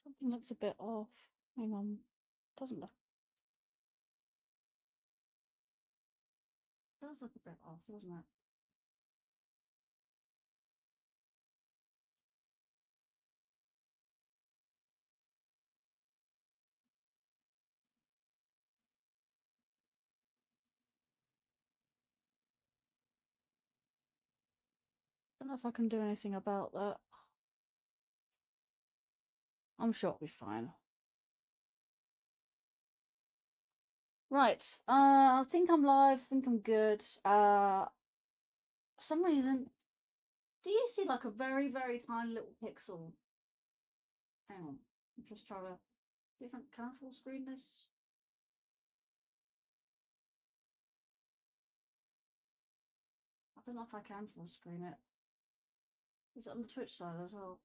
Something looks a bit off. Hang on. Doesn't look. It does look a bit off, doesn't it? I don't know if I can do anything about that. I'm sure it'll be fine. Right. I think I'm live. I think I'm good. For some reason, do you see like a very, very tiny little pixel? Hang on. I'm just trying to. Different. Can I full screen this? I don't know if I can full screen it. Is it on the Twitch side as well?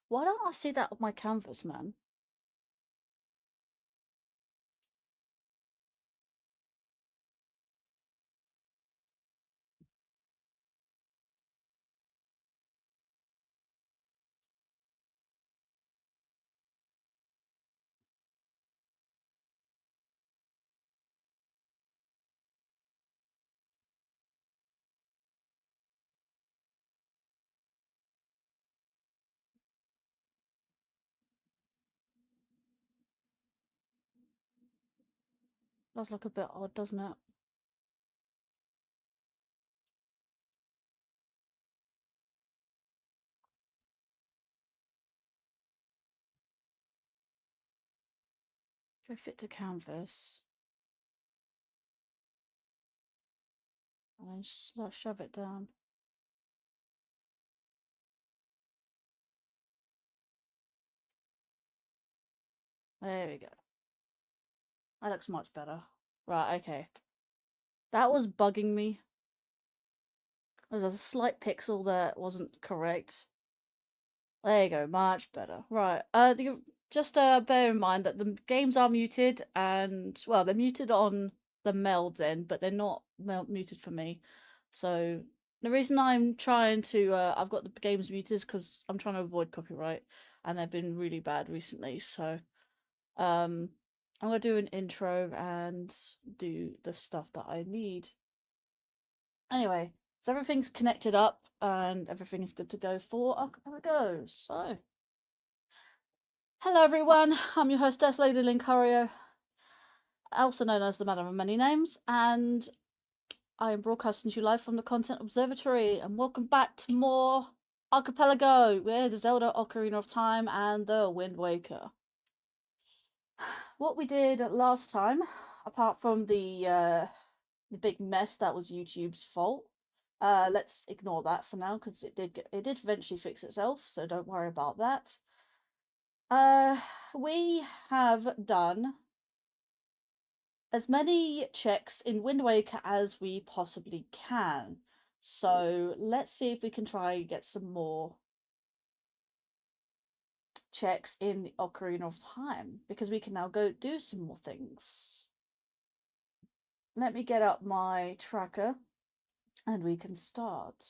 Why don't I see that on my canvas, man? Does look a bit odd, doesn't it? Should I fit to canvas? And then just like shove it down. There we go. That looks much better. Right, okay. That was bugging me. There's a slight pixel that wasn't correct. There you go, much better. Right, just bear in mind that the games are muted, and, well, they're muted on the Meld's end, but they're not muted for me. So, the reason I'm trying to, I've got the games muted is because I'm trying to avoid copyright, and they've been really bad recently, so, I'm gonna do an intro and do the stuff that I need. Anyway, so everything's connected up and everything is good to go for Archipelago goes. So, hello everyone, I'm your hostess, Lady Linkario, also known as the Madam of Many Names, and I am broadcasting to you live from the Content Observatory, and welcome back to more Archipelago, we're the Zelda Ocarina of Time and the Wind Waker. What we did last time, apart from the big mess that was YouTube's fault, let's ignore that for now because it did eventually fix itself, so don't worry about that. We have done as many checks in Wind Waker as we possibly can. So let's see if we can try and get some more checks in the Ocarina of Time, because we can now go do some more things. Let me get up my tracker and we can start.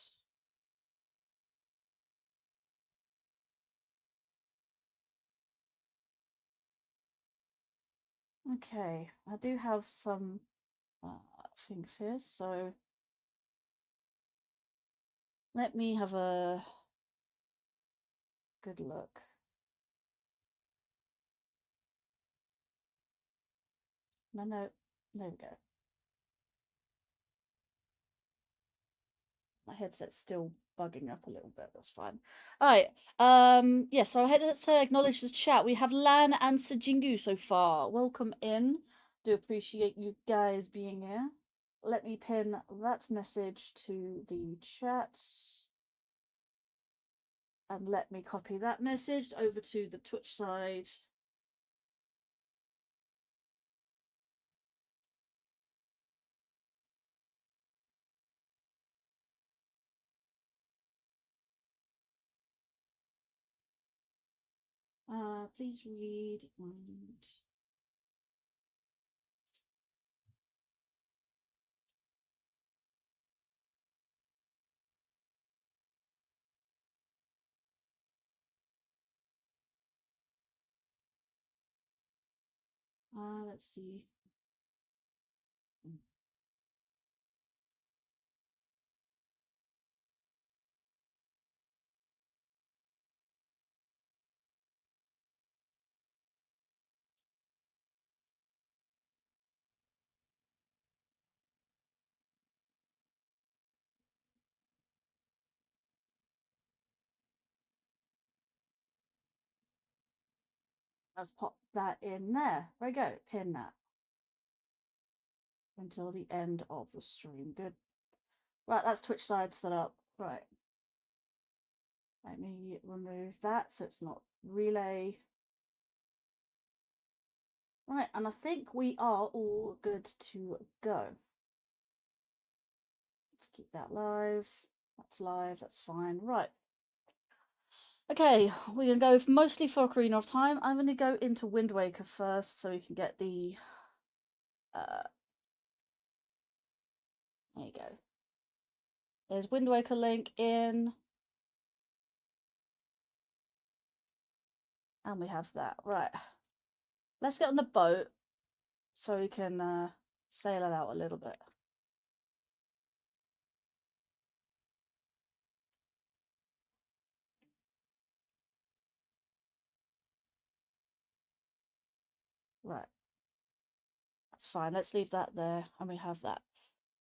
Okay, I do have some things here, so let me have a good look. No, there we go. My headset's still bugging up a little bit, that's fine. Alright, yeah, so I had to acknowledge the chat. We have Lan and Sejingu so far. Welcome in. Do appreciate you guys being here. Let me pin that message to the chat. And let me copy that message over to the Twitch side. Please read and let's see. Let's pop that in there. There we go. Pin that until the end of the stream. Good. Right, that's Twitch side set up. Right. Let me remove that so it's not relay. Right, and I think we are all good to go. Let's keep that live. That's live, that's fine. Right. Okay, we're going to go mostly for Ocarina of Time. I'm going to go into Wind Waker first so we can get the... there you go. There's Wind Waker link in. And we have that. Right. Let's get on the boat so we can sail it out a little bit. Right. That's fine. Let's leave that there. And we have that.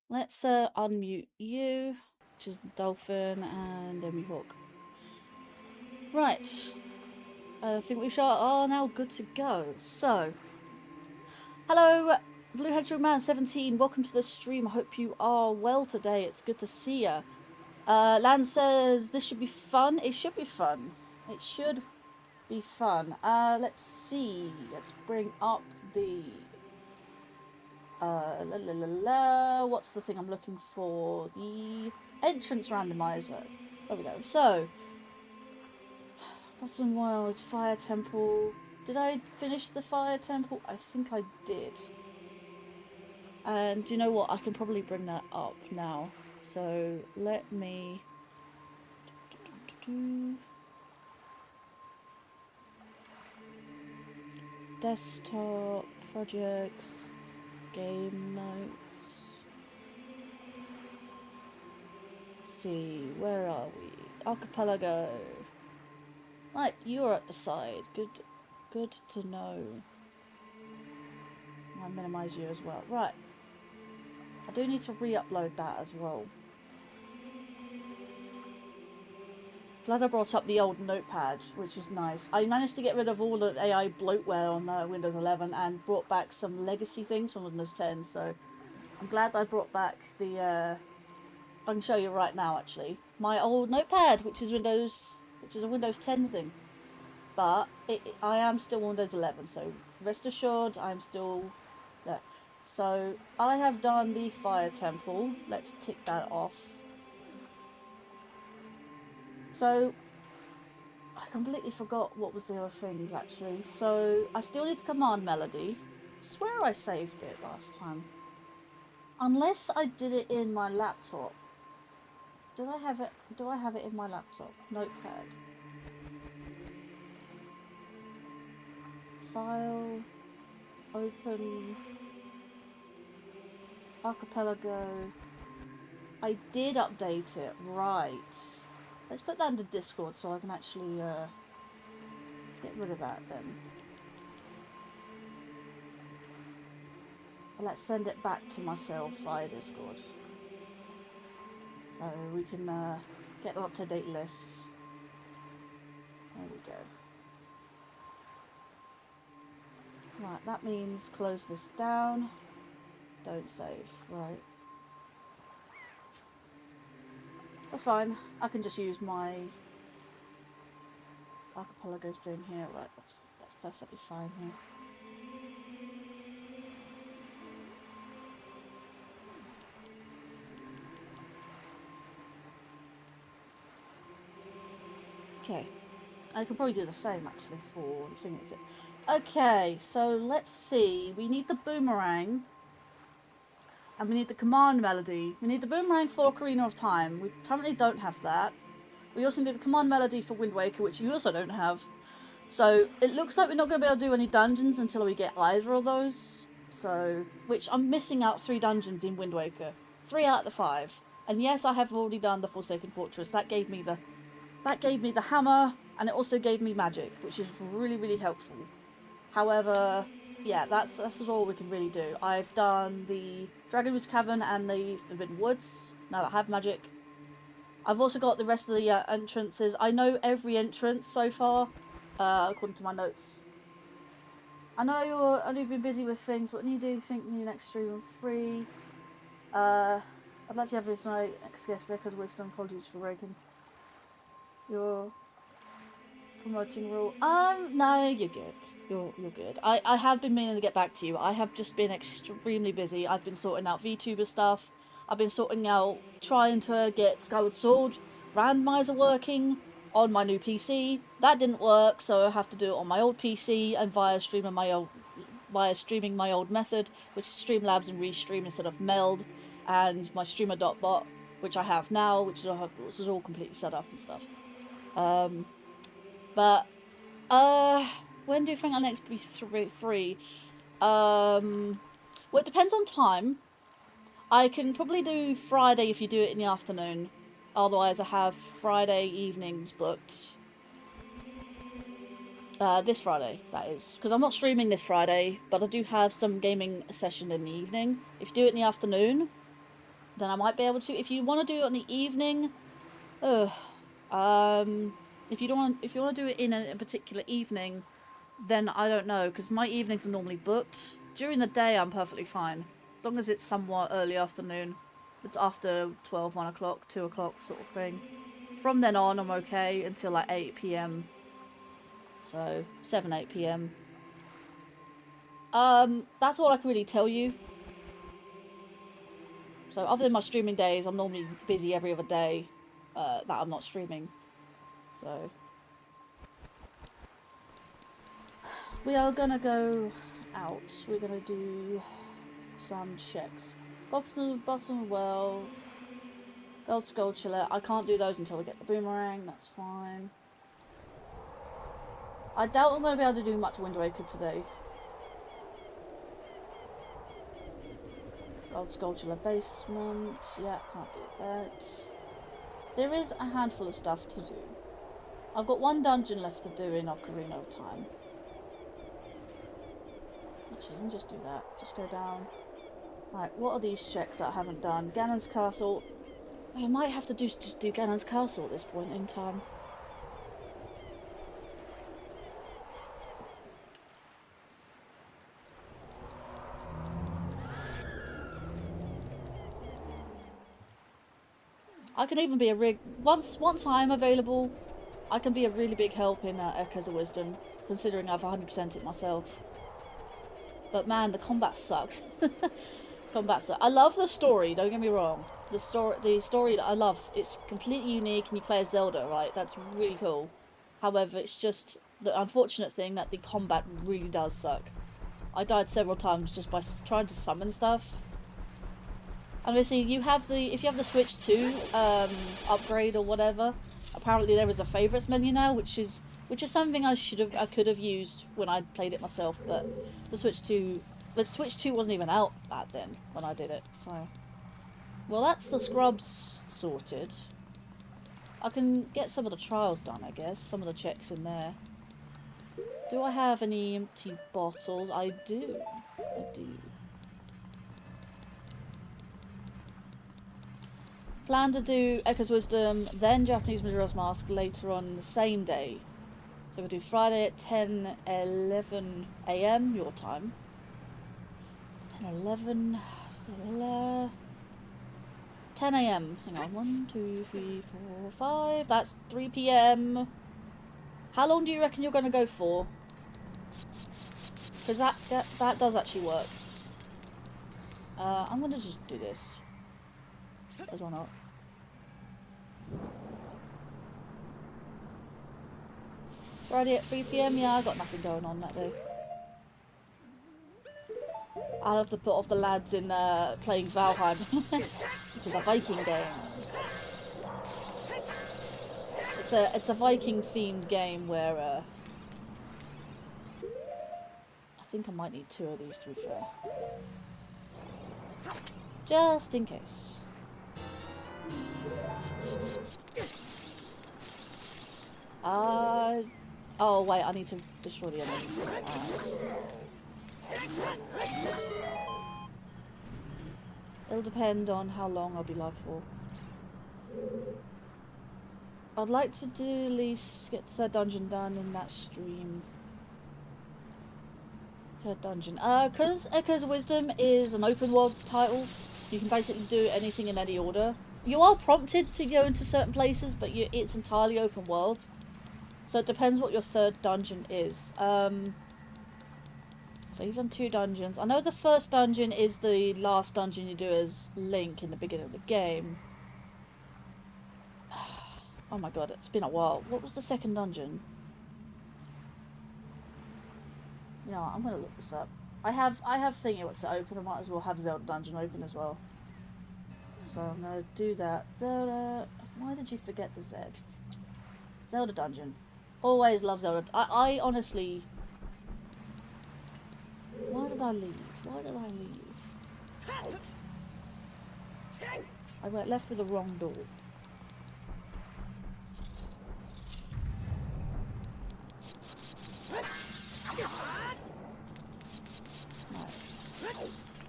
Let's unmute you, which is the dolphin, and then we hawk. Right. I think we are now good to go. So, hello, Blue Hedgehog Man 17. Welcome to the stream. I hope you are well today. It's good to see you. Lan says this should be fun. It should be fun. It should be fun. Let's see. Let's bring up the what's the thing I'm looking for? The entrance randomizer. There we go. So, bottom world, fire temple. Did I finish the fire temple? I think I did. And do you know what? I can probably bring that up now. So let me desktop projects, game notes. Let's see, where are we? Archipelago. Right, you're at the side. Good to know. I'll minimize you as well. Right. I do need to re-upload that as well. Glad I brought up the old notepad, which is nice. I managed to get rid of all the AI bloatware on Windows 11 and brought back some legacy things from Windows 10, so I'm glad I brought back the, I can show you right now actually, my old notepad, which is a Windows 10 thing. But I am still Windows 11, so rest assured I'm still there. So I have done the Fire Temple. Let's tick that off. So I completely forgot what was the other things actually. So I still need the command melody. I swear I saved it last time. Unless I did it in my laptop. Did I have it? Do I have it in my laptop? Notepad. File. Open. Archipelago. I did update it, right. Let's put that into Discord so I can actually, let's get rid of that then. And let's send it back to myself via Discord. So we can, get an up-to-date list. There we go. Right, that means close this down. Don't save, right. That's fine. I can just use my archipelago thing here. Right, that's perfectly fine here. Okay. I could probably do the same actually for the thing exit. Okay, so let's see. We need the boomerang. And we need the command melody. We need the boomerang for Ocarina of Time. We currently don't have that. We also need the command melody for Wind Waker, which we also don't have. So it looks like we're not going to be able to do any dungeons until we get either of those. So, which I'm missing out 3 dungeons in Wind Waker. 3 out of the 5. And yes, I have already done the Forsaken Fortress. That gave me the hammer, and it also gave me magic, which is really, really helpful. However, yeah, that's all we can really do. I've done the Dragonwood's Cavern and the Forbidden Woods, now that I have magic. I've also got the rest of the entrances. I know every entrance so far, according to my notes. I know you're only been busy with things. What do you think in your next stream? I'm free. I'd like to have this night guest because wisdom. Apologies for breaking. You're promoting rule. No, you're good. You're good. I have been meaning to get back to you. I have just been extremely busy. I've been sorting out VTuber stuff. I've been sorting out trying to get Skyward Sword randomizer working on my new PC. That didn't work, so I have to do it on my old PC and via streaming my old method, which is Streamlabs and Restream instead of Meld, and my streamer.bot, which I have now, which is all completely set up and stuff. But when do you think I'll next be free? Well, it depends on time. I can probably do Friday if you do it in the afternoon. Otherwise, I have Friday evenings booked. This Friday, that is. Because I'm not streaming this Friday, but I do have some gaming session in the evening. If you do it in the afternoon, then I might be able to. If you want to do it in the evening, if you want to do it in a particular evening, then I don't know, because my evenings are normally booked. During the day, I'm perfectly fine. As long as it's somewhat early afternoon. It's after 12, 1 o'clock, 2 o'clock sort of thing. From then on, I'm okay until like 8 PM. So, 7, 8 PM. That's all I can really tell you. So, other than my streaming days, I'm normally busy every other day that I'm not streaming. So, we are gonna go out. We're gonna do some checks. Bottom well. Gold Sculpture. I can't do those until I get the boomerang. That's fine. I doubt I'm going to be able to do much Wind Waker today. Gold Sculpture basement. Yeah, can't do that. There is a handful of stuff to do. I've got 1 dungeon left to do in Ocarina of Time. Actually, let me just do that. Just go down. Right, what are these checks that I haven't done? Ganon's Castle. I might have to just do Ganon's Castle at this point in time. I can even be a once I'm available, I can be a really big help in Echoes of Wisdom, considering I've 100%ed it myself. But man, the combat sucks. Combat sucks. I love the story, don't get me wrong. The story that I love, it's completely unique, and you play as Zelda, right? That's really cool. However, it's just the unfortunate thing that the combat really does suck. I died several times just by trying to summon stuff. And obviously, if you have the Switch 2 upgrade or whatever, apparently there is a favourites menu now, which is something I could have used when I played it myself. But the Switch 2 wasn't even out back then when I did it. So, well, that's the scrubs sorted. I can get some of the trials done, I guess. Some of the checks in there. Do I have any empty bottles? I do. I do. Plan to do Echo's Wisdom, then Japanese Majora's Mask later on the same day. So we'll do Friday at 10:11 AM your time. 10:11. 10 AM. Hang on. 1, 2, 3, 4, 5. That's 3 PM. How long do you reckon you're going to go for? Because that does actually work. I'm going to just do this. As well not. Friday at 3 PM? Yeah, I got nothing going on that day. I'll have to put off the lads in playing Valheim, which is a Viking game. It's a Viking themed game where I think I might need 2 of these to be fair. Just in case. Oh wait, I need to destroy the enemies. It'll depend on how long I'll be live for. I'd like to do at least get the 3rd dungeon done in that stream. 3rd dungeon. Because Echoes of Wisdom is an open world title, you can basically do anything in any order. You are prompted to go into certain places, but it's entirely open world. So it depends what your 3rd dungeon is. So you've done 2 dungeons. I know the 1st dungeon is the last dungeon you do as Link in the beginning of the game. Oh my god, it's been a while. What was the 2nd dungeon? You know what, I'm gonna look this up. I have thingy what's it open. I might as well have Zelda dungeon open as well. So I'm gonna do that. Zelda. Why did you forget the Z? Zelda dungeon. Always love Zelda. I honestly. Why did I leave? Why did I leave? I went left with the wrong door.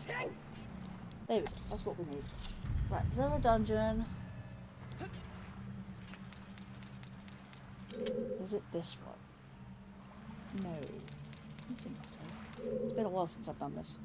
Right. There we go. That's what we need. Right, Zelda dungeon. Is it this one? No. I don't think so. It's been a while since I've done this.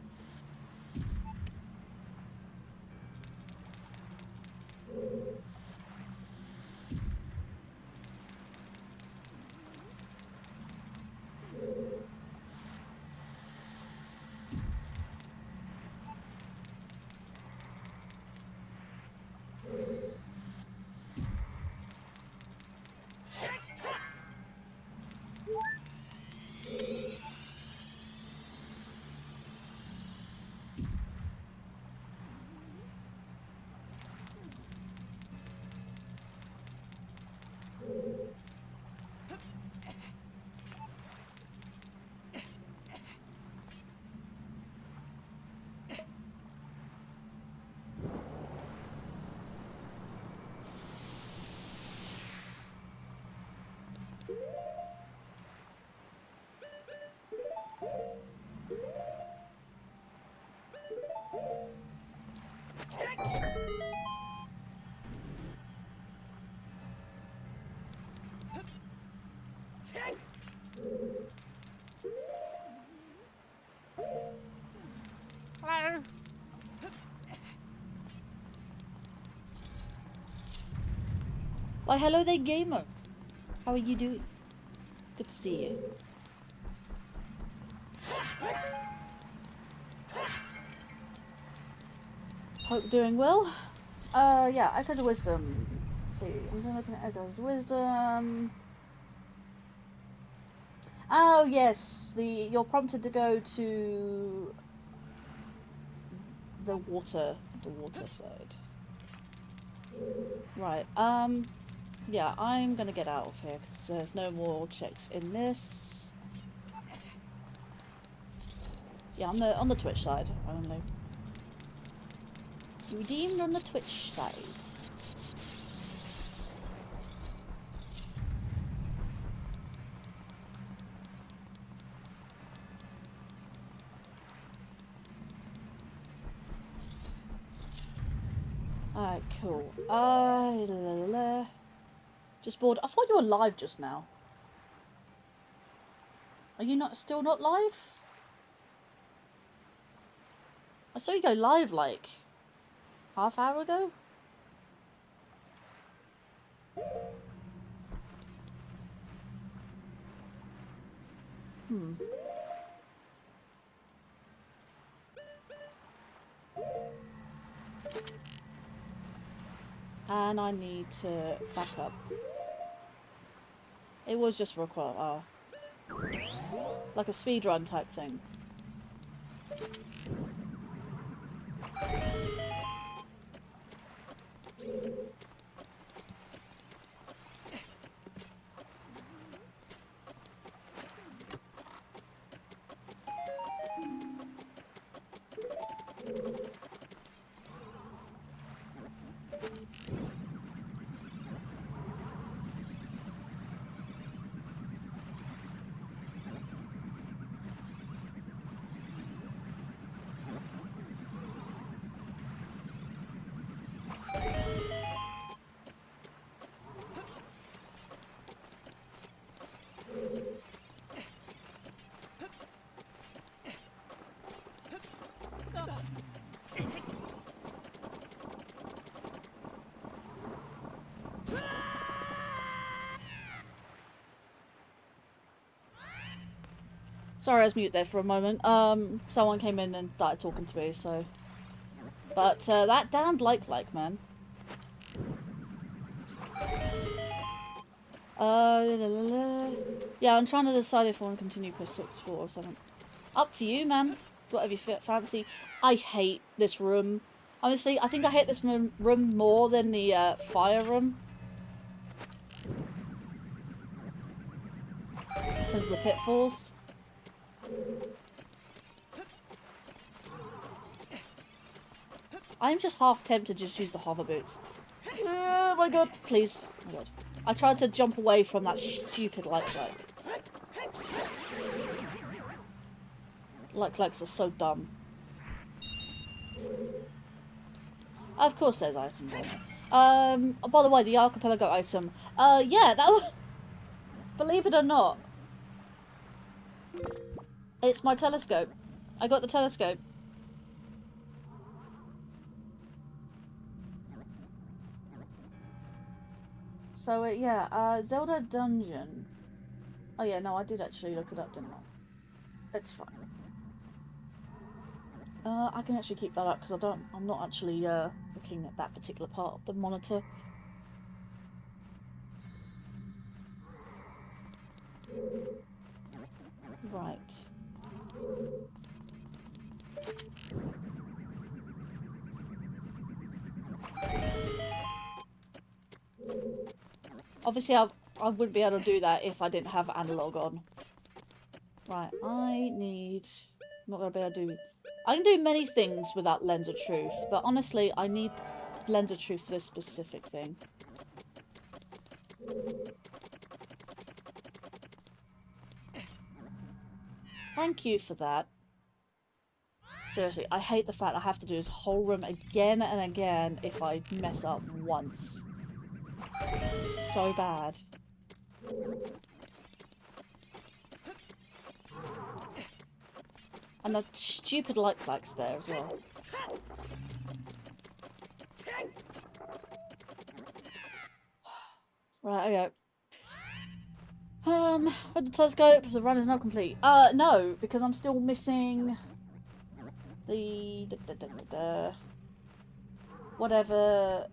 Why, hello there, gamer. How are you doing? Good to see you. Hope doing well. Yeah, Echoes of Wisdom. Let's see, I'm just looking at Echoes of Wisdom. Oh yes, you're prompted to go to the water side. Right. Yeah, I'm gonna get out of here because there's no more checks in this. Yeah, on the Twitch side only. Redeemed on the Twitch side. Alright, cool. Just bored. I thought you were live just now. Are you still not live? I saw you go live like half hour ago. And I need to back up. It was just for a like a speedrun type thing. Sorry, I was mute there for a moment. Someone came in and started talking to me, so. But that damned like, man. Yeah, I'm trying to decide if I want to continue plus 6, 4, or 7. Up to you, man. Whatever you fancy. I hate this room. Honestly, I think I hate this room more than the fire room. Because of the pitfalls. I'm just half tempted to just use the hover boots. Oh my god, please. Oh my god. I tried to jump away from that stupid like-like. Like-likes are so dumb. Of course there's items on it. Oh, by the way, the Archipelago item. Yeah, that was... Believe it or not. It's my telescope. I got the telescope. So, yeah, Zelda Dungeon. Oh yeah, no, I did actually look it up, didn't I? It's fine. I can actually keep that up because I'm not actually looking at that particular part of the monitor. Right. Obviously, I wouldn't be able to do that if I didn't have analog on. Right, I'm not gonna be able to do... I can do many things without Lens of Truth, but honestly, I need Lens of Truth for this specific thing. Thank you for that. Seriously, I hate the fact I have to do this whole room again and again if I mess up once. So bad. And the stupid like-likes there as well. Right, okay. With the telescope, the run is now complete. No, because I'm still missing the whatever.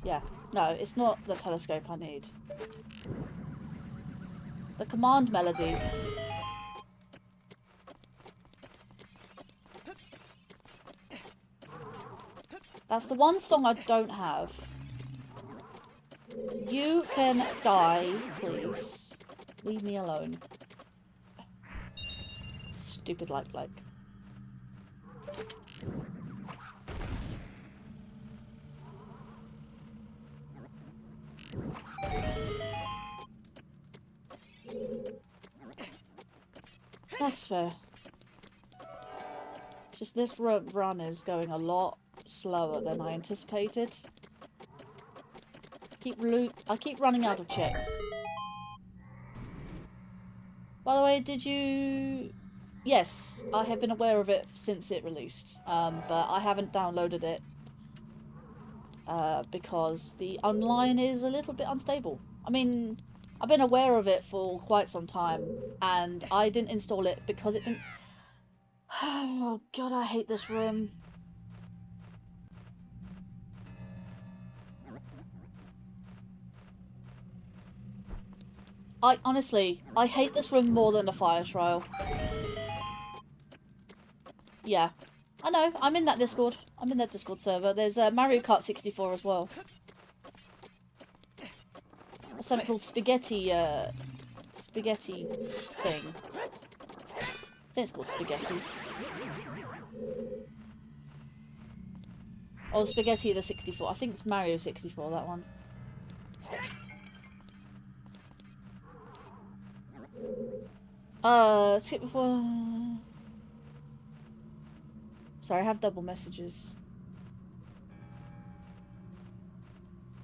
Yeah, no, it's not the telescope I need. The command melody. That's the one song I don't have. You can die, please. Leave me alone. Stupid like. That's fair. It's just this run is going a lot slower than I anticipated. I keep running out of checks. By the way, did you... Yes, I have been aware of it since it released, but I haven't downloaded it because the online is a little bit unstable. I mean, I've been aware of it for quite some time, and I didn't install it because it didn't... Oh god, I hate this room. Honestly, I hate this room more than the fire trial. Yeah. I know, I'm in that Discord. I'm in that Discord server. There's Mario Kart 64 as well. There's something called Spaghetti thing. I think it's called Spaghetti. Oh, Spaghetti the 64. I think it's Mario 64, that one. Skip before... Sorry, I have double messages.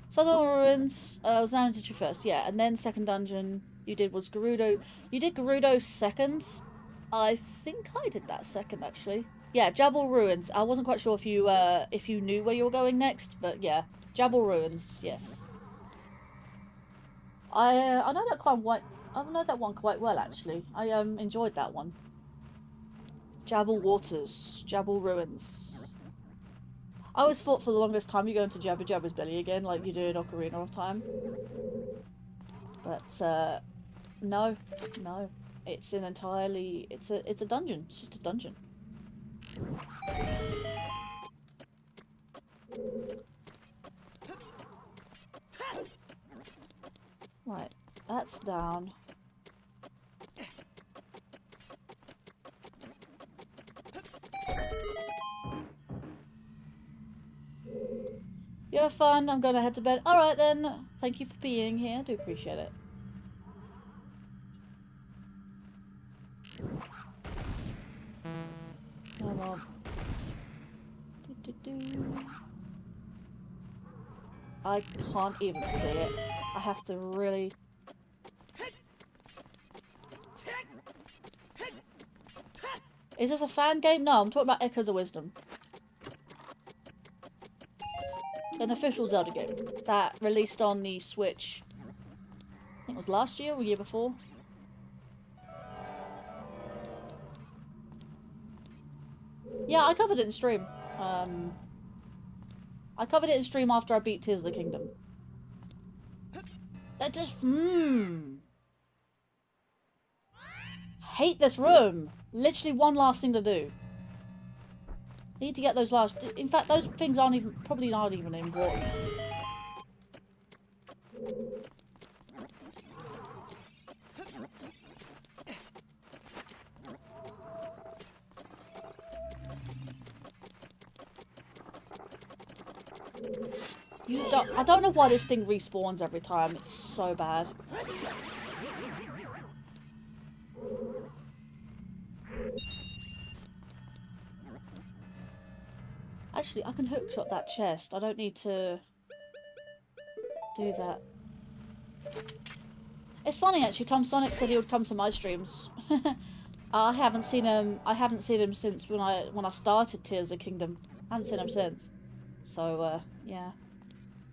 Southern Ruins was now into you first, yeah, and then second dungeon you did was Gerudo. You did Gerudo second. I think I did that second actually. Yeah, Jabal Ruins. I wasn't quite sure if you knew where you were going next, but yeah, Jabal Ruins. Yes. I know that one quite well actually. I enjoyed that one. Jabal Waters, Jabal Ruins. I always thought for the longest time you go into Jabba Jabba's belly again, like you do in Ocarina of Time. But no. It's an entirely it's a dungeon. It's just a dungeon. Right, that's down. You have fun. I'm going to head to bed. Alright then. Thank you for being here. I do appreciate it. Come on. I can't even see it. I have to really... Is this a fan game? No, I'm talking about Echoes of Wisdom. An official Zelda game that released on the Switch. I think it was last year or year before. Yeah, I covered it in stream. I covered it in stream after I beat Tears of the Kingdom. That just... Hate this room. Literally one last thing to do. Need to get those last... In fact, those things aren't even... Probably aren't even important. I don't know why this thing respawns every time. It's so bad. Actually, I can hookshot that chest. I don't need to do that. It's funny actually. Tom Sonic said he would come to my streams. I haven't seen him. I haven't seen him since when I started Tears of the Kingdom. I haven't seen him since. So yeah.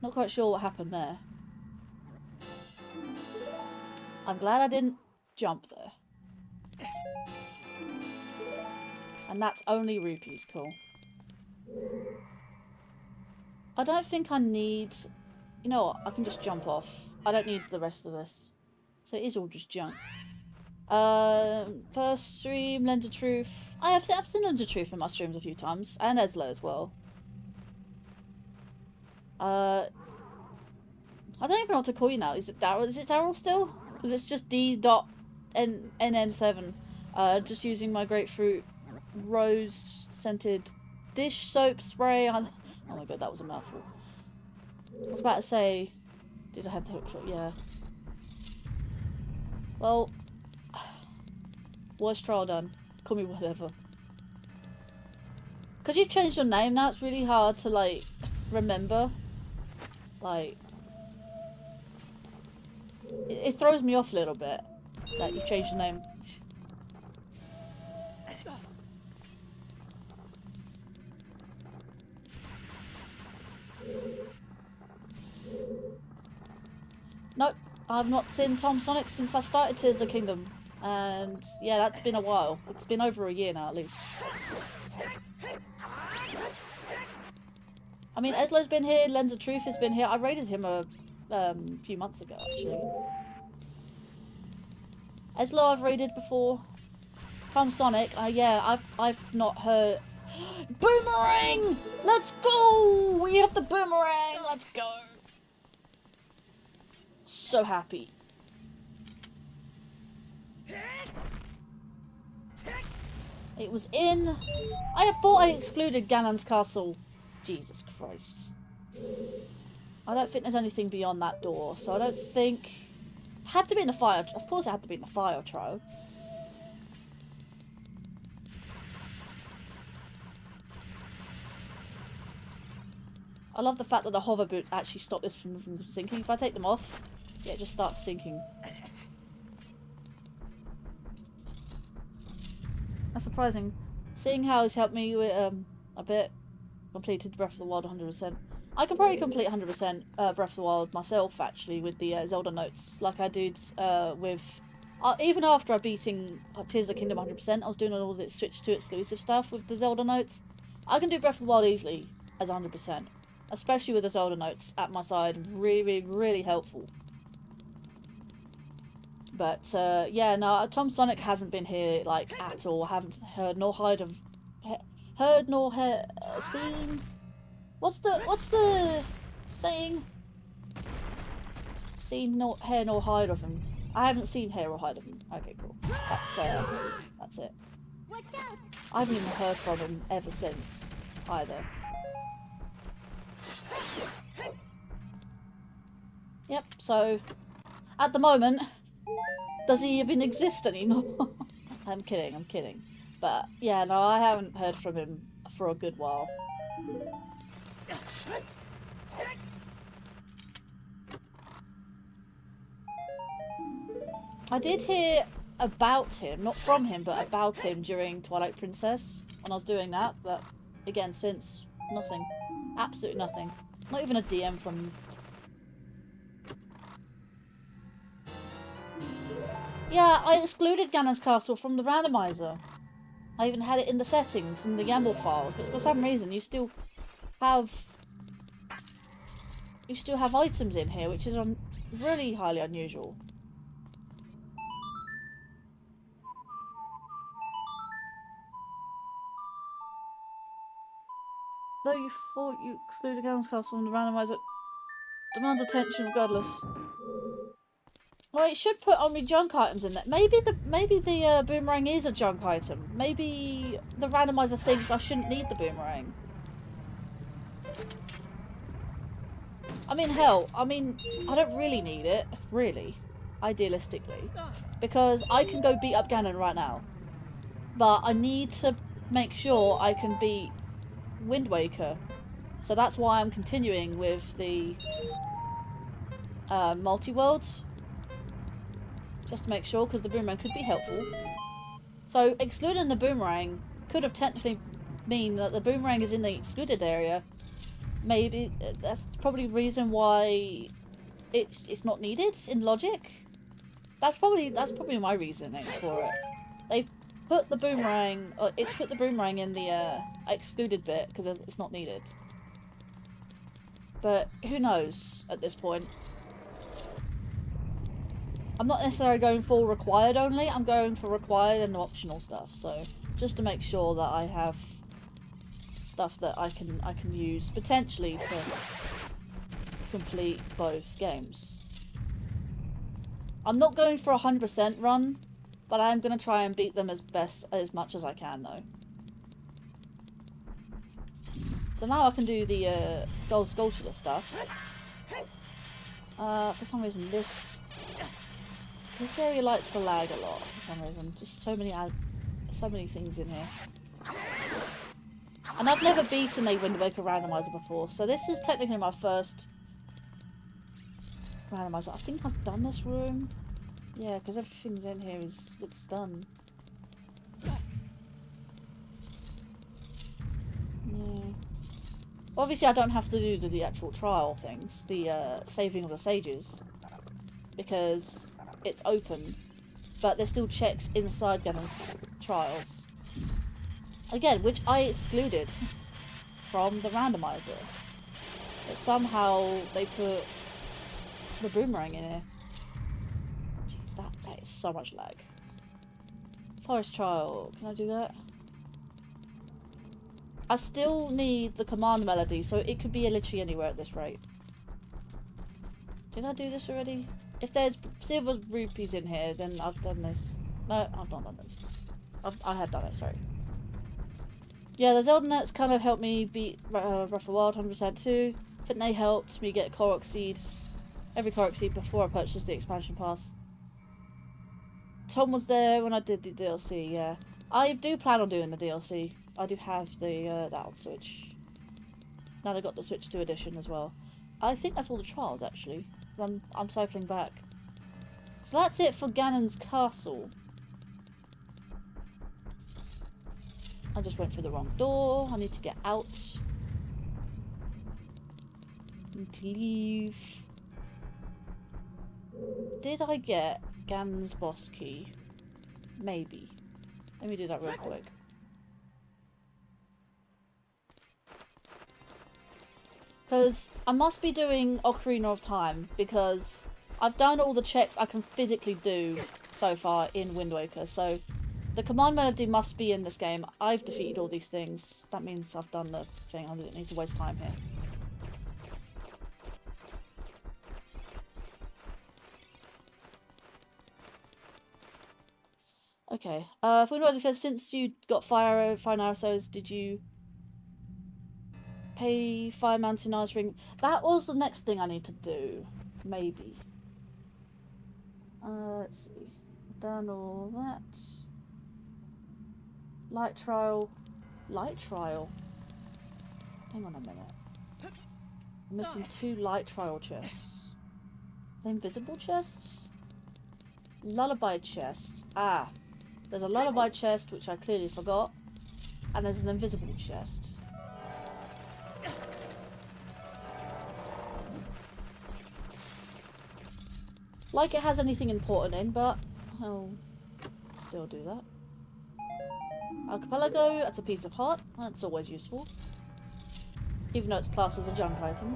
Not quite sure what happened there. I'm glad I didn't jump there. And that's only rupees, cool. I don't think I need... You know what, I can just jump off. I don't need the rest of this. So it is all just junk. First stream, Lens of Truth. I've seen Lens of Truth in my streams a few times. And Eslo as well. I don't even know what to call you now. Is it Daryl? Is it Daryl still? Because it's just D.NN7. Just using my grapefruit rose scented dish soap spray. Oh my god, that was a mouthful. I was about to say, did I have the hook shot? Yeah. Well, worst trial done. Call me whatever. Because you've changed your name now, it's really hard to, like, remember. Like, it throws me off a little bit that you've changed your name. Nope, I've not seen Tom Sonic since I started Tears of the Kingdom. And yeah, that's been a while. It's been over a year now at least. I mean, Eslo's been here, Lens of Truth has been here. I raided him a few months ago actually. Eslo I've raided before. Tom Sonic, yeah, I've not heard. Boomerang! Let's go! We have the boomerang! Let's go! So happy. It was in... I thought I excluded Ganon's Castle. Jesus Christ. I don't think there's anything beyond that door, so I don't think... It had to be in the fire... Of course it had to be in the fire trial. I love the fact that the hover boots actually stop this from sinking. If I take them off, yeah, it just starts sinking. That's surprising. Seeing how he's helped me with a bit, completed Breath of the Wild 100%. I can probably complete 100% Breath of the Wild myself, actually, with the Zelda notes, like I did with... even after I beating Tears of the Kingdom 100%, I was doing all the Switch 2 exclusive stuff with the Zelda notes. I can do Breath of the Wild easily as 100%. Especially with the Zelda notes at my side. Really, really helpful. But, yeah, no, Tom Sonic hasn't been here, like, at all. I haven't heard nor heard of... Heard nor seen... What's the saying? Seen nor hair nor hide of him. I haven't seen hair or hide of him. Okay, cool. That's it. I haven't even heard from him ever since, either. Yep, so at the moment, does he even exist anymore? I'm kidding. But yeah, no, I haven't heard from him for a good while. I did hear about him, not from him, but about him during Twilight Princess when I was doing that, but again, since, nothing. Absolutely nothing. Not even a DM from him. Yeah, I excluded Ganon's Castle from the randomizer. I even had it in the settings, in the gamble files, but for some reason you still have items in here, which is really highly unusual. No, you thought you excluded Ganon's Castle from the randomizer. Demands attention regardless. Well, it should put only junk items in there. Maybe the boomerang is a junk item. Maybe the randomizer thinks I shouldn't need the boomerang. I mean, hell, I don't really need it, really, idealistically, because I can go beat up Ganon right now. But I need to make sure I can beat Wind Waker. So that's why I'm continuing with the multi-worlds. Just to make sure, because the boomerang could be helpful. So excluding the boomerang could have technically mean that the boomerang is in the excluded area, maybe that's probably the reason why it's not needed in logic. That's probably my reasoning for it. They've put the boomerang, it's put the boomerang in the excluded bit because it's not needed. But who knows at this point. I'm not necessarily going for required only, I'm going for required and optional stuff, so just to make sure that I have stuff that I can use potentially to complete both games. I'm not going for 100% run, but I am going to try and beat them as much as I can though. So now I can do the Skulltula stuff. For some reason this area likes to lag a lot for some reason. Just so many things in here. And I've never beaten a Wind Waker randomizer before, so this is technically my first randomizer. I think I've done this room. Yeah, because everything's in here looks done. Yeah. Obviously I don't have to do the actual trial things, the saving of the sages, because it's open, but there's still checks inside Ganon's trials. Again, which I excluded from the randomizer. But somehow they put the boomerang in here. Jeez, that is so much lag. Forest trial, can I do that? I still need the command melody, so it could be literally anywhere at this rate. Did I do this already? If there's silver rupees in here, then I've done this. No, I've not done this. I have done it, sorry. Yeah, the Zelda nets kind of helped me beat Breath of the Wild 100% too. I think they helped me get Korok seeds. Every Korok seed before I purchased the expansion pass. Tom was there when I did the DLC, yeah. I do plan on doing the DLC. I do have the that on Switch. Now I got the Switch 2 edition as well. I think that's all the trials actually. I'm cycling back. So that's it for Ganon's castle. I just went through the wrong door. I need to get out. I need to leave. Did I get Ganon's boss key? Maybe. Let me do that real quick. Because I must be doing Ocarina of Time, because I've done all the checks I can physically do so far in Wind Waker, so the command melody must be in this game. I've defeated all these things. That means I've done the thing. I didn't need to waste time here. Okay. If we know, since you got fire arrows, did you pay Fire Mountain Ice Ring? That was the next thing I need to do. Maybe. Let's see. I've done all that. Light trial. Light trial? Hang on a minute. I'm missing 2 light trial chests. The invisible chests? Lullaby chests. Ah. There's a lullaby chest, which I clearly forgot. And there's an invisible chest. Like it has anything important in, but I'll still do that. Archipelago, that's a piece of heart. That's always useful. Even though it's classed as a junk item.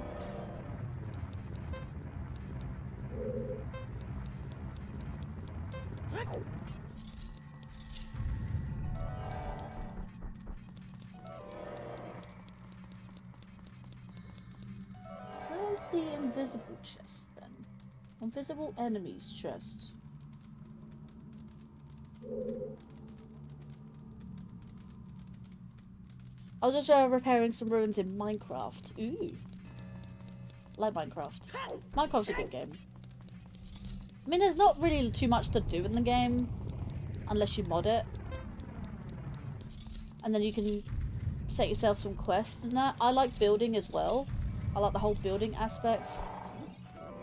Where's the invisible chest then? Invisible enemies chest. I was just repairing some ruins in Minecraft. Ooh. Like Minecraft. Minecraft's a good game. I mean, there's not really too much to do in the game. Unless you mod it. And then you can set yourself some quests and that. I like building as well. I like the whole building aspect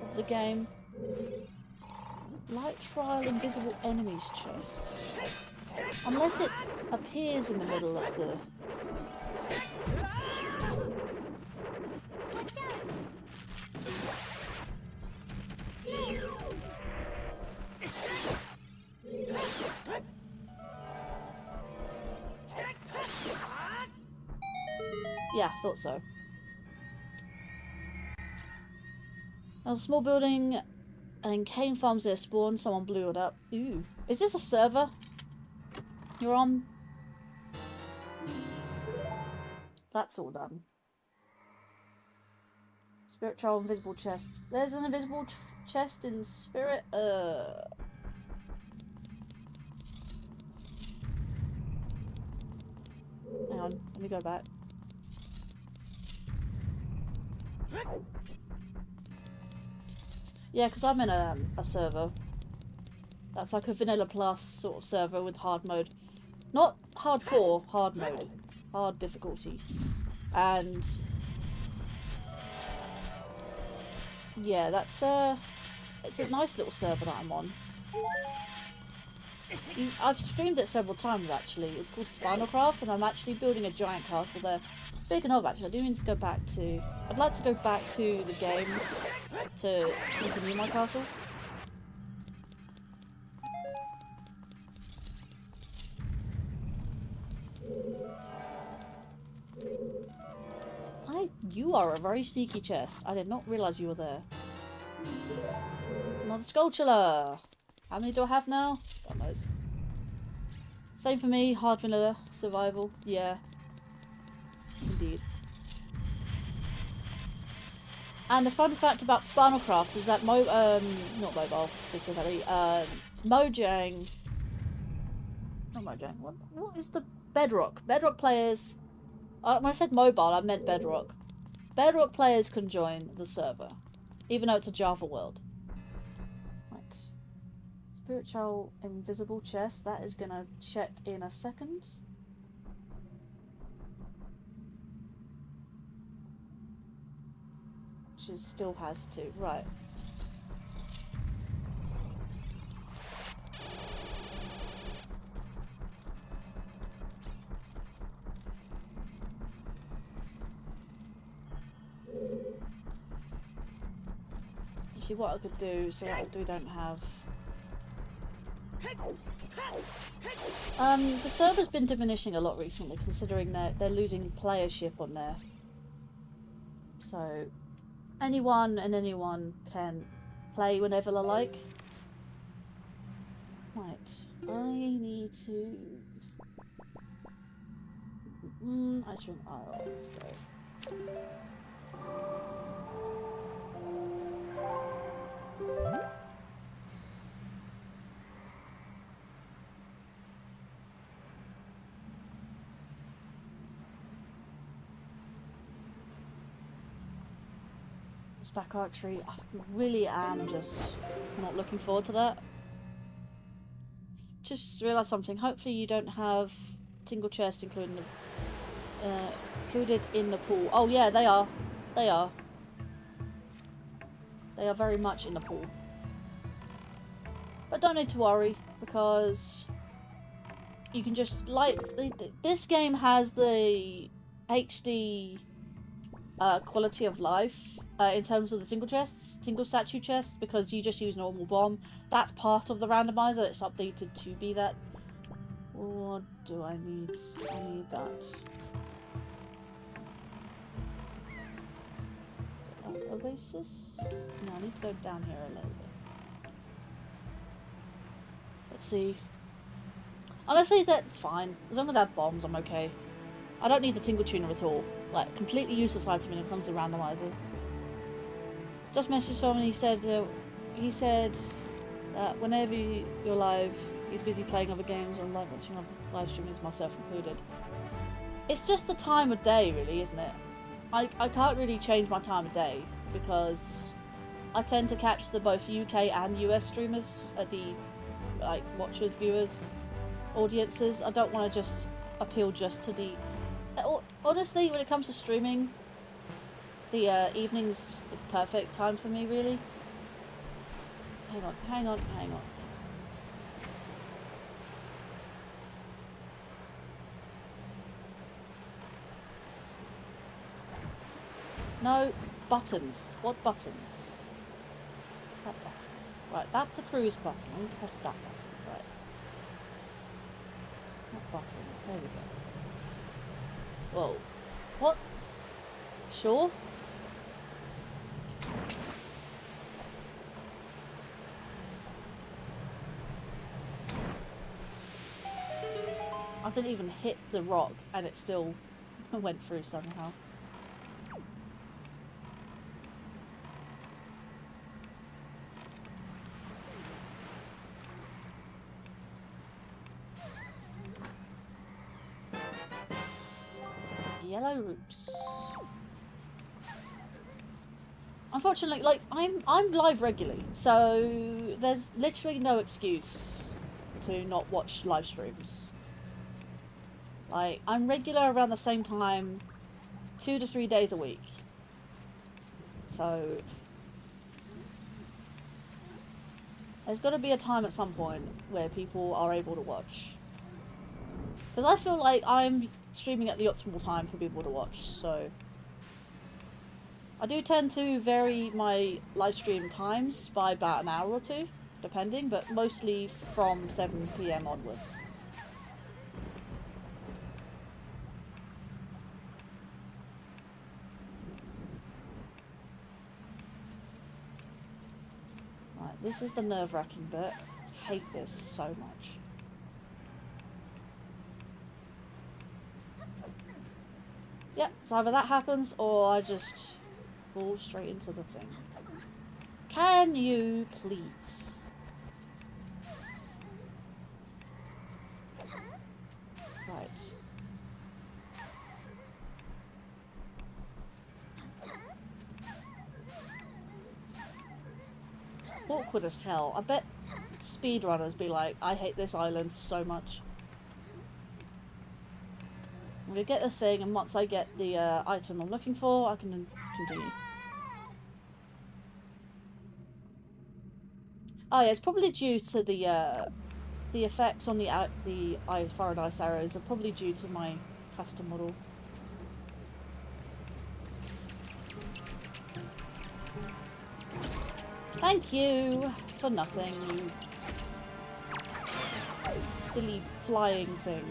of the game. Light trial invisible enemies chest. Unless it appears in the middle of the... Yeah, thought so. There was a small building, and in cane farms there spawned. Someone blew it up. Ooh. Is this a server you're on? That's all done. Spirit Trial, invisible chest. There's an invisible chest in Spirit. Hang on, let me go back. Yeah, because I'm in a server. That's like a vanilla plus sort of server with hard mode. Not hardcore, hard mode. Hard difficulty. And yeah, that's it's a nice little server that I'm on. I've streamed it several times actually. It's called Spinalcraft, and I'm actually building a giant castle there. Speaking of, actually, I do need to go back to... I'd like to go back to the game to continue my castle. You are a very sneaky chest. I did not realise you were there. Another Skulltula! How many do I have now? God knows. Same for me, hard vanilla, survival. Yeah. Indeed. And the fun fact about Spinalcraft is that not mobile specifically, Mojang... Not Mojang, what is the Bedrock? Bedrock players... when I said mobile, I meant Bedrock. Bedrock players can join the server, even though it's a Java world. Right. Spiritual invisible chest, that is gonna check in a second. Which still has two, right. Actually, what I could do, so that we don't have... the server's been diminishing a lot recently, considering they're losing playership on there. So, anyone and anyone can play whenever they like. Right, I need to... Ice cream. Oh, let's go. Back archery. I really am just not looking forward to that. Just realised something. Hopefully you don't have tingle chests included in the pool. Oh yeah, they are. They are. They are very much in the pool. But don't need to worry, because you can just this game has the HD quality of life in terms of the tingle statue chests, because you just use normal bomb. That's part of the randomizer. It's updated to be that. What do I need? I need that. Oasis? No, I need to go down here a little bit. Let's see. Honestly, that's fine. As long as I have bombs, I'm okay. I don't need the tingle tuner at all. Like, completely useless item when it comes to randomizers. Just messaged someone, he said that whenever you're live, he's busy playing other games or like watching other live streamers, myself included. It's just the time of day, really, isn't it? I can't really change my time of day, because I tend to catch the both UK and US streamers at the watchers, viewers, audiences. I don't want to just appeal just to the... Honestly, when it comes to streaming, the evening's the perfect time for me, really. Hang on. No, buttons. What buttons? That button. Right, that's the cruise button. I need to press that button. Right. That button. There we go. Whoa. What? Sure. I didn't even hit the rock and it still went through somehow. Yellow roots. Unfortunately, like I'm live regularly, so there's literally no excuse to not watch live streams. Like, I'm regular around the same time 2 to 3 days a week. So there's got to be a time at some point where people are able to watch. Because I feel like I'm streaming at the optimal time for people to watch, so I do tend to vary my live stream times by about an hour or two, depending, but mostly from 7 PM onwards. Right, this is the nerve-wracking bit. I hate this so much. Yep, so either that happens or I just fall straight into the thing. Can you please? Right. Awkward as hell. I bet speedrunners be like, I hate this island so much. I'm gonna get the thing, and once I get the item I'm looking for, I can continue. Oh yeah, it's probably due to the effects on the fire and ice arrows are probably due to my custom model. Thank you for nothing, you silly flying thing.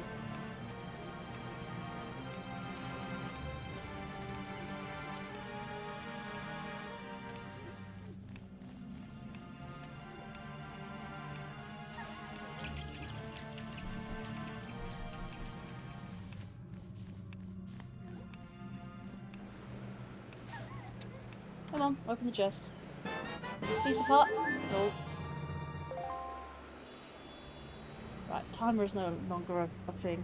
Come on, open the chest. Piece of heart. Cool. Right, timer is no longer a thing.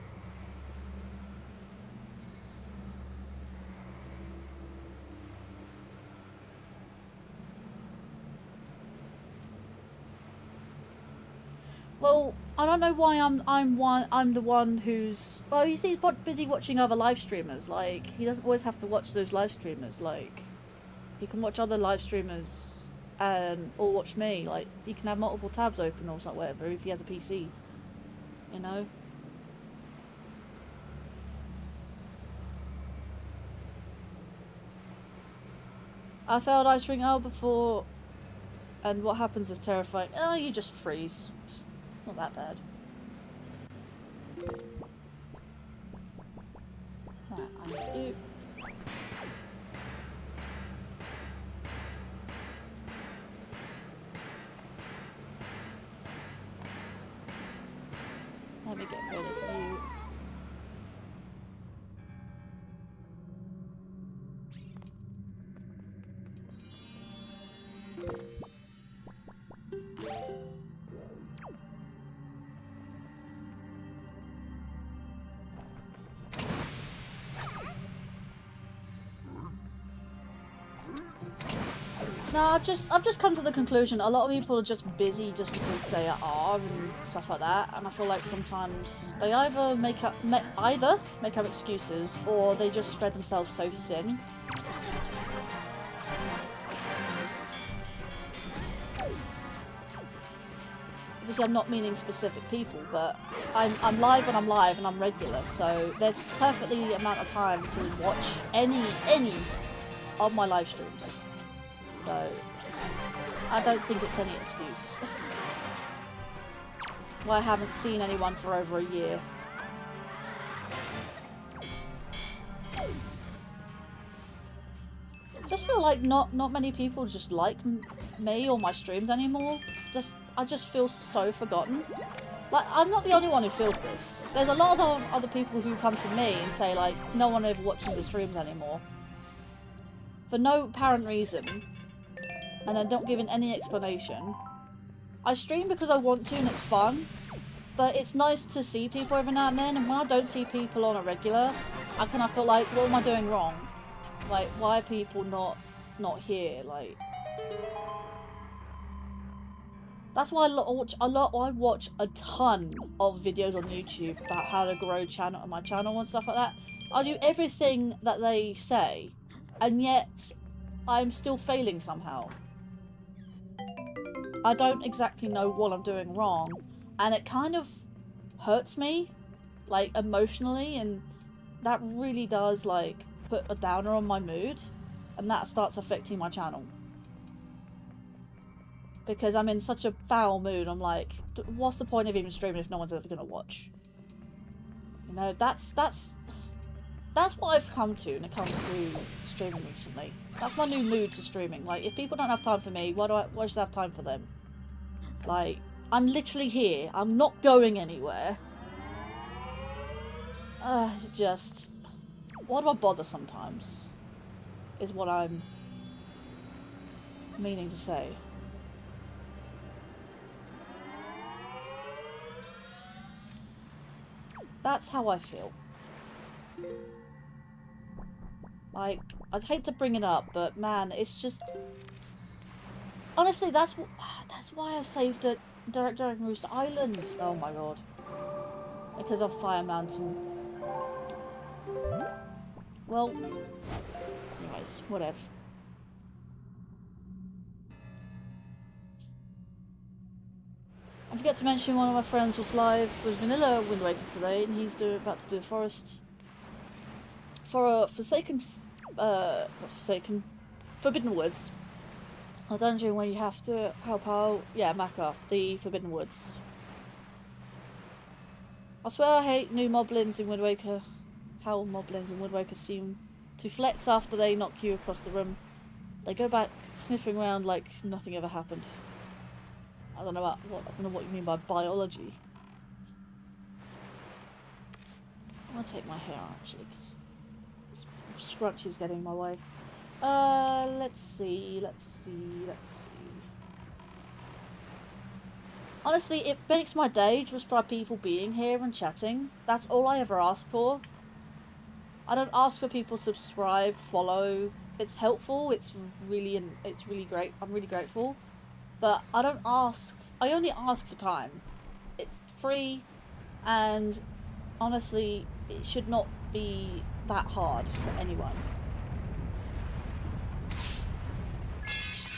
Well, I don't know why I'm the one who's, well, you see, he's busy watching other live streamers. Like, he doesn't always have to watch those live streamers. Like, he can watch other live streamers or watch me. Like, he can have multiple tabs open or something, whatever, if he has a PC. You know? I failed Ice Ring L before, and what happens is terrifying. Oh, you just freeze. Not that bad. Right, I do. Let me get rid of you. No, I've just come to the conclusion a lot of people are just busy just because they are and stuff like that, and I feel like sometimes they either make up excuses or they just spread themselves so thin. Obviously, I'm not meaning specific people, but I'm live when I'm live and I'm regular, so there's perfectly amount of time to watch any of my live streams. So, I don't think it's any excuse. Well, I haven't seen anyone for over a year. Just feel like not many people just like me or my streams anymore. I just feel so forgotten. Like, I'm not the only one who feels this. There's a lot of other people who come to me and say, like, no one ever watches the streams anymore. For no apparent reason. And then don't give any explanation. I stream because I want to and it's fun. But it's nice to see people every now and then. And when I don't see people on a regular, I kind of feel like, what am I doing wrong? Like, why are people not here? Like... That's why I watch a ton of videos on YouTube about how to grow my channel and stuff like that. I do everything that they say, and yet I'm still failing somehow. I don't exactly know what I'm doing wrong, and it kind of hurts me, like, emotionally, and that really does, like, put a downer on my mood, and that starts affecting my channel. Because I'm in such a foul mood, I'm like, what's the point of even streaming if no one's ever going to watch? You know, that's what I've come to when it comes to streaming recently. That's my new mood to streaming. Like, if people don't have time for me, why should I have time for them? Like, I'm literally here. I'm not going anywhere. Just... Why do I bother sometimes? Is what I'm meaning to say. That's how I feel. Like, I'd hate to bring it up, but man, it's just... Honestly, that's why I saved it Direct Rooster Island. Oh my god. Because of Fire Mountain. Well, anyways, whatever. I forgot to mention one of my friends was live with Vanilla Wind Waker today, and he's about to do a forest for a Forbidden Woods. A dungeon where you have to help out, map up the Forbidden Woods. I swear I hate new moblins in Wind Waker. How moblins in Wind Waker seem to flex after they knock you across the room. They go back sniffing around like nothing ever happened. I don't know what you mean by biology. I'm gonna take my hair out, actually, because this scrunch is getting in my way. Let's see. Honestly, it makes my day just by people being here and chatting. That's all I ever ask for. I don't ask for people to subscribe, follow. It's helpful. It's really great. I'm really grateful. But I don't ask. I only ask for time. It's free, and honestly, it should not be that hard for anyone.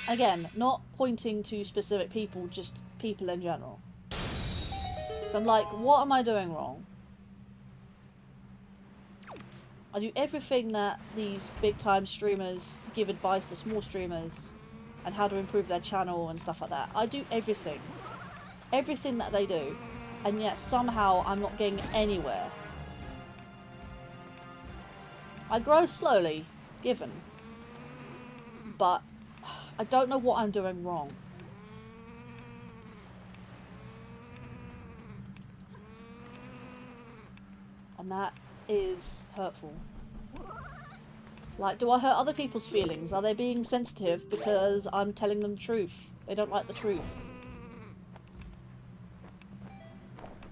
Again, not pointing to specific people, just people in general. So I'm like, what am I doing wrong? I do everything that these big-time streamers give advice to small streamers and how to improve their channel and stuff like that. I do everything. Everything that they do. And yet somehow I'm not getting anywhere. I grow slowly, given. But I don't know what I'm doing wrong. And that is hurtful. Like, do I hurt other people's feelings? Are they being sensitive because I'm telling them the truth? They don't like the truth.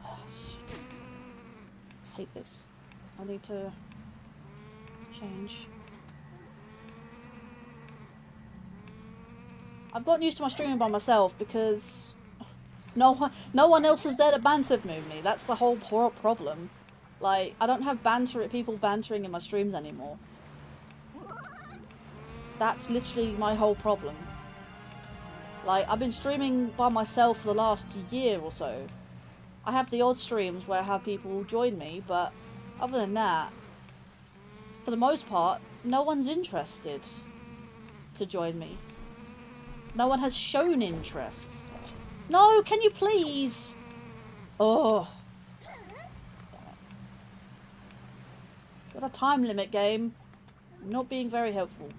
Oh, shit. I hate this. I need to change. I've gotten used to my streaming by myself because no one else is there to banter with me. That's the whole problem. Like, I don't have people bantering in my streams anymore. That's literally my whole problem. Like, I've been streaming by myself for the last year or so. I have the odd streams where I have people join me, but other than that, for the most part, no one's interested to join me. No one has shown interest. No, can you please? Oh. Got a time limit game. I'm not being very helpful.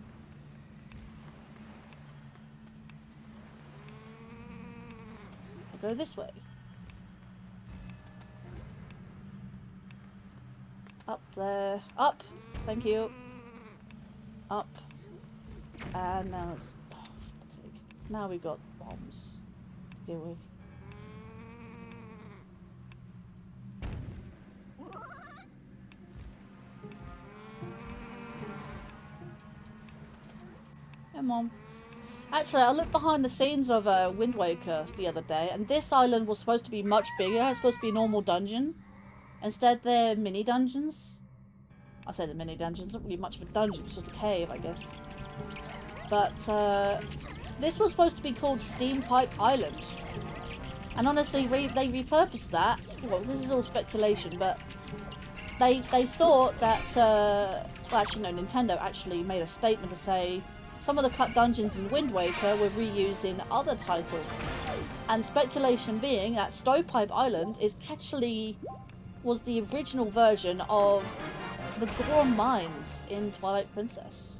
I'll go this way. Up there. Up! Thank you. Up. And now it's... Oh, for God's sake. Now we've got bombs to deal with. Come on. Actually, I looked behind the scenes of Wind Waker the other day, and this island was supposed to be much bigger. It's supposed to be a normal dungeon. Instead, they're mini dungeons. I say the mini dungeons, not really much of a dungeon, it's just a cave, I guess. But this was supposed to be called Steam Pipe Island. And honestly, they repurposed that. Well, this is all speculation, but they thought that... well, actually, no, Nintendo actually made a statement to say some of the cut dungeons in Wind Waker were reused in other titles. And speculation being that Stovepipe Island is actually... was the original version of the Gorm Mines in Twilight Princess.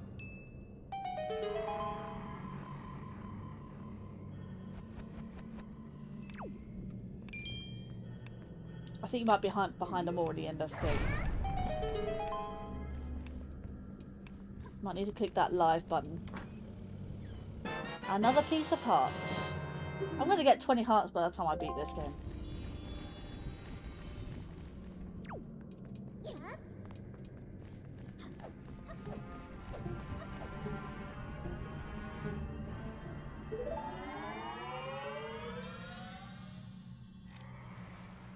I think you might be behind them already, end of thing. Might need to click that live button. Another piece of heart. I'm going to get 20 hearts by the time I beat this game.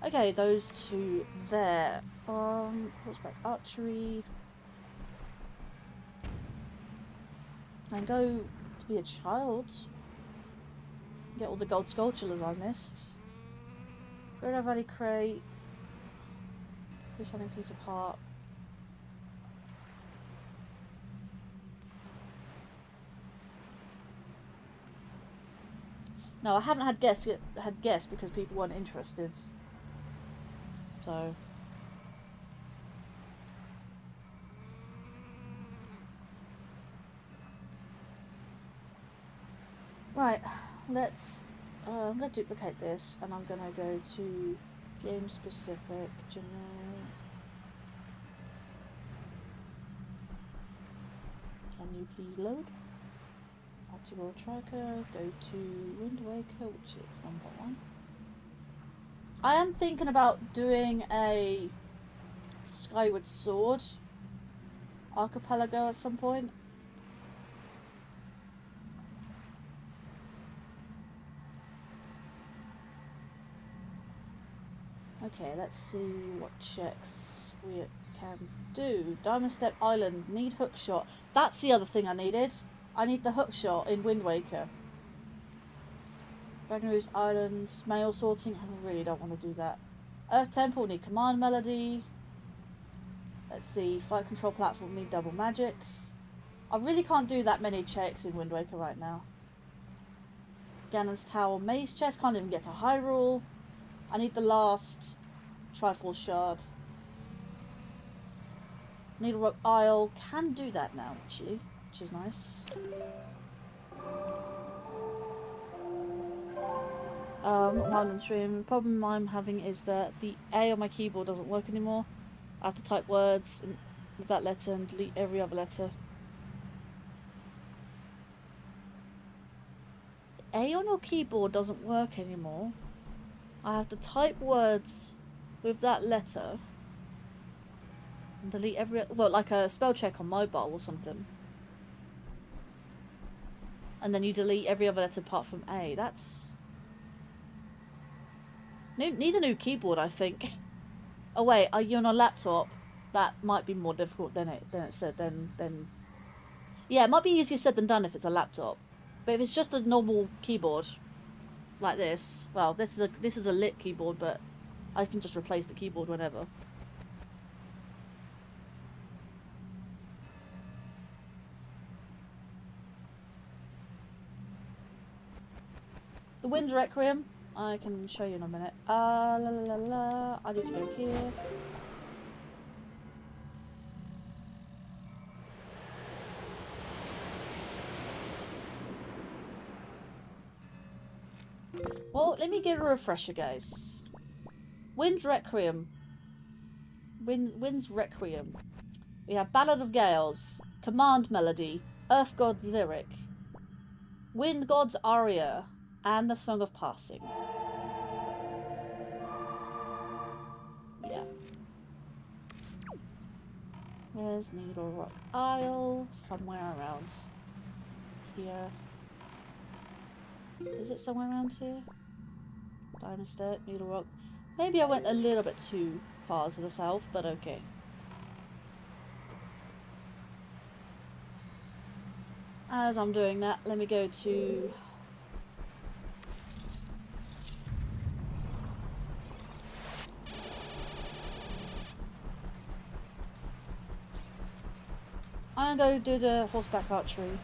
Okay, those two there. What's back? Archery. And go to be a child. Get all the gold sculptures I missed. Go to Valley Crate. Free something piece of heart. No, I haven't had guess because people weren't interested. So right, let's I'm gonna duplicate this and I'm gonna go to game specific generic. Can you please load? Archipelago tracker, go to Wind Waker, which is number 1. I am thinking about doing a Skyward Sword Archipelago at some point. Okay, let's see what checks we can do. Diamond Step Island, need hookshot. That's the other thing I needed. I need the hookshot in Wind Waker. Dragon Roost Islands, mail sorting. I really don't want to do that. Earth Temple, need command melody. Let's see, flight control platform, need double magic. I really can't do that many checks in Wind Waker right now. Ganon's Tower, maze chest, can't even get to Hyrule. I need the last Triforce shard. Needle Rock Isle, can do that now actually, which is nice. Not stream. The problem I'm having is that the A on my keyboard doesn't work anymore. I have to type words with that letter and delete every other letter. The A on your keyboard doesn't work anymore. I have to type words with that letter and delete every... well, like a spell check on mobile or something. And then you delete every other letter apart from A. That's... Need a new keyboard, I think. Oh wait, are you on a laptop? That might be more difficult than it said. Then yeah, it might be easier said than done if it's a laptop. But if it's just a normal keyboard like this, well, this is a lit keyboard, but I can just replace the keyboard whenever. The Wind's Requiem. I can show you in a minute. La la la la. I need to go here. Well, let me get a refresher, guys. Wind's Requiem. Wind's Requiem. We have Ballad of Gales, Command Melody, Earth God's Lyric, Wind God's Aria, and the Song of Passing. Yeah. There's Needle Rock Isle, somewhere around here. Is it somewhere around here? Diamond Step, Needle Rock. Maybe I went a little bit too far to the south, but okay. As I'm doing that, let me go to... I'm gonna go do the horseback archery.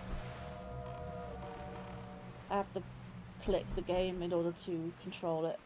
I have to click the game in order to control it.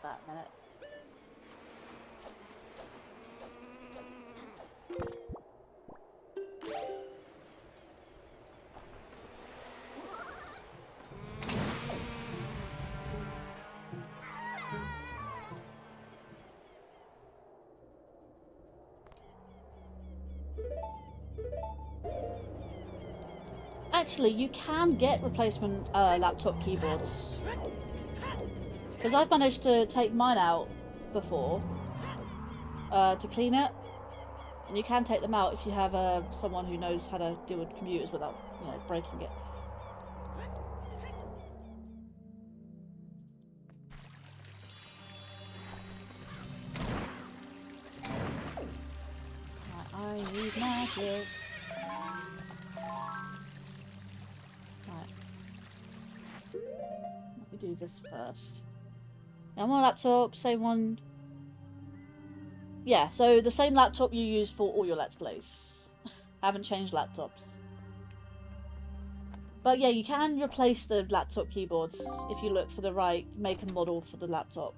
That minute. Actually, you can get replacement laptop keyboards. Because I've managed to take mine out before to clean it. And you can take them out if you have someone who knows how to deal with computers without, you know, breaking it. I need magic. Right. Let me do this first. I'm on a laptop, same one. Yeah, so the same laptop you use for all your Let's Plays. Haven't changed laptops. But yeah, you can replace the laptop keyboards if you look for the right make and model for the laptop.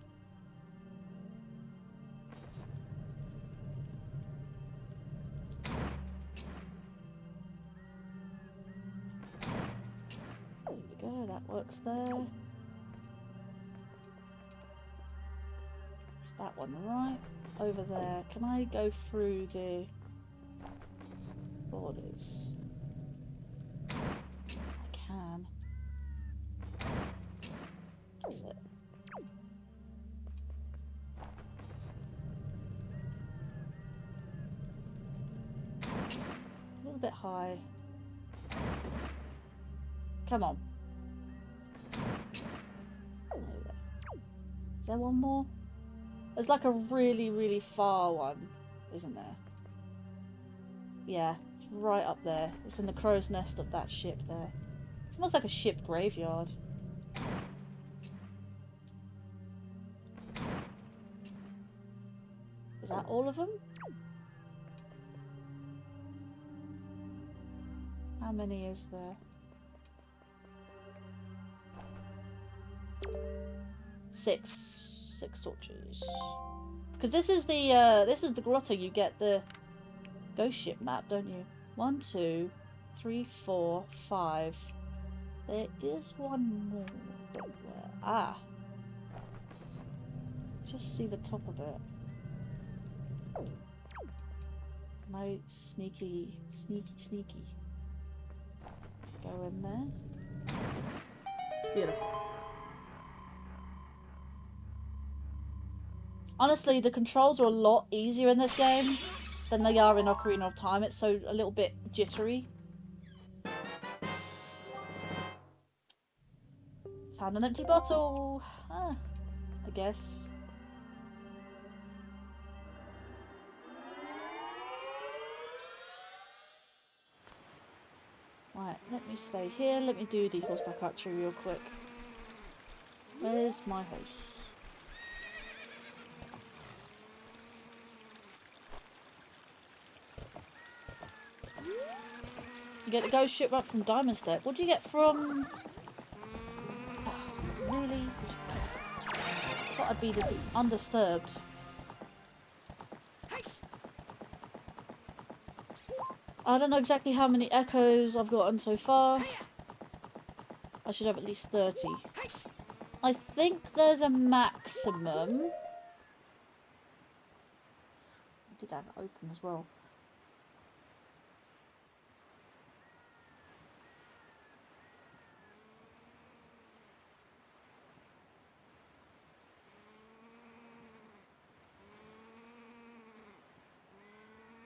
There we go, that works there. That one right over there. Can I go through the borders? I can. That's it. A little bit high. Come on. Is there one more? There's like a really, really far one, isn't there? Yeah, it's right up there. It's in the crow's nest of that ship there. It's almost like a ship graveyard. Is that all of them? How many is there? 6. 6 torches. Because this is the grotto. You get the ghost ship map, don't you? 1, 2, 3, 4, 5. There is one more. Where? Ah. Just see the top of it. No, sneaky. Go in there. Beautiful. Honestly, the controls are a lot easier in this game than they are in Ocarina of Time. It's so a little bit jittery. Found an empty bottle. Ah, I guess. Right, let me stay here. Let me do the horseback archery real quick. Where's my house? You get the ghost ship up from Diamond Step. What do you get from... Really? I thought I'd be undisturbed. I don't know exactly how many echoes I've gotten so far. I should have at least 30. I think there's a maximum. I did have it open as well.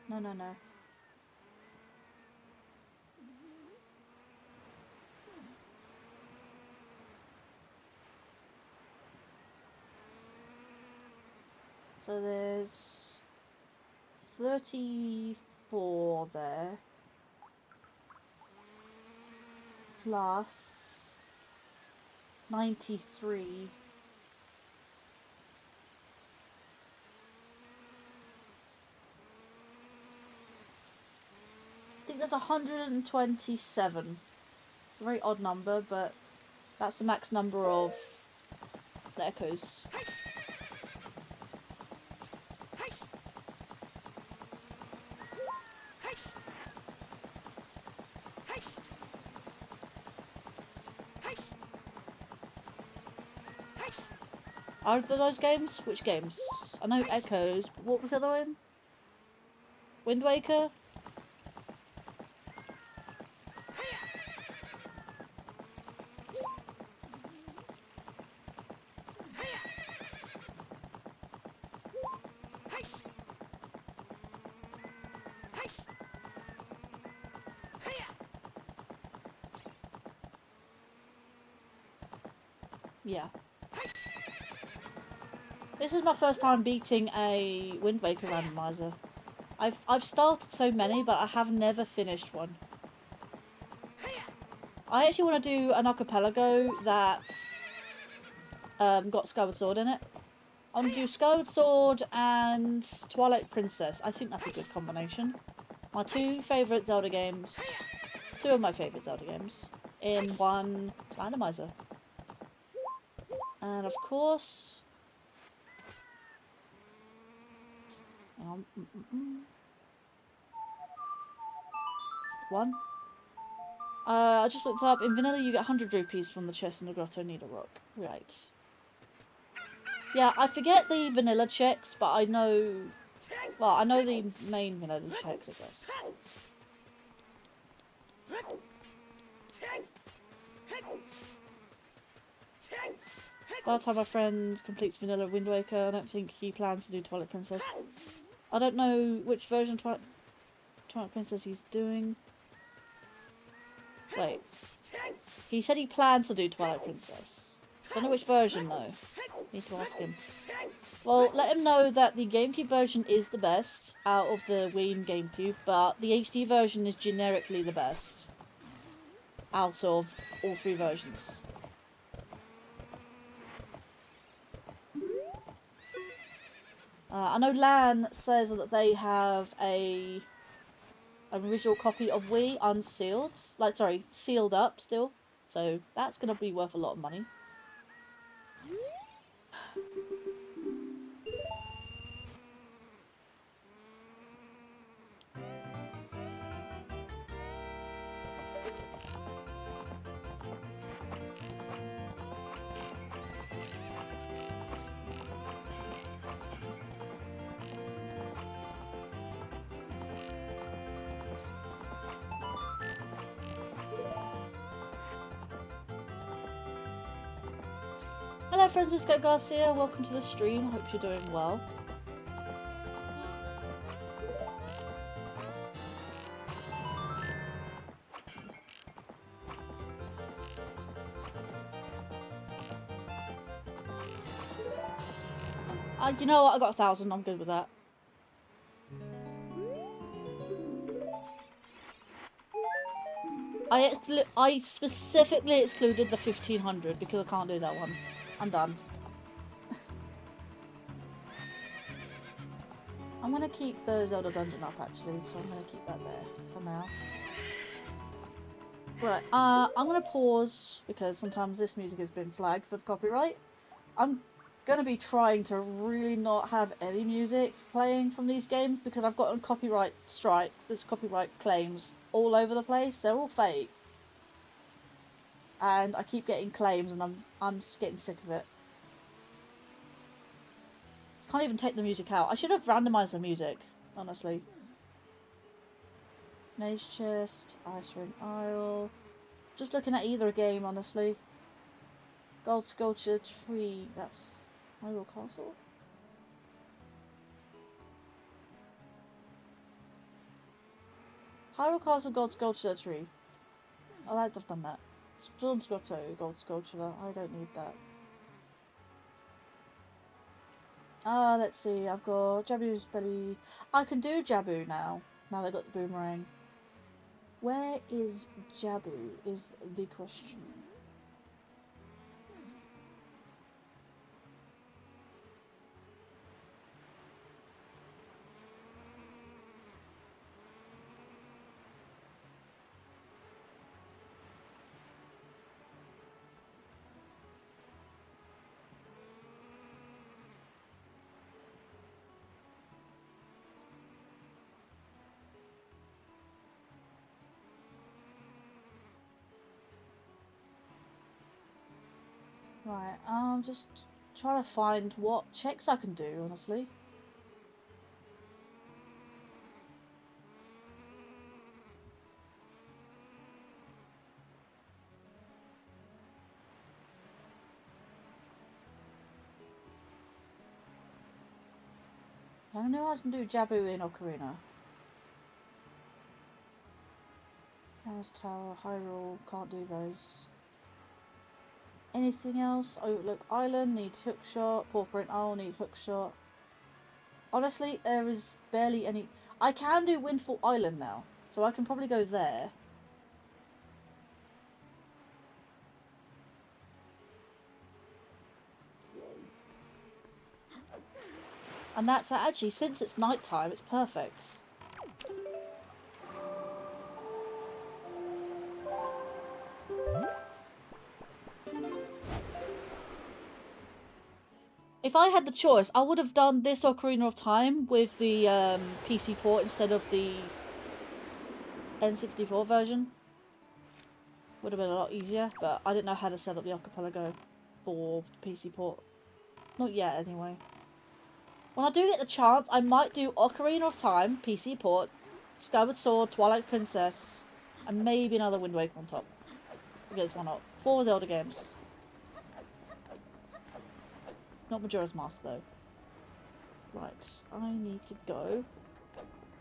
No, no, no. So there's 34 there. Plus 93. I think there's 127. It's a very odd number, but that's the max number of the echoes. Are there those games? Which games? I know Echoes, but what was the other one? Wind Waker? Yeah. This is my first time beating a Wind Waker randomizer. I've started so many, but I have never finished one. I actually want to do an archipelago that's got Skyward Sword in it. I want to do Skyward Sword and Twilight Princess. I think that's a good combination. My two favourite Zelda games. Two of my favourite Zelda games. In one randomizer. And of course... It's the one. I just looked up. In vanilla, you get 100 rupees from the chest in the Grotto Needle Rock. Right. Yeah, I forget the vanilla checks, but I know... Well, I know the main vanilla checks, I guess. By the time my friend completes vanilla Wind Waker, I don't think he plans to do Twilight Princess. I don't know which version of Twilight Princess he's doing. Wait. He said he plans to do Twilight Princess. Don't know which version though. Need to ask him. Well, let him know that the GameCube version is the best out of the Wii and GameCube, but the HD version is generically the best out of all three versions. I know Lan says that they have an original copy of Wii unsealed. Like, sorry, sealed up still. So that's going to be worth a lot of money. Hello Francisco Garcia, welcome to the stream, hope you're doing well. You know what, I got 1,000, I'm good with that. I specifically excluded the 1500 because I can't do that one. I'm done. I'm gonna keep the Zelda dungeon up actually, so I'm gonna keep that there for now. Right, I'm gonna pause because sometimes this music has been flagged for copyright. I'm gonna be trying to really not have any music playing from these games because I've got a copyright strike. There's copyright claims all over the place. They're all fake, and I keep getting claims, and I'm just getting sick of it. Can't even take the music out. I should have randomized the music, honestly. Mage Chest, Ice Ring Isle. Just looking at either game, honestly. Gold Sculpture Tree. That's Hyrule Castle. Hyrule Castle, Gold Sculpture Tree. I like to have done that. Storm's Grotto, Gold Sculpture. I don't need that. Let's see. I've got Jabu's Belly. I can do Jabu now. Now that I got the boomerang. Where is Jabu is the question. Right, just trying to find what checks I can do, honestly. I don't know how to do Jabu in Ocarina. Palace Tower, Hyrule, can't do those. Anything else? Oh, look, Island, need hookshot. Porphyrin Isle, need hookshot. Honestly, there is barely any... I can do Windfall Island now, so I can probably go there. And that's actually, since it's nighttime, it's perfect. If I had the choice, I would have done this Ocarina of Time with the PC port instead of the N64 version. Would have been a lot easier, but I didn't know how to set up the Archipelago for the PC port. Not yet, anyway. When I do get the chance, I might do Ocarina of Time, PC port, Skyward Sword, Twilight Princess, and maybe another Wind Waker on top. Because why not? 4 Zelda games. Not Majora's Mask, though. Right, I need to go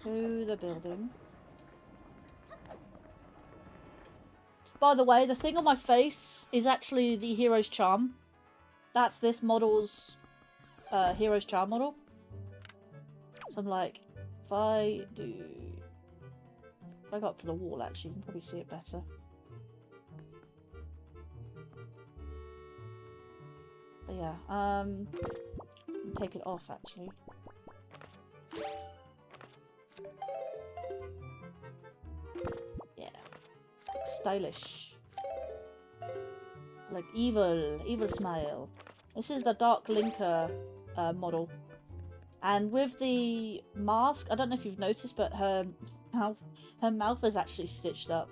to the building. By the way, the thing on my face is actually the Hero's Charm. That's this model's Hero's Charm model. So I'm like, if I go up to the wall, actually, you can probably see it better. But yeah, take it off actually. Yeah, stylish, like evil smile. This is the Dark Linker model, and with the mask, I don't know if you've noticed, but her mouth is actually stitched up.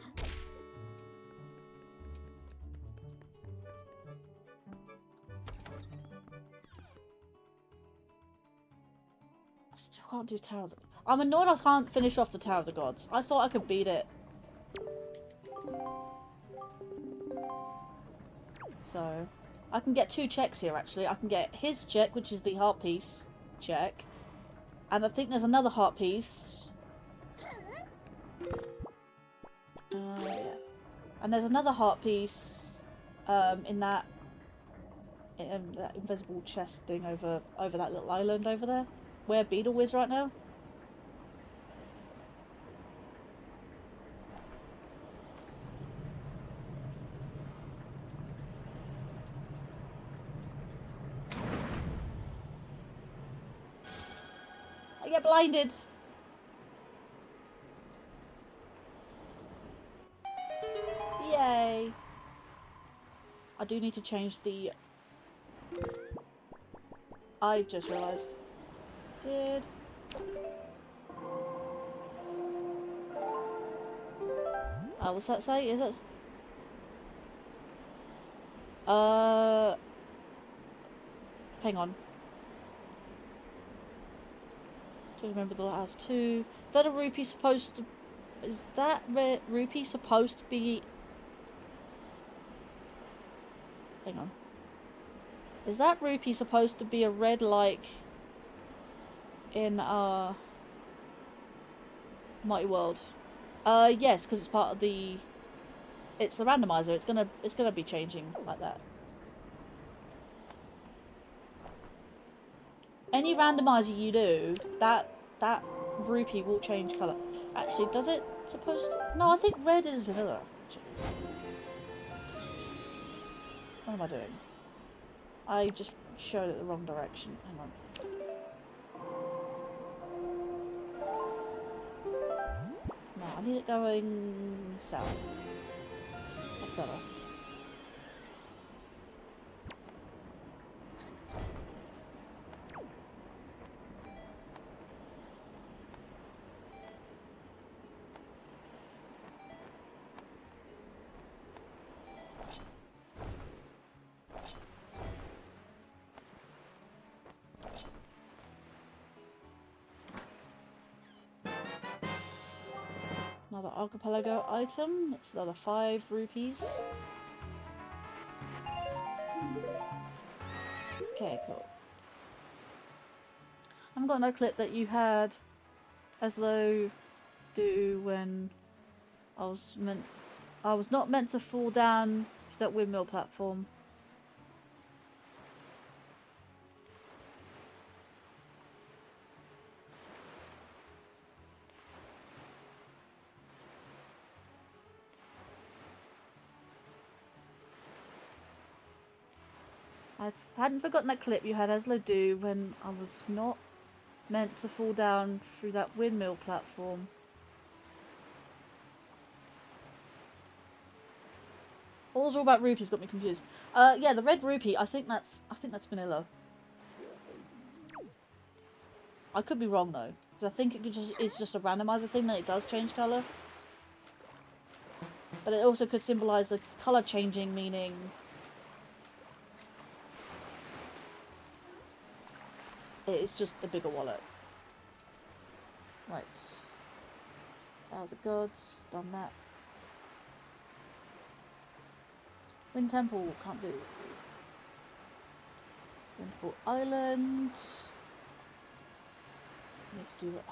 Can't do Tower of the... I'm annoyed I can't finish off the Tower of the Gods. I thought I could beat it. So, I can get 2 checks here actually. I can get his check, which is the heart piece check. And I think there's another heart piece. Yeah. And there's another heart piece in that invisible chest thing over that little island over there. Where Beetle is right now. get blinded. Yay. I do need to change the... I just realised. Did... what's that say? Is that... Hang on. Do you remember the last two? Is that a rupee supposed to... Is that rupee supposed to be... Hang on. Is that rupee supposed to be a red like... in, Multi-World? Yes, because it's part of the... It's the randomizer. It's gonna be changing like that. Any randomizer you do, that rupee will change colour. Actually, does it supposed to? No, I think red is vanilla. What am I doing? I just showed it the wrong direction. Hang on. No, I need it going south. That's better. Another archipelago item. That's another 5 rupees. Okay, cool. I haven't got no clip that you had as though do when I was not meant to fall down that windmill platform. I hadn't forgotten that clip you had Aslo do when I was not meant to fall down through that windmill platform. All about rupees got me confused. Yeah, the red rupee. I think that's vanilla. I could be wrong though, because I think it's just a randomizer thing that it does change color. But it also could symbolize the color changing, meaning. It's just a bigger wallet. Right. Towers of Gods, done that. Wind Temple, can't do. Windfall Island. I need to do that.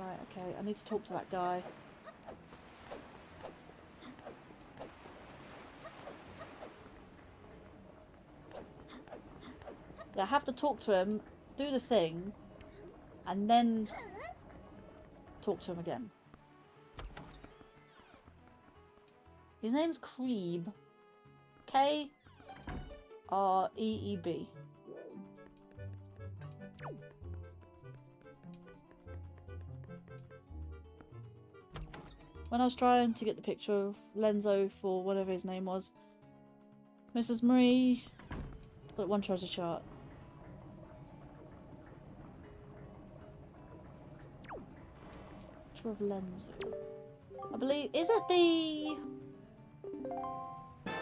Right, okay. I need to talk to that guy. Yeah, I have to talk to him, do the thing, and then talk to him again. His name's Kreeb. K-R-E-E-B. When I was trying to get the picture of Lenzo for whatever his name was, Mrs. Marie put one treasure chart. Of Lenzo. I believe, is it the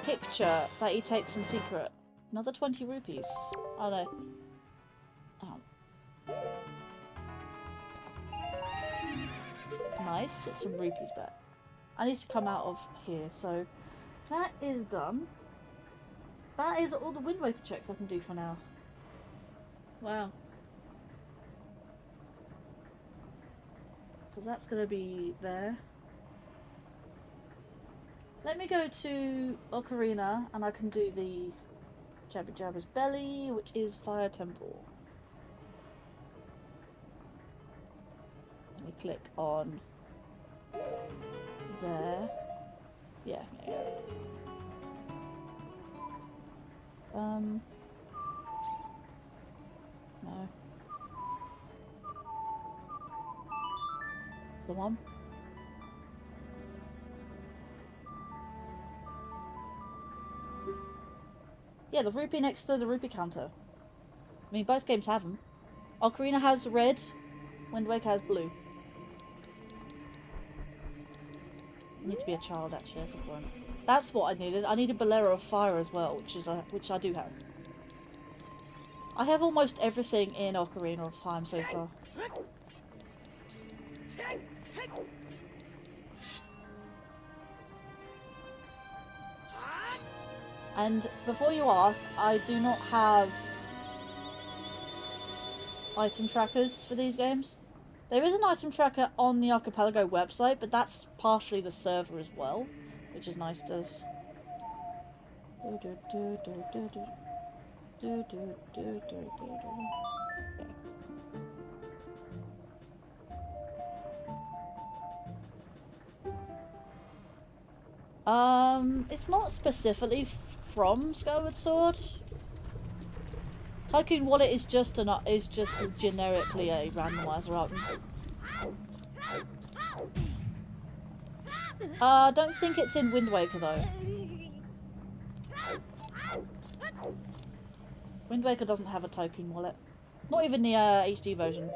picture that he takes in secret? Another 20 rupees. Oh no. Oh. Nice, get some rupees back. I need to come out of here, so that is done. That is all the Wind Waker checks I can do for now. Wow. Because that's going to be there. Let me go to Ocarina and I can do the Jabba Jabba's Belly, which is Fire Temple. Let me click on there. Yeah. No. That's the one. Yeah, the rupee next to the rupee counter. I mean, both games have them. Ocarina has red, Wind Waker has blue. I need to be a child, actually, at some point. That's what I needed. I needed Bolero of Fire as well, which I do have. I have almost everything in Ocarina of Time so far. And before you ask, I do not have item trackers for these games. There is an item tracker on the Archipelago website, but that's partially the server as well, which is nice to... It's not specifically from Skyward Sword. Tycoon Wallet is just generically a randomizer item. I don't think it's in Wind Waker though. Wind Waker doesn't have a Tycoon Wallet. Not even the HD version.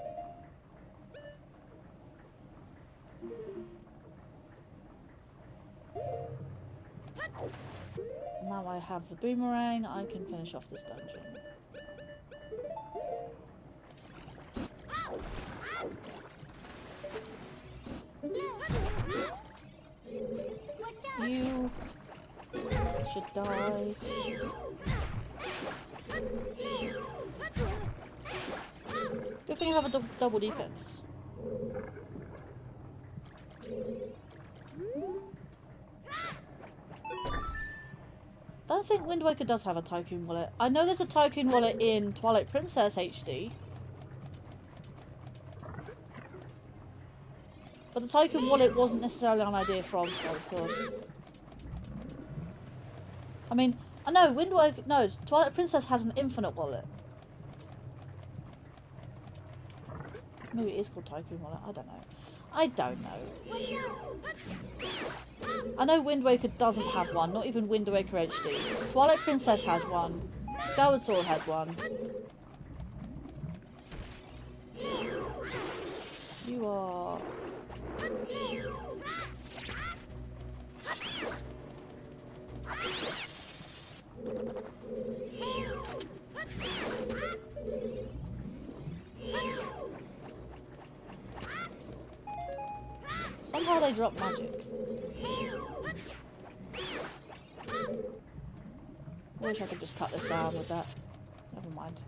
Now I have the boomerang, I can finish off this dungeon. You should die. Good thing I have a double defense. I don't think Wind Waker does have a Tycoon Wallet. I know there's a Tycoon Wallet in Twilight Princess HD. But the Tycoon Wallet wasn't necessarily an idea from Skyward Sword. I mean, I know Wind Waker... No, Twilight Princess has an infinite wallet. Maybe it is called Tycoon Wallet. I don't know. I don't know. I know Wind Waker doesn't have one. Not even Wind Waker HD. Twilight Princess has one. Skyward Sword has one. You are... Somehow they drop magic. I wish I could just cut this down with that. Never mind.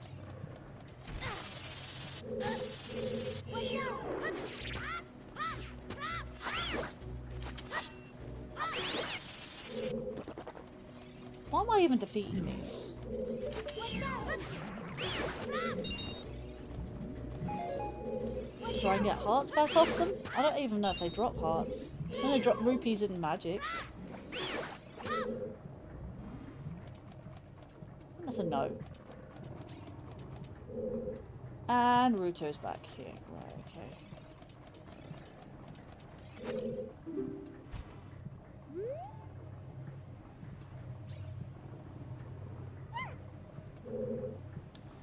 Why am I even defeating these? Try and get hearts back off them? I don't even know if they drop hearts. I know they drop rupees in magic. That's a no. And Ruto's back here. Right, okay.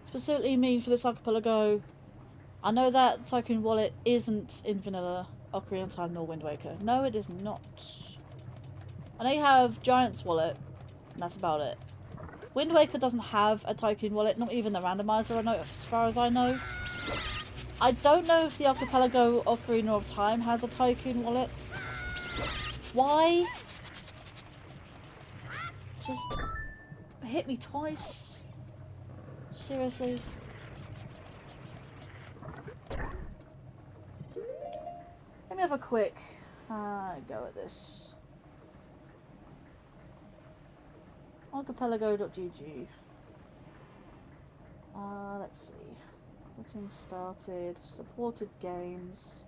Specifically mean for this archipelago, I know that Tycoon Wallet isn't in vanilla Ocarina of Time nor Wind Waker. No, it is not. I know you have Giant's Wallet, and that's about it. Wind Waker doesn't have a Tycoon Wallet, not even the randomizer, I know, as far as I know. I don't know if the Archipelago Ocarina of Time has a Tycoon Wallet. Why? Just hit me twice. Seriously. Let me have a quick go at this. Archipelago.gg. Let's see. Getting started. Supported games.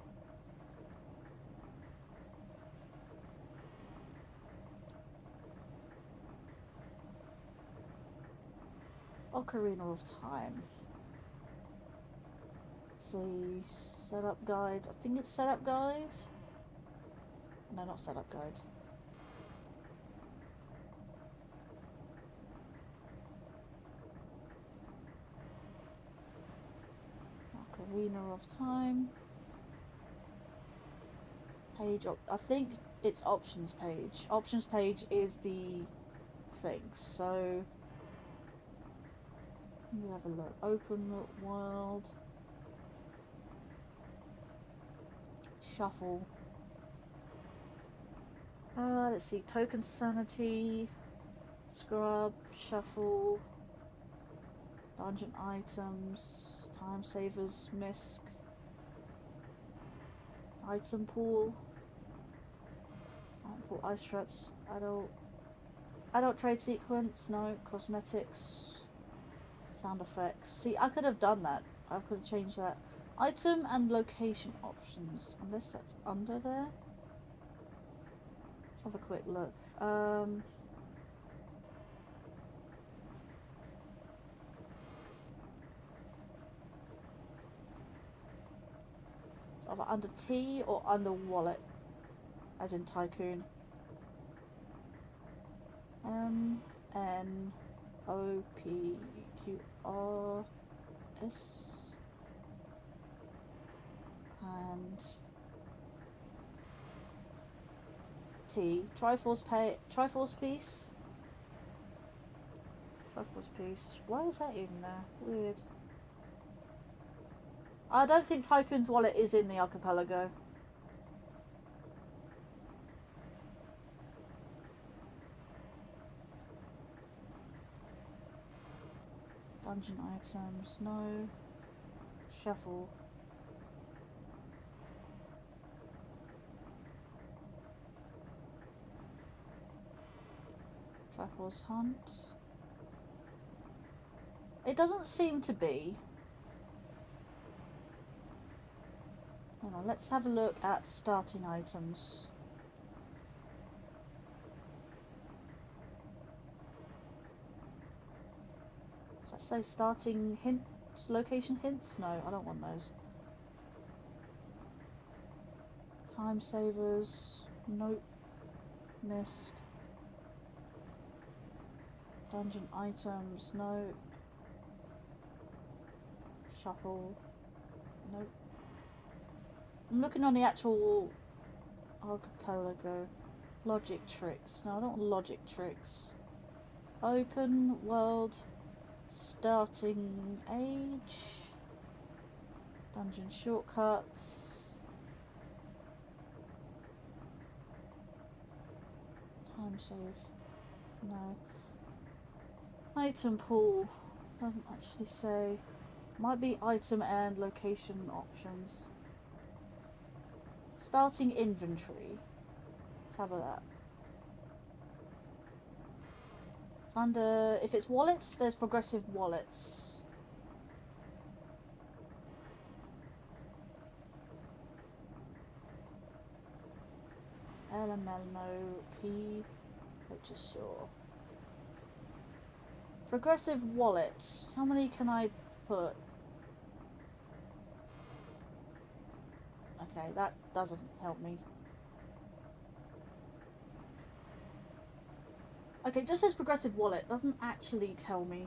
Ocarina of Time. see. Setup guide. I think it's setup guide. No, not setup guide. Ocarina of Time. Page I think it's options page. Options page is the thing. So let me have a look. Open world. Shuffle. Let's see. Token sanity. Scrub. Shuffle. Dungeon items. Time savers. Misc. Item pool. Item pool. Ice traps. Adult trade sequence. No. Cosmetics. Sound effects. See, I could have done that. I could have changed that. Item and location options. Unless that's under there. Let's have a quick look. It's either under T or under wallet. As in tycoon. MNOPQRS and T. Triforce piece. Triforce piece. Why is that even there? Weird. I don't think Tycoon's wallet is in the archipelago. Dungeon items, no. Shuffle. Triforce hunt. It doesn't seem to be. Hang on, let's have a look at starting items. Does that say starting hints? Location hints? No, I don't want those. Time savers. Nope. Misc. Dungeon items. No. Shuffle. Nope. I'm looking on the actual archipelago. Logic tricks. No, I don't want logic tricks. Open world. Starting age. Dungeon shortcuts. Time save. No. Item pool. Doesn't actually say. Might be item and location options. Starting inventory. Let's have a look. It's under, if it's wallets, there's progressive wallets. LMLNOP, which is sure. Progressive wallets. How many can I put? Okay, that doesn't help me. Okay, it just says progressive wallet. Doesn't actually tell me.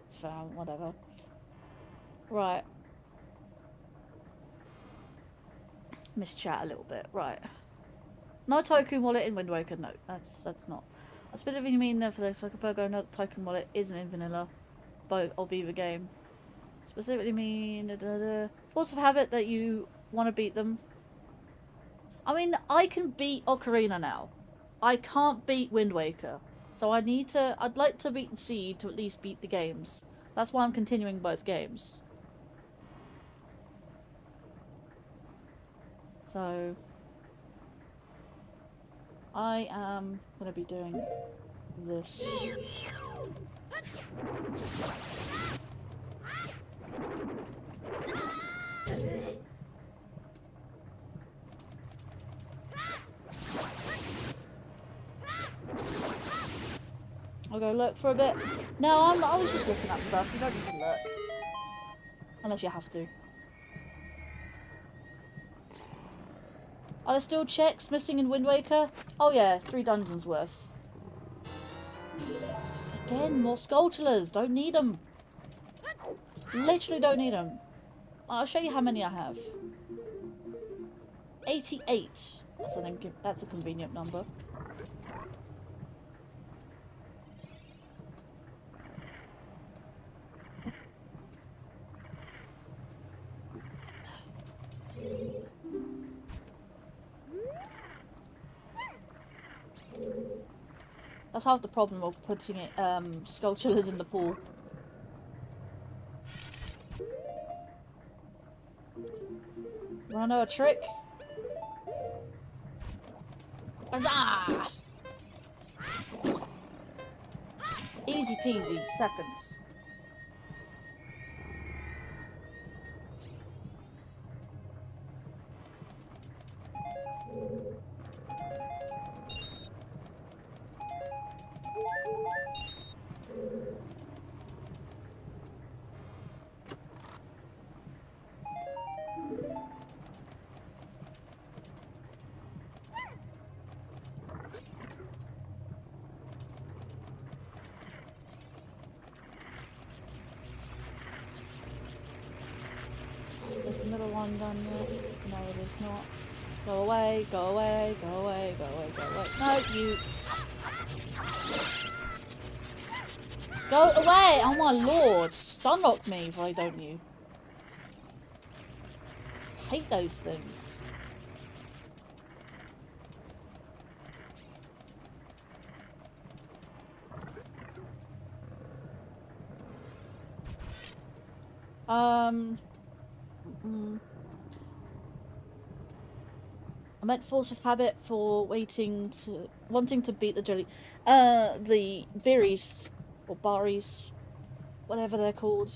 It's fine, whatever. Right. Mischat a little bit. Right. No Tycoon wallet in Wind Waker. No, that's not. I specifically mean that for the Archipelago, no Tycoon wallet isn't in vanilla, both of either game. Specifically mean force of habit that you want to beat them. I mean, I can beat Ocarina now. I can't beat Wind Waker, so I'd like to beat Seed to at least beat the games. That's why I'm continuing both games. So I am going to be doing this. Wanna go look for a bit? No, I was just looking up stuff. You don't need to look. Unless you have to. Are there still checks missing in Wind Waker? Oh yeah, 3 dungeons worth. Again, more Skulltulas. Don't need them. Literally don't need them. I'll show you how many I have. 88. That's a convenient number. That's half the problem of putting it Skulltulas in the pool. Wanna know a trick? Huzzah! Easy peasy, seconds. Is the middle one done yet? No, it is not. Go away, go away, go away, go away, go away. No, you... Go away! Oh my lord! Stunlock me, why don't you? I hate those things. I meant force of habit for wanting to beat the Viris or Baris, whatever they're called.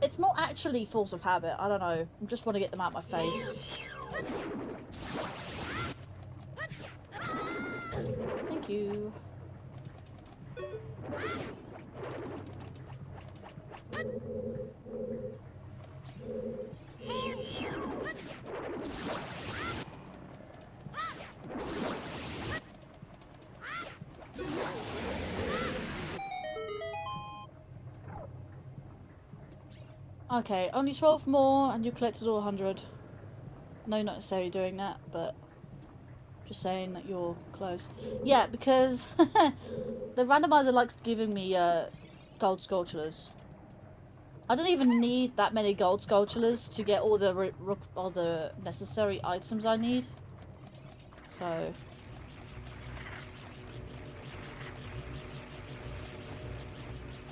It's not actually force of habit. I don't know. I just want to get them out of my face. Thank you. Okay, only 12 more and you collected all 100. No, not necessarily doing that, but just saying that you're close. Yeah, because the randomizer likes giving me gold Skulltulas. I don't even need that many gold Skulltulas to get all the necessary items I need. So...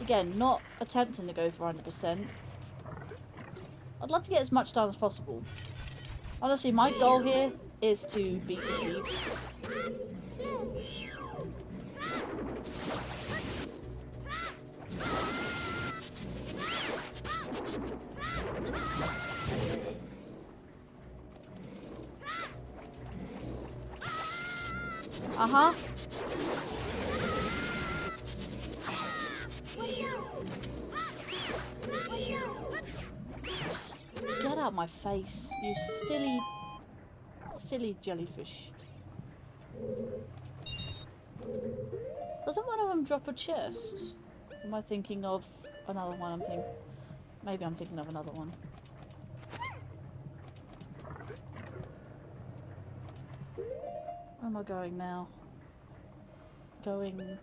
Again, not attempting to go for 100%. I'd like to get as much done as possible. Honestly, my goal here is to beat the seeds. Uh-huh. Get out of my face, you silly jellyfish. Doesn't one of them drop a chest? Am I thinking of another one? Maybe I'm thinking of another one. Where am I going now? Going down there.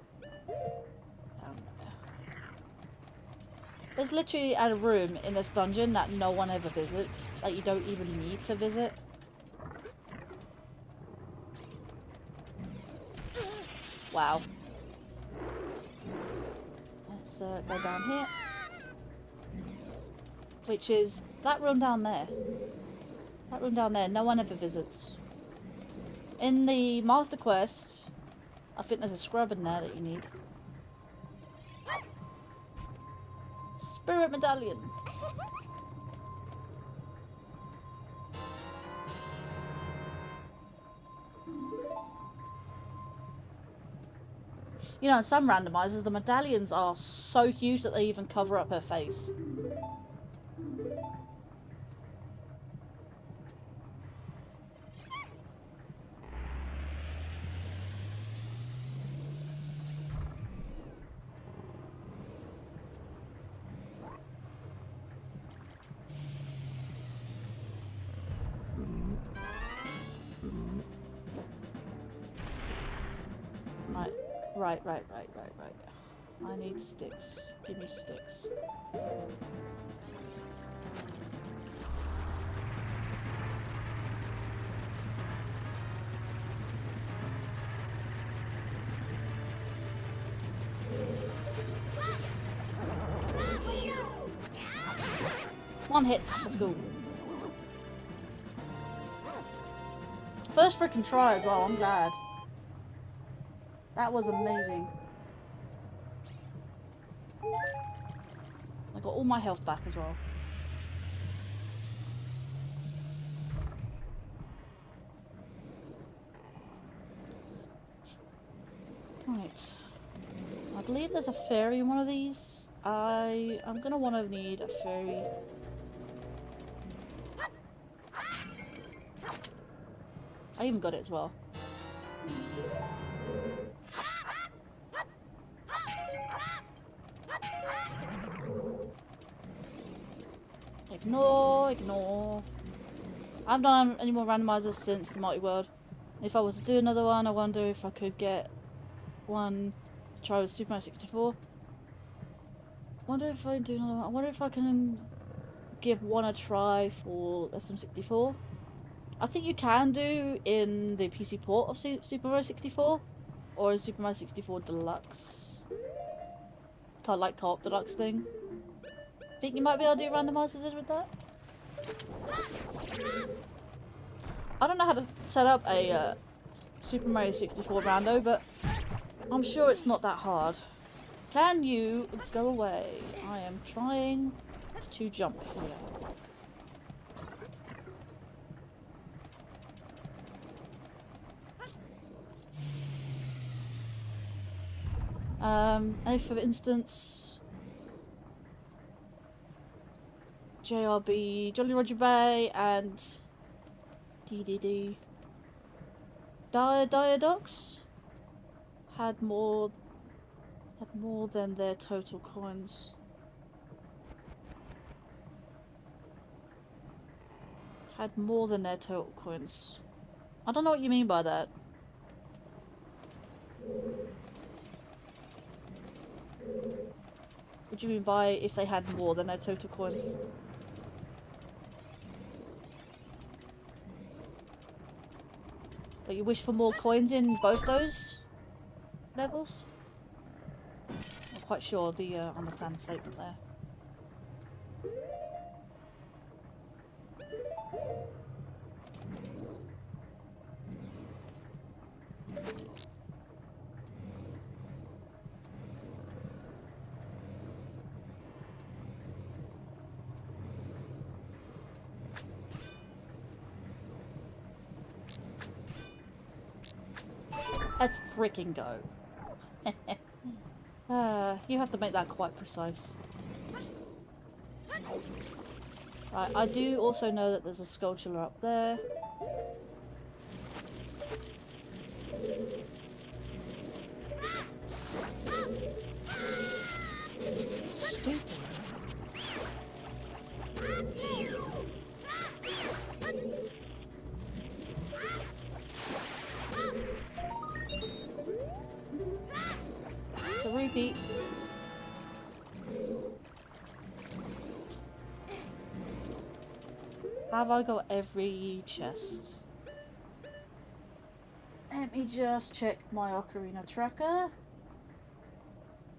There's literally a room in this dungeon that no one ever visits, that you don't even need to visit. Wow. Let's go down here. Which is that room down there. That room down there, no one ever visits. In the Master Quest, I think there's a scrub in there that you need. Spirit Medallion. You know, in some randomizers, the medallions are so huge that they even cover up her face. Right. I need sticks. Give me sticks. One hit. Let's go. First freaking try as well. I'm glad. That was amazing. I got all my health back as well. Right. I believe there's a fairy in one of these. I'm gonna want to need a fairy. I even got it as well. Ignore. I haven't done any more randomizers since the multi-world. If I was to do another one, I wonder if I could get one to try with Super Mario 64. Wonder if I do another one. I wonder if I can give one a try for SM64. I think you can do in the PC port of Super Mario 64 or in Super Mario 64 Deluxe. Kind of like Co-op Deluxe thing. Think you might be able to do randomizers with that? I don't know how to set up a Super Mario 64 rando, but I'm sure it's not that hard. Can you go away? I am trying to jump here. And for instance, JRB, Jolly Roger Bay, and DDD Diadox had more than their total coins. Had more than their total coins. I don't know what you mean by that. What do you mean by if they had more than their total coins? But you wish for more coins in both those levels? Not quite sure the understand the statement there. Let's freaking go. You have to make that quite precise. Right, I do also know that there's a sculpture up there. Stupid. It's a repeat. Have I got every chest? Let me just check my Ocarina tracker.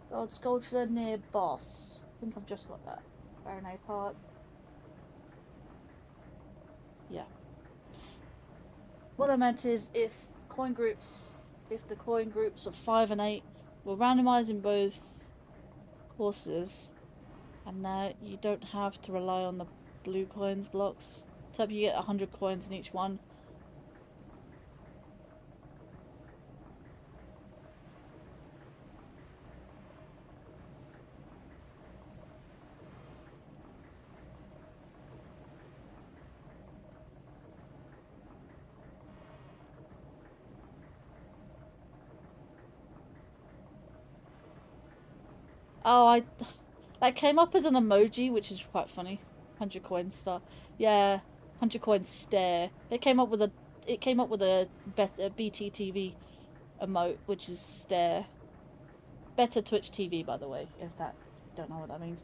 God sculpture near boss. I think I've just got that. Baronay part. Yeah. What I meant is if the coin groups of 5 and 8 were randomized in both courses, and now you don't have to rely on the blue coins blocks. Except you get 100 coins in each one. Oh, that came up as an emoji, which is quite funny. 100 coin star. Yeah, 100 coin stare. It came up with a better BTTV emote, which is stare. Better Twitch TV, by the way, if that don't know what that means.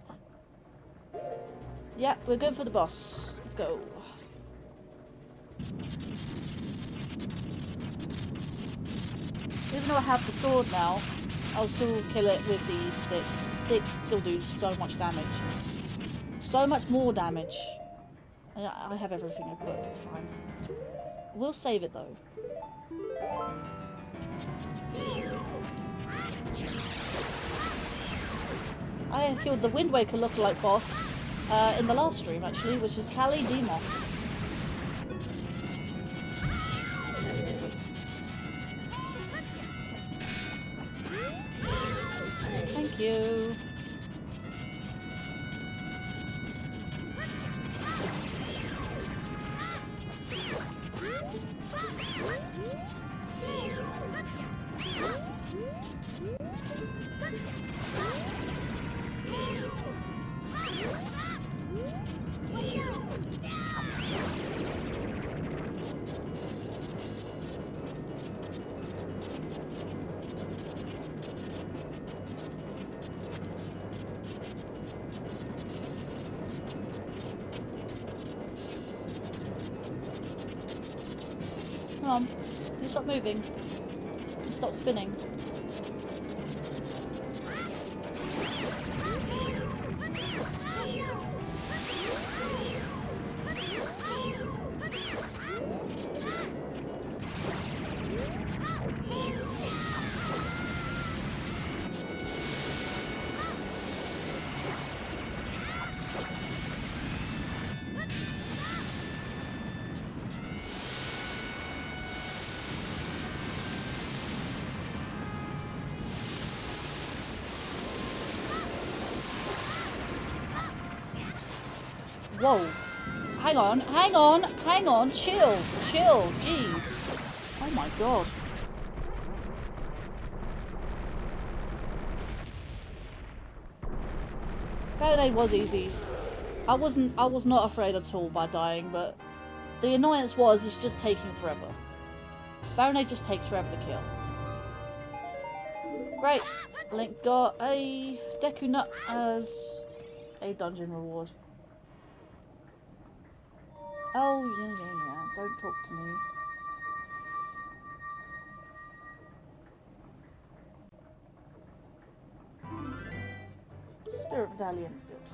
Yeah, we're good for the boss. Let's go. Even though I have the sword now, I'll still kill it with the sticks. The sticks still do so much damage. So much more damage. I have everything equipped, it's fine. We'll save it though. I killed the Wind Waker lookalike boss in the last stream actually, which is Callie Demos. Thank you. Come on, you stop moving. You stop spinning. Whoa. Hang on. Chill. Jeez. Oh my god. Baronade was easy. I was not afraid at all by dying, but the annoyance was it's just taking forever. Baronade just takes forever to kill. Great. Link got a Deku Nut as a dungeon reward. Oh, yeah. Don't talk to me. Spirit Medallion. Good.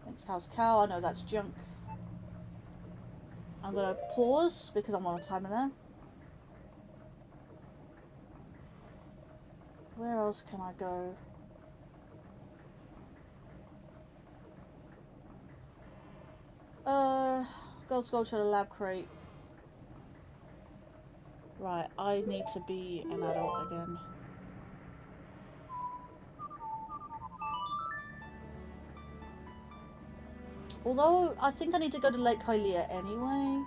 Thanks, House Cow. I know that's junk. I'm gonna pause because I'm on a timer now. Where else can I go? Gold Sculpture Lab Crate. Right, I need to be an adult again. Although, I think I need to go to Lake Hylia anyway.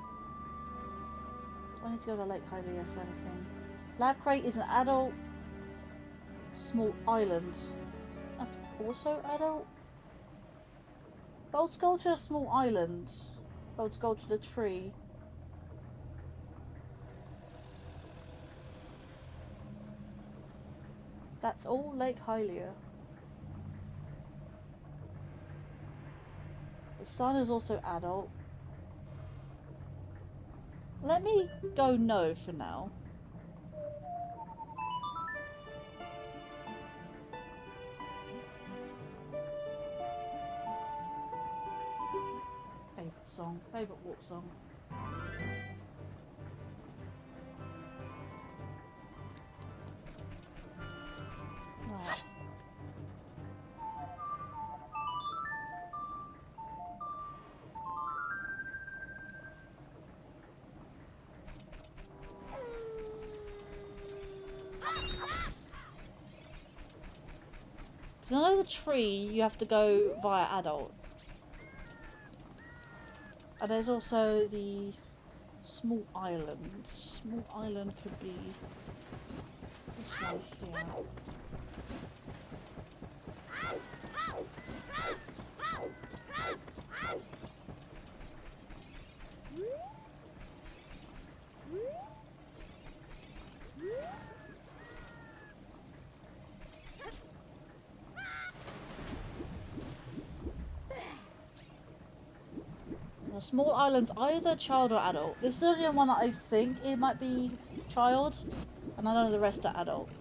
Do I need to go to Lake Hylia for anything? Lab Crate is an adult. Small Island. That's also adult. Bold Sculpture, Small Island. Bold Sculpture, the tree. That's all Lake Hylia. The sun is also adult. Let me go no for now. Favourite warp song. Right. Because I know the tree you have to go via adult. And there's also the small island. Small island could be this one here. The small island's either child or adult. This is the only one that I think it might be child, and I know the rest are adult.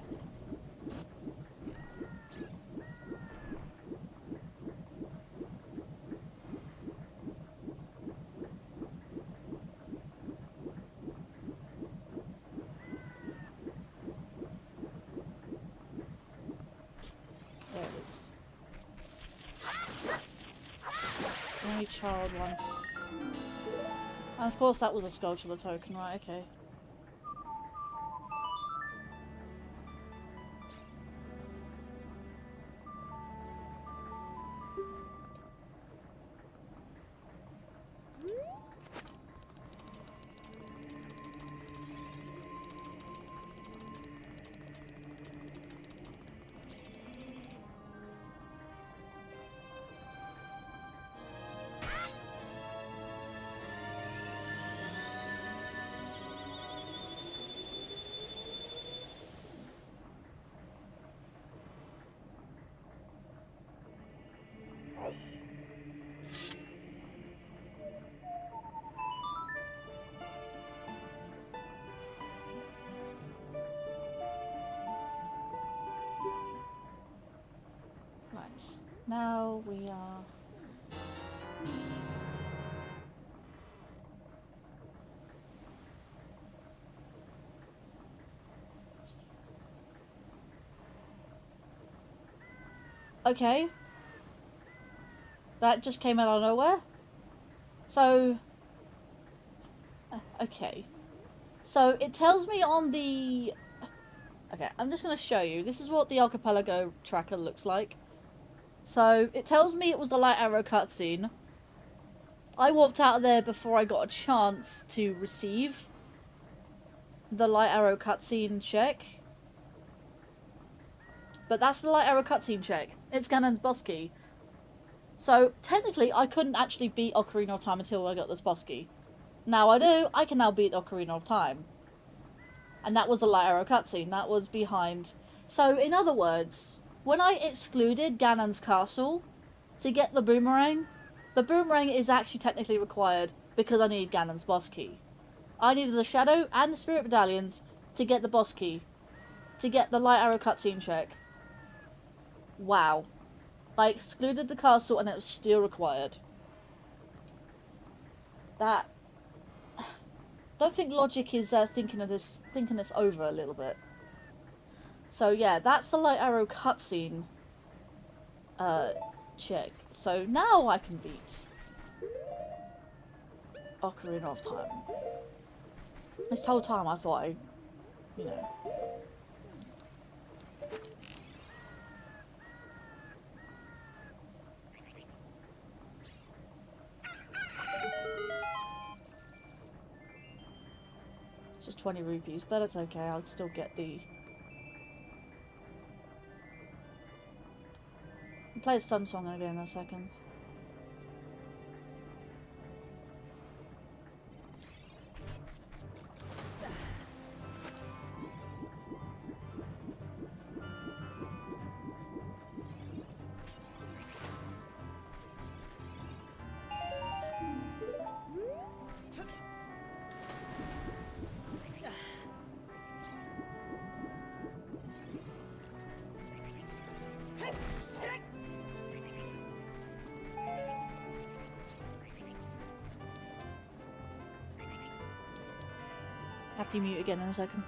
There it is. The only child one. And of course that was a sculptural token, right, okay. Right, now we are... Okay. That just came out of nowhere. So... okay. So it tells me on the... Okay, I'm just going to show you. This is what the Archipelago tracker looks like. So it tells me it was the light arrow cutscene. I walked out of there before I got a chance to receive the light arrow cutscene check. But that's the light arrow cutscene check. It's Ganon's boss key. So technically I couldn't actually beat Ocarina of Time until I got this boss key. Now I do. I can now beat Ocarina of Time. And that was the light arrow cutscene. That was behind. So in other words, when I excluded Ganon's castle to get the boomerang is actually technically required because I need Ganon's boss key. I needed the Shadow and the Spirit Medallions to get the boss key. To get the light arrow cutscene check. Wow. I excluded the castle and it was still required. That... don't think logic is thinking this over a little bit. So yeah, that's the light arrow cutscene check. So now I can beat Ocarina of Time. This whole time I thought I, you know. It's just 20 rupees, but it's okay, I'll still get the... I'll play the Sun Song again in a second. Have to mute again in a second.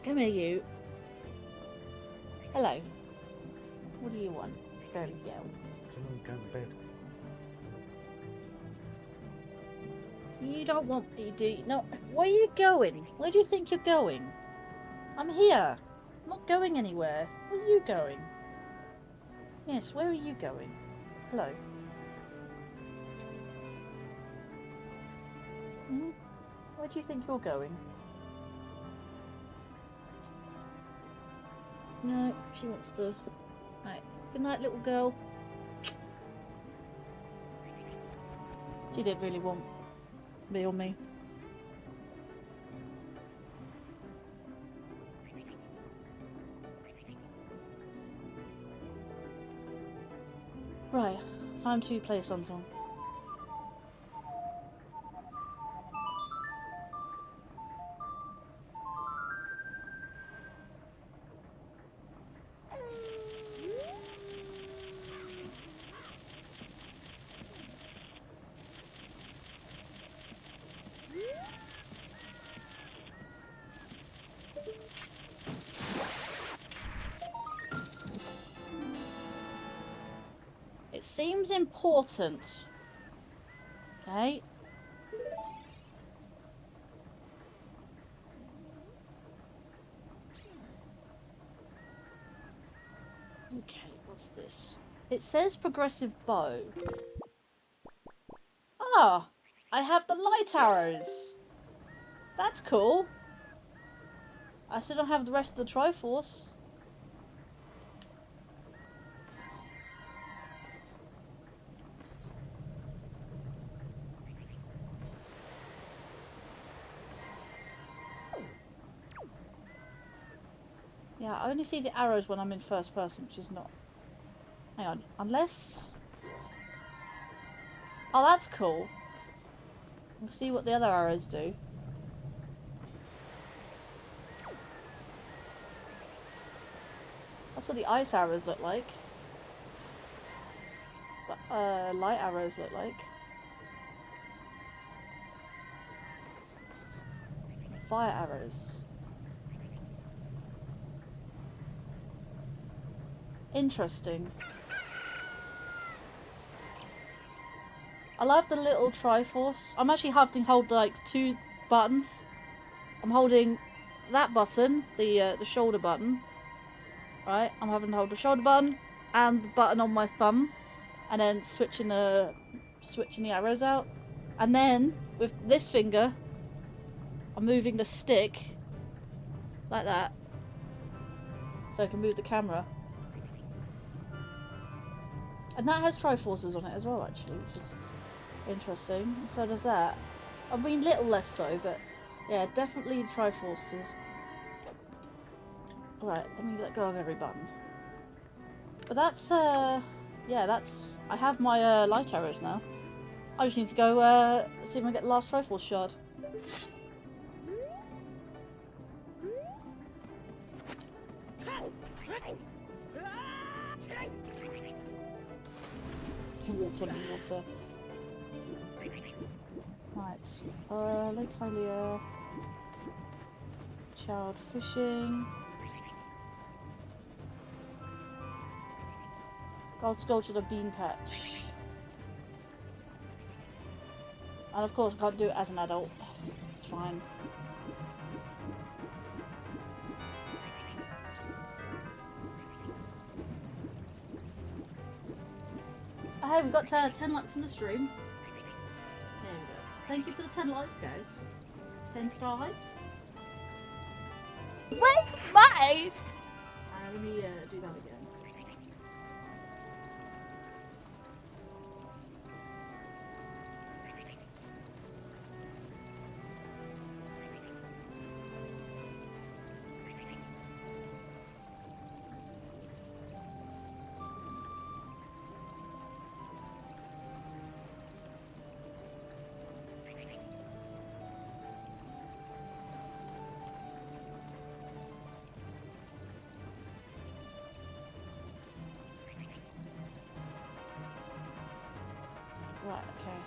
Come here, you. Hello. What do you want, girly girl? Someone go to bed. You don't want me, do you? No, where are you going? Where do you think you're going? I'm here. I'm not going anywhere. Where are you going? Yes, where are you going? Hello. Hmm? Where do you think you're going? No, she wants to... Right. Good night, little girl. She didn't really want me or me. Right. Time to play a song. It seems important. Okay. Okay, what's this? It says progressive bow. Ah! I have the light arrows! That's cool! I still don't have the rest of the Triforce. Yeah, I only see the arrows when I'm in first person, which is not... Hang on. Unless... Oh, that's cool. We'll see what the other arrows do. That's what the ice arrows look like. That's what light arrows look like. Fire arrows. Interesting. I love the little Triforce. I'm actually having to hold like 2 buttons. I'm holding that button, the shoulder button. Right, I'm having to hold the shoulder button and the button on my thumb, and then switching the arrows out. And then with this finger, I'm moving the stick like that, so I can move the camera. And that has Triforces on it as well, actually, which is interesting. So does that. I mean, little less so, but yeah, definitely Triforces. Right, let me let go of every button. But that's, yeah, that's... I have my light arrows now. I just need to go see if I get the last Triforce shard. He walked on the water. Right, Lake Hylia. Child fishing. Gold skull to the bean patch. And of course I can't do it as an adult. It's fine. Oh, hey, we got 10 likes in the stream. There we go. Thank you for the 10 likes, guys. 10-star hype. Where's mine? Let me do that again. Right, okay.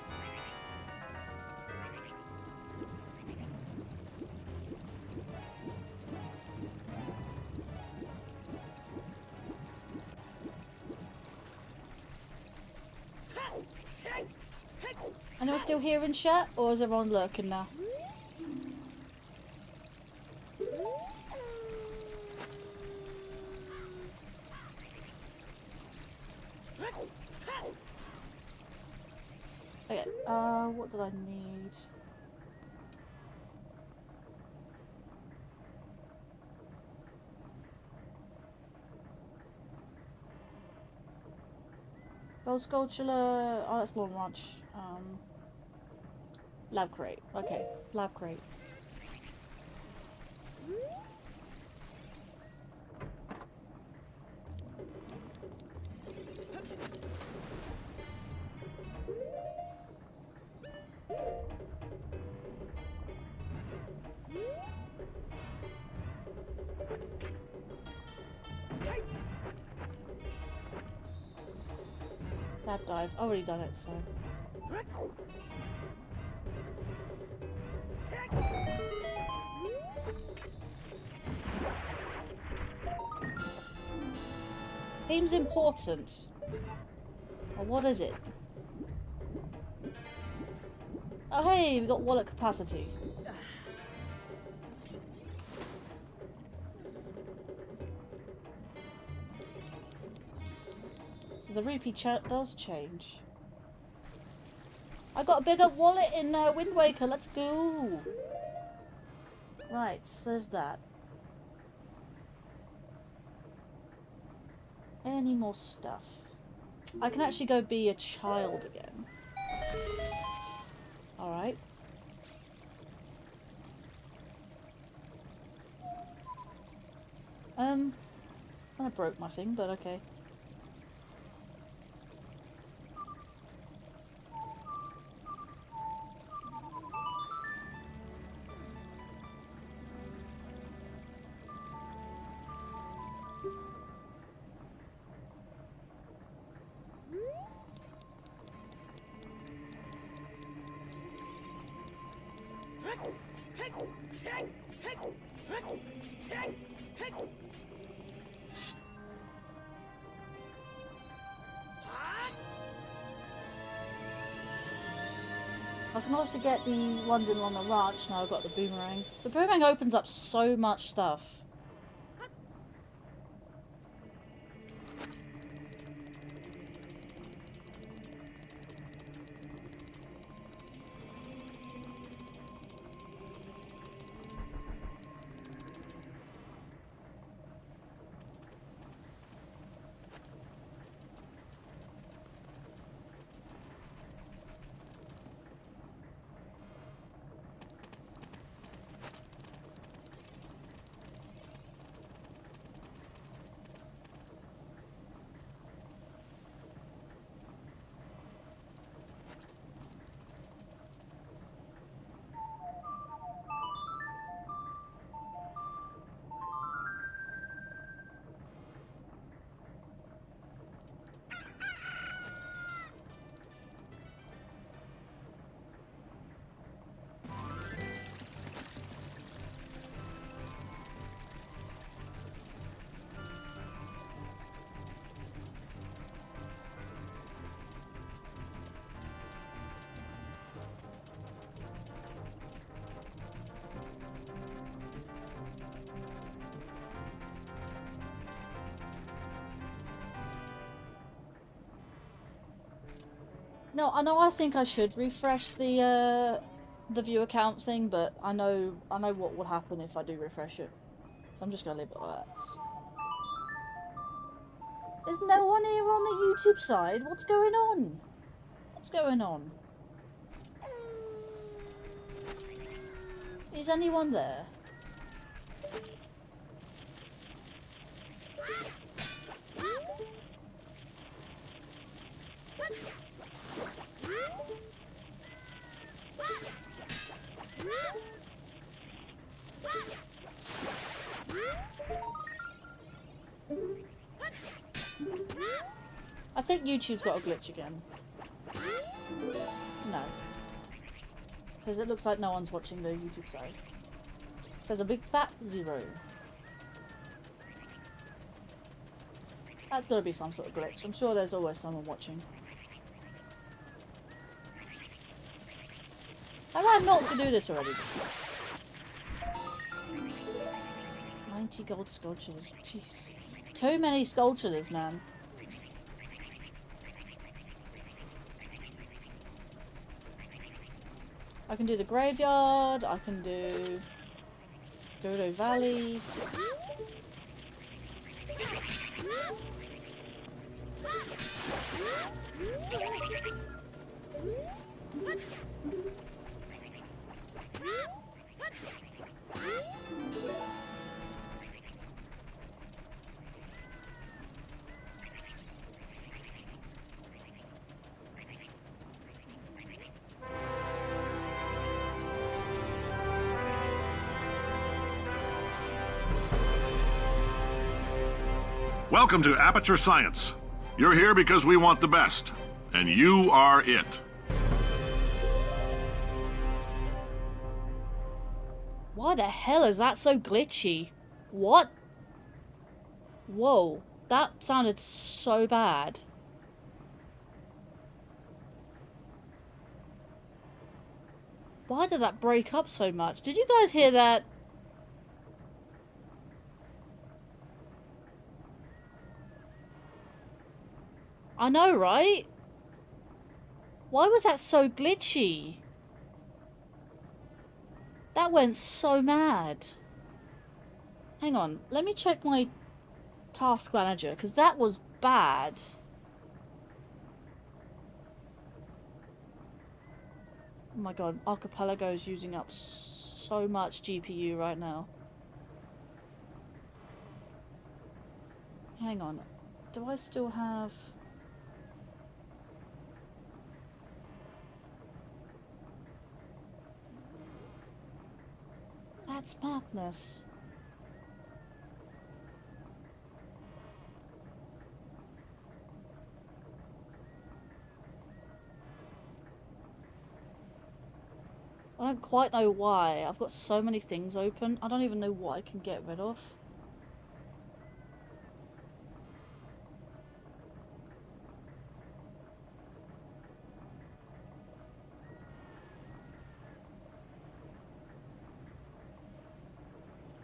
anyone still here in chat, or is everyone lurking now? Okay, what did I need? Gold sculpture, oh that's Lawn Ranch. Lab crate, okay, lab crate. Lab dive, already done it, so. Seems important. Or what is it? Oh hey, we got wallet capacity. So the rupee chart does change. I got a bigger wallet in Wind Waker, let's go! Right, so there's that. Any more stuff? I can actually go be a child again. Alright. Kinda broke my thing, but okay. I can also get the ones in on the ranch now I've got the boomerang. The boomerang opens up so much stuff. No, I think I should refresh the view account thing, but I know what will happen if I do refresh it. So I'm just gonna leave it like that. There's no one here on the YouTube side. What's going on? What's going on? Is anyone there? I think YouTube's got a glitch again. No. Because it looks like no one's watching the YouTube side. It says a big fat 0. That's gotta be some sort of glitch. I'm sure there's always someone watching. not to do this already? 90 gold sculptures. Jeez. Too many sculptures, man. I can do the graveyard. I can do Gerudo Valley. Welcome to Aperture Science. You're here because we want the best, and you are it. Why the hell is that so glitchy? What? Whoa, that sounded so bad. Why did that break up so much? Did you guys hear that? I know, right? Why was that so glitchy? That went so mad. Hang on, let me check my task manager, because that was bad. Oh my god, Archipelago is using up so much GPU right now. Hang on, do I still have... That's madness. I don't quite know why. I've got so many things open. I don't even know what I can get rid of.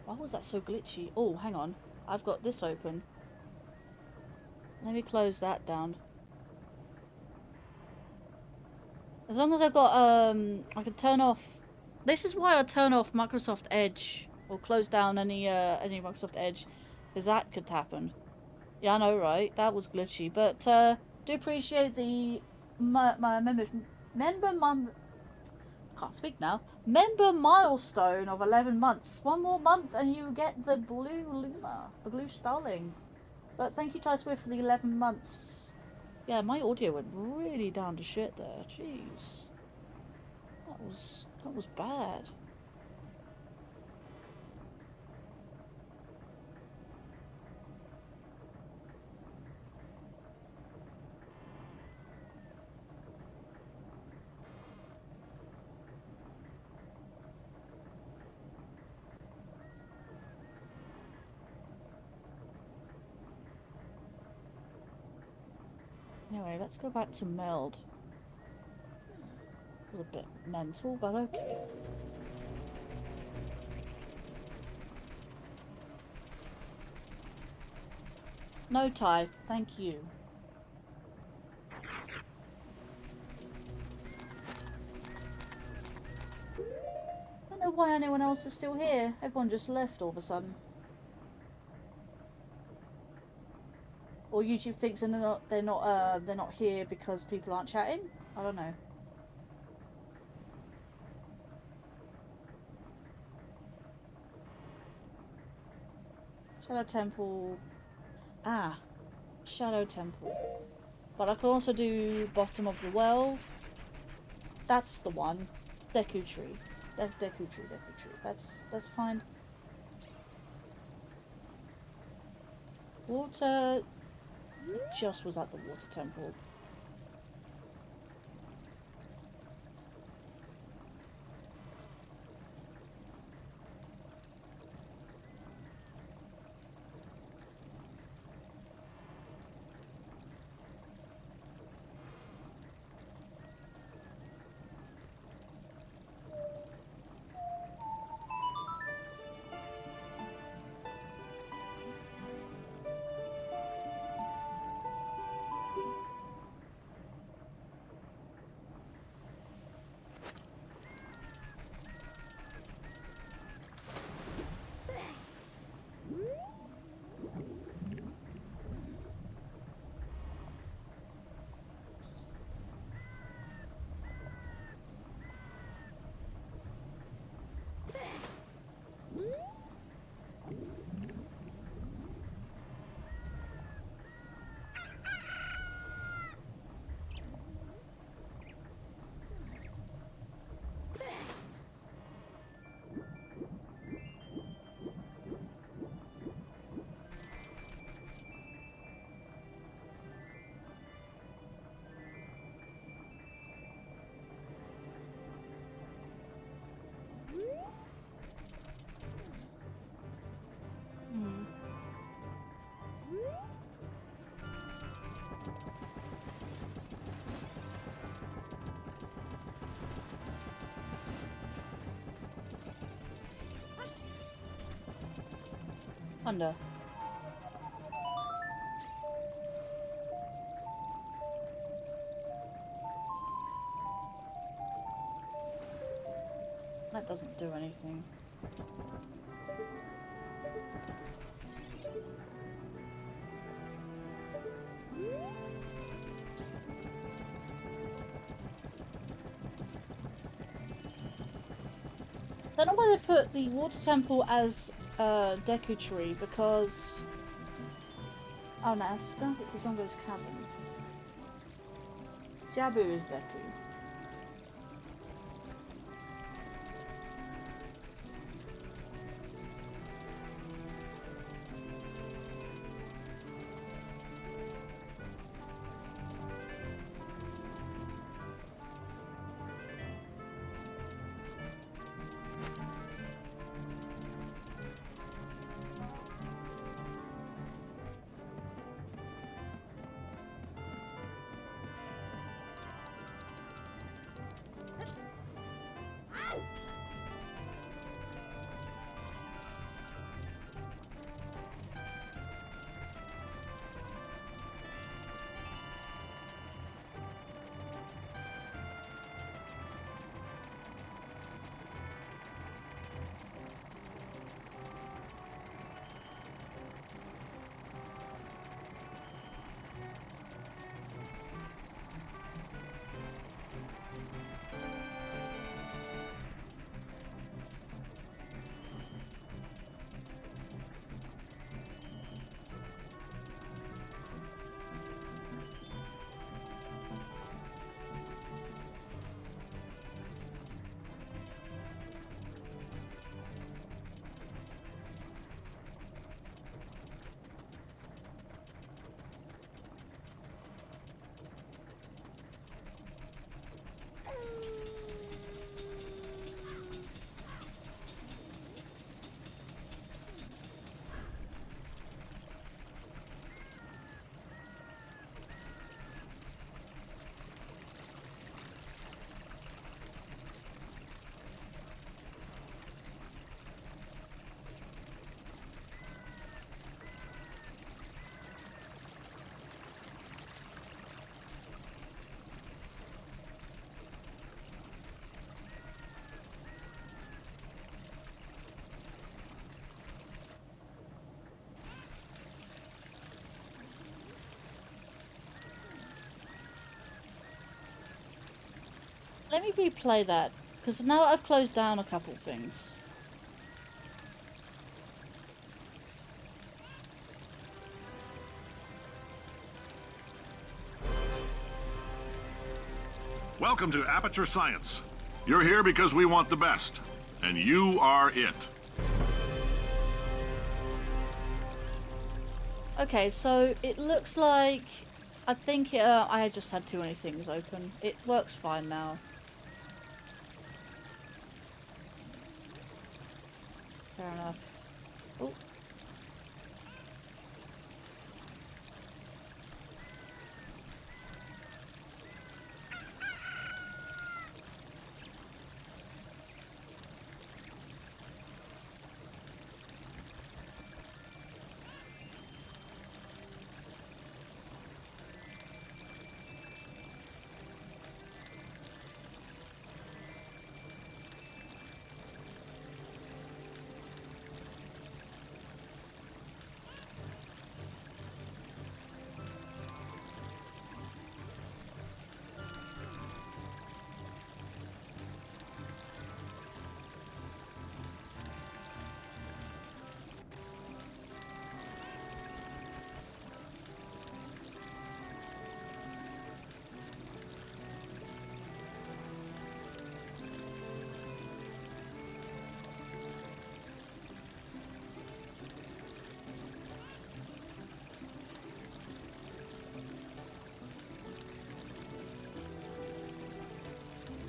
Why was that so glitchy? Oh, hang on. I've got this open. Let me close that down. As long as I've got, I can turn off... This is why I turn off Microsoft Edge. Or close down any Microsoft Edge. Because that could happen. Yeah, I know, right? That was glitchy. But, do appreciate the... my can't speak now. Member milestone of 11 months. One more month and you get the blue Luma. The blue Starling. But thank you, Ty Swift, for the 11 months. Yeah, my audio went really down to shit there. Jeez. That was bad. Anyway, let's go back to meld. It was a bit mental, but okay. No, Ty, thank you. I don't know why anyone else is still here. Everyone just left all of a sudden. Or YouTube thinks they're not here because people aren't chatting. I don't know. Shadow Temple. Ah, Shadow Temple. But I can also do Bottom of the Well. That's the one. Deku Tree. Deku Tree. That's fine. Water. It just was at the Water Temple. Under. That doesn't do anything. I don't know why they put the water temple as Deku Tree because... Oh no, I don't think Dodongo's Cavern. Jabu is Deku. Let me replay that, because now I've closed down a couple things. Welcome to Aperture Science. You're here because we want the best, and you are it. Okay, so it looks like... I think I just had too many things open. It works fine now. Fair enough. Oh.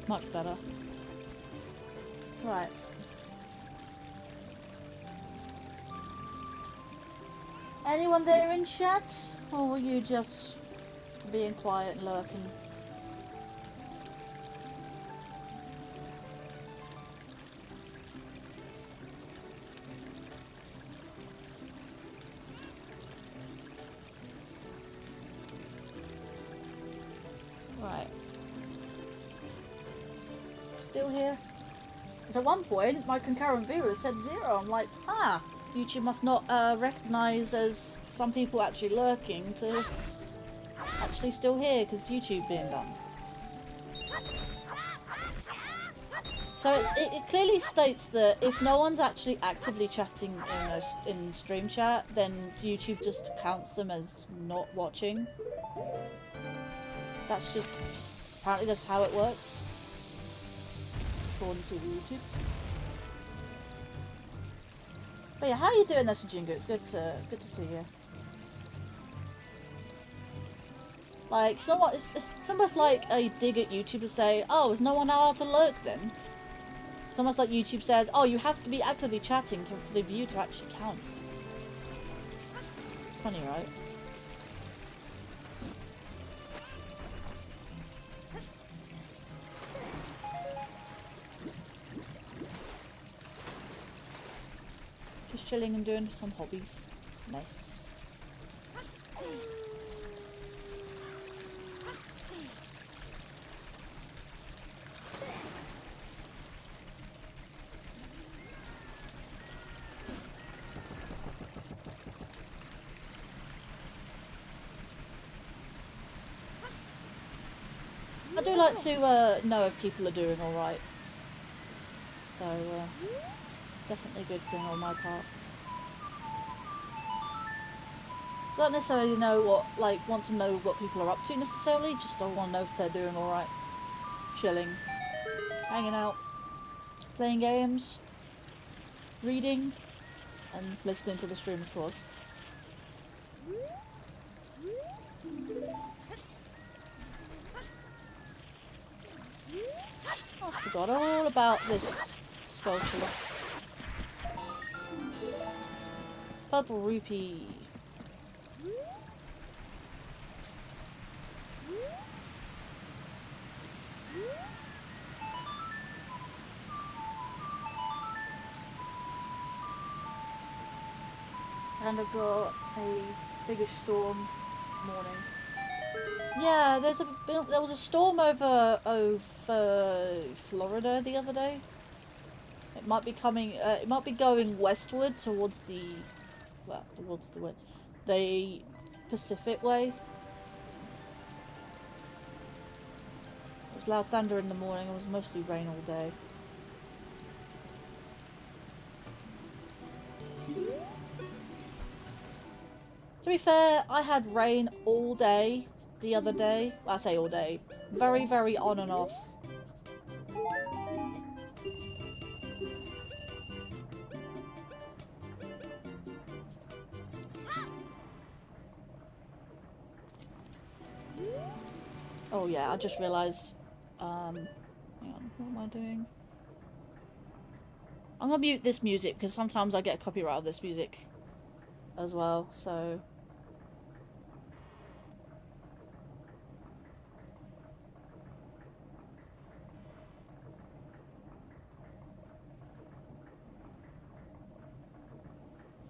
Much better. Right. Anyone there in chat? Or were you just being quiet and lurking? still here? Because at one point, my concurrent viewers said 0. I'm like, ah, YouTube must not recognise as some people actually lurking to actually still here because YouTube being done. So it clearly states that if no one's actually actively chatting in stream chat, then YouTube just counts them as not watching. That's just, apparently that's how it works. According to YouTube. But yeah, how are you doing there, Sajingo? It's good to see you. Like, somewhat, it's almost like a dig at YouTube to say, oh, is no one allowed to lurk then? It's almost like YouTube says, oh, you have to be actively chatting for the view to actually count. Funny, right? Just chilling and doing some hobbies. Nice. I do like to know if people are doing alright. So, it's definitely a good thing on my part. Don't necessarily know want to know what people are up to necessarily, just I want to know if they're doing alright. Chilling. Hanging out. Playing games. Reading. And listening to the stream, of course. I forgot all about this sculpture. Purple rupee. And I've got a biggish storm morning. Yeah, there was a storm over Florida the other day. It might be coming. It might be going westward towards the the Pacific way. It was loud thunder in the morning. It was mostly rain all day. To be fair, I had rain all day the other day. I say all day. Very, very on and off. Oh yeah, I just realised, hang on, what am I doing? I'm gonna mute this music because sometimes I get a copyright of this music as well, so...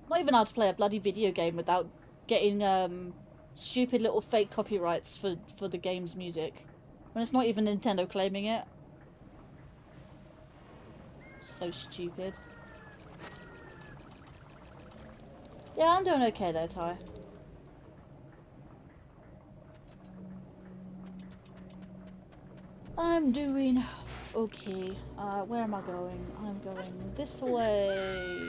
Not even allowed to play a bloody video game without getting, stupid little fake copyrights for the game's music. When it's not even Nintendo claiming it. So stupid. Yeah, I'm doing okay there, Ty. I'm doing okay. Where am I going? I'm going this way.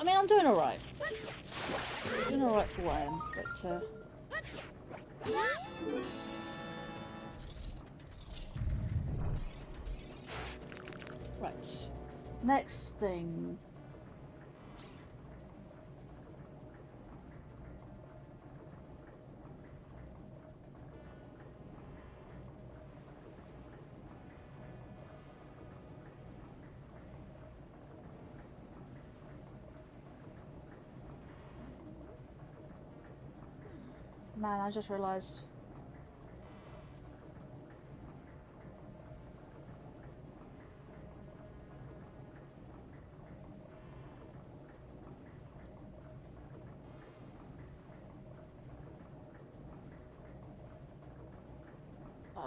I mean, I'm doing alright. Doing alright for what I am, but, right. Next thing. Man, I just realised.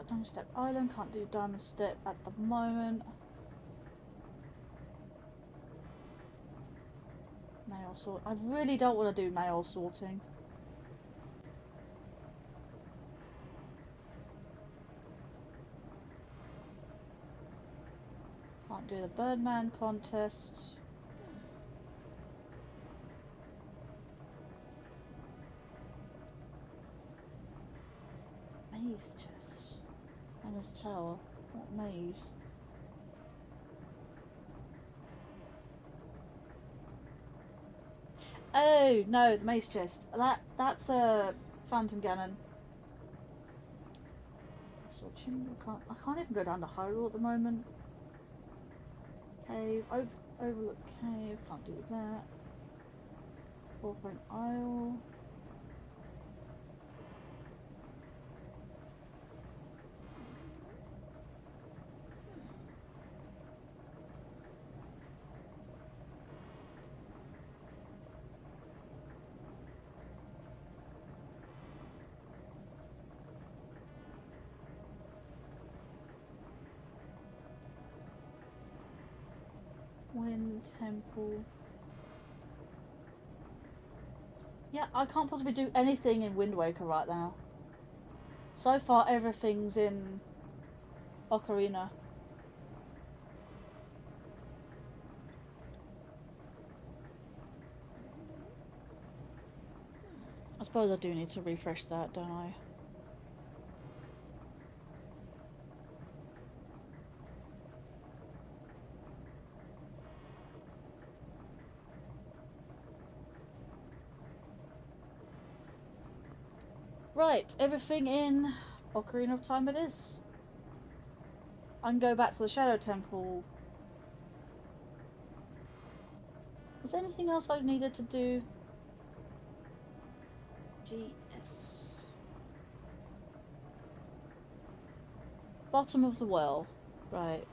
Diamond Step Island, can't do Diamond Step at the moment. Mail sort. I really don't want to do mail sorting. Can't do the Birdman contest. Maze chest. And his tower. What maze? Oh no, the maze chest. That's a Phantom Ganon. Searching. I can't even go down to Hyrule at the moment. Cave. Overlook cave. Can't do that. 4-point Isle. Wind Temple. Yeah, I can't possibly do anything in Wind Waker right now. So far, everything's in Ocarina. I suppose I do need to refresh that, don't I? Right, everything in Ocarina of Time it is. I can go back to the Shadow Temple. Was there anything else I needed to do? GS. Bottom of the well. Right.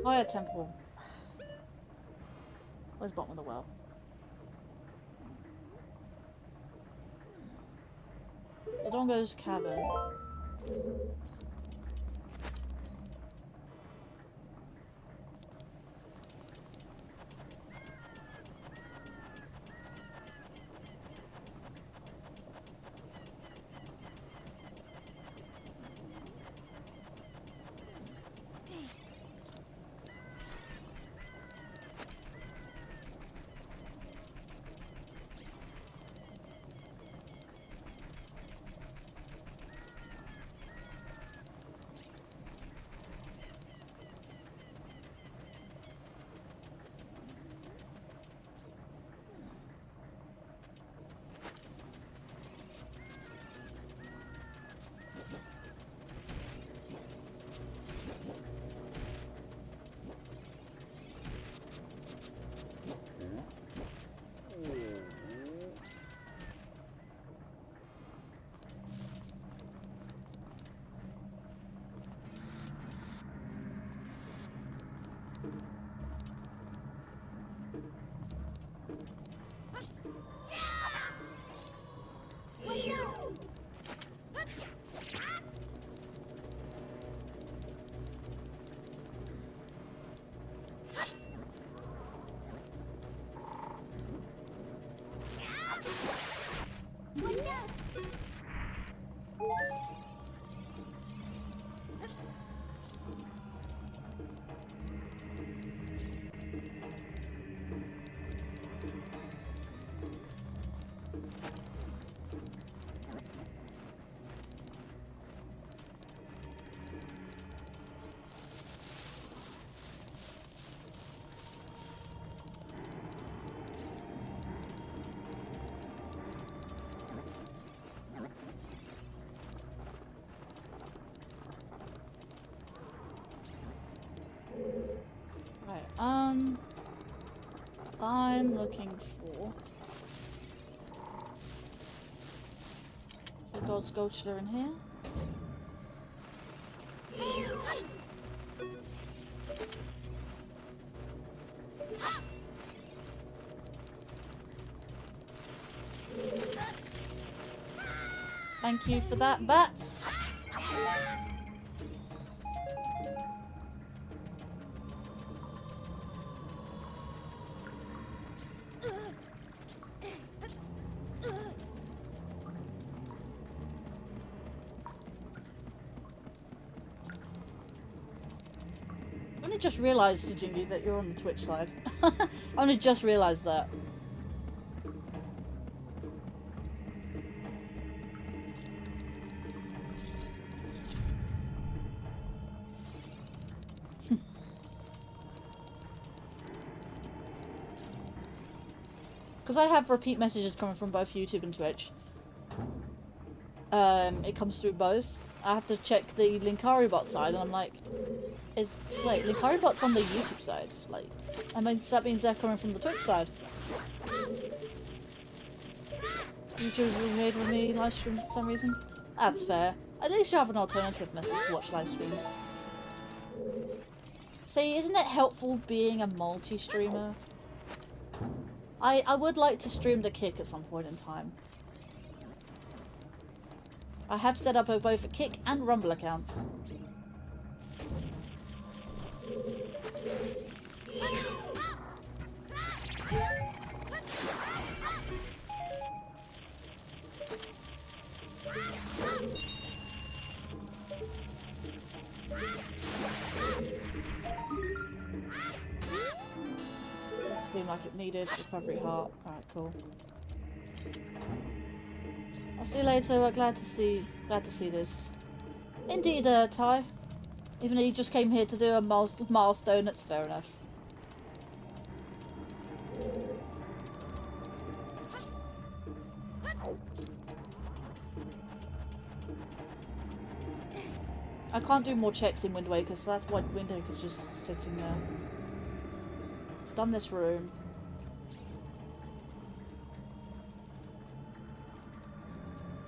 Fire Temple. Where's the bottom of the well? Dodongo's cabin. I'm looking for... So gold sculpture in here. Thank you for that, bats. I only just realised, Jingy, that you're on the Twitch side. I only just realised that. Because I have repeat messages coming from both YouTube and Twitch. It comes through both. I have to check the Linkario bot side, and I'm like, wait, Linkario bot's on the YouTube side. Like, I mean, that means they're coming from the Twitch side. YouTube was made with me live streams for some reason. That's fair. At least you have an alternative method to watch live streams. See, isn't it helpful being a multi-streamer? I would like to stream the Kick at some point in time. I have set up both a Kick and Rumble accounts. Seemed like it needed recovery heart. Alright, cool. I'll see you later. We're glad to see this. Indeed, Ty. Even though you just came here to do a milestone, that's fair enough. I can't do more checks in Wind Waker, so that's why Wind Waker's just sitting there. I've done this room.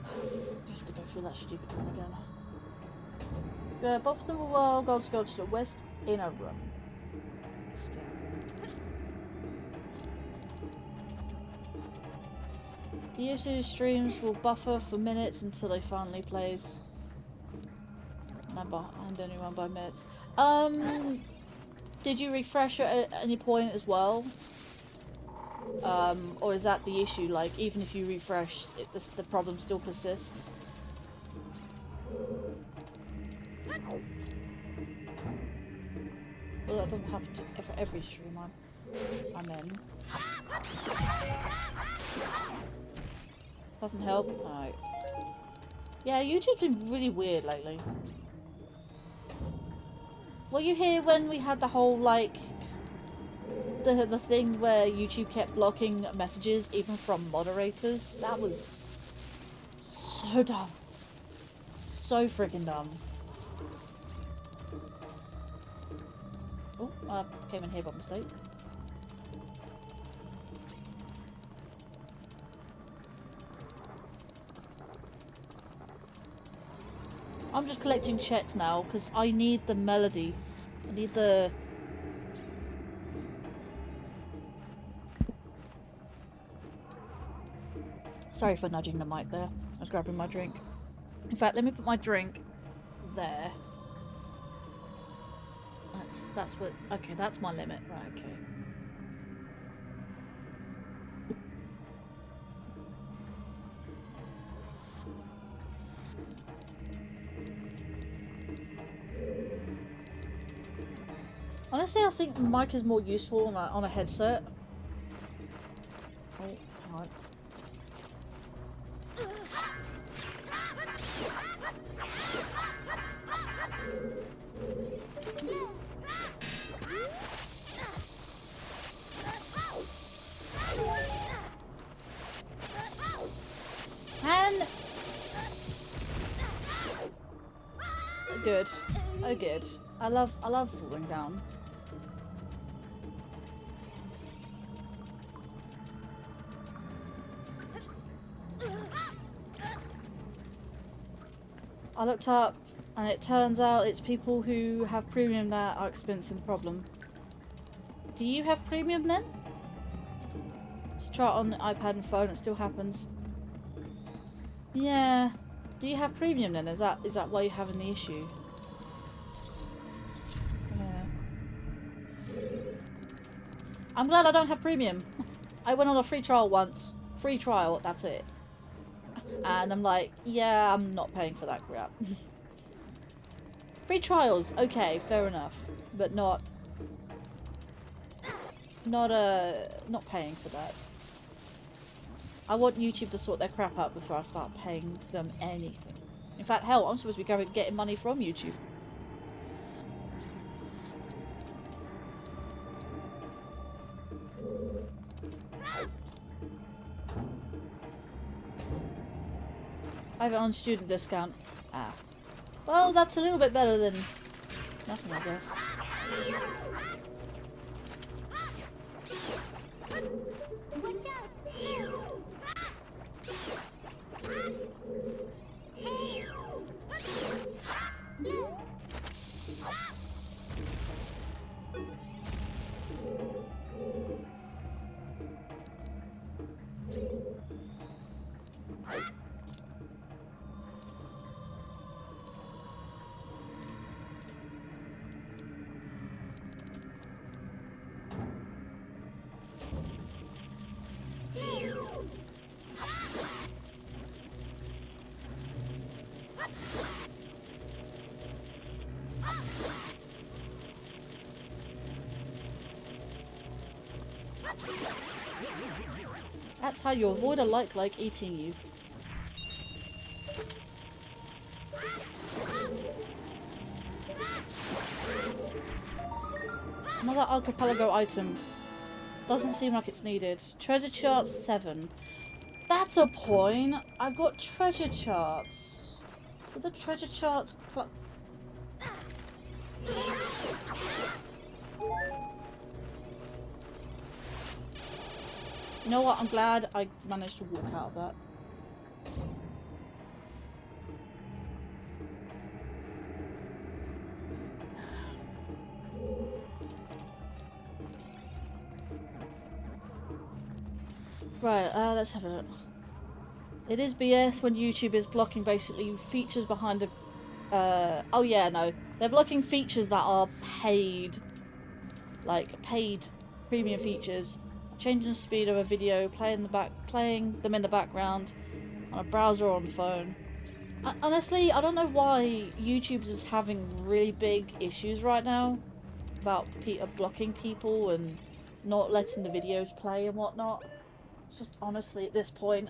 I have to go through that stupid room again. Yeah, bottom of the world, gold sculpture, west inner room. Still. The YouTube streams will buffer for minutes until they finally plays. And only run by minutes. Did you refresh at any point as well? Or is that the issue? Like, even if you refresh, the problem still persists? Well, that doesn't happen for every stream I'm in. Doesn't help? Alright. Yeah, YouTube's been really weird lately. Were you here when we had the whole, like, the thing where YouTube kept blocking messages even from moderators? That was so dumb. So freaking dumb. Oh, I came in here by mistake. I'm just collecting checks now because I need the melody. I need the... Sorry for nudging the mic there. I was grabbing my drink. In fact, let me put my drink there. That's what... Okay, that's my limit. Right, okay. Honestly, I think the mic is more useful on a headset. Oh, right. And good. Oh, good. I love falling down. I looked up and it turns out it's people who have premium that are experiencing the problem. Do you have premium then? So try it on the iPad and phone, it still happens. Yeah. Do you have premium then? Is that why you're having the issue? Yeah. I'm glad I don't have premium. I went on a free trial once. Free trial, that's it. And I'm like, yeah, I'm not paying for that crap. Free trials, okay, fair enough. But not paying for that. I want YouTube to sort their crap out before I start paying them anything. In fact, hell, I'm supposed to be getting money from YouTube. I have it on student discount. Ah. Well, that's a little bit better than nothing, I guess. That's how you avoid a like eating you. Another archipelago item. Doesn't seem like it's needed. Treasure charts 7. That's a point. I've got treasure charts. Did the treasure charts You know what? I'm glad I managed to walk out of that. Right, let's have a look. It is BS when YouTube is blocking basically features behind the... oh yeah, no. They're blocking features that are paid. Like, paid premium features. Changing the speed of a video, playing them in the background on a browser or on the phone. Honestly, I don't know why YouTube is having really big issues right now about blocking people and not letting the videos play and whatnot. It's just honestly at this point,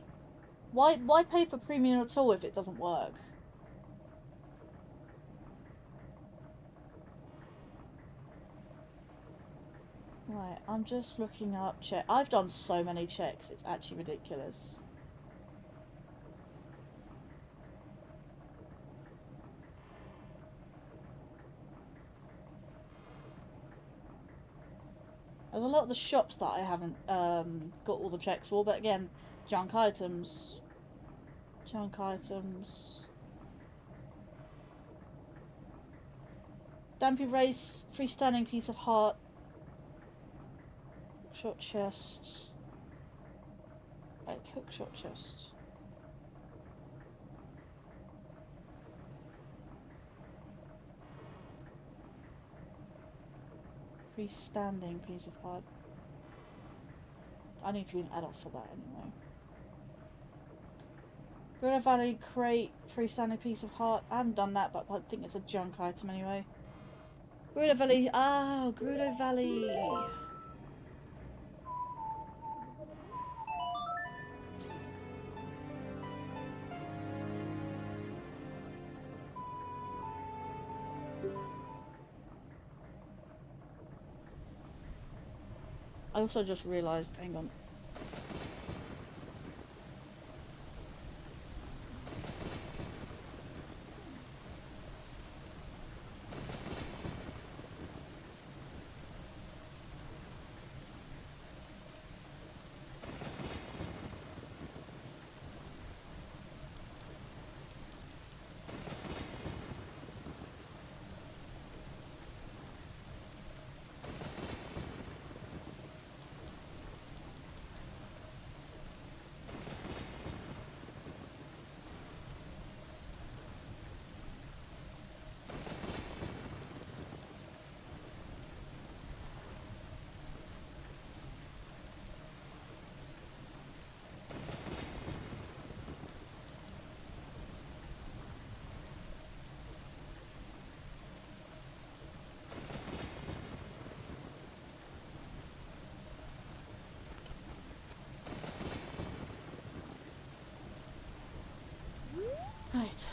why pay for premium at all if it doesn't work? Right, I'm just looking up check. I've done so many checks, it's actually ridiculous. There's a lot of the shops that I haven't got all the checks for, but again, junk items. Junk items. Dampy Race, freestanding piece of heart. Short chest. Right, cook short chest. Freestanding piece of heart. I need to be an adult for that anyway. Gorilla Valley crate, freestanding piece of heart. I haven't done that, but I think it's a junk item anyway. Gorilla Valley. Ah, Gorilla Valley. I also just realised, hang on. Right.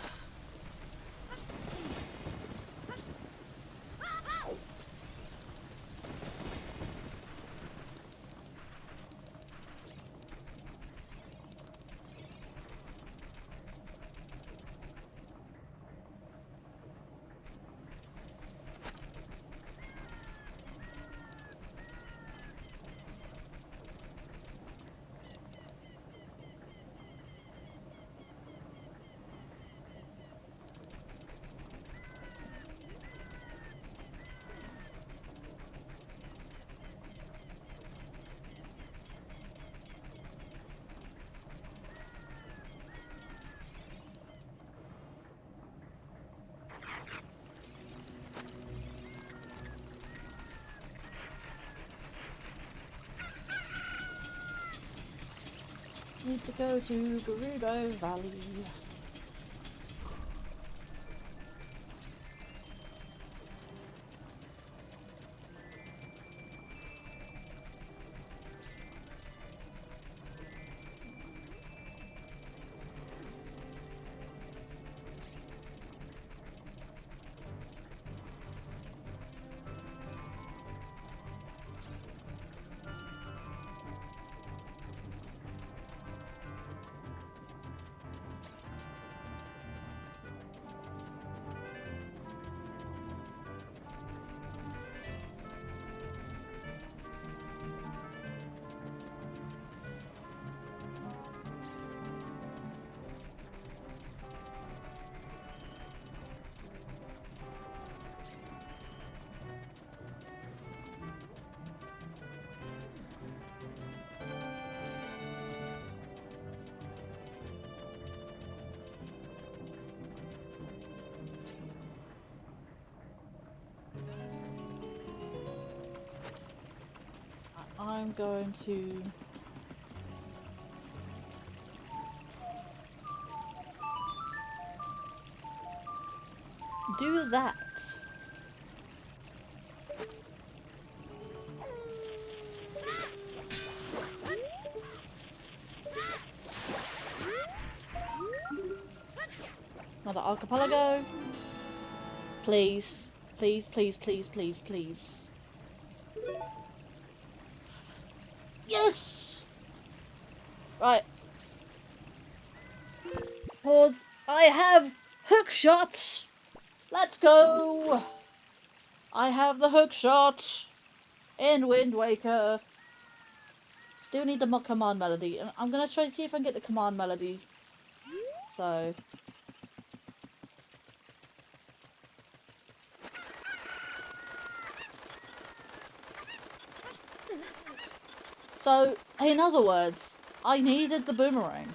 Need to go to Gerudo Valley. I'm going to do that. Another archipelago. Please. Please, please, please, please, please. Yes! Right. Pause. I have hook shot. Let's go. I have the hook shot in Wind Waker. Still need the command melody. I'm gonna try to see if I can get the command melody. So. So, in other words, I needed the boomerang.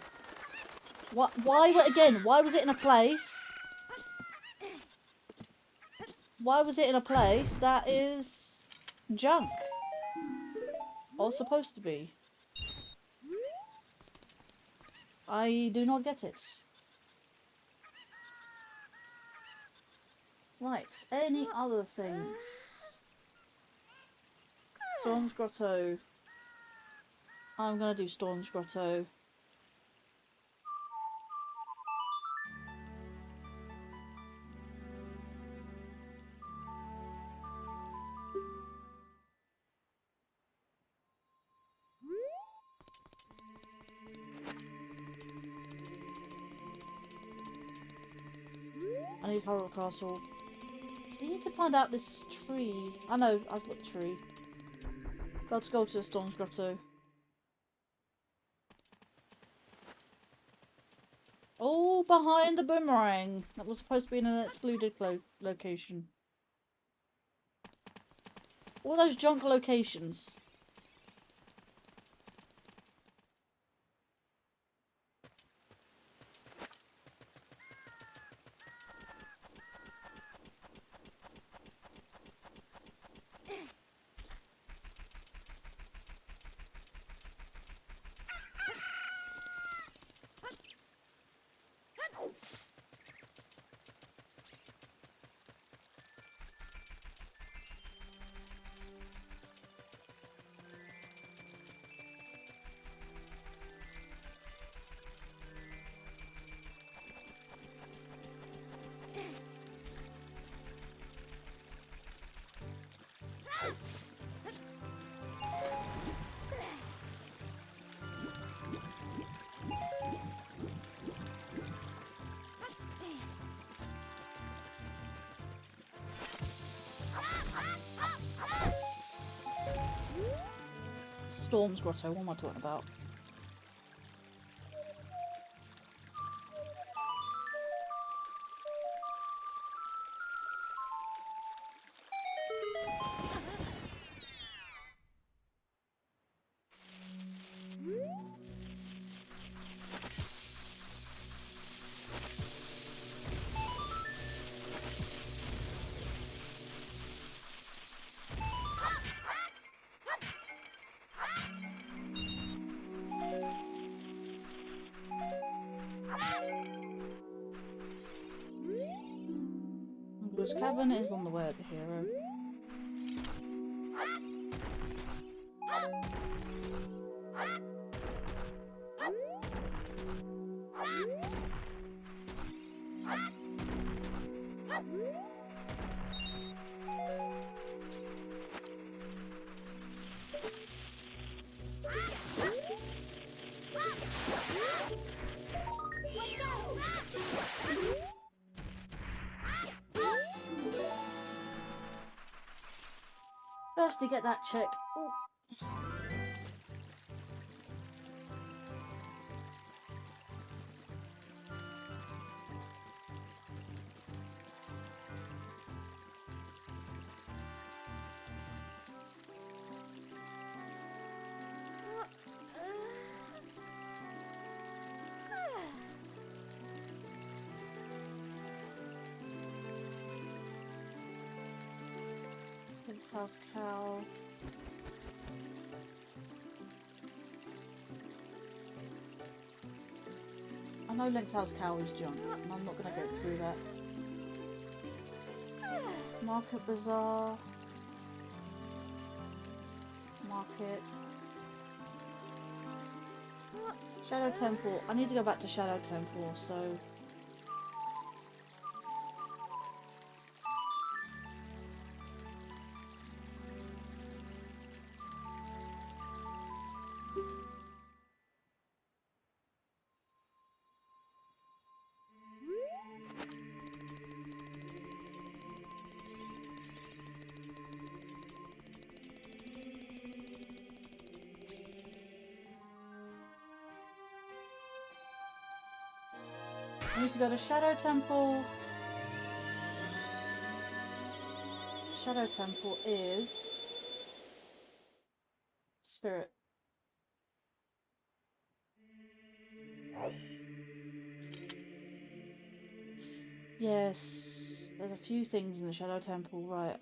What? Why? Again? Why was it in a place? Why was it in a place that is junk? Or supposed to be? I do not get it. Right. Any other things? Storm's Grotto. I'm gonna do Storm's Grotto. I need Horror Castle. So you need to find out this tree. I know, I've got tree. Let's go to the Storm's Grotto. Oh, behind the boomerang. That was supposed to be in an excluded location. All those junk locations. Storm's Grotto. What am I talking about? His cabin is on the way at the hero. First to get that check. Ooh. Link's house cow. I know Link's house cow is junk, and I'm not gonna go through that. Market Bazaar. Market. Shadow Temple. I need to go back to Shadow Temple, so... I need to go to Shadow Temple. Shadow Temple is... Spirit. Yes, there's a few things in the Shadow Temple, right,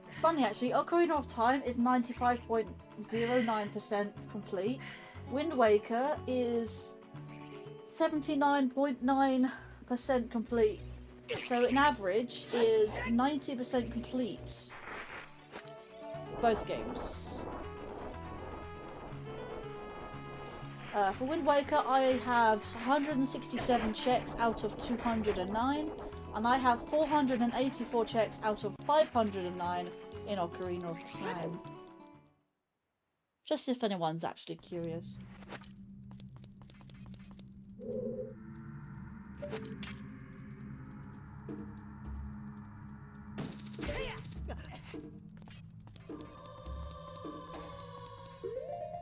It's funny actually, Ocarina of Time is 95.09% complete. Wind Waker is 79.9% complete. So an average is 90% complete. Both games. For Wind Waker, I have 167 checks out of 209, and I have 484 checks out of 509 in Ocarina of Time. Just if anyone's actually curious.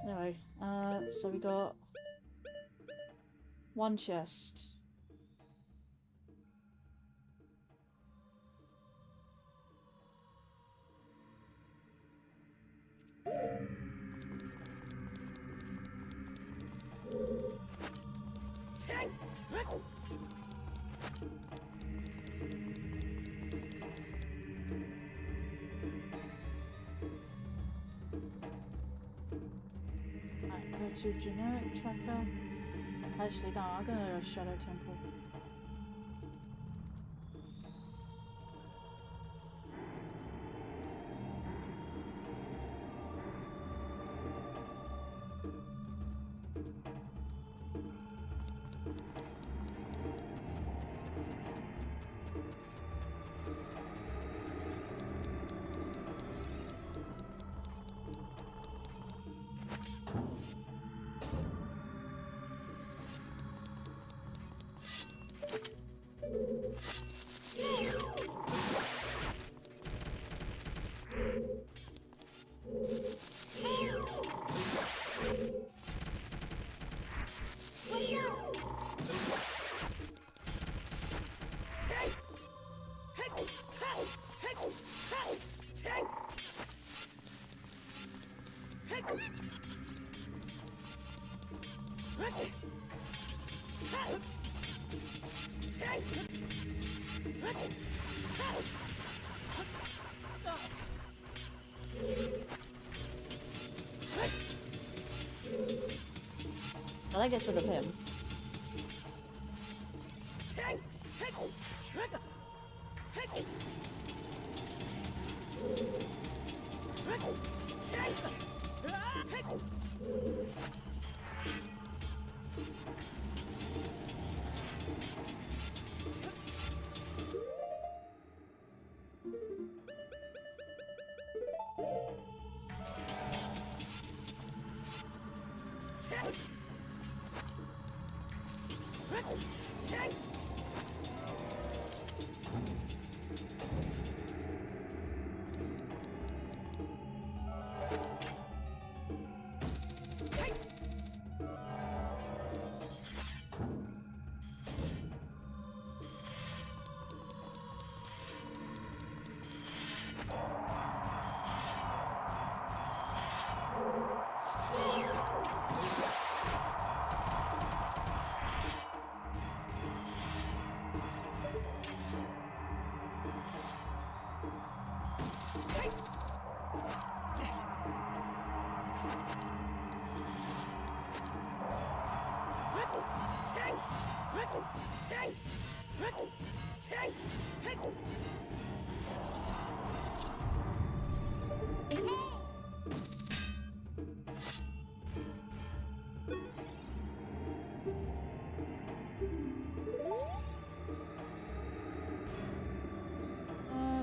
Anyway, so we got one chest. Go to generic tracker. Actually, no, I'm gonna go to Shadow Temple. Well, that gets rid of him.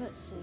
Let's see.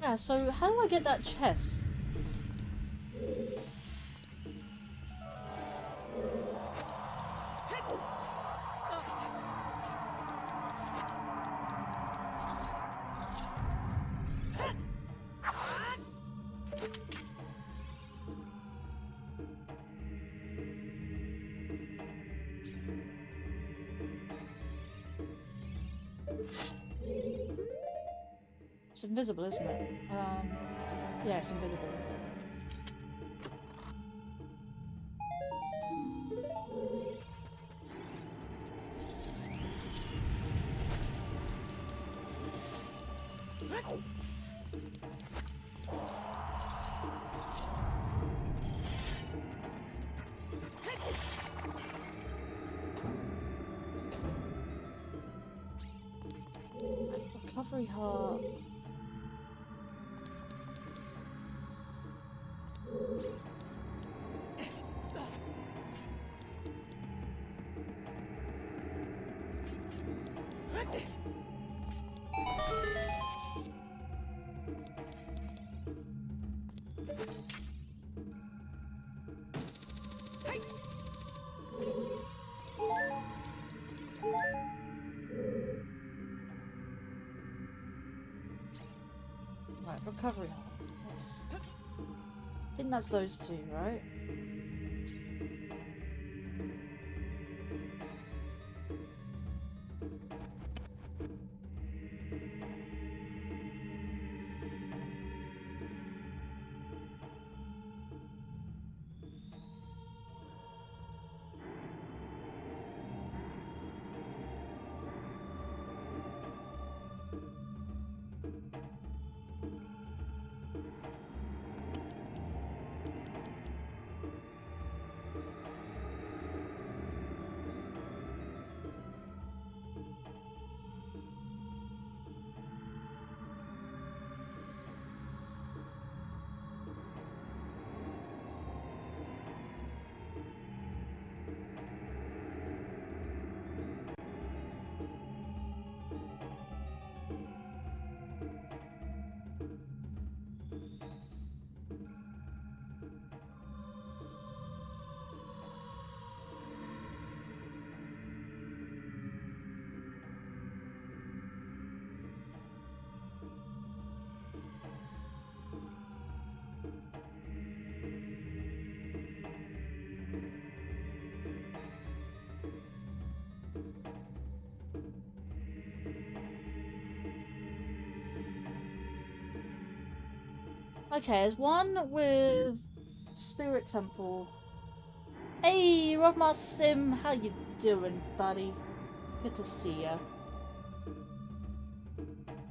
Yeah, so how do I get that chest? It's invisible, isn't it? Yeah, it's invisible. Recovery heart. Right, recovery heart. Yes. I think that's those two, right? Okay, there's one with Spirit Temple. Hey, Rockmar Sim, how you doing, buddy? Good to see ya.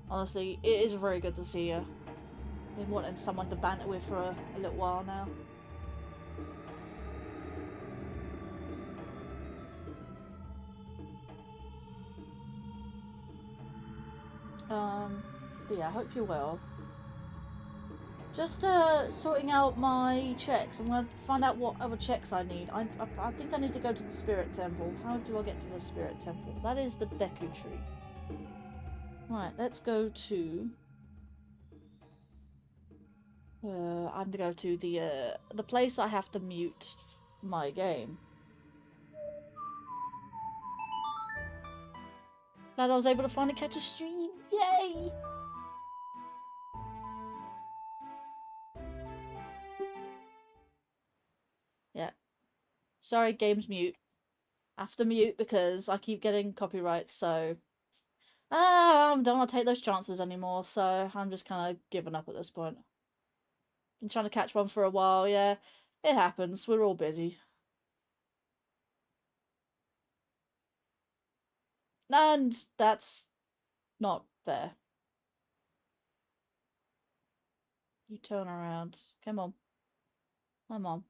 Honestly, it is very good to see ya. Been wanting someone to banter with for a little while now. But yeah, I hope you're well. Just sorting out my checks. I'm gonna find out what other checks I need. I think I need to go to the Spirit Temple. How do I get to the Spirit Temple? That is the Deku Tree. Right, let's go to. I'm gonna go to the place I have to mute my game. Glad I was able to finally catch a stream. Yay! Yeah. Sorry, game's mute. I have to mute because I keep getting copyrights, so... I don't want to take those chances anymore, so I'm just kind of giving up at this point. Been trying to catch one for a while, yeah. It happens, we're all busy. And that's not fair. You turn around. Come on. Come on.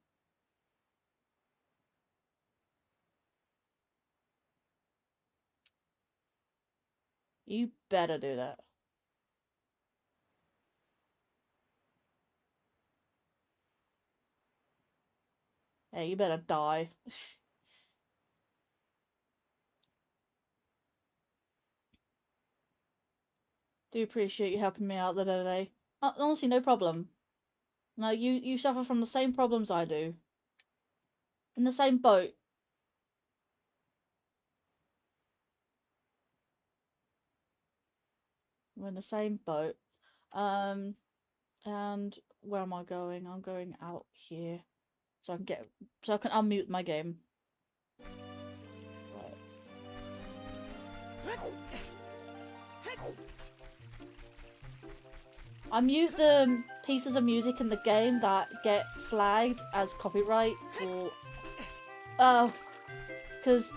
You better do that. Hey, you better die. Do appreciate you helping me out the other day. Honestly, no problem. No, you suffer from the same problems I do. In the same boat. We're in the same boat. And where am I going? I'm going out here. So I can unmute my game. Right. I mute the pieces of music in the game that get flagged as copyright for... because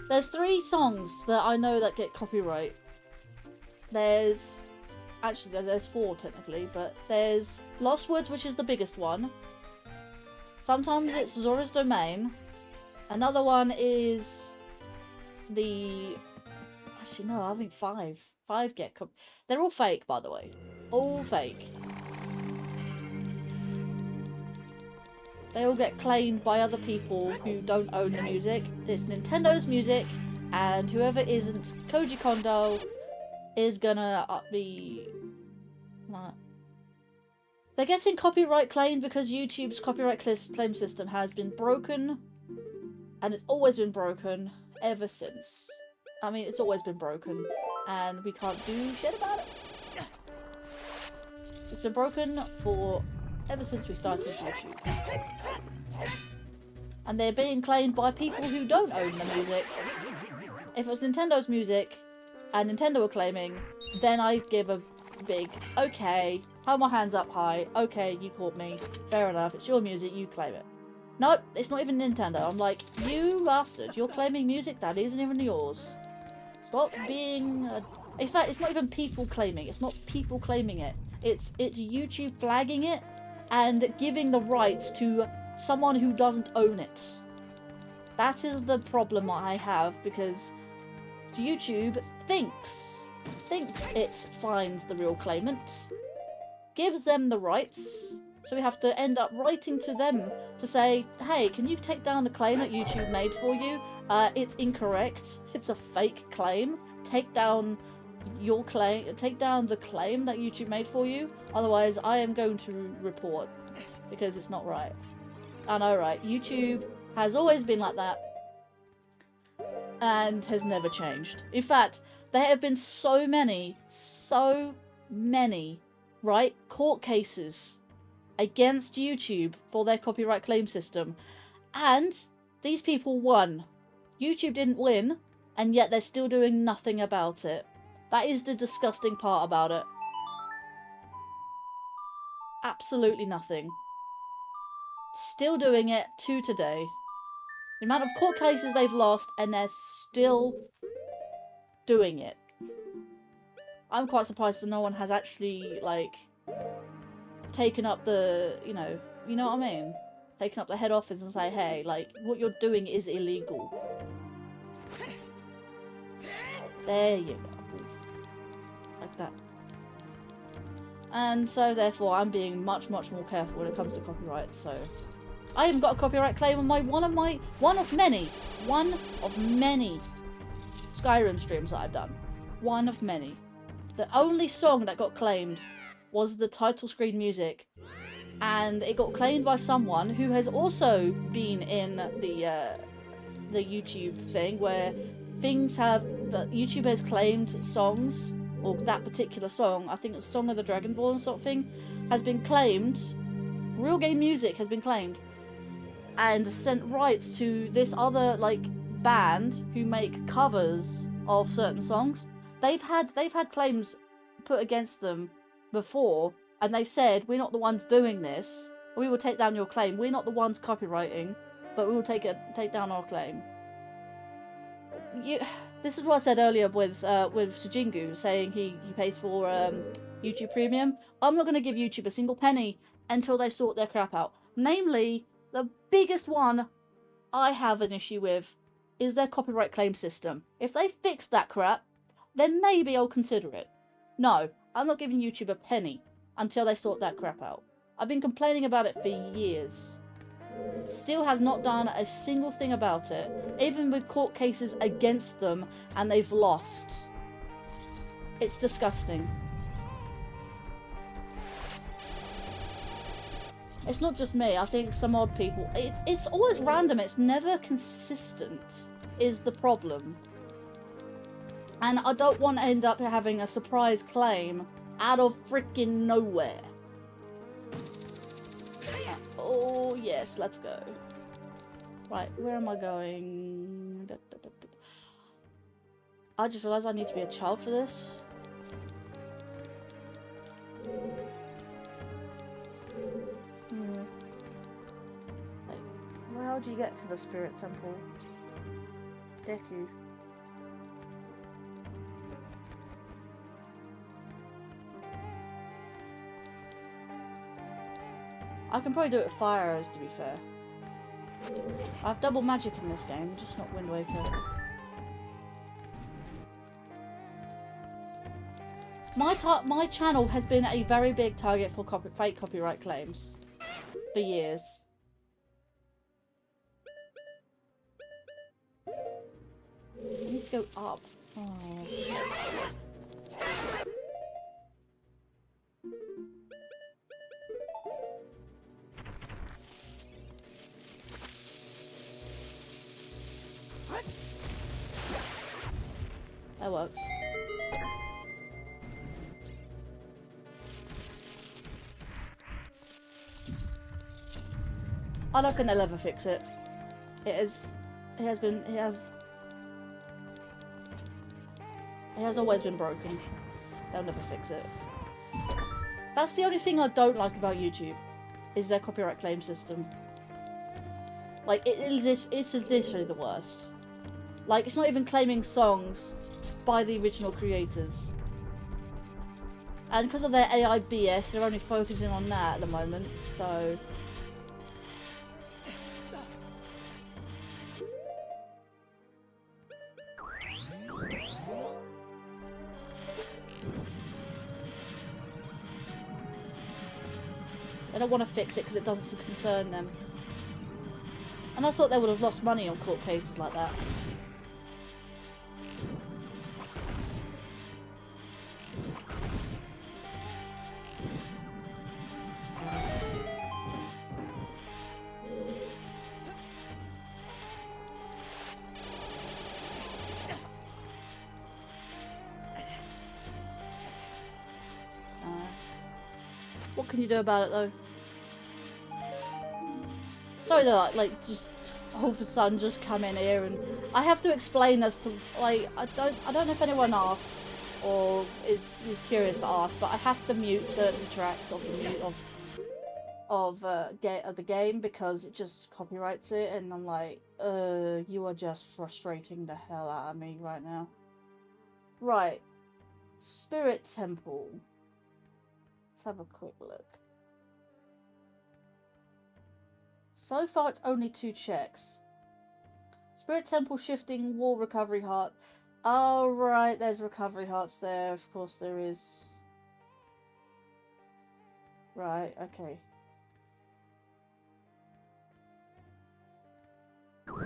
there's 3 songs that I know that get copyright. There's... Actually, there's 4 technically, but there's Lost Woods, which is the biggest one. Sometimes it's Zora's Domain. Another one is the... Actually, no, I think 5. 5 get They're all fake, by the way. All fake. They all get claimed by other people who don't own the music. It's Nintendo's music, and whoever isn't Koji Kondo is gonna be... They're getting copyright claimed because YouTube's copyright claim system has been broken, and it's always been broken ever since. I mean, it's always been broken, and we can't do shit about it. It's been broken for ever since we started YouTube. And they're being claimed by people who don't own the music. If it was Nintendo's music, and Nintendo were claiming, then I give a big, okay, hold my hands up high, okay, you caught me, fair enough, it's your music, you claim it. Nope, it's not even Nintendo. I'm like, you bastard, you're claiming music that isn't even yours. Stop being... In fact, it's not even people claiming, it's not people claiming it. It's YouTube flagging it and giving the rights to someone who doesn't own it. That is the problem I have, because YouTube thinks it finds the real claimant, gives them the rights, so we have to end up writing to them to say, hey, can you take down the claim that YouTube made for you? It's incorrect. It's a fake claim. Take down your claim. Take down the claim that YouTube made for you. Otherwise, I am going to report because it's not right. I know, right? YouTube has always been like that and has never changed. In fact, there have been so many, right, court cases against YouTube for their copyright claim system. And these people won. YouTube didn't win, and yet they're still doing nothing about it. That is the disgusting part about it. absolutely nothing. Still doing it to today. The amount of court cases they've lost, and they're still doing it. I'm quite surprised that no one has actually, like, taken up the, you know what I mean? Taken up the head office and say, hey, like, what you're doing is illegal. There you go. Like that. And so, therefore, I'm being much, much more careful when it comes to copyright, so... I even got a copyright claim on one of many Skyrim streams that I've done. One of many. The only song that got claimed was the title screen music, and it got claimed by someone who has also been in the YouTube thing where YouTube has claimed songs, or that particular song, I think it's Song of the Dragonborn sort of thing, has been claimed. Real game music has been claimed and sent rights to this other like band who make covers of certain songs. They've had claims put against them before, and they've said, we're not the ones doing this. We will take down your claim. We're not the ones copywriting, but we will take down our claim. This is what I said earlier with Sujingu saying he pays for YouTube Premium. I'm not going to give YouTube a single penny until they sort their crap out. Namely, the biggest one I have an issue with is their copyright claim system. If they fix that crap, then maybe I'll consider it. No, I'm not giving YouTube a penny until they sort that crap out. I've been complaining about it for years. Still has not done a single thing about it, even with court cases against them, and they've lost. It's disgusting. It's not just me, I think some odd people. It's always random, it's never consistent, is the problem. And I don't want to end up having a surprise claim out of freaking nowhere. Oh, yes, let's go. Right, where am I going? I just realised I need to be a child for this. Well, how do you get to the spirit temple? Deku. I can probably do it with fire arrows, to be fair. I have double magic in this game, just not Wind Waker. My channel has been a very big target for fake copyright claims for years. I need to go up. Oh. That works. I don't think they'll ever fix it. It has always been broken. They'll never fix it. That's the only thing I don't like about YouTube, is their copyright claim system. Like, it's literally the worst. Like, it's not even claiming songs by the original creators. And because of their AI BS, they're only focusing on that at the moment, so... I don't want to fix it because it doesn't concern them. And I thought they would have lost money on court cases like that. What can you do about it though? Sorry that like just all of a sudden just come in here and I have to explain as to like I don't know if anyone asks or is curious to ask, but I have to mute certain tracks of of the game because it just copyrights it, and I'm like, you are just frustrating the hell out of me right now. Right, Spirit Temple. Let's have a quick look. So far, it's only 2 checks. Spirit Temple, shifting wall, recovery heart. Oh, right, there's recovery hearts there. Of course there is. Right, okay.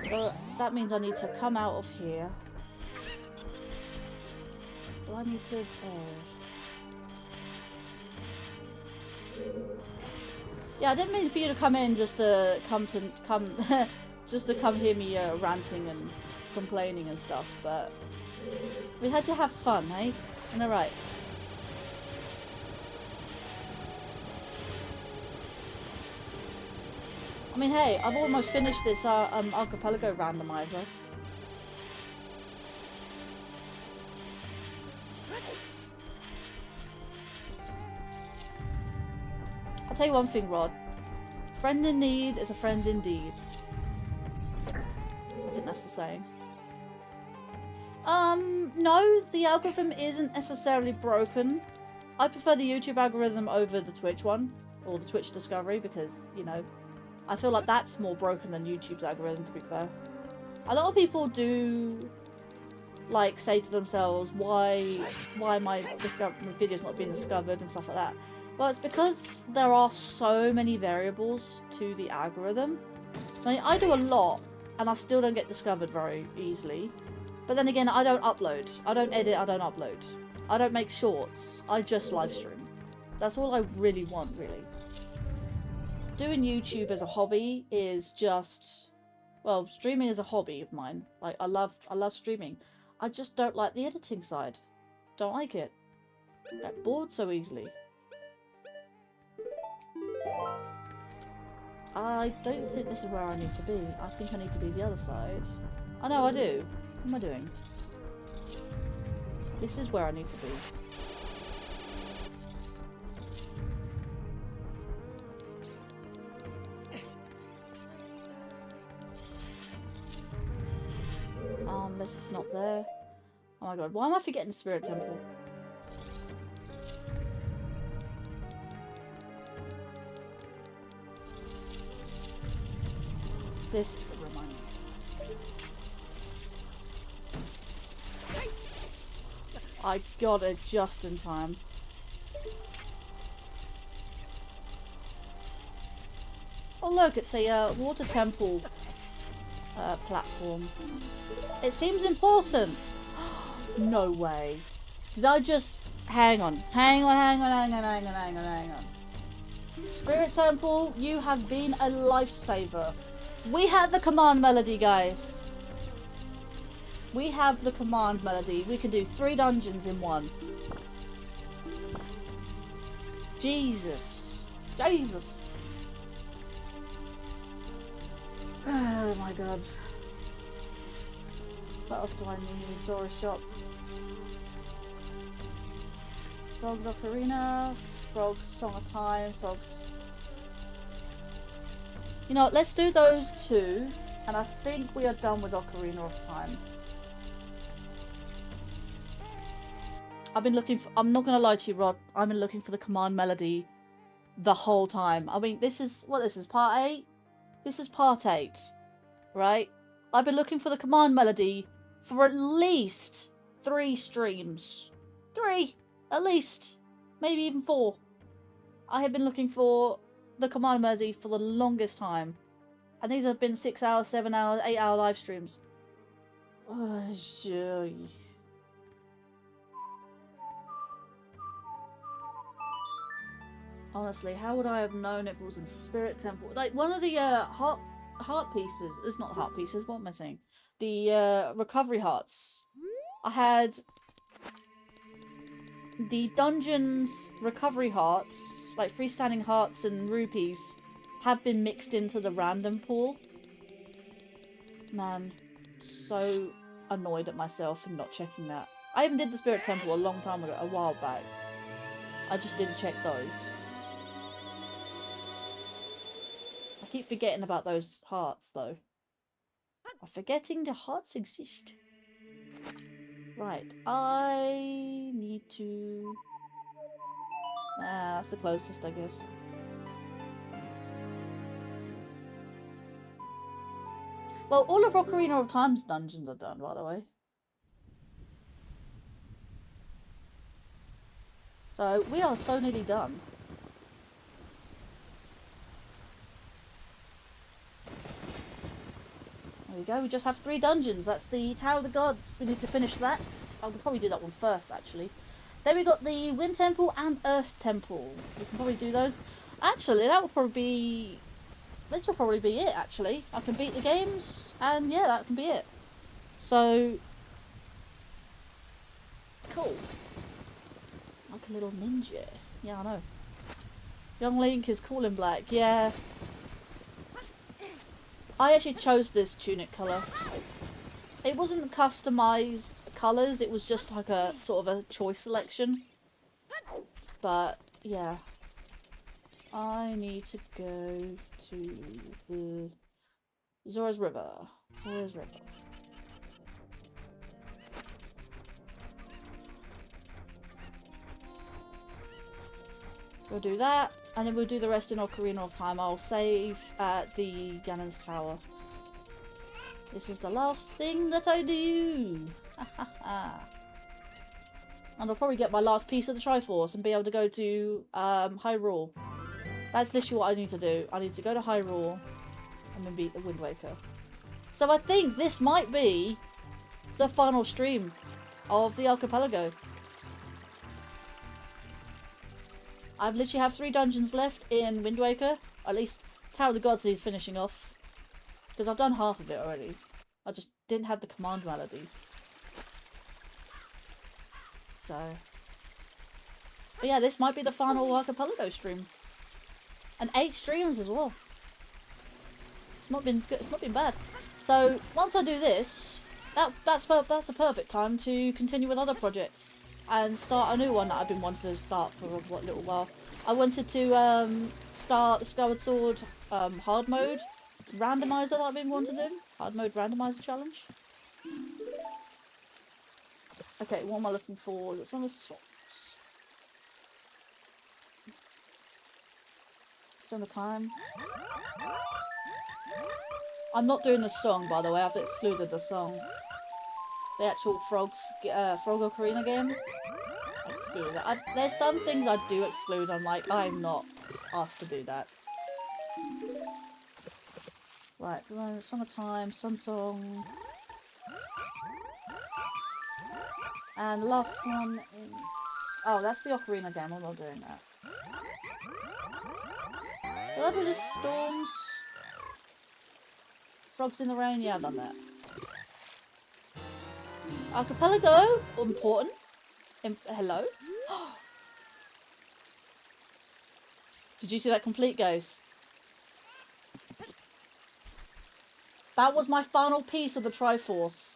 So that means I need to come out of here. Do I need to... Yeah, I didn't mean for you to come in just to come just to come hear me ranting and complaining and stuff, but we had to have fun, eh? Am I right? I mean, hey, I've almost finished this Archipelago Randomiser. I'll tell you one thing, Rod. Friend in need is a friend indeed. I think that's the saying. No, the algorithm isn't necessarily broken. I prefer the YouTube algorithm over the Twitch one, or the Twitch discovery, because, you know, I feel like that's more broken than YouTube's algorithm, to be fair. A lot of people do, like, say to themselves, why my video's not being discovered and stuff like that. Well, it's because there are so many variables to the algorithm. I mean, I do a lot, and I still don't get discovered very easily. But then again, I don't upload. I don't edit, I don't upload. I don't make shorts. I just live stream. That's all I really want, really. Doing YouTube as a hobby is just... Well, streaming is a hobby of mine. Like, I love streaming. I just don't like the editing side. Don't like it. I get bored so easily. I don't think this is where I need to be. I think I need to be the other side. Oh no, I do. What am I doing? This is where I need to be. Unless it's not there. Oh my god, why am I forgetting Spirit Temple? This is the room I need. I got it just in time. Oh look, it's a water temple platform. It seems important. No way. Did I just... Hang on. Hang on. Spirit Temple, you have been a lifesaver. We have the command melody, guys. We have the command melody. We can do 3 dungeons in one. Jesus. Jesus. Oh my god. What else do I need? Zora's shop. Frogs Ocarina. Frogs Song of Time. Frogs... You know, let's do those 2. And I think we are done with Ocarina of Time. I've been looking for... I'm not going to lie to you, Rod. I've been looking for the command melody the whole time. I mean, this is... What, this is part 8? This is part 8. Right? I've been looking for the command melody for at least 3 streams. 3! At least. Maybe even 4. I have been looking for the command melody for the longest time. And these have been 6 hour, 7 hour, 8 hour live streams. Oh, sure. Honestly, how would I have known if it was in Spirit Temple? Like, one of the heart pieces... It's not heart pieces, what am I saying? The recovery hearts. I had... The dungeon's recovery hearts, like freestanding hearts and rupees, have been mixed into the random pool. Man, so annoyed at myself for not checking that. I even did the Spirit Temple a long time ago, a while back. I just didn't check those. keep forgetting about those hearts, though. I'm forgetting the hearts exist. Right, I need to... that's the closest, I guess. Well, all of Ocarina of Time's dungeons are done, by the way. So, we are so nearly done. There we go, we just have 3 dungeons. That's the Tower of the Gods. We need to finish that. I will probably do that one first, actually. Then we got the Wind Temple and Earth Temple. We can probably do those. Actually, that will probably be... This will probably be it, actually. I can beat the games, and yeah, that can be it. So... Cool. Like a little ninja. Yeah, I know. Young Link is cool in black. Yeah. I actually chose this tunic colour. It wasn't customised colours, it was just like a sort of a choice selection. But, yeah. I need to go to the Zora's River. Zora's River. We'll do that, and then we'll do the rest in Ocarina of Time. I'll save at the Ganon's Tower. This is the last thing that I do! And I'll probably get my last piece of the Triforce and be able to go to Hyrule. That's literally what I need to do. I need to go to Hyrule and then beat the Wind Waker. So I think this might be the final stream of the Archipelago. I've literally have 3 dungeons left in Wind Waker. At least Tower of the Gods needs finishing off. Because I've done half of it already. I just didn't have the command melody. So... But yeah, this might be the final Archipelago stream. And 8 streams as well. It's not been good. It's not been bad. So once I do this, that's a perfect time to continue with other projects. And start a new one that I've been wanting to start for a little while. I wanted to start the Skyward Sword hard mode randomizer that I've been wanting to do. Hard mode randomizer challenge. Okay, what am I looking for? Is it some of the socks? Some of the time. I'm not doing the song, by the way. I've excluded the song. The actual Frog Ocarina game. I excluded it. There's some things I do exclude. I'm like, I'm not asked to do that. Right, summertime, sun song. And the last one is... Oh, that's the Ocarina game. I'm not doing that. Did I do the storms? Frogs in the rain? Yeah, I've done that. Archipelago? Important. Hello? Did you see that complete, guys? That was my final piece of the Triforce.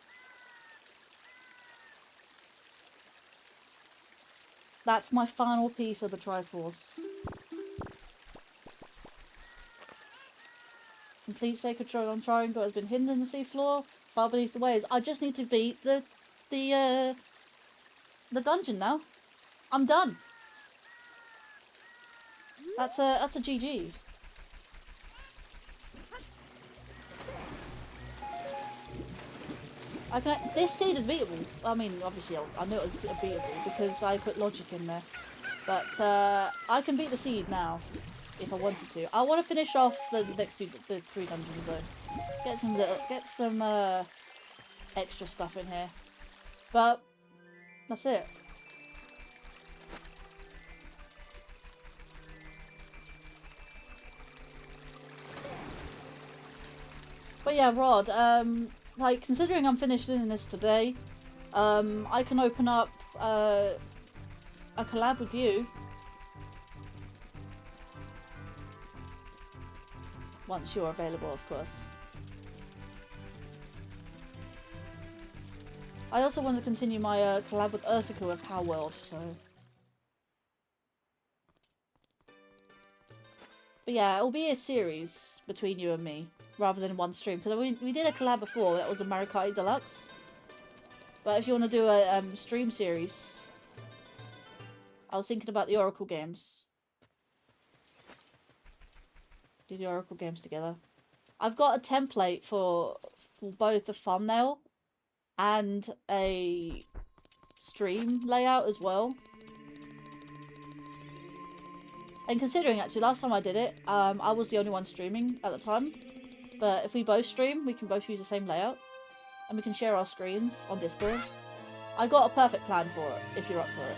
That's my final piece of the Triforce. Complete Sacred Triangle has been hidden in the seafloor, far beneath the waves. I just need to beat the dungeon now. I'm done. That's a GG. This seed is beatable. I mean, obviously, I knew it was beatable because I put logic in there. But I can beat the seed now if I wanted to. I want to finish off the next 3 dungeons though. Get some extra stuff in here. But that's it. But yeah, Rod, like, considering I'm finishing this today, I can open up a collab with you. Once you're available, of course. I also want to continue my collab with Ursica with Power World, so... But yeah, it'll be a series between you and me, rather than one stream. Because we did a collab before, that was a Mario Kart Deluxe. But if you want to do a stream series, I was thinking about the Oracle games. Do the Oracle games together. I've got a template for both a thumbnail and a stream layout as well. And considering actually last time I did it, I was the only one streaming at the time. But if we both stream, we can both use the same layout. And we can share our screens on Discord. I got a perfect plan for it, if you're up for it.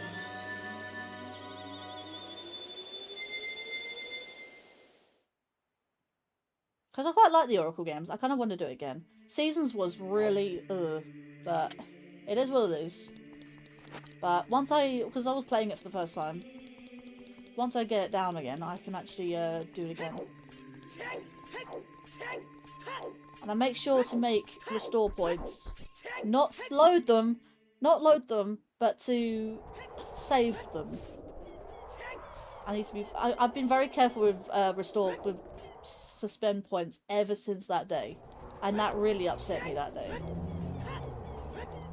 Because I quite like the Oracle games. I kind of want to do it again. Seasons was really, but it is what it is. But once because I was playing it for the first time, once I get it down again, I can actually do it again. And I make sure to make restore points. Not load them, but to save them. I need to be. I've been very careful with suspend points ever since that day, and that really upset me that day.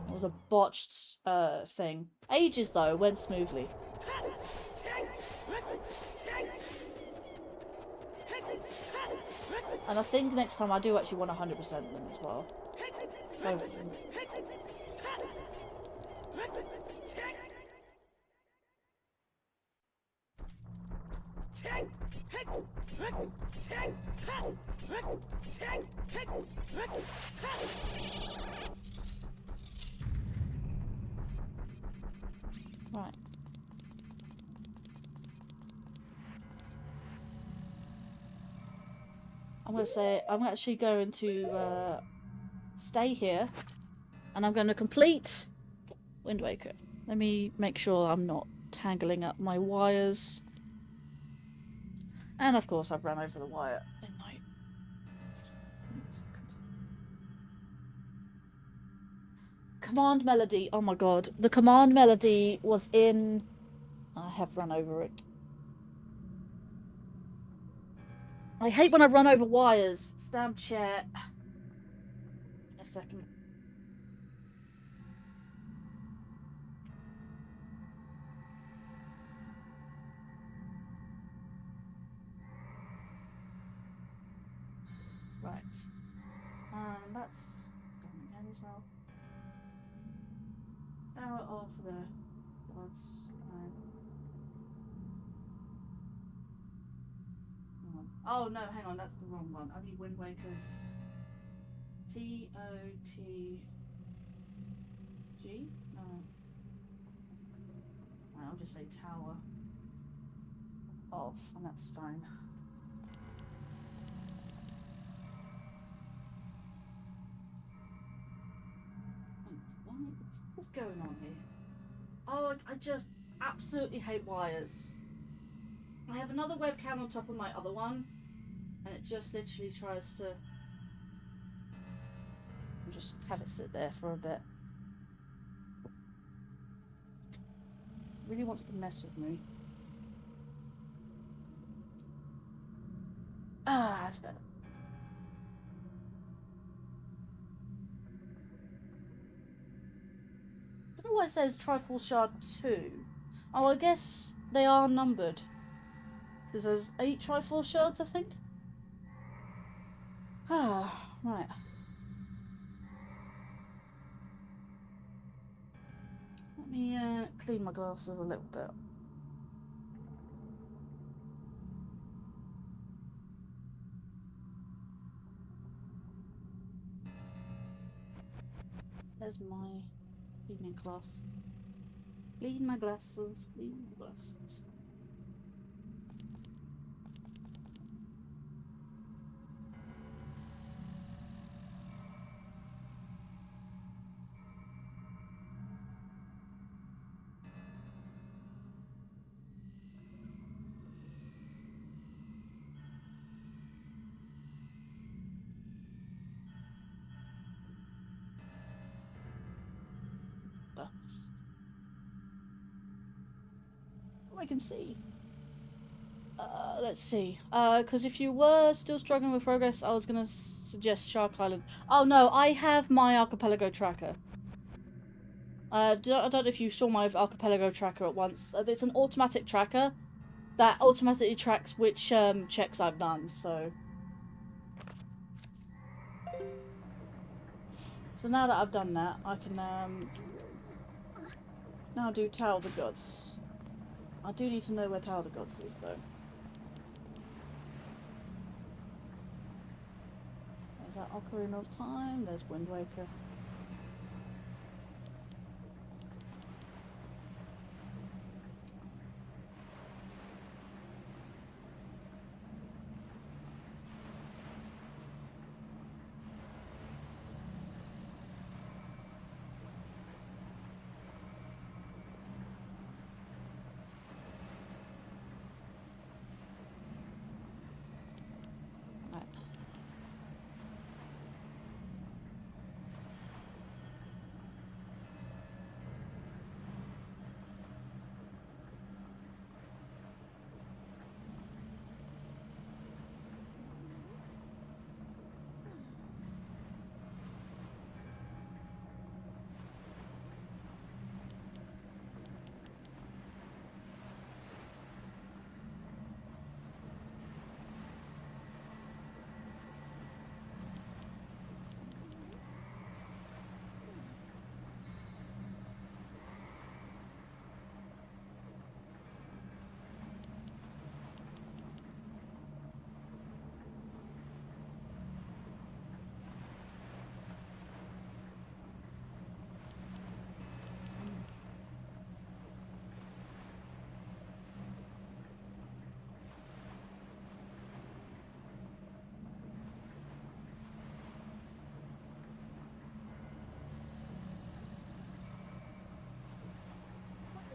It was a botched thing. Ages though, went smoothly. And I think next time I do actually want 100% them as well. Both of them. Right. I'm actually going to stay here, and I'm going to complete Wind Waker. Let me make sure I'm not tangling up my wires. And of course I've run over the wire, didn't I? Command melody. Oh my god. The command melody was in... I have run over it. I hate when I run over wires. Stand chair. A second. Right. That's going again as well. Arrow off the gods. Oh no, hang on, that's the wrong one. I need Wind Waker's TOTG? No. I'll just say tower off, and that's fine. What's going on here? Oh, I just absolutely hate wires. I have another webcam on top of my other one, and it just literally tries to... I'll just have it sit there for a bit. It really wants to mess with me. Ah, that's better. I don't know why it says Triforce Shard 2. Oh, I guess they are numbered. Because there's 8 Triforce Shards, I think. Ah, right. Let me clean my glasses a little bit. There's my cleaning cloth. Clean my glasses, clean my glasses. Oh, I can see. let's see. Because if you were still struggling with progress, I was gonna suggest Shark Island. Oh no, I have my Archipelago tracker. I don't know if you saw my Archipelago tracker at once. It's an automatic tracker that automatically tracks which checks I've done. So now that I've done that, I can now do Tower of the Gods. I do need to know where Tower of the Gods is though. There's that Ocarina of Time. There's Wind Waker.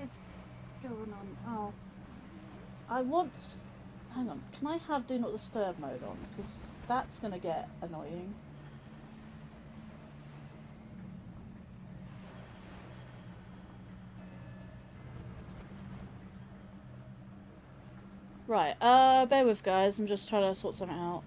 It's going on. Oh, I want. Hang on. Can I have Do Not Disturb mode on? Because that's gonna get annoying. Right. Bear with, guys. I'm just trying to sort something out.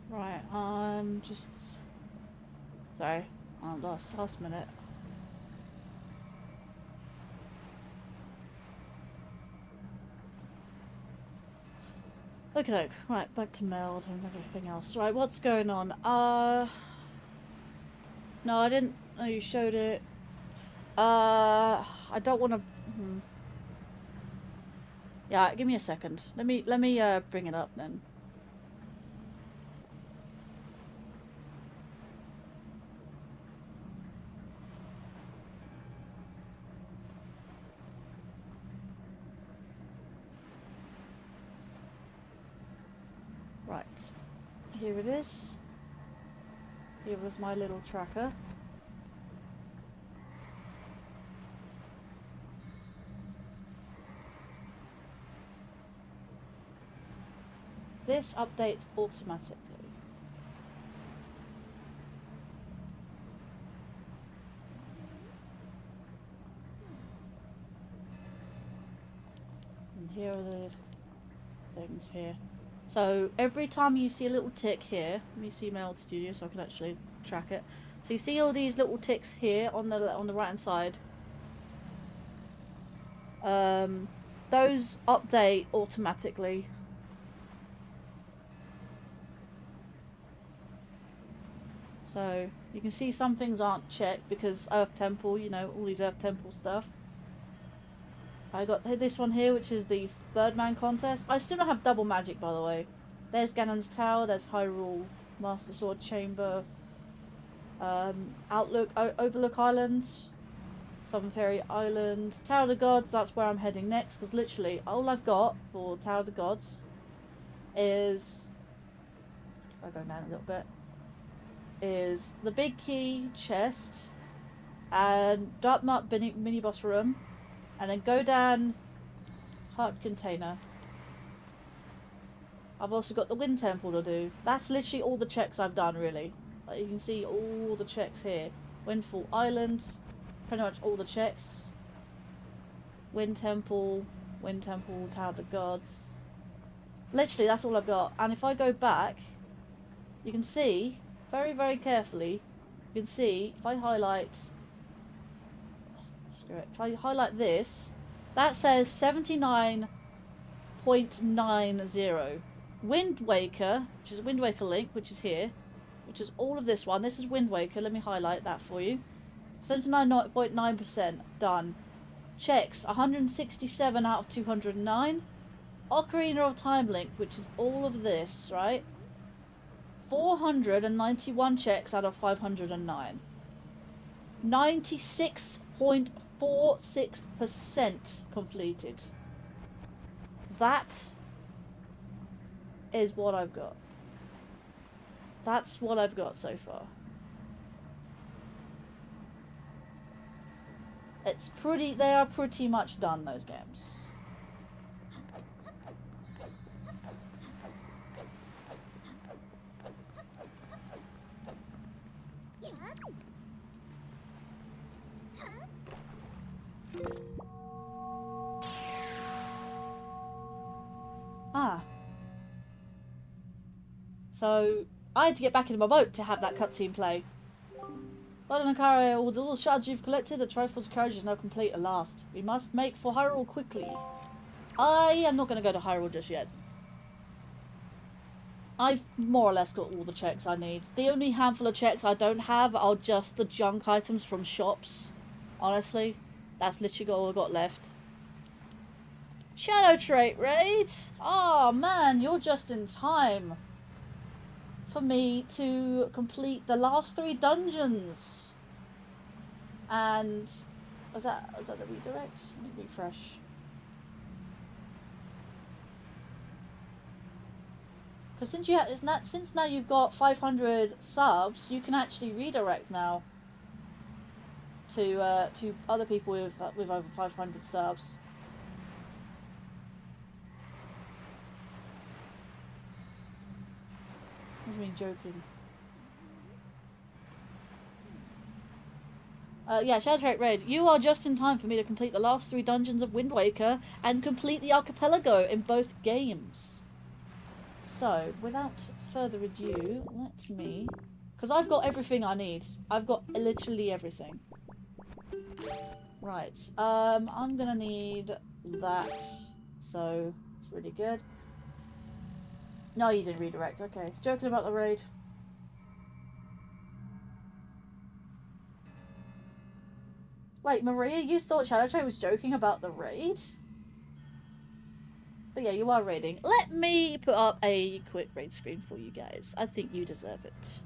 Right, just... Sorry, last minute. Okay, right, back to meld and everything else. Right, what's going on? No, I didn't know you showed it. I don't want to... Yeah, give me a second. Let me bring it up then. Right. Here it is. Here was my little tracker. This updates automatically. And here are the things here. So every time you see a little tick here, let me see my old studio so I can actually track it. So you see all these little ticks here on the right hand side. Those update automatically. So you can see some things aren't checked because Earth Temple, you know, all these Earth Temple stuff. I got this one here, which is the Birdman contest. I still don't have double magic, by the way. There's Ganon's Tower, there's Hyrule Master Sword Chamber, Overlook Islands, Southern Fairy Island, Tower of the Gods. That's where I'm heading next, because literally all I've got for Tower of the Gods is, if I go down a little bit, is the big key chest and Dark Mart mini boss room, and then go down Heart Container. I've also got the Wind Temple to do. That's literally all the checks I've done, really. Like, you can see all the checks here. Windfall Island, pretty much all the checks. Wind Temple, Tower of the Gods. Literally, that's all I've got. And if I go back, you can see, very, very carefully, you can see, if I highlight... Screw it. If I highlight this, that says 79.90. Wind Waker, which is Wind Waker Link, which is here, which is all of this one. This is Wind Waker. Let me highlight that for you. 79.9% done. Checks 167 out of 209. Ocarina of Time Link, which is all of this, right? 491 checks out of 509. 96.46% completed. That is what I've got. That's what I've got so far. It's pretty, they are pretty much done, those games. Ah. So, I had to get back into my boat to have that cutscene play. Well, Linkario, with all the shards you've collected, the Triforce carriage is now complete at last. We must make for Hyrule quickly. I am not going to go to Hyrule just yet. I've more or less got all the checks I need. The only handful of checks I don't have are just the junk items from shops. Honestly, that's literally all I've got left. Shadow Trait Raid! Oh man, you're just in time for me to complete the last 3 dungeons. And was that the redirect? Let me refresh. Because since now you've got 500 subs, you can actually redirect now to other people with over 500 subs. I was really joking. Yeah, Shadow Trait Raid. You are just in time for me to complete the last 3 dungeons of Wind Waker and complete the Archipelago in both games. So, without further ado, let me... Because I've got everything I need. I've got literally everything. Right. I'm gonna need that. So, it's really good. No, you didn't redirect. Okay. Joking about the raid. Wait, Maria, you thought Shadow Trait was joking about the raid? But yeah, you are raiding. Let me put up a quick raid screen for you guys. I think you deserve it.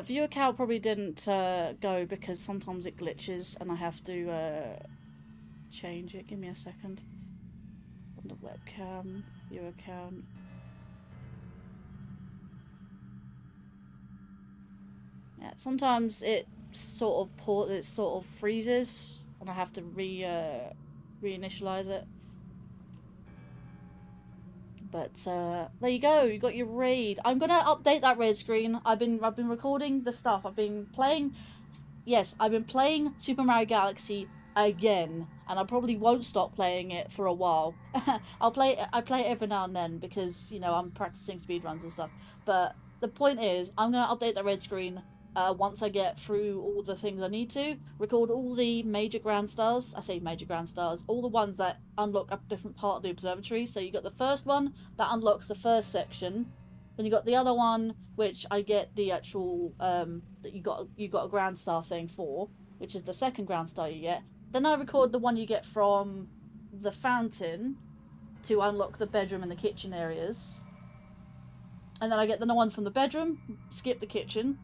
Viewer count probably didn't go because sometimes it glitches and I have to change it. Give me a second. On the webcam, viewer count. Yeah, sometimes it sort of freezes and I have to reinitialize it. But there you go, you got your raid. I'm gonna update that raid screen. I've been recording the stuff. I've been playing Super Mario Galaxy again, and I probably won't stop playing it for a while. I play it every now and then because, you know, I'm practicing speedruns and stuff. But the point is, I'm gonna update that raid screen once I get through all the things I need to, record all the major grand stars. I say major grand stars, all the ones that unlock a different part of the observatory. So you got the first one that unlocks the first section, then you got the other one which I get the actual that you got a grand star thing for, which is the second grand star you get. Then I record the one you get from the fountain to unlock the bedroom and the kitchen areas. And then I get the one from the bedroom, skip the kitchen.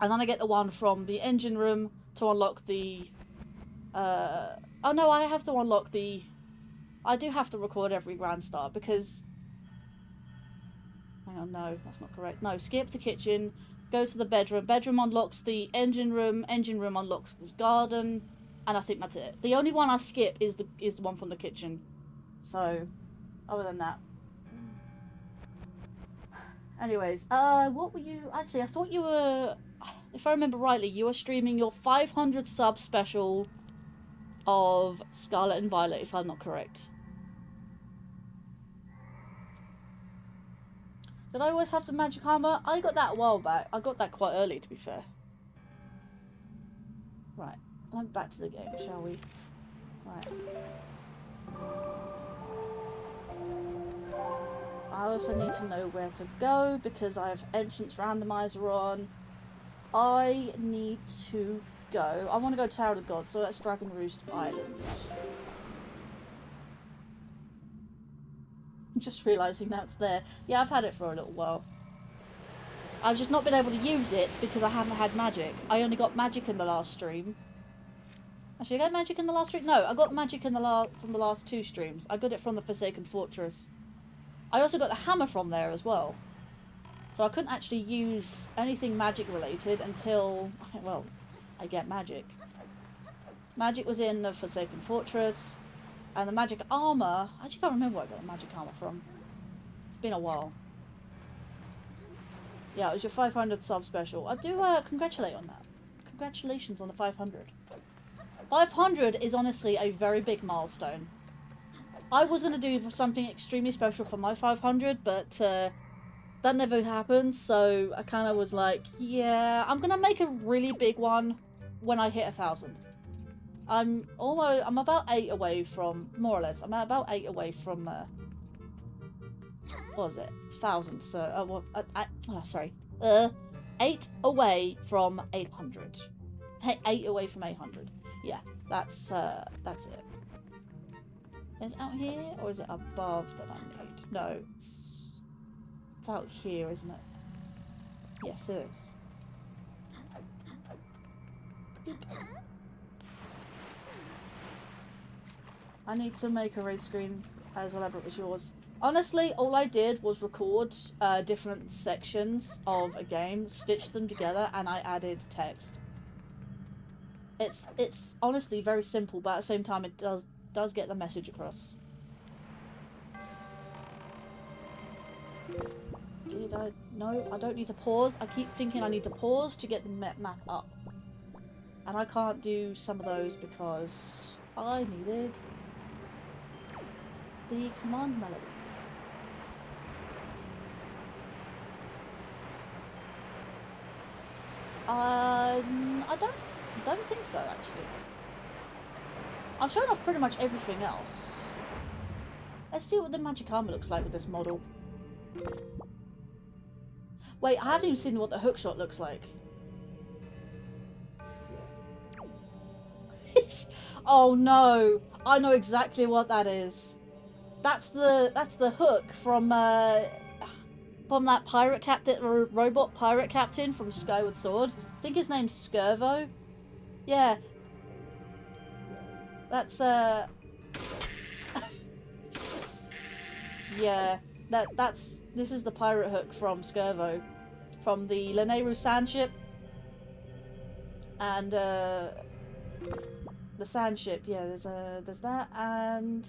And then I get the one from the engine room to unlock the... oh no, I have to unlock the... I do have to record every grand star because... Hang on, no, that's not correct. No, skip the kitchen, go to the bedroom. Bedroom unlocks the engine room unlocks the garden, and I think that's it. The only one I skip is the one from the kitchen. So, other than that... Anyways, what were you... Actually, I thought you were... If I remember rightly, you were streaming your 500 sub special of Scarlet and Violet, if I'm not correct. Did I always have the magic armor? I got that a while back. I got that quite early, to be fair. Right, back to the game, shall we? Right. I also need to know where to go because I have Entrance Randomiser on. I need to go. I want to go Tower of the Gods, so that's Dragon Roost Island. I'm just realising that's there. Yeah, I've had it for a little while. I've just not been able to use it because I haven't had magic. I only got magic in the last stream. Actually, I got magic in the last stream? No, I got magic in from the last 2 streams. I got it from the Forsaken Fortress. I also got the hammer from there as well. So I couldn't actually use anything magic related until, well, I get magic. Magic was in the Forsaken Fortress. And the magic armor, I actually can't remember where I got the magic armor from. It's been a while. Yeah, it was your 500 sub special. I do congratulate on that. Congratulations on the 500. 500 is honestly a very big milestone. I was going to do something extremely special for my 500, but that never happened, so I kind of was like, yeah, I'm going to make a really big one when I hit 1,000. I'm about 8 away from, more or less, I'm about 8 away from, what was it? 1,000, so, 8 away from 800. 8 away from 800. Yeah, that's it. Is it out here, or is it above that I need? No, it's out here, isn't it? Yes, it is. Boop. I need to make a raid screen as elaborate as yours. Honestly, all I did was record different sections of a game, stitch them together, and I added text. It's honestly very simple, but at the same time, it does get the message across. Did I? No, I don't need to pause. I keep thinking I need to pause to get the map up, and I can't do some of those because I needed the command melody. I don't think so, actually. I've shown off pretty much everything else. Let's see what the magic armor looks like with this model. Wait, I haven't even seen what the hookshot looks like. Oh no! I know exactly what that is. That's the hook from that pirate captain, or robot pirate captain from Skyward Sword. I think his name's Skirvo. Yeah. That's yeah. This is the pirate hook from Skirvo, from the Linkario sand ship. And the sand ship, yeah, there's that, and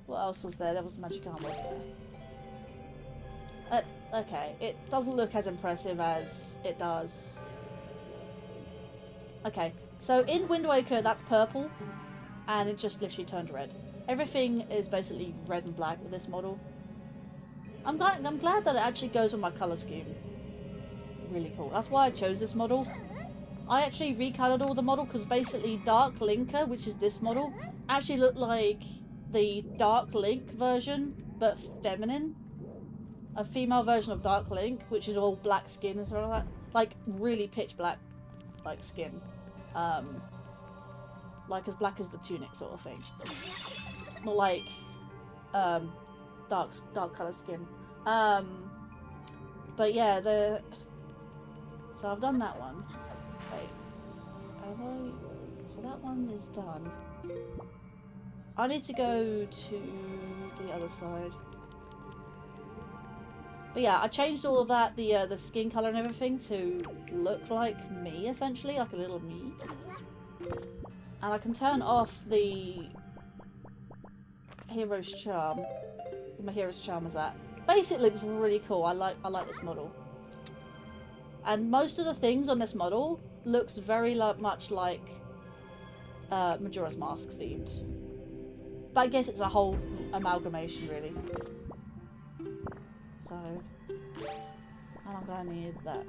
what else was there? There was the magic armor. Okay, it doesn't look as impressive as it does. Okay, so in Wind Waker, that's purple, and it just literally turned red. Everything is basically red and black with this model. I'm glad that it actually goes with my color scheme. Really cool. That's why I chose this model. I actually recolored all the model because basically Dark Linker, which is this model, actually looked like the Dark Link version, but feminine. A female version of Dark Link, which is all black skin and stuff like that. Like, really pitch black, like, skin. Like, as black as the tunic sort of thing. Not like, dark colour skin. But yeah, so I've done that one. Wait. So that one is done. I need to go to the other side. But yeah, I changed all of that, the skin colour and everything to look like me, essentially, like a little me. And I can turn off the hero's charm. My hero's charm is that. Basically, it looks really cool. I like this model. And most of the things on this model looks very much like Majora's Mask themed. But I guess it's a whole amalgamation, really. So, and I'm gonna need that.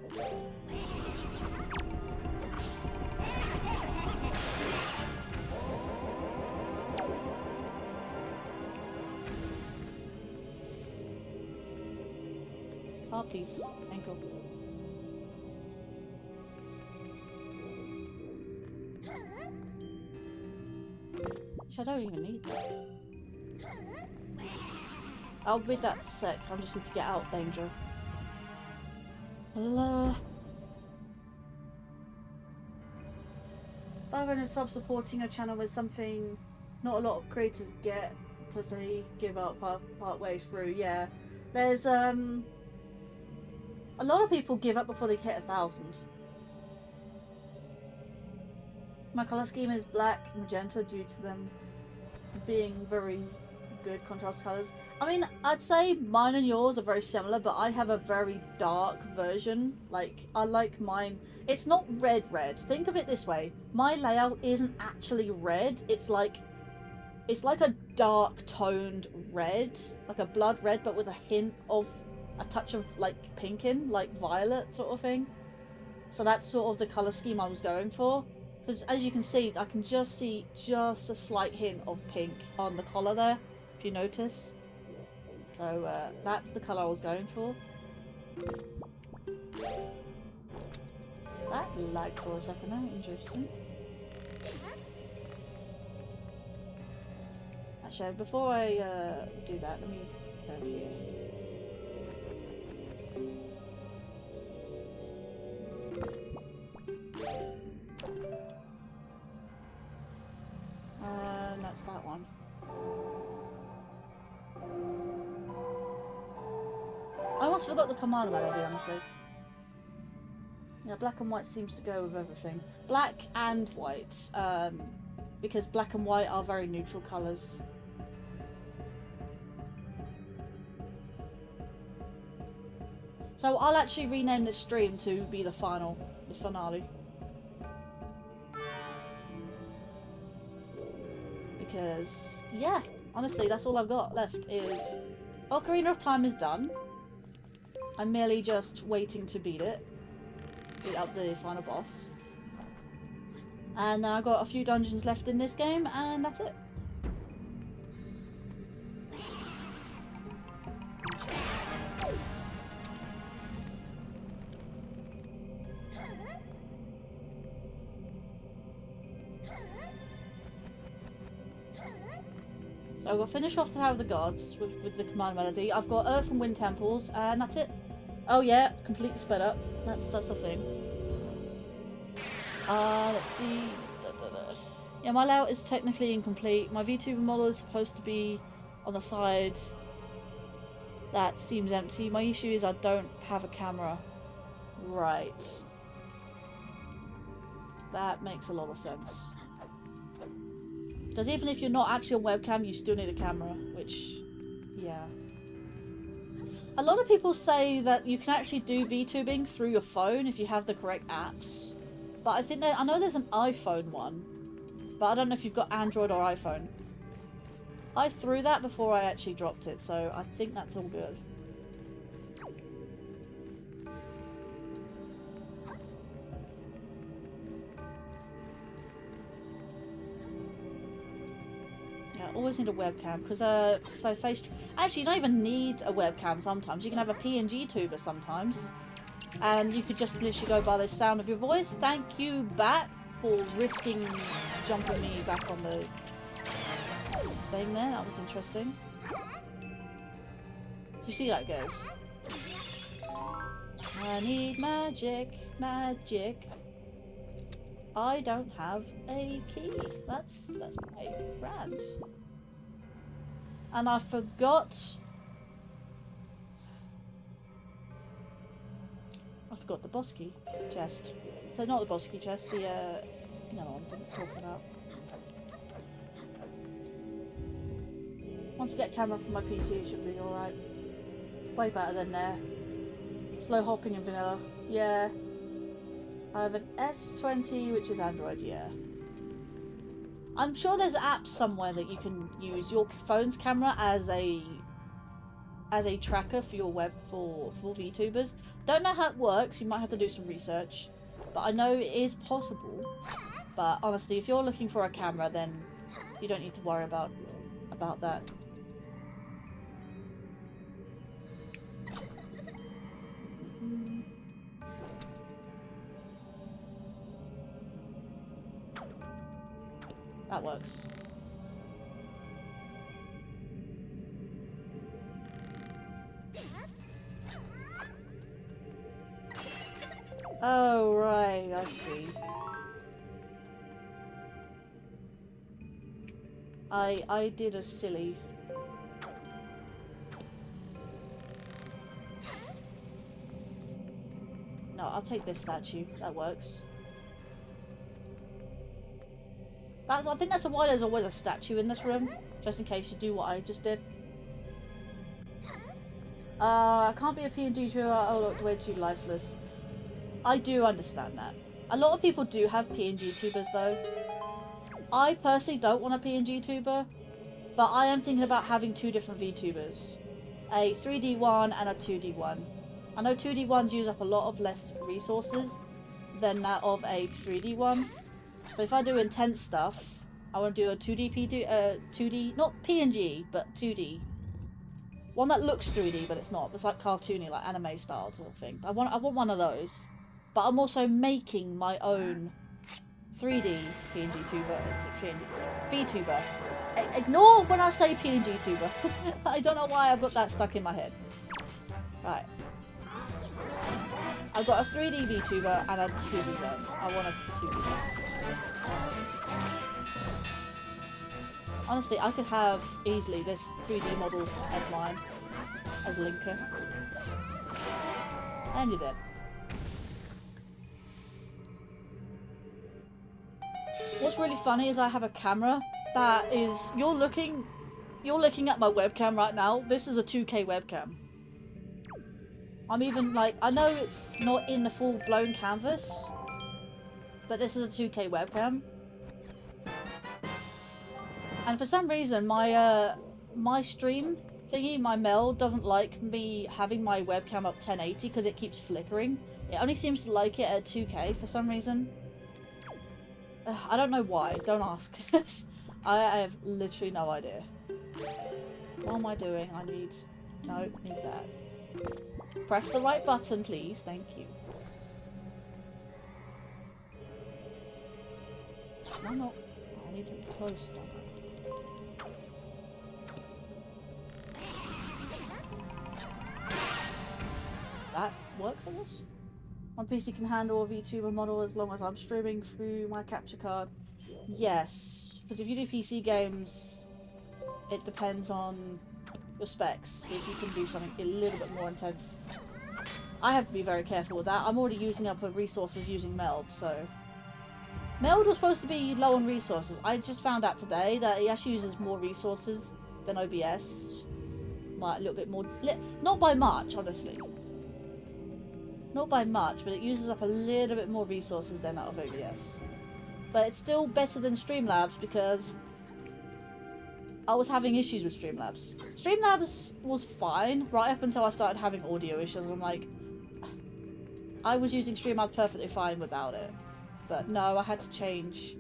Oh, please, ankle. Which I don't even need that. I'll read that sec. I just need to get out danger. Hello. 500 subs supporting a channel with something not a lot of creators get because they give up part way through. Yeah, there's a lot of people give up before they hit 1,000. My colour scheme is black, magenta due to them being very good contrast colours. I mean, I'd say mine and yours are very similar, but I have a very dark version. Like, I like mine. It's not red. Think of it this way. My layout isn't actually red. It's like a dark toned red, like a blood red, but with a hint of a touch of like pink in, like violet sort of thing. So that's sort of the colour scheme I was going for. Because as you can see, I can just see just a slight hint of pink on the collar there, if you notice. So that's the colour I was going for. That lagged for a second there, interesting. Actually, before I do that, let me go here. And that's that one. almost forgot the command melody, honestly. Yeah, black and white seems to go with everything. Black and white, because black and white are very neutral colours. So I'll actually rename this stream to be the finale. Because, yeah, honestly, that's all I've got left is Ocarina of Time is done. I'm merely just waiting to beat up the final boss. And then I've got a few dungeons left in this game, and that's it. So I've got to finish off the Tower of the Gods with the command melody. I've got Earth and Wind Temples, and that's it. Oh yeah, completely sped up. That's the thing. Let's see. Yeah, my layout is technically incomplete. My VTuber model is supposed to be on the side. That seems empty. My issue is I don't have a camera. Right. That makes a lot of sense. Because even if you're not actually on webcam, you still need a camera, which, yeah. A lot of people say that you can actually do VTubing through your phone if you have the correct apps. But I think I know there's an iPhone one, but I don't know if you've got Android or iPhone. I threw that before I actually dropped it, so I think that's all good. Always need a webcam because for face actually you don't even need a webcam sometimes. You can have a PNG tuber sometimes, and you could just literally go by the sound of your voice. Thank you, Bat, for risking jumping me back on the thing there. That was interesting. You see that, guys? I need magic, magic. I don't have a key. That's quite grand. And I forgot the boss key chest. So not the boss key chest, the no, one I'm talking about. Once I get a camera for my PC, it should be alright. Way better than there. Slow hopping in vanilla. Yeah. I have an S20, which is Android, yeah. I'm sure there's apps somewhere that you can use your phone's camera as a tracker for your web for VTubers. Don't know how it works, you might have to do some research. But I know it is possible. But honestly, if you're looking for a camera, then you don't need to worry about that. That works. Oh, right, I see. I did a silly. No, I'll take this statue. That works. I think that's why there's always a statue in this room, just in case you do what I just did. I can't be a PNG tuber, I look way too lifeless. I do understand that. A lot of people do have PNG tubers though. I personally don't want a PNG tuber, but I am thinking about having two different VTubers. A 3D one and a 2D one. I know 2D ones use up a lot of less resources than that of a 3D one. So if I do intense stuff, I want to do a 2D, not PNG, but 2D. One that looks 3D, but it's not. It's like cartoony, like anime style sort of thing. I want one of those. But I'm also making my own 3D PNG tuber, VTuber. Ignore when I say PNG tuber. I don't know why I've got that stuck in my head. Right. I've got a 3D VTuber and a 2D one. I want a 2D one. Honestly, I could have easily this 3D model as mine, as Linker. And you're dead. What's really funny is I have a camera that is... You're looking at my webcam right now. This is a 2K webcam. I'm even like... I know it's not in the full-blown canvas, but this is a 2K webcam. And for some reason, my stream thingy, my meld, doesn't like me having my webcam up 1080 because it keeps flickering. It only seems to like it at 2K for some reason. I don't know why. Don't ask. I have literally no idea. What am I doing? I need... No, need that. Press the right button, please. Thank you. No, no. I need to close down. That works, I guess? My PC can handle a VTuber model as long as I'm streaming through my capture card. Yes, because if you do PC games, it depends on your specs. If you can do something a little bit more intense. I have to be very careful with that. I'm already using up resources using Meld, so... Meld was supposed to be low on resources. I just found out today that he actually uses more resources than OBS. Like, a little bit more... Not by much, honestly. Not by much, but it uses up a little bit more resources than that of OBS. But it's still better than Streamlabs because I was having issues with Streamlabs. Streamlabs was fine right up until I started having audio issues. I'm like, I was using Streamlabs perfectly fine without it. But no, I had to change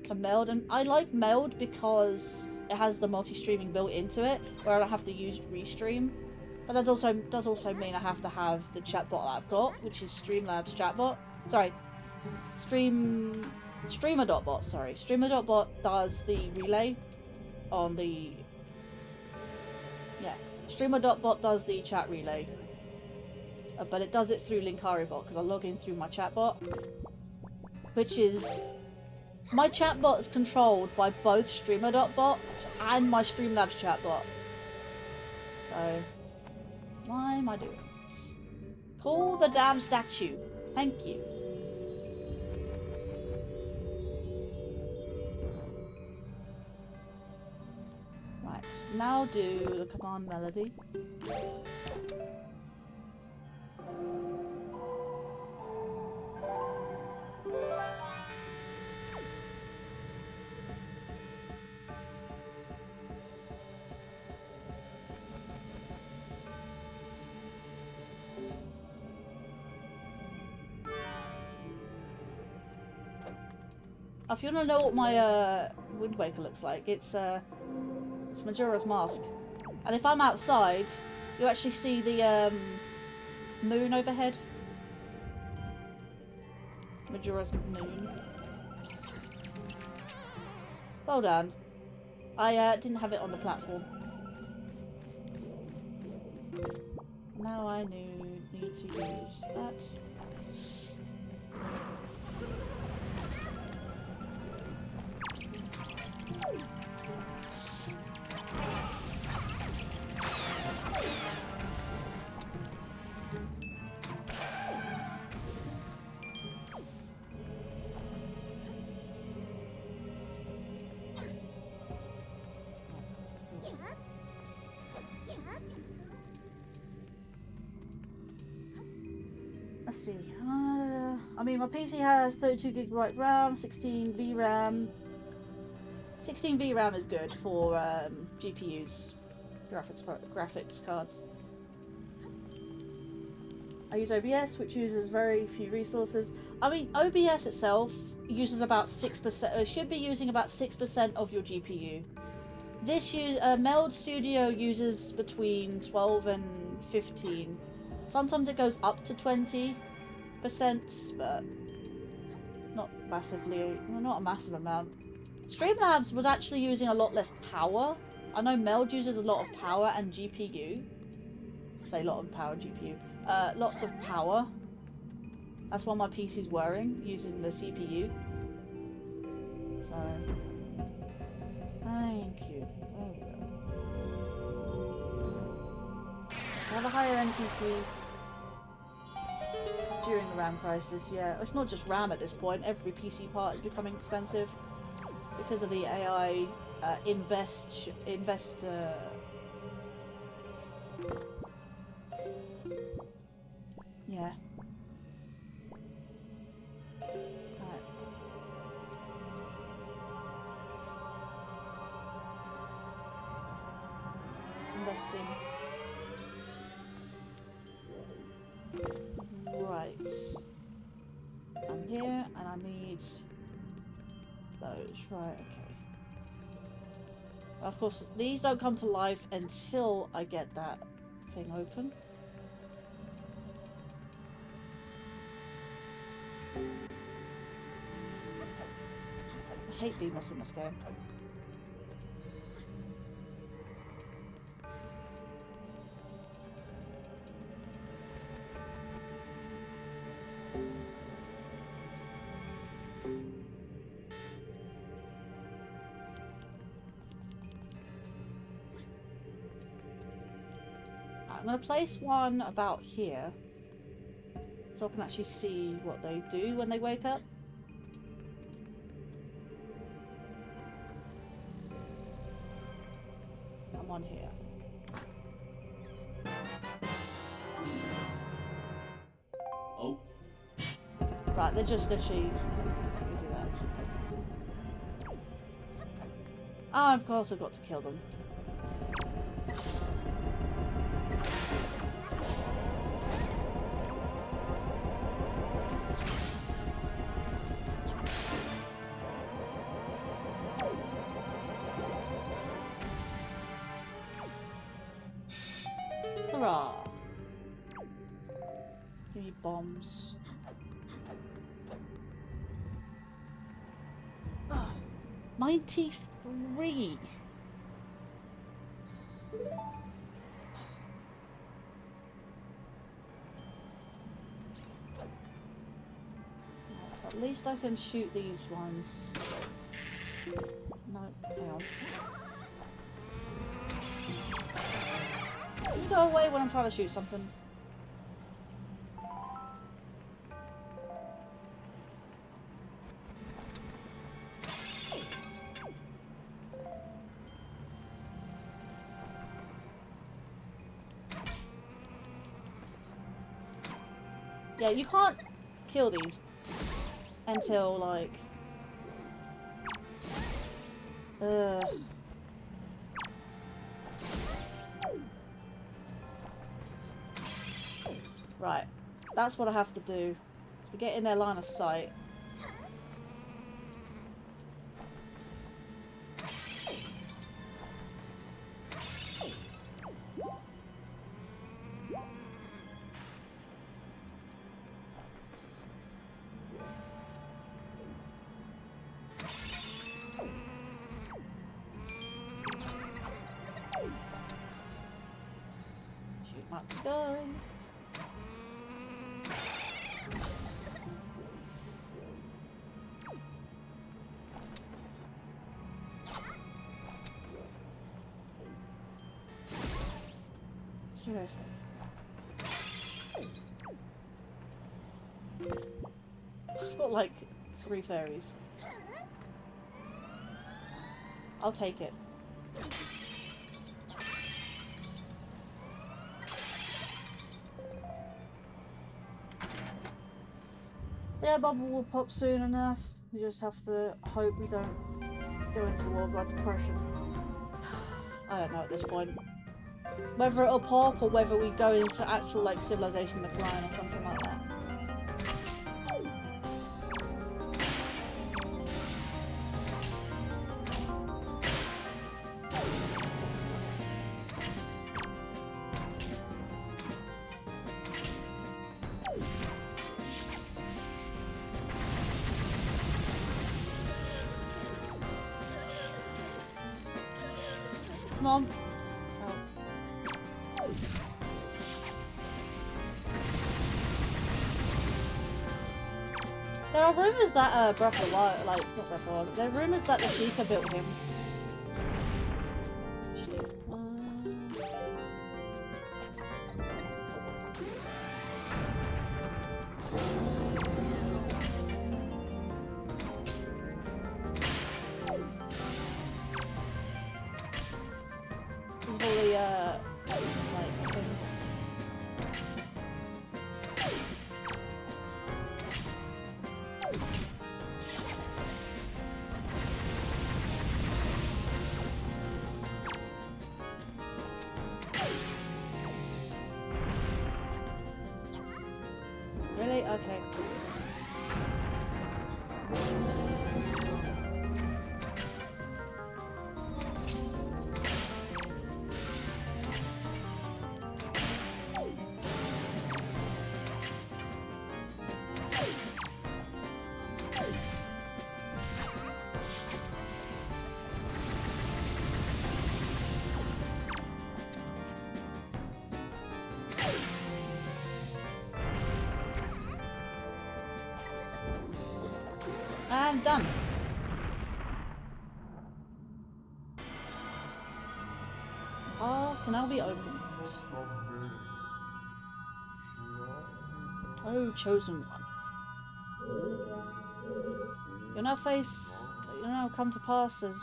to Meld. And I like Meld because it has the multi-streaming built into it, where I don't have to use Restream. But that does also mean I have to have the chatbot that I've got, which is Streamlabs chatbot. Sorry, Streamer.bot. Sorry, Streamer.bot does the relay on the... Yeah, Streamer.bot does the chat relay. But it does it through Linkario bot, because I log in through my chatbot. Which is... My chatbot is controlled by both Streamer.bot and my Streamlabs chatbot. So... Why am I doing it? Pull the damn statue. Thank you. Right, now do the command melody. If you want to know what my Wind Waker looks like, it's Majora's Mask. And if I'm outside, you actually see the moon overhead. Majora's moon. Well done. I didn't have it on the platform. Now I need to use that. Let's see. I mean, my PC has 32GB RAM, 16 VRAM. 16 VRAM is good for GPUs, graphics cards. I use OBS, which uses very few resources. I mean, OBS itself uses about 6%. It should be using about 6% of your GPU. This Meld Studio uses between 12 and 15. Sometimes it goes up to 20%, but not massively. Well, not a massive amount. Streamlabs was actually using a lot less power. I know Meld uses a lot of power and GPU. Say a lot of power, GPU. Lots of power. That's why my PC's whirring, using the CPU. So, thank you. There we go. Let's have a higher end PC. during the RAM crisis, yeah. It's not just RAM at this point. Every PC part is becoming expensive because of the AI yeah. Right. Investing. Right. I'm here and I need those. Right, okay. Of course, these don't come to life until I get that thing open. I hate Beamos in this game. I'm going to place one about here so I can actually see what they do when they wake up. And one here. Oh. Right, they're just literally... Let me do that. Ah, of course I've got to kill them. Hurrah! Give me bombs. Oh, 93! At least I can shoot these ones. No, hang on. Can you go away when I'm trying to shoot something? Yeah, you can't kill these until, like... Right. That's what I have to do. To get in their line of sight. Shoot Max go. Seriously. I've got like 3 fairies. I'll take it. Yeah, bubble will pop soon enough. We just have to hope we don't go into War God Depression. I don't know at this point. Whether it'll pop or whether we go into actual like civilization decline or something like that. Come on. There are rumours that Breath of the Wild, like, not Breath of the Wild, there are rumours that the Sheikah built him. Actually, Really? Okay. And done. Path can now be opened. Oh, chosen one. You'll now face. You'll now come to pass as.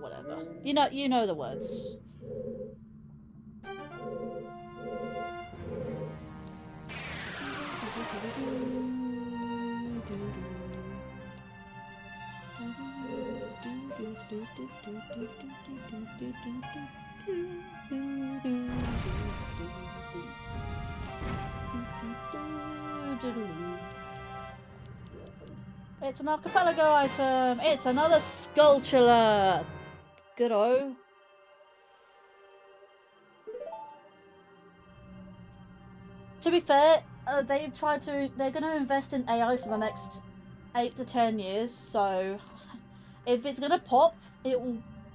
Whatever. You know the words. It's an archipelago item! It's another sculpture! Good-o. To be fair, they're going to invest in AI for the next 8 to 10 years, so if it's going to pop,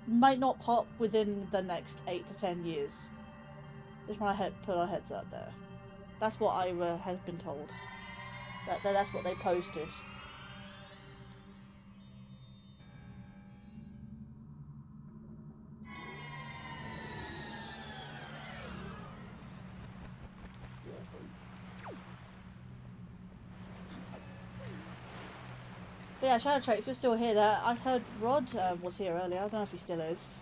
might not pop within the next 8 to 10 years. Just want to put our heads out there. That's what I have been told. That's what they posted. But yeah, Shadow Trait, if you're still here, I heard Rod was here earlier. I don't know if he still is.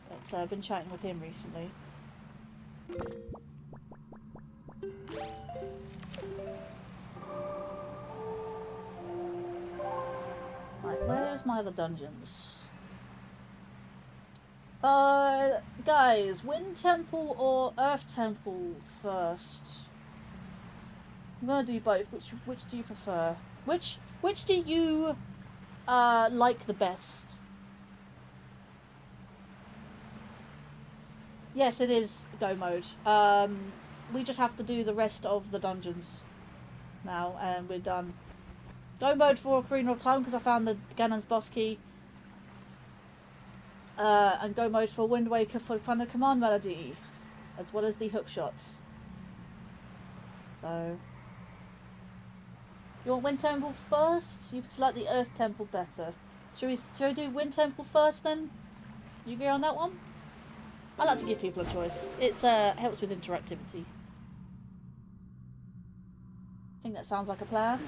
But I've been chatting with him recently. Right, where's my other dungeons? Guys, Wind Temple or Earth Temple first? I'm gonna do both. Which do you prefer? Which do you like the best? Yes, it is go mode. We just have to do the rest of the dungeons now, and we're done. Go mode for Ocarina of Time because I found the Ganon's boss key. And go mode for Wind Waker for Thunder Command Melody, as well as the hook shots. So, you want Wind Temple first? You like the Earth Temple better? Should we do Wind Temple first then? You agree on that one? I like to give people a choice. It's helps with interactivity. I think that sounds like a plan.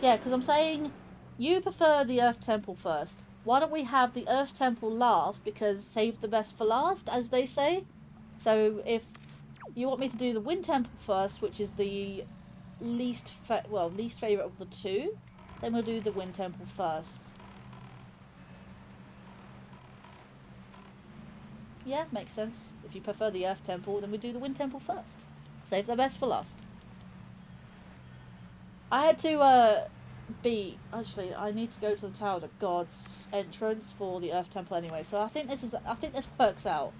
Yeah, because I'm saying you prefer the Earth Temple first. Why don't we have the Earth Temple last? Because save the best for last, as they say. So if you want me to do the Wind Temple first, which is the least favourite of the two, then we'll do the Wind Temple first. Yeah, makes sense. If you prefer the Earth Temple, then we do the Wind Temple first. Save the best for last. I had to actually I need to go to the Tower of God's entrance for the Earth Temple anyway, so I think this works out.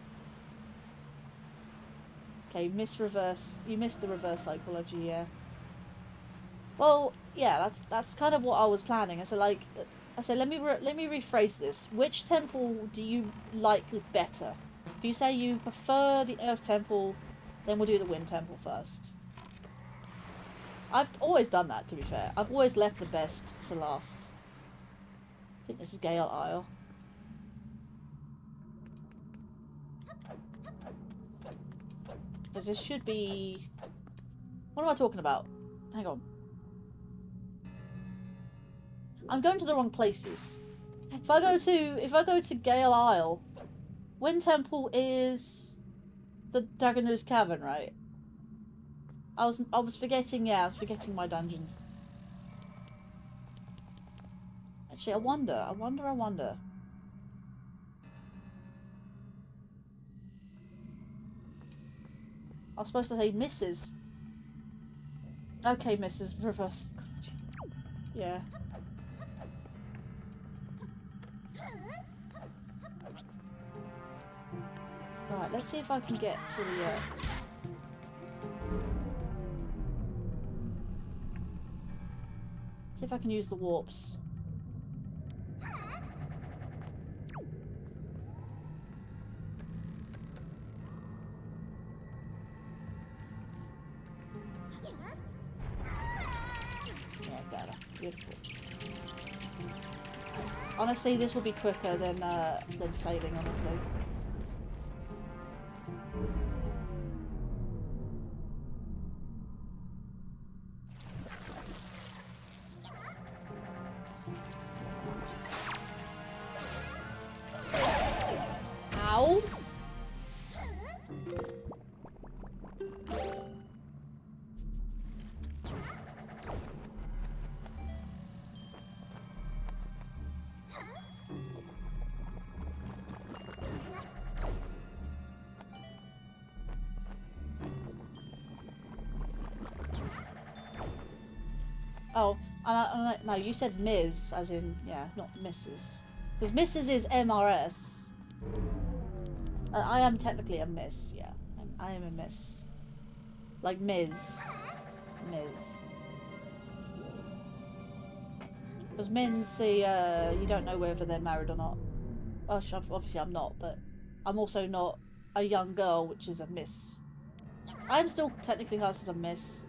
Okay, you missed the reverse psychology, yeah. Well, yeah, that's kind of what I was planning. So let me rephrase this. Which temple do you like better? If you say you prefer the Earth Temple, then we'll do the Wind Temple first. I've always done that, to be fair. I've always left the best to last. I think this is Gale Isle. Because this should be... What am I talking about? Hang on. I'm going to the wrong places. If I go to Gale Isle, Wind Temple is the Dragon Nose Cavern, right? I was forgetting, yeah, I was forgetting my dungeons. Actually, I wonder. I was supposed to say Mrs. Okay, Mrs. Reverse. Yeah. Right, let's see if I can get to the, see if I can use the warps. Yeah, better. Beautiful. Honestly, this will be quicker than sailing, honestly. Ow! Oh, no, you said Ms. as in, yeah, not Mrs. Because Mrs. is MRS. I am technically a Miss, yeah. I am a Miss. Like Ms. Because men see, you don't know whether they're married or not. Well, obviously I'm not, but I'm also not a young girl, which is a Miss. I am still technically classed as a Miss.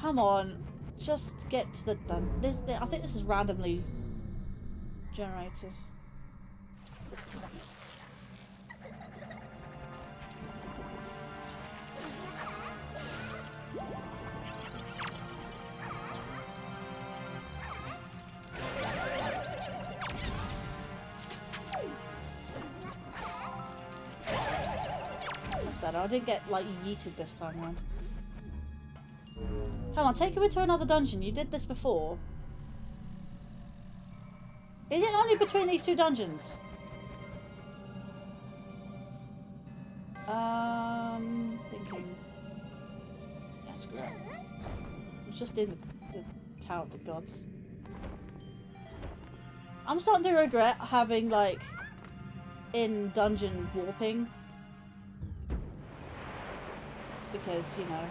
Come on, just get to the done. I think this is randomly generated. That's better. I didn't get like yeeted this time around. Come on, take me to another dungeon. You did this before. Is it only between these two dungeons? Thinking. Yeah, screw it. It's just in the Tower of the Gods. I'm starting to regret having, like, in dungeon warping. Because, you know.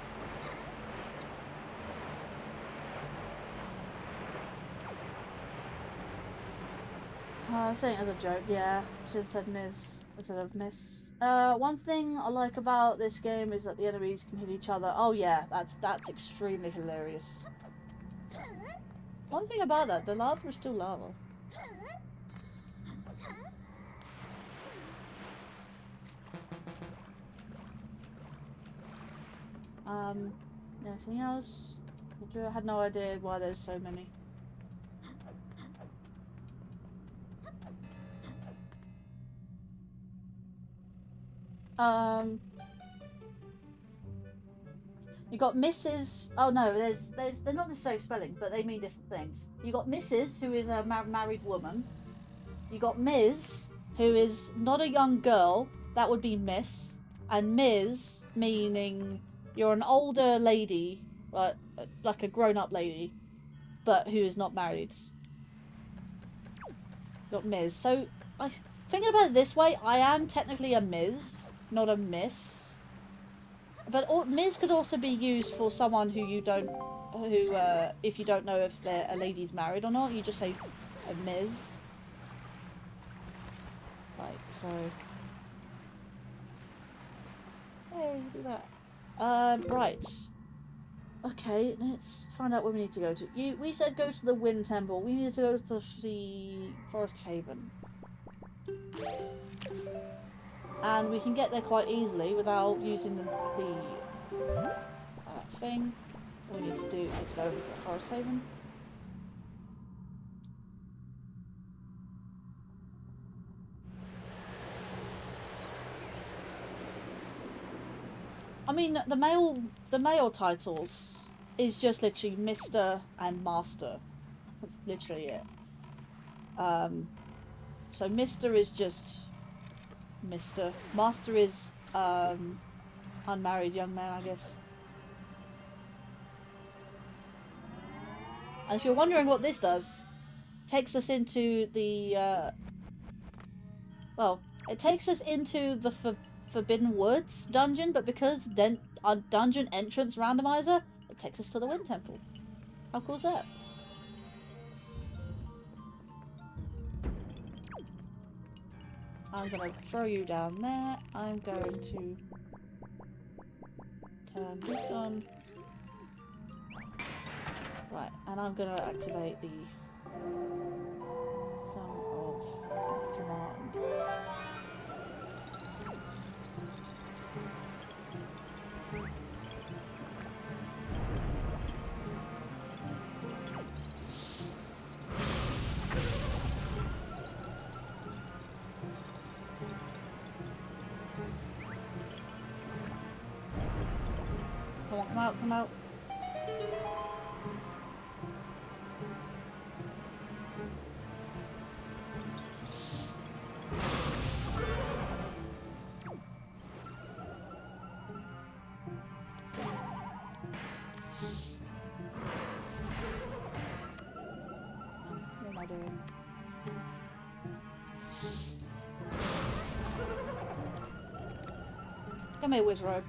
I was saying it as a joke, yeah. Should have said Ms. instead of Miss. One thing I like about this game is that the enemies can hit each other. Oh yeah, that's extremely hilarious. One thing about that, the lava is still lava. Anything else? I had no idea why there's so many. You got Mrs. Oh no, they're not necessarily spellings, but they mean different things. You got Mrs., who is a married woman. You got Ms., who is not a young girl. That would be Miss. And Ms. meaning you're an older lady, like a grown-up lady, but who is not married. You got Ms. So, thinking about it this way, I am technically a Ms, not a Miss. But Ms could also be used for someone who you don't, if you don't know if a lady's married or not, you just say a Ms. Like, so. Hey, do that. Right. Okay, let's find out where we need to go to. We said go to the Wind Temple. We need to go to the Forest Haven. And we can get there quite easily without using the thing. All we need to do is go over to the Forest Haven. I mean, the male titles is just literally Mr. and Master. That's literally it. So Mr. is just Mr. Master is unmarried young man, I guess. And if you're wondering what this does, it takes us into the well, it takes us into the Forbidden Woods dungeon, but because dungeon entrance randomizer, it takes us to the Wind Temple. How cool is that? I'm gonna throw you down there. I'm going to turn this on. Right, and I'm gonna activate the Song of Command. Come on, come out, come out. What am I doing? Come here, Wizrobe.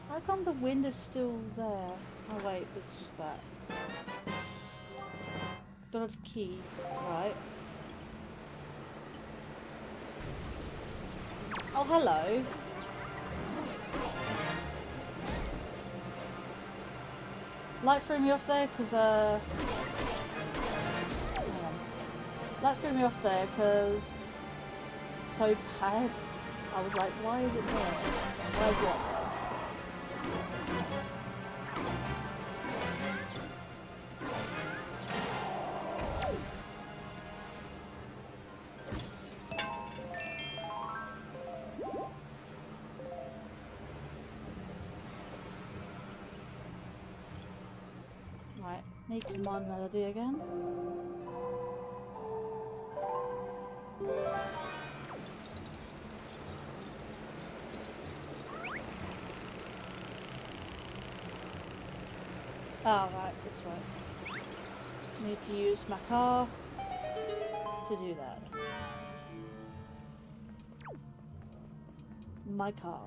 How come the wind is still there? Oh wait, it's just that. Got a key, right? Oh, hello. Light threw me off there because, hang on. Light threw me off there because so bad. I was like, why is it there? Why is what? Right, need command melody again. Oh, right, that's right. Need to use my car to do that. My car.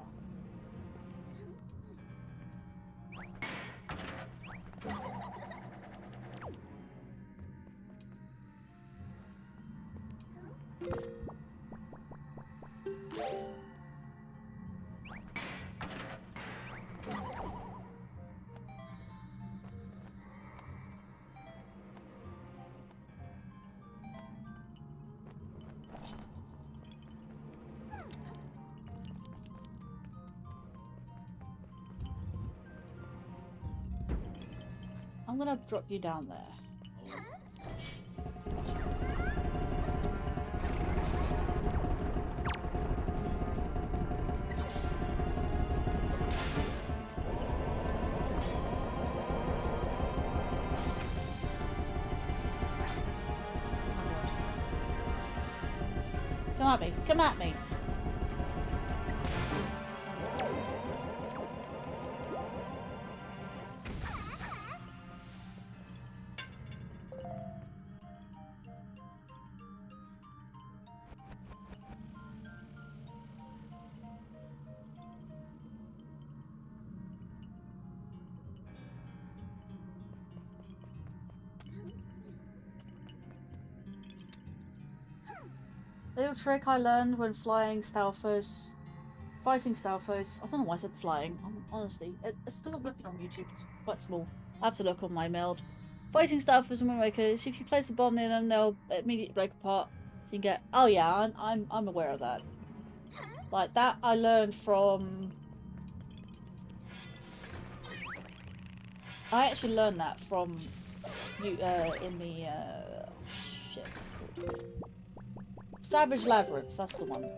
I'm gonna drop you down there. Come at me! Come at me! Little trick I learned when flying Stalfos. Fighting Stalfos. I don't know why I said flying. Honestly, it's still looking on YouTube. It's quite small. I have to look on my meld. Fighting Stalfos and Windbreakers. If you place a bomb near them, they'll immediately break apart. So you can get. Oh yeah, I'm aware of that. Like that, I learned from I actually learned that from you in the shit. What's it called? Savage Labyrinth. That's the one.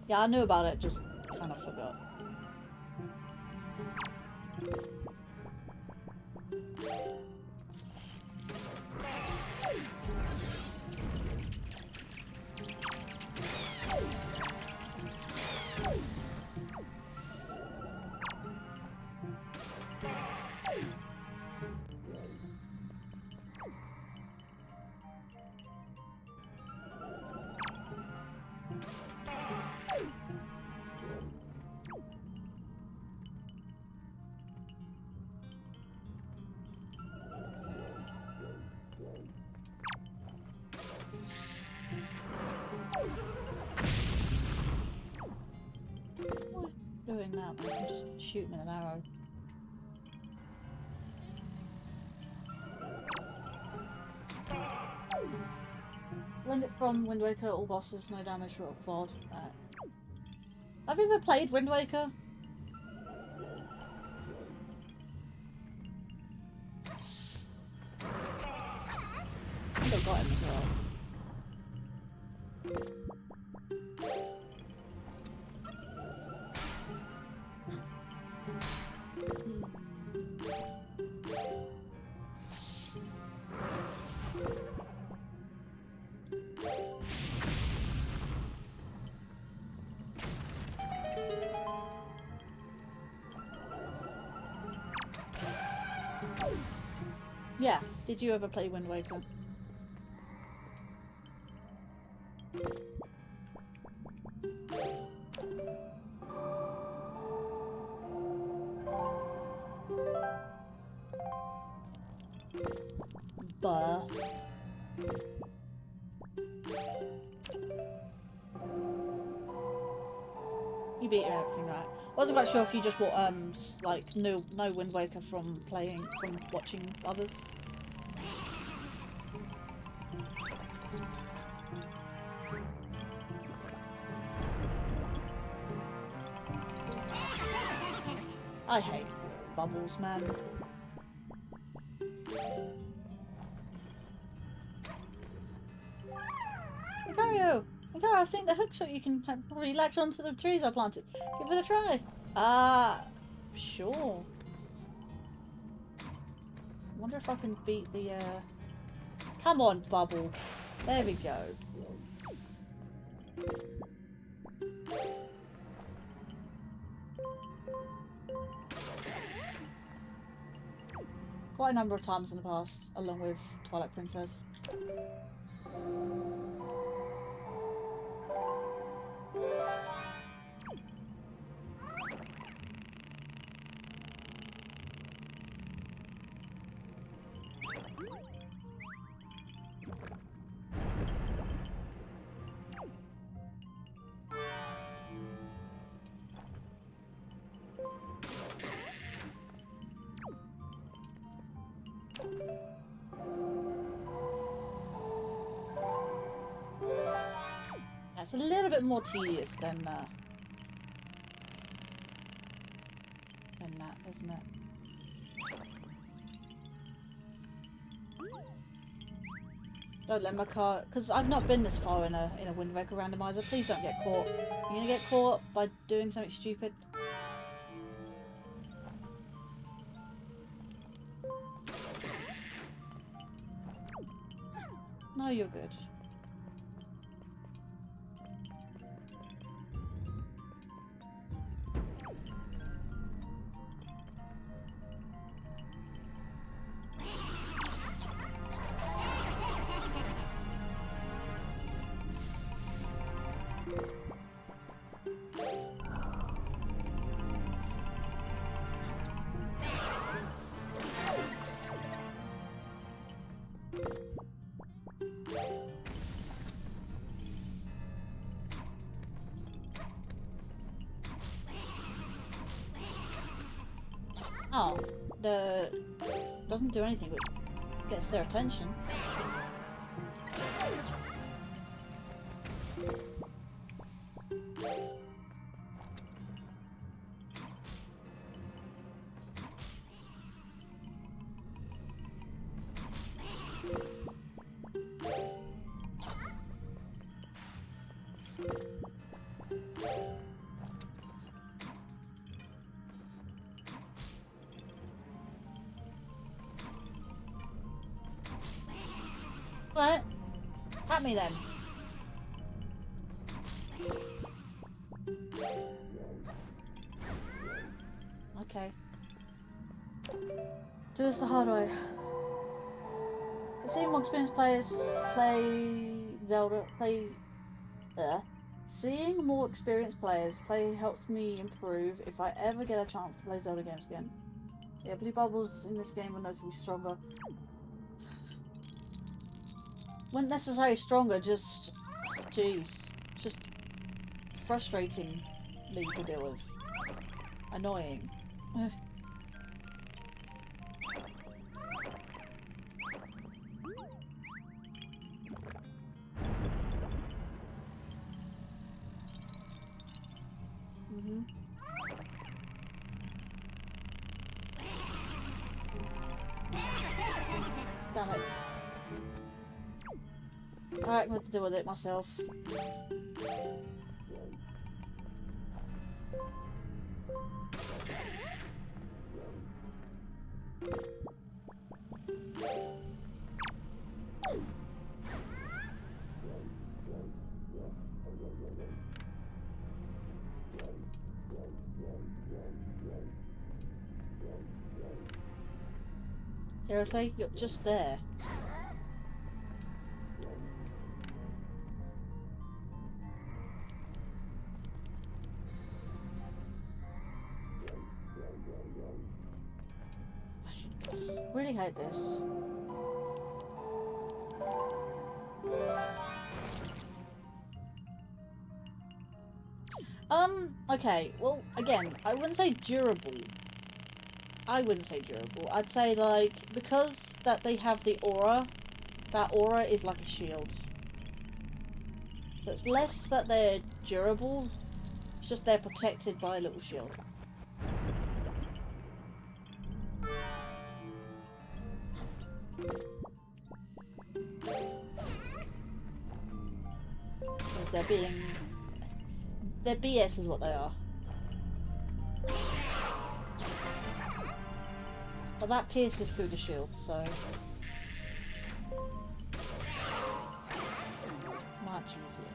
Yeah, I knew about it, just kind of forgot. Doing that, but I can just shoot him with an arrow. Learned it from Wind Waker, all bosses, no damage for VOD. Have you ever played Wind Waker? I think I've got him as well. Yeah, did you ever play Wind Waker? Buh. You beat everything right. I wasn't quite sure if you just like knew Wind Waker from watching others. I hate bubbles, man. Linkario! Linkario, I think the hookshot you can probably latch onto the trees I planted. Give it a try. Sure. Wonder if I can beat the, Come on, Bubble. There we go. Quite a number of times in the past, along with Twilight Princess. It's a little bit more tedious than that, isn't it? Don't let my car, because I've not been this far in a Wind Waker randomizer. Please don't get caught. You're gonna get caught by doing something stupid. No, you're good. Oh, doesn't do anything but gets their attention. What? At me then. Okay. Do this the hard way. Seeing more experienced players play Zelda, Seeing more experienced players play helps me improve if I ever get a chance to play Zelda games again. Yeah, blue bubbles in this game are noticeably stronger. Weren't necessarily stronger, just... Jeez. Just frustratingly to deal with. Annoying. Damn it. Alright, I'm going to deal with it myself. Seriously? You're just there. Really hate this. Okay, well, again, I wouldn't say durable. I'd say, like, because that they have the aura, that aura is like a shield. So it's less that they're durable, it's just they're protected by a little shield. Because they're BS is what they are. But that pierces through the shield, so... much easier.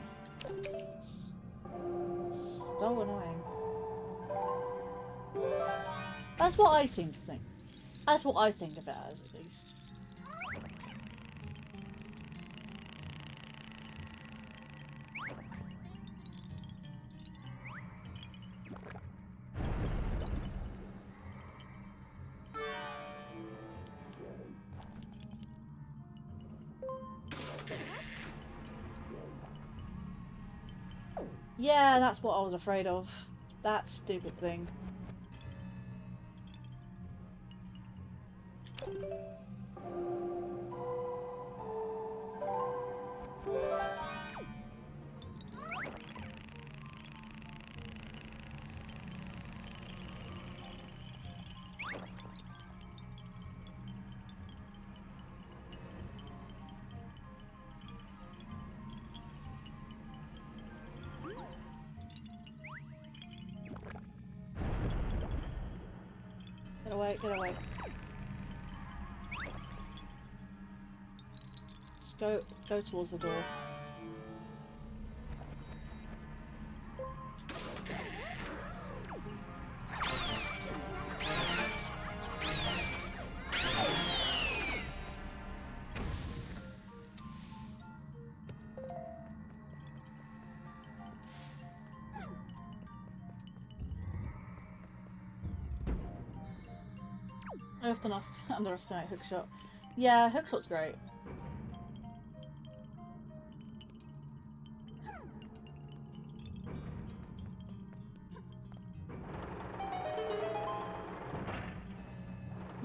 So annoying. That's what I seem to think. That's what I think of it as, at least. Yeah, that's what I was afraid of. That stupid thing. Get away, get away. Just go towards the door. I often underestimate hookshot. Yeah, hookshot's great.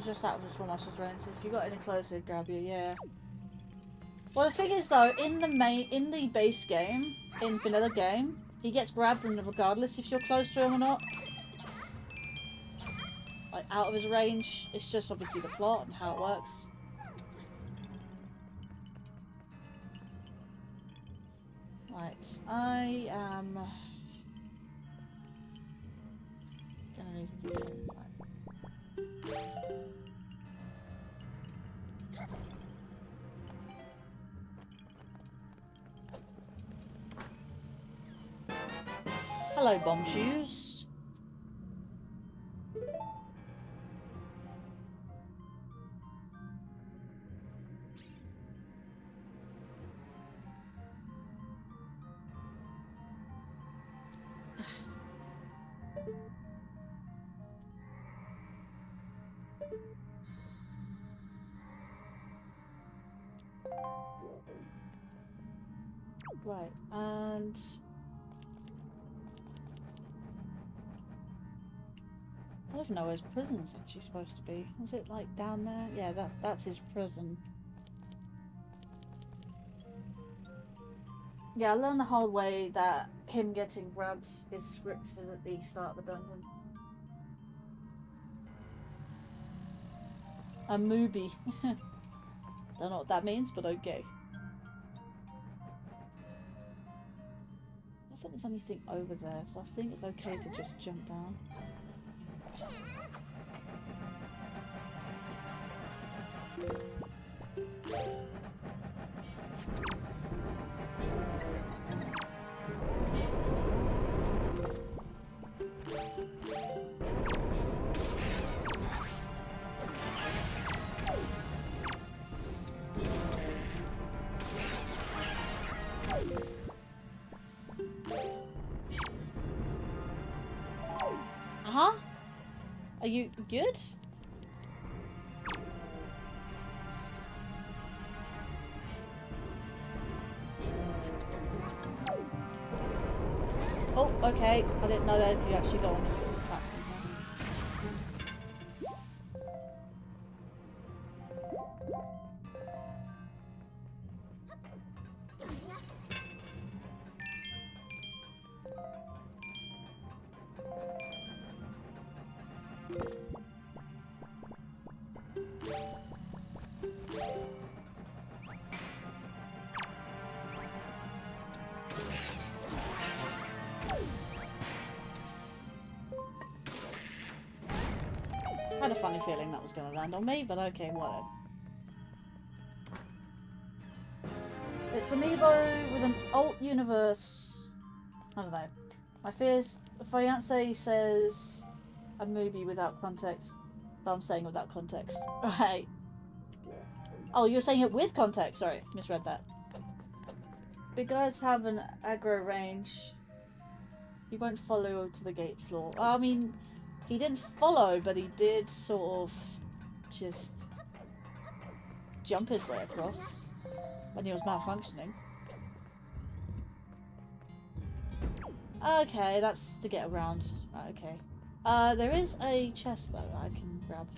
He's just out of his former strength. If you got any closer, he'd grab you. Yeah. Well, the thing is, though, in the base game, in vanilla game, he gets grabbed regardless if you're close to him or not. Like, out of his range. It's just obviously the plot and how it works. Right, I am gonna need to do something. Hello, bomb shoes. Right, and I don't even know where his prison's actually supposed to be. Is it like down there? Yeah, that's his prison. Yeah, I learned the hard way that him getting grabbed is scripted at the start of the dungeon. A movie. Don't know what that means, but okay. I don't think there's anything over there, so I think it's okay to just jump down. Uh-huh. Are you good? Oh, okay. I didn't know that you actually got on this little platform. I had a funny feeling that was going to land on me, but okay, whatever. It's Amiibo with an alt universe. I don't know. My fears. The fiance says a movie without context. I'm saying without context. Right. Oh, you're saying it with context. Sorry, misread that. Big guys have an aggro range. He won't follow to the gate floor. I mean, he didn't follow, but he did sort of just jump his way across when he was malfunctioning. Okay, that's to get around. Right, okay. There is a chest though I can grab.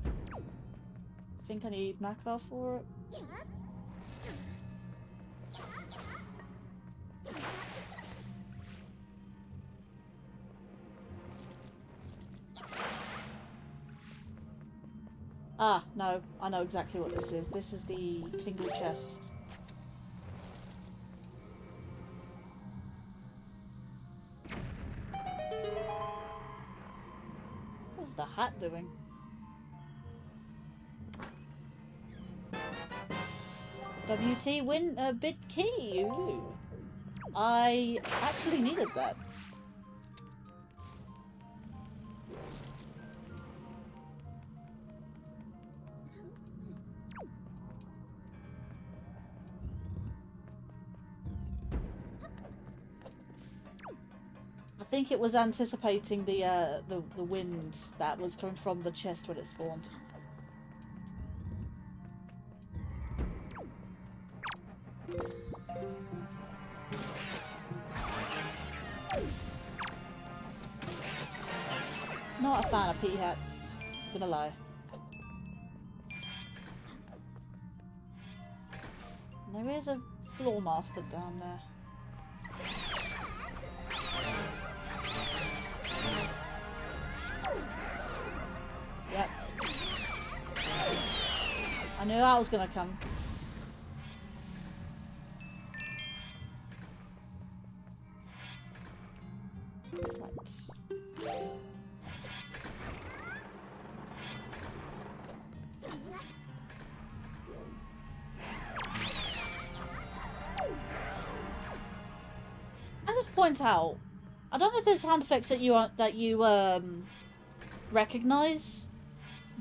I think I need macro for it. Ah, no, I know exactly what this is. This is the tingle chest. What's the hat doing? WT win a bit key. Ooh. I actually needed that. I think it was anticipating the wind that was coming from the chest when it spawned. Not a fan of pea hats, gonna lie. There is a floor master down there. Yep. I knew that was gonna come. Right. I just point out, I don't know if there's sound effects that you recognize,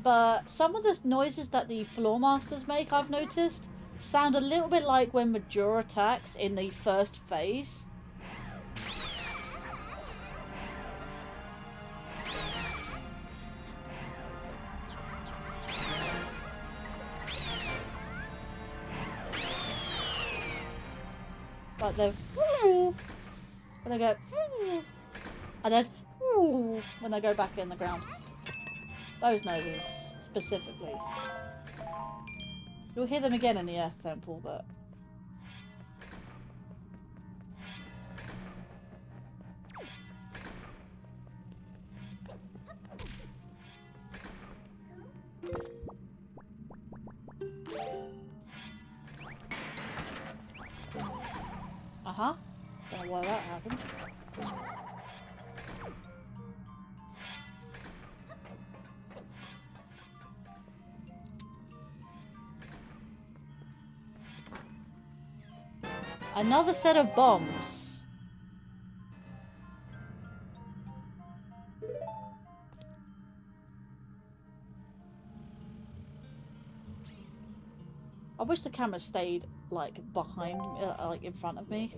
but some of the noises that the floor masters make, I've noticed, sound a little bit like when Majora attacks in the first phase. Like the when I go and then when I go back in the ground. Those noises specifically. You'll hear them again in the Earth Temple, but don't know why that happened. Another set of bombs. I wish the camera stayed like behind me, like in front of me.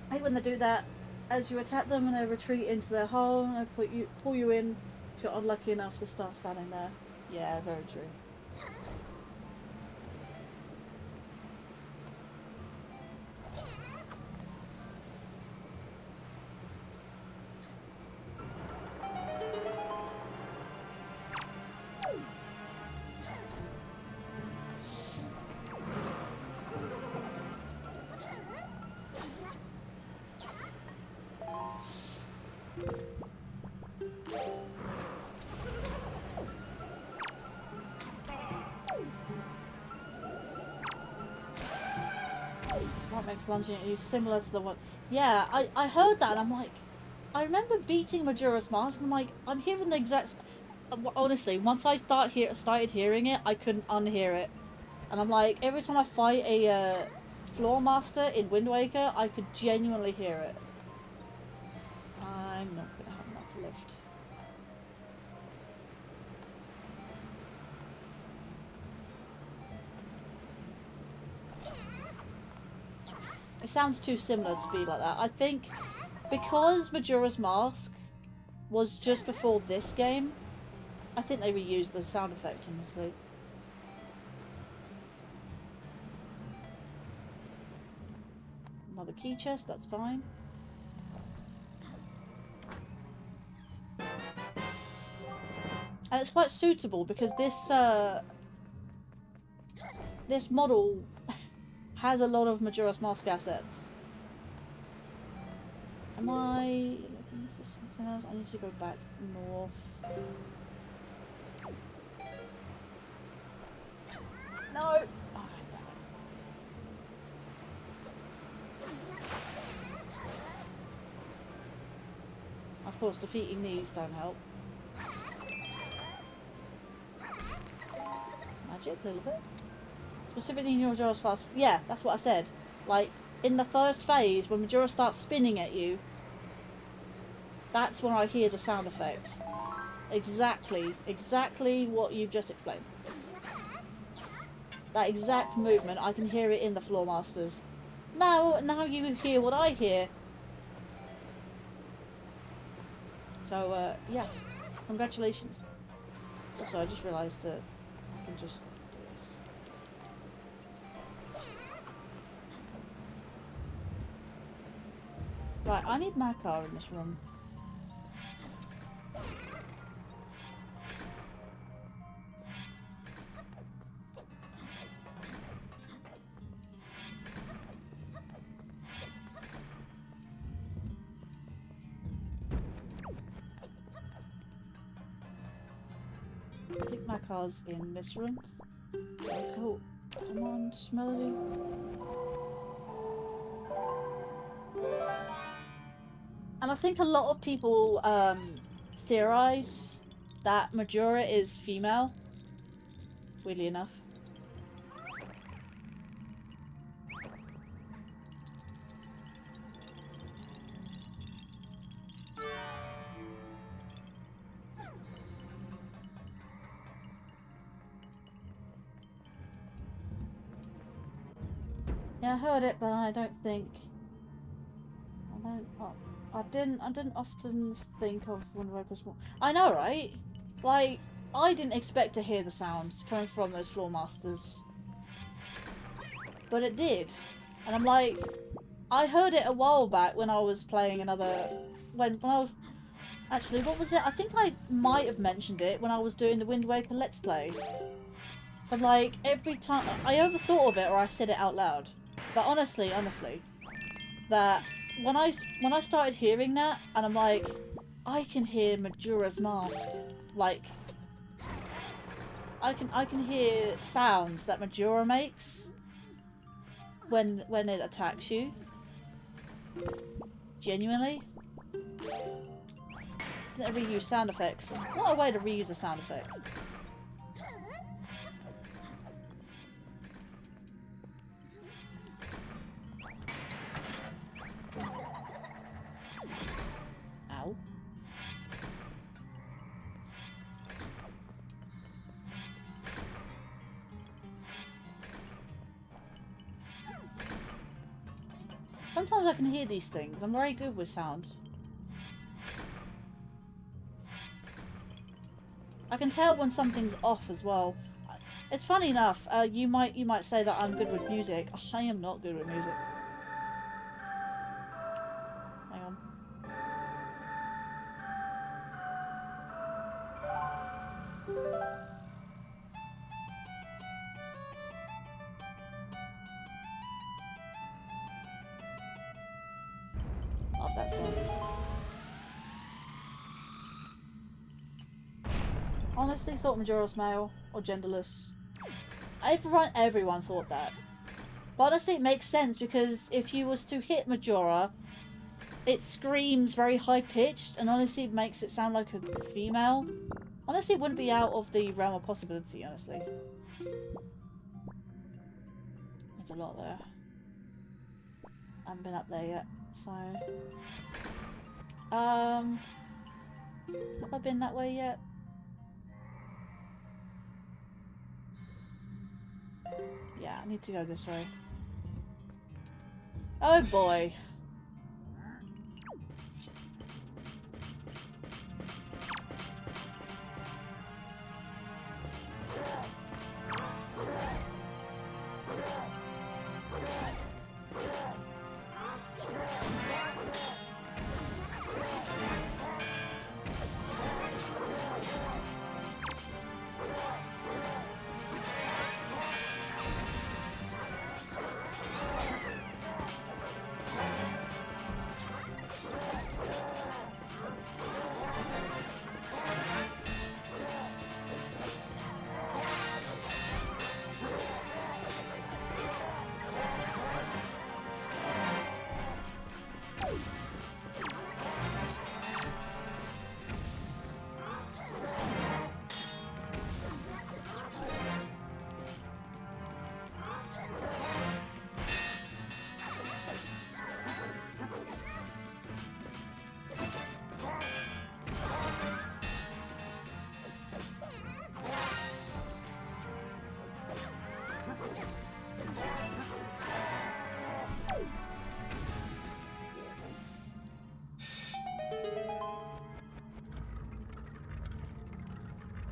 I hate when they do that. As you attack them and they retreat into their hole and they pull you in if you're unlucky enough to start standing there. Yeah, very true. What makes lunging at you similar to the one? Yeah, I heard that and I'm like, I remember beating Majora's Mask and I'm like, I'm hearing the exact... Honestly, once I started hearing it, I couldn't unhear it. And I'm like, every time I fight a floor master in Wind Waker, I could genuinely hear it. I'm not going to have enough lift. It sounds too similar to be like that. I think because Majora's Mask was just before this game, I think they reused the sound effect in the sleep. Another key chest, that's fine. And it's quite suitable because this model has a lot of Majora's Mask assets. Am I looking for something else? I need to go back north. No! Oh, damn it. Of course, defeating these don't help. Magic, a little bit. Specifically in Majora's Fast... Yeah, that's what I said. Like, in the first phase, when Majora starts spinning at you, that's when I hear the sound effect. Exactly what you've just explained. That exact movement, I can hear it in the Floor Masters. Now you hear what I hear. So, yeah. Congratulations. Also, I just realised that I can just do this. Right, I need Makar in this room. I think Makar's in this room. Okay, cool. Come on, Melody. And I think a lot of people theorize that Majora is female. Weirdly enough. Yeah, I heard it, but I don't think. I didn't often think of Wind Waker's more. I know, right? Like, I didn't expect to hear the sounds coming from those Floor Masters, but it did, and I'm like, I heard it a while back when I was playing another. When I was actually, what was it? I think I might have mentioned it when I was doing the Wind Waker Let's Play. So I'm like, every time I either thought of it or I said it out loud. But honestly, that when I started hearing that, and I'm like, I can hear Majora's Mask. Like, I can hear sounds that Majora makes when it attacks you. Genuinely. Doesn't it reuse sound effects? What a way to reuse a sound effect. Ow. Sometimes I can hear these things. I'm very good with sound. I can tell when something's off as well. It's funny enough. You might say that I'm good with music. I am not good with music. Hang on. Love that song. Honestly thought Majora was male or genderless. Everyone thought that. But honestly it makes sense because if you was to hit Majora, it screams very high pitched and honestly it makes it sound like a female. Honestly it wouldn't be out of the realm of possibility, honestly. There's a lot there. I haven't been up there yet, so have I been that way yet? Yeah, I need to go this way. Oh boy.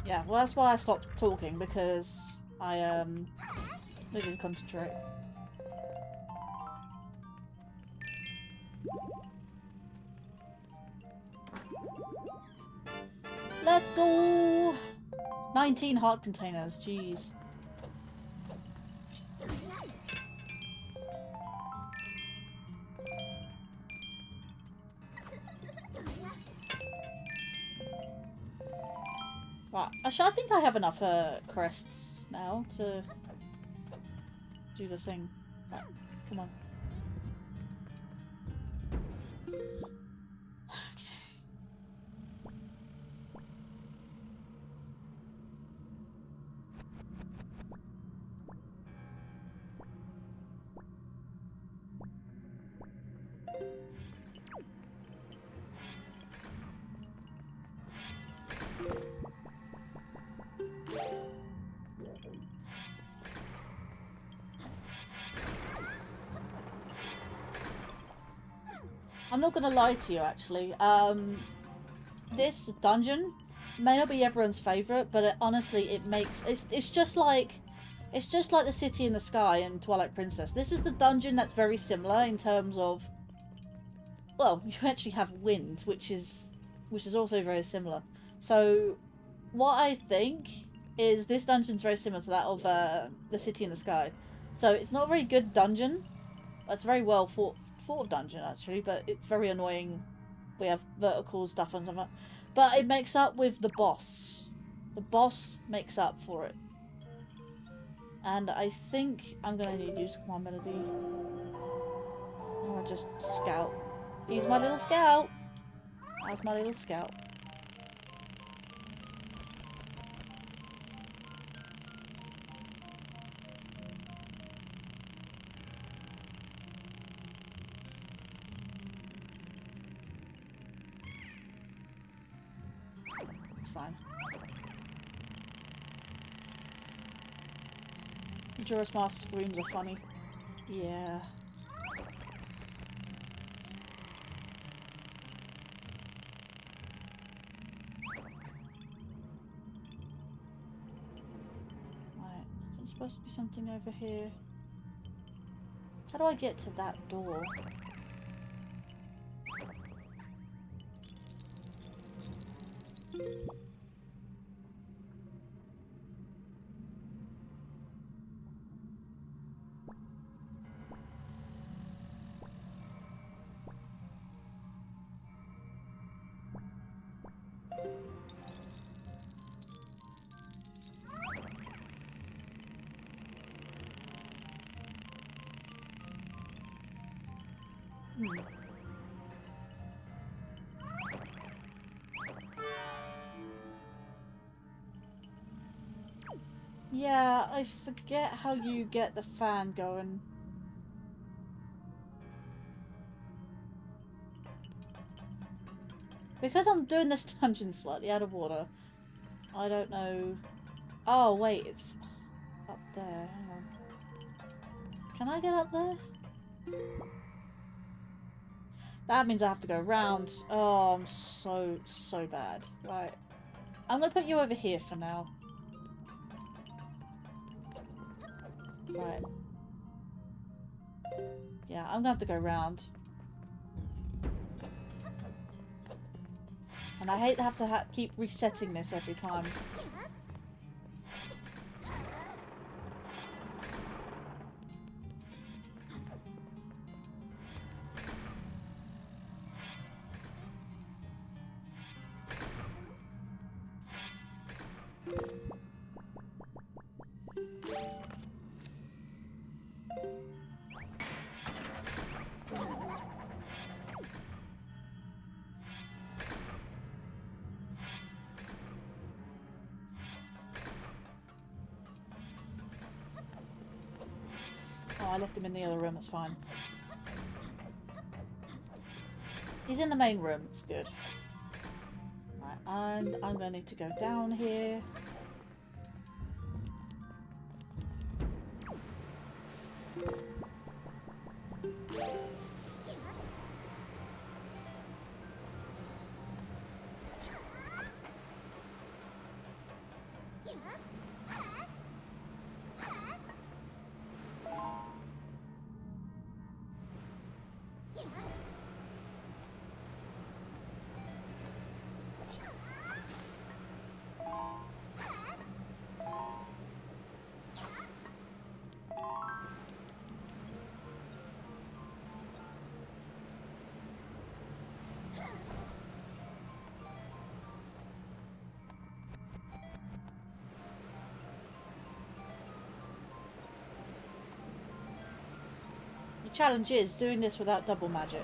Yeah, well that's why I stopped talking, because I needed to concentrate. Let's go! 19 heart containers, jeez. Right, actually I think I have enough crests now to do the thing. Right, come on. I'm not gonna lie to you, actually. This dungeon may not be everyone's favourite, but honestly, it makes it's just like the city in the sky in Twilight Princess. This is the dungeon that's very similar in terms of, well, you actually have wind, which is also very similar. So, what I think is this dungeon's very similar to that of the city in the sky. So it's not a very good dungeon. It's a very well thought of dungeon actually, but it's very annoying. We have vertical stuff and stuff, but it makes up with the boss. The boss makes up for it, and I think I'm gonna need to use command melody. Or just scout. He's my little scout. That's my little scout. Fine. Majora's Mask screams are funny. Yeah. Right. So there's supposed to be something over here. How do I get to that door? Yeah, I forget how you get the fan going. Because I'm doing this dungeon slightly out of order, I don't know... Oh, wait, it's up there. Hang on. Can I get up there? That means I have to go round. Oh, I'm so bad. Right. I'm gonna put you over here for now. Right. Yeah, I'm gonna have to go round. And I hate to have to keep resetting this every time. Oh, I left him in the other room, it's fine. He's in the main room, it's good. Right, and I'm gonna need to go down here. The challenge is doing this without double magic.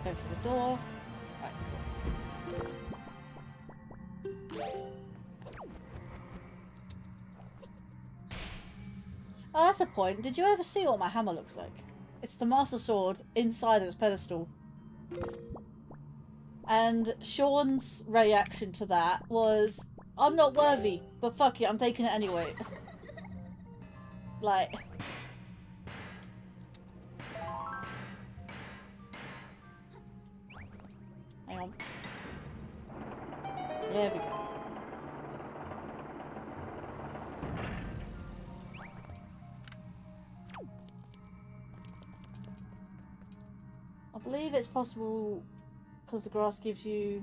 Go for the door. Right, cool. Oh, that's a point. Did you ever see what my hammer looks like? It's the Master Sword inside its pedestal. And Sean's reaction to that was, I'm not worthy, but fuck it, I'm taking it anyway. Like... Hang on. There we go. I believe it's possible because the grass gives you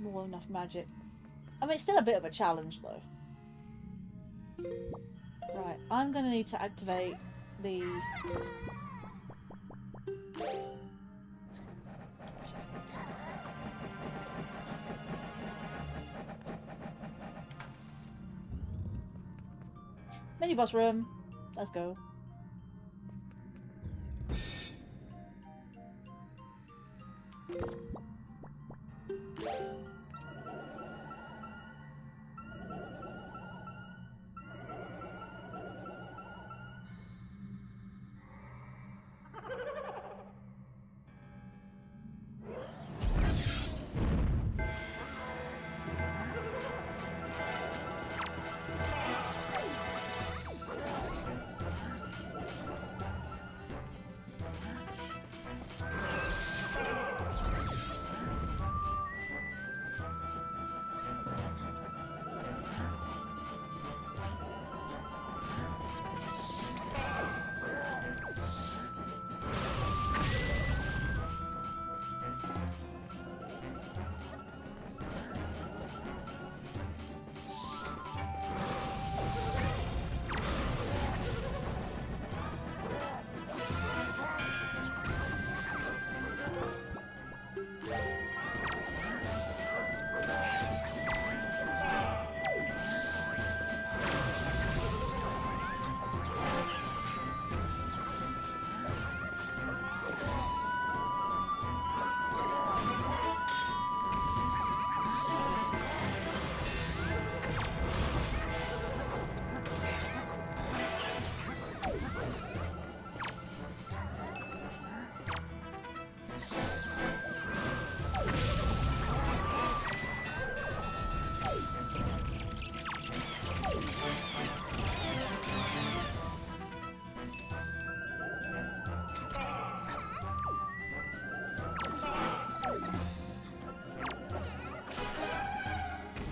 more than enough magic. I mean, it's still a bit of a challenge though. Right, I'm going to need to activate the... mini boss room. Let's go.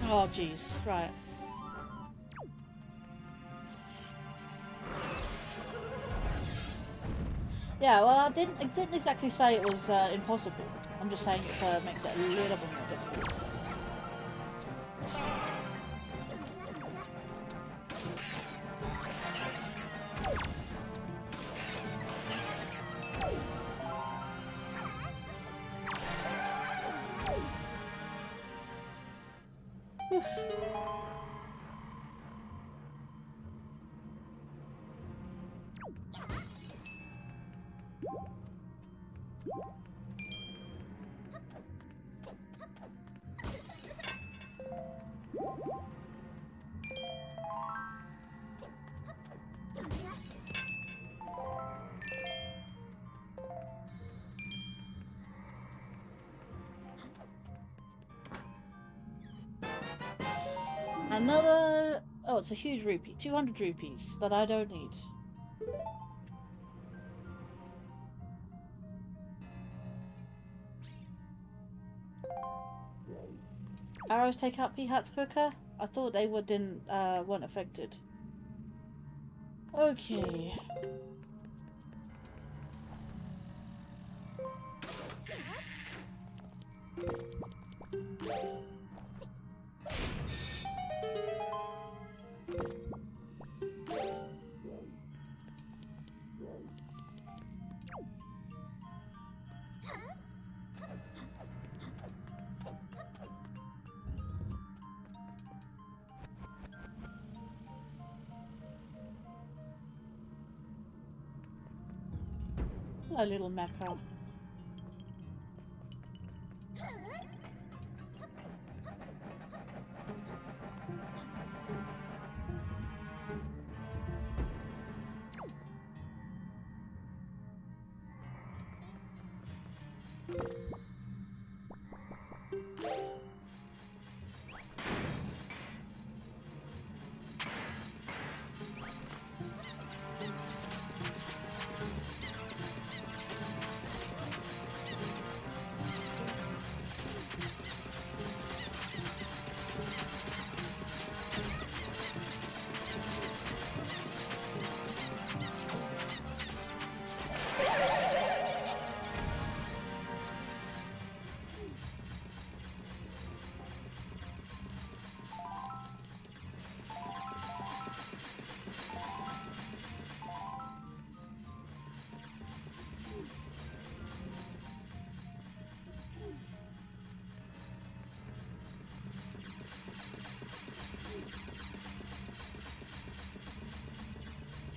Oh, jeez. Right. Yeah, well, I didn't exactly say it was impossible. I'm just saying it makes it a little bit more difficult. Another... Oh, it's a huge rupee. 200 rupees that I don't need. Arrows take out P-hats quicker? I thought they weren't affected. Okay. Hello, little mecha.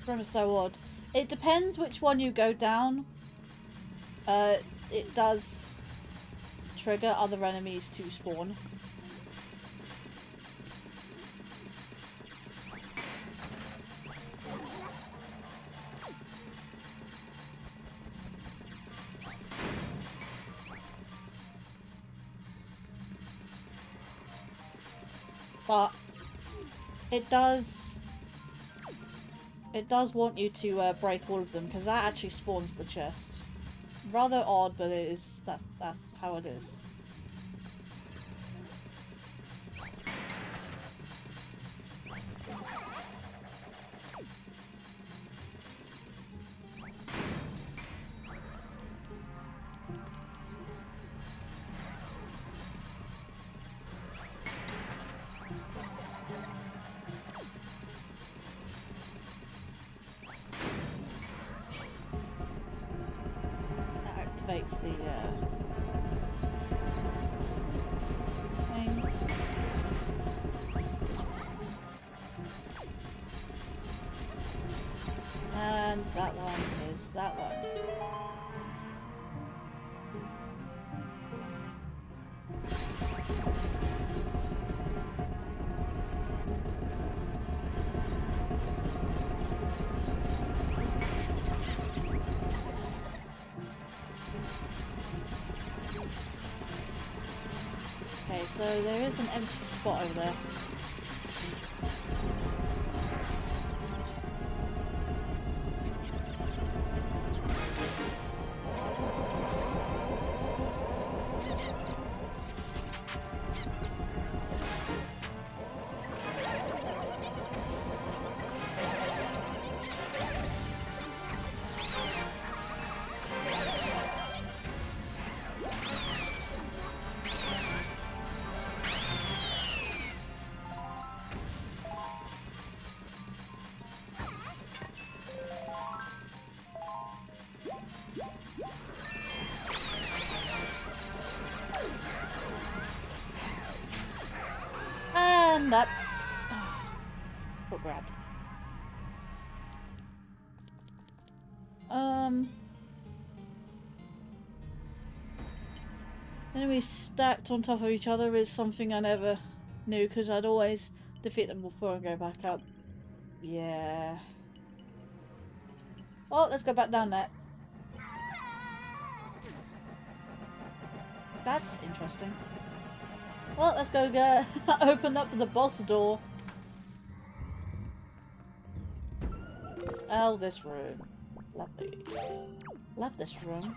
Room is so odd. It depends which one you go down. It does trigger other enemies to spawn. But it does want you to break all of them, because that actually spawns the chest. Rather odd, but it is. That's how it is. Activates the thing. And that one is that one. Okay, so there is an empty spot over there. And that's what grabbed it. Enemies stacked on top of each other is something I never knew, because I'd always defeat them before and go back up. Yeah. Well, let's go back down there. That's interesting. Well, let's go open up the boss door. Oh, this room. Lovely. Love this room.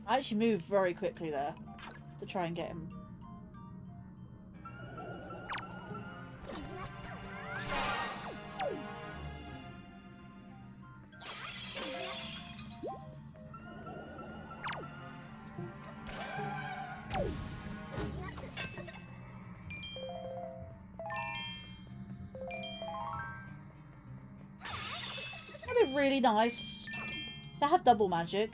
I actually moved very quickly there to try and get him. That'd be really nice to have double magic.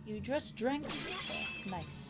You just drank water. Nice.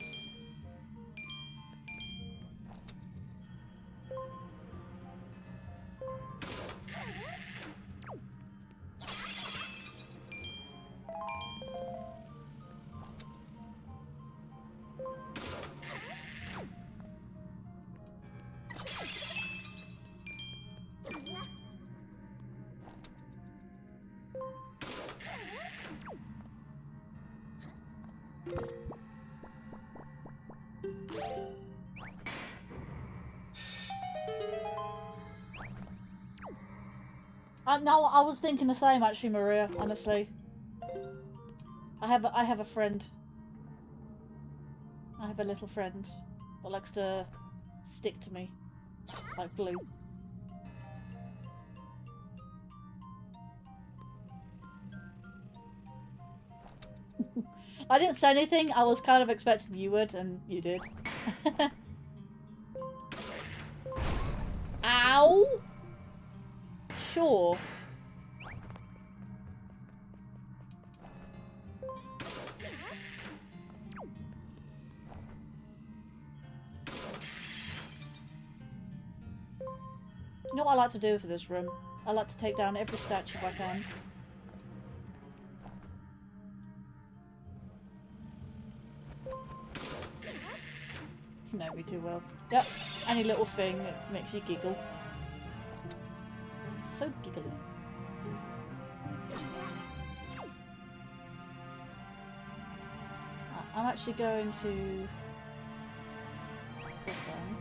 No, I was thinking the same actually, Maria, honestly. I have a friend. I have a little friend that likes to stick to me like glue. I didn't say anything. I was kind of expecting you would, and you did. Ow! Sure. You know what I like to do for this room? I like to take down every statue if I can. You know me too well. Yep, any little thing that makes you giggle. So giggly. I'm actually going to this one.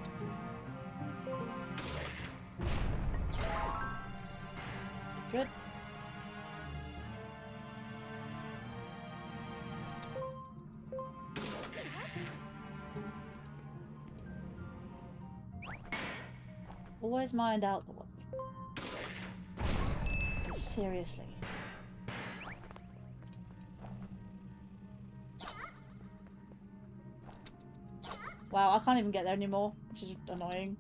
Good. Always mind out the way. Seriously. Wow, I can't even get there anymore, which is annoying.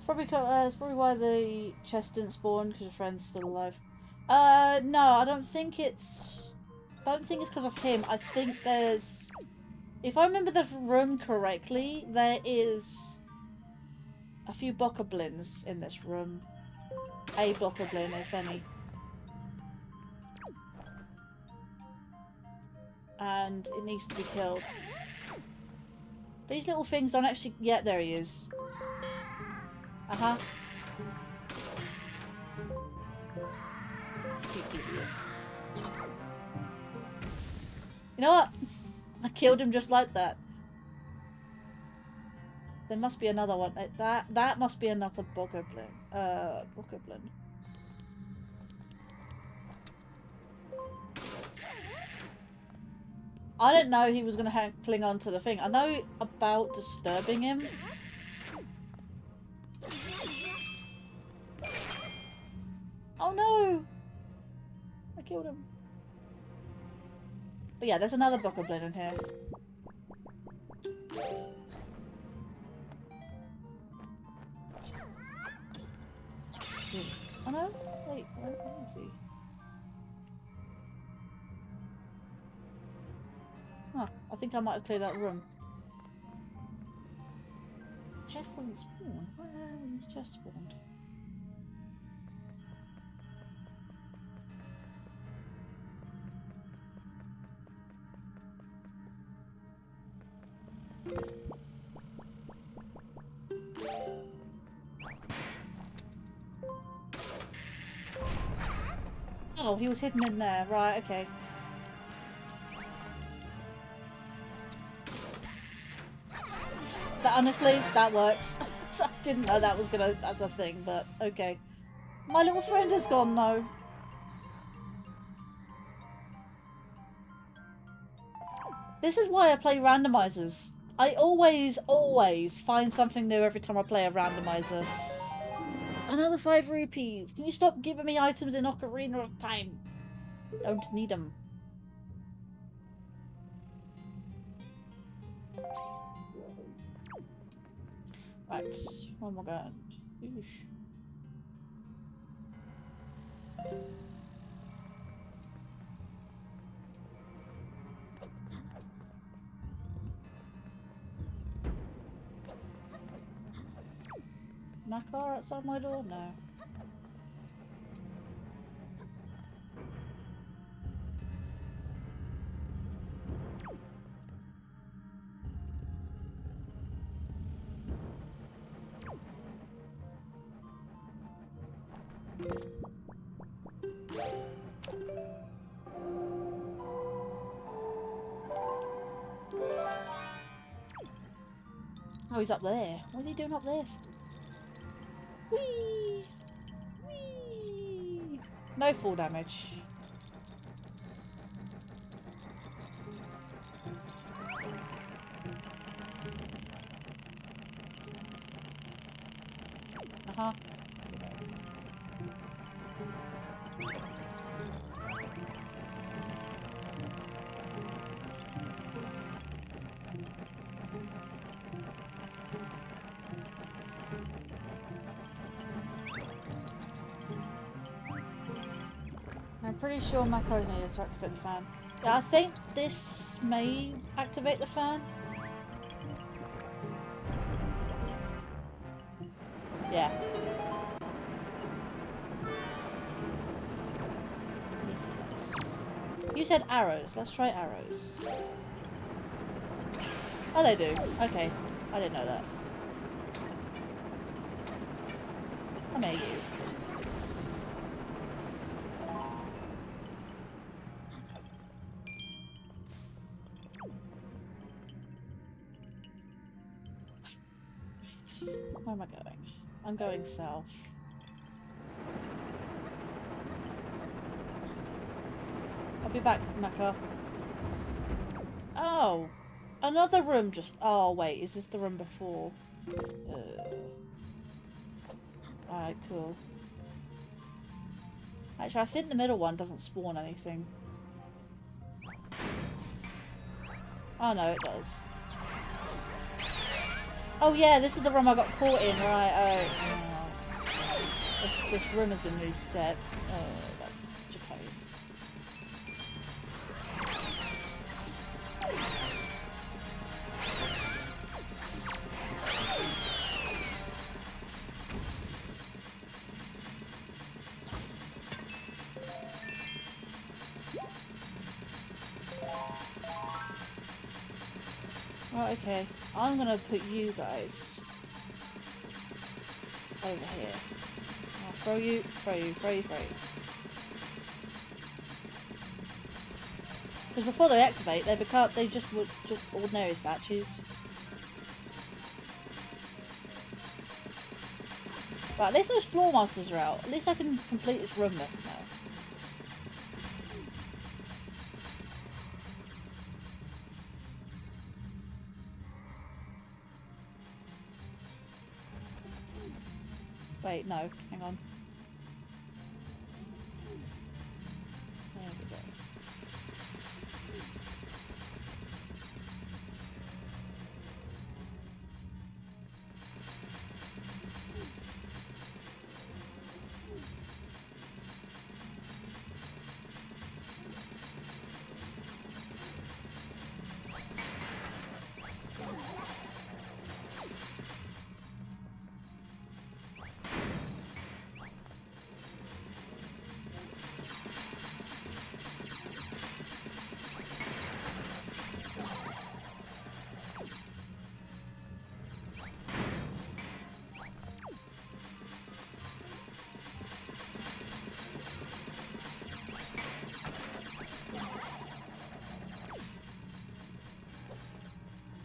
It's probably why the chest didn't spawn, because your friend's still alive. No, I don't think it's because of him. I think there's... If I remember the room correctly, there is a few bokoblins in this room. A bokoblin, if any. And it needs to be killed. These little things don't actually... Yeah, there he is. Uh-huh. You know what? I killed him just like that. There must be another one. That must be another bogoblin. Bogoblin. I didn't know he was going to cling on to the thing. I know about disturbing him. Oh no! I killed him. But yeah, there's another bogoblin in here. Oh no? Wait, where is he? Huh, I think I might have cleared that room. Chest doesn't spawn. Where has chest spawned? Oh, he was hidden in there. Right, okay. Honestly, that works. I didn't know that was gonna as a thing, but okay. My little friend is gone though. This is why I play randomizers. I always find something new every time I play a randomizer. Another 5 rupees. Can you stop giving me items in Ocarina of Time? Don't need them. Right, where am I going? Oosh. My car outside my door? No. Oh, he's up there. What's he doing up there? Whee! Whee! No fall damage. Uh-huh. I'm pretty sure macros needed to activate the fan. Yeah, I think this may activate the fan. Yeah. Yes, it does. You said arrows. Let's try arrows. Oh, they do. Okay. I didn't know that. Come here, you. Where am I going? I'm going south. I'll be back, Naka. Oh! Another room just... Oh, wait. Is this the room before? Alright, cool. Actually, I think the middle one doesn't spawn anything. Oh, no, it does. Oh yeah, this is the room I got caught in, right? Oh, no. This room has been reset. Oh, that's such a pain. Right, okay. I'm gonna put you guys over here. I'll throw you. Because before they activate, they just ordinary statues. Right, at least those floor masters are out. At least I can complete this room better now. Wait, no, hang on. There we go.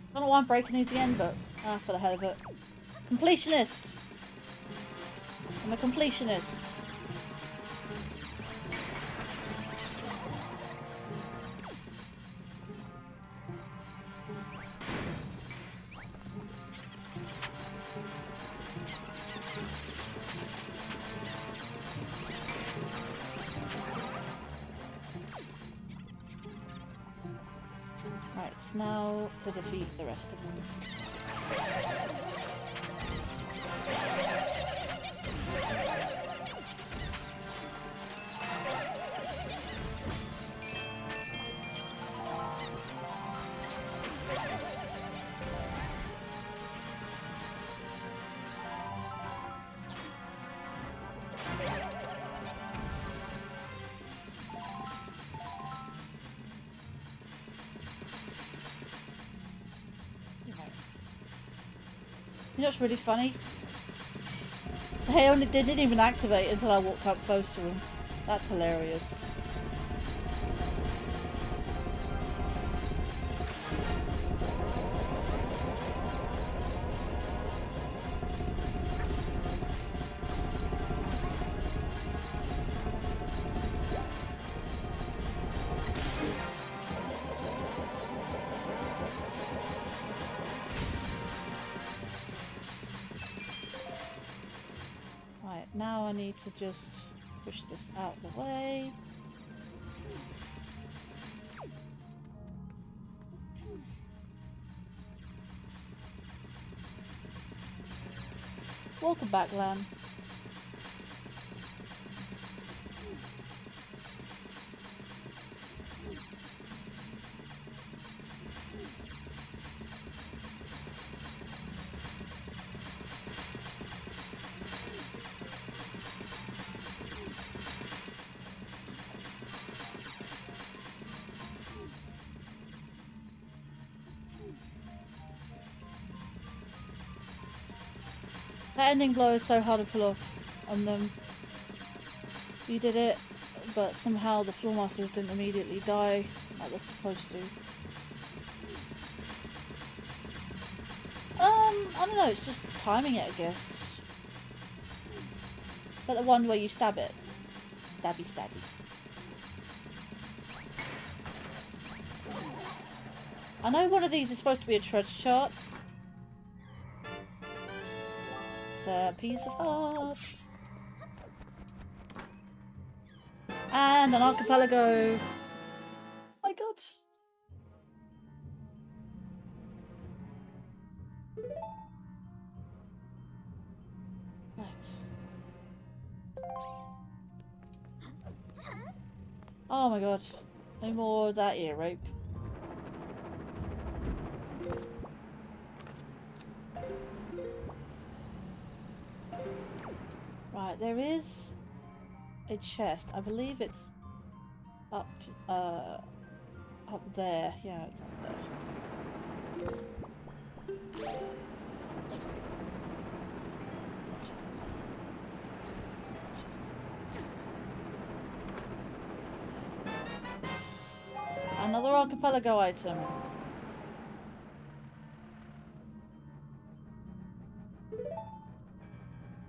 I don't know why I'm breaking these again, but for the hell of it. Completionist! I'm a completionist. Right, now to defeat the rest of them. You know what's really funny? They didn't even activate until I walked up close to them. That's hilarious. Now I need to just push this out of the way. Welcome back, Lan. That ending blow is so hard to pull off on them. You did it, but somehow the floor masters didn't immediately die like they're supposed to. I don't know, it's just timing it, I guess. Is that the one where you stab it? Stabby, stabby. I know one of these is supposed to be a trudge chart. It's a piece of art. And an archipelago. My god. Right. Oh my god. No more of that ear rape. Right, there is a chest. I believe it's up there. Yeah, it's up there. Another archipelago item.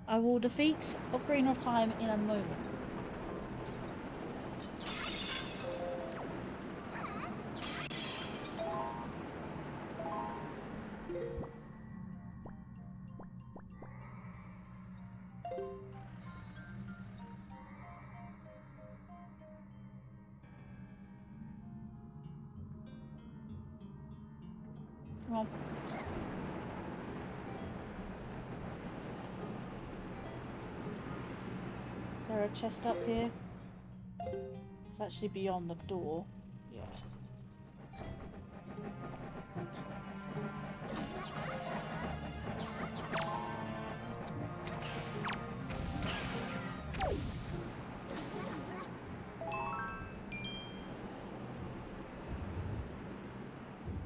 I will will defeat Ocarina of Time in a moment. Come on. Is there a chest up here? It's actually beyond the door. Yeah.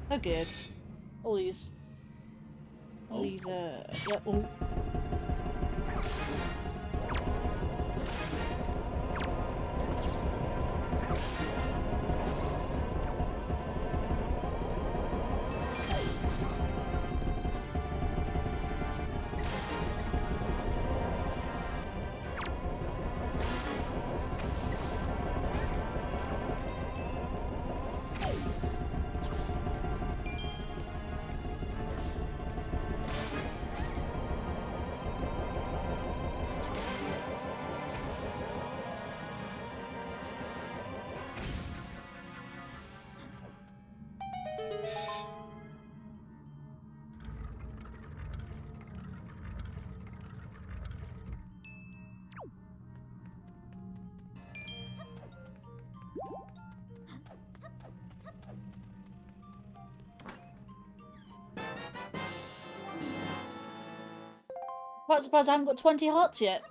Oh good. All these yeah, oh. Quite surprised I haven't got 20 hearts yet.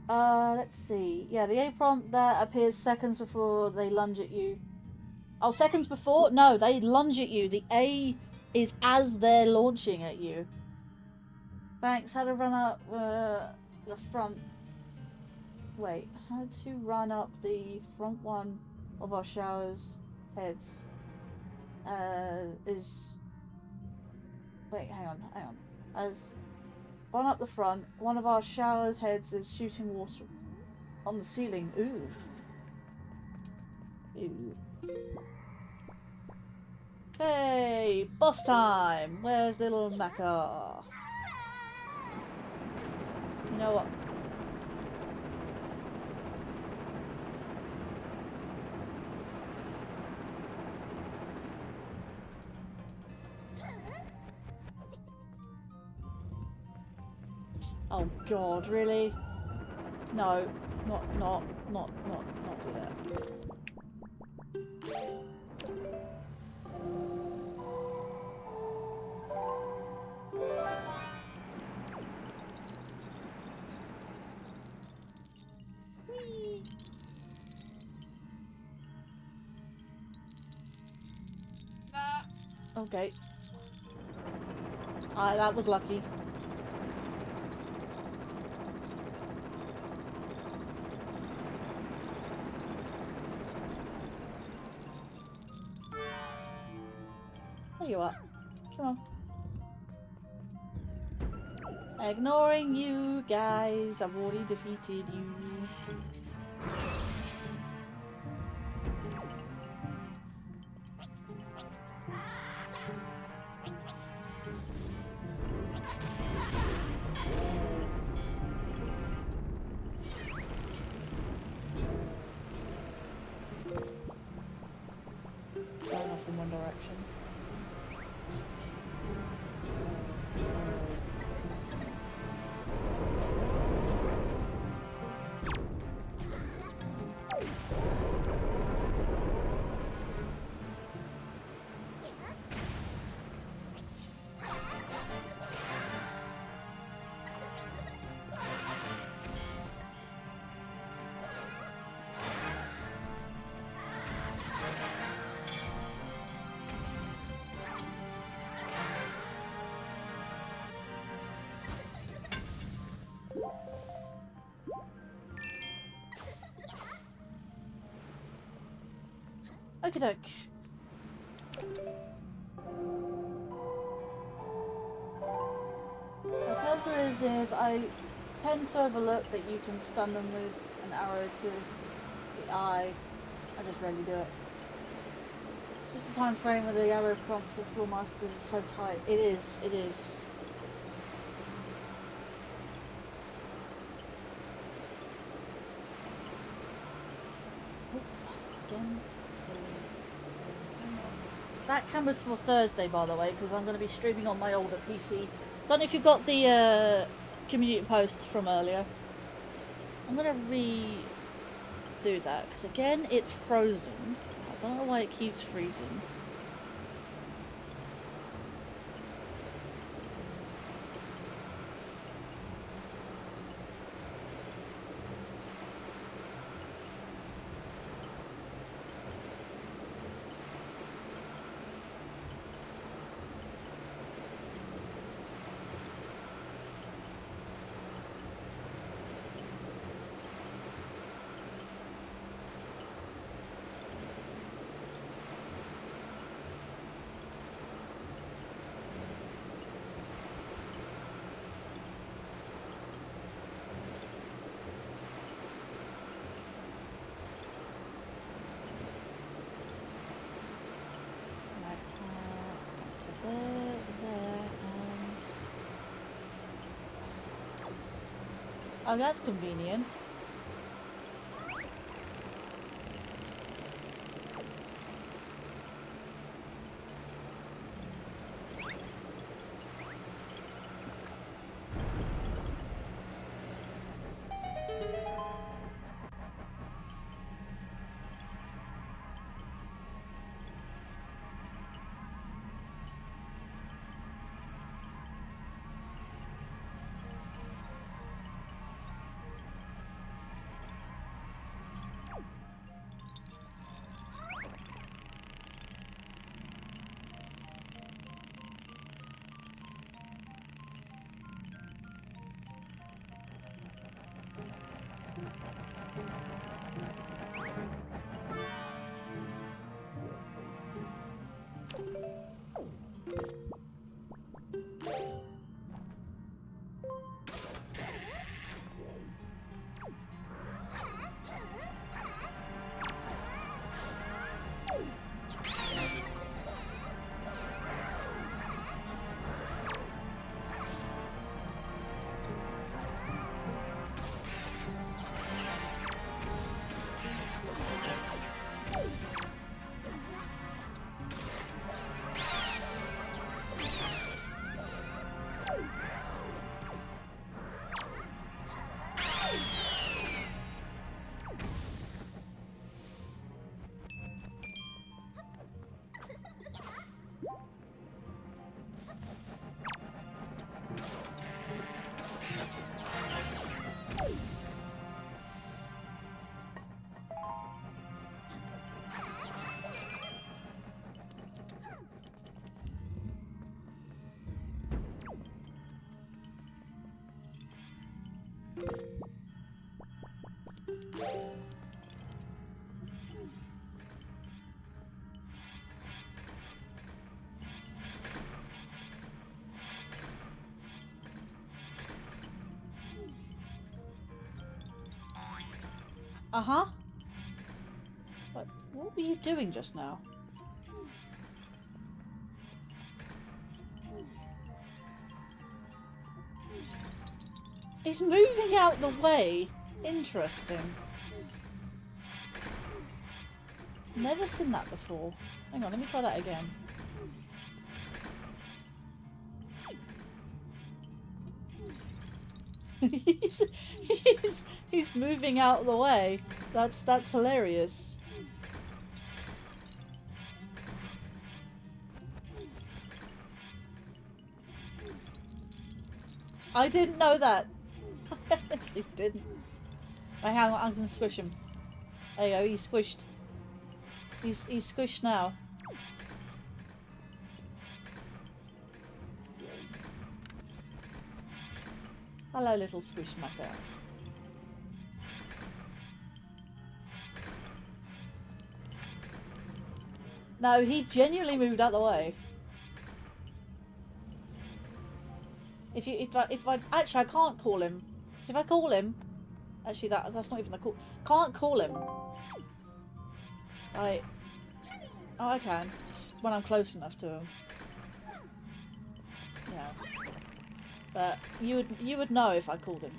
Let's see. Yeah, the A prompt that appears seconds before they lunge at you. Oh, seconds before? No, they lunge at you. The A is as they're launching at you. Thanks. How to run up the front. Wait, how to run up the front one of our shower's heads is... Wait, hang on. As run up the front, one of our shower's heads is shooting water on the ceiling. Ooh. Ooh. Hey, boss time! Where's little Macca? You know what? Oh god, really? No, not do that. Whee! Okay. That was lucky. There you are. Come on. Ignoring you guys, I've already defeated you. Going off in one direction. Okie doke. As helpful as it is, I tend to overlook that you can stun them with an arrow to the eye. I just rarely do it. It's just the time frame where the arrow prompt of Floor Masters is so tight. It is, it is. Oh, again. That camera's for Thursday, by the way, because I'm going to be streaming on my older PC. Don't know if you got the community post from earlier. I'm going to redo that, because again, it's frozen. I don't know why it keeps freezing. There, and... Oh, that's convenient. Uh-huh. What were you doing just now? He's moving out the way. Interesting. Never seen that before. Hang on, let me try that again. he's moving out of the way. That's hilarious. I didn't know that. I honestly didn't. Wait, hang on, I'm gonna squish him. There you go, he's squished. He's squished now. Hello, little squishmacker. No, he genuinely moved out the way. If I actually I can't call him. So if I call him, actually that's not even a call. Can't call him. Like, oh I can just when I'm close enough to him. Yeah. But you would know if I called him.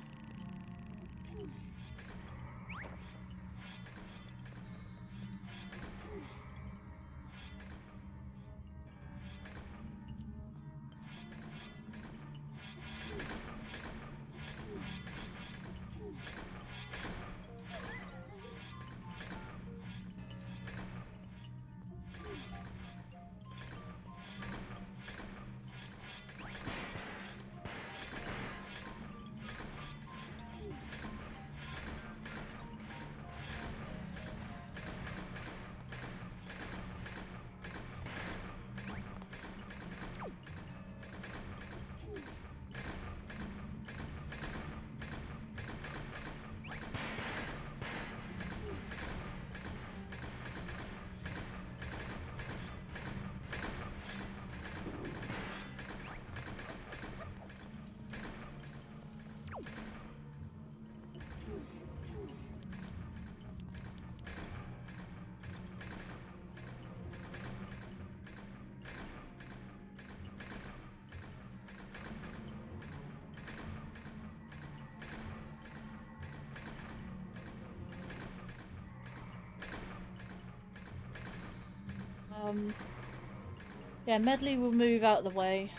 Yeah, Medley will move out of the way.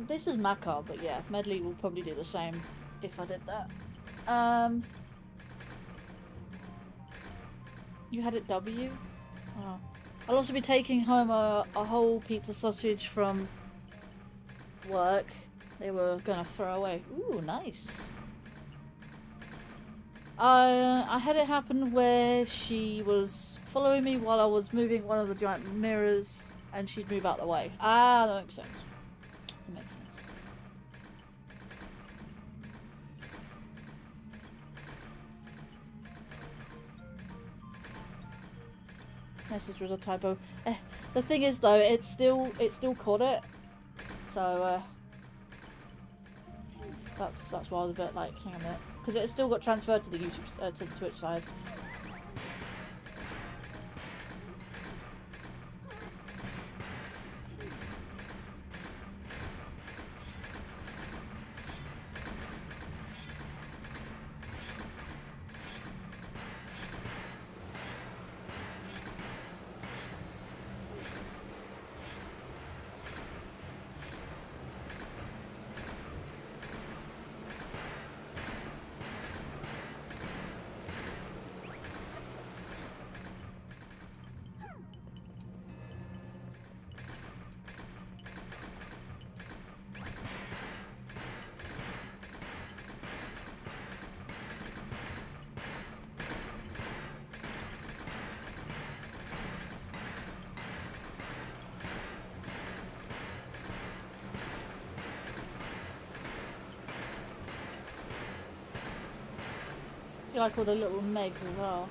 This is Makar, but yeah, Medley will probably do the same if I did that. You had it W? Oh. I'll also be taking home a whole pizza sausage from work. They were gonna throw away. Ooh, nice. I had it happen where she was following me while I was moving one of the giant mirrors, and she'd move out the way. Ah, that makes sense. That makes sense. Message was a typo. The thing is, though, it still caught it. So that's why I was a bit like, hang on a minute. Because it still got transferred to the YouTube, to the Twitch side. You like all the little Megs as well.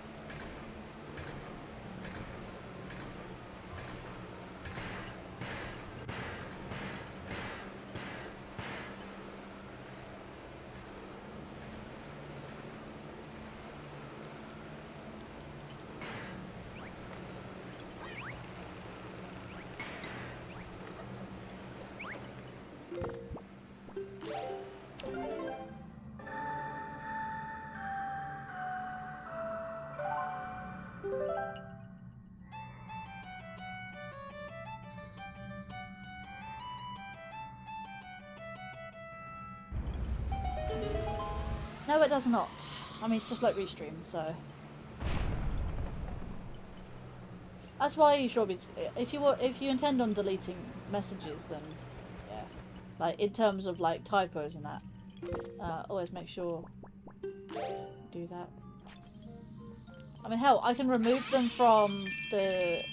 No, it does not. I mean, it's just like Restream, so that's why you should always, if you intend on deleting messages, then yeah, like in terms of like typos and that, always make sure do that. I mean, hell, I can remove them from the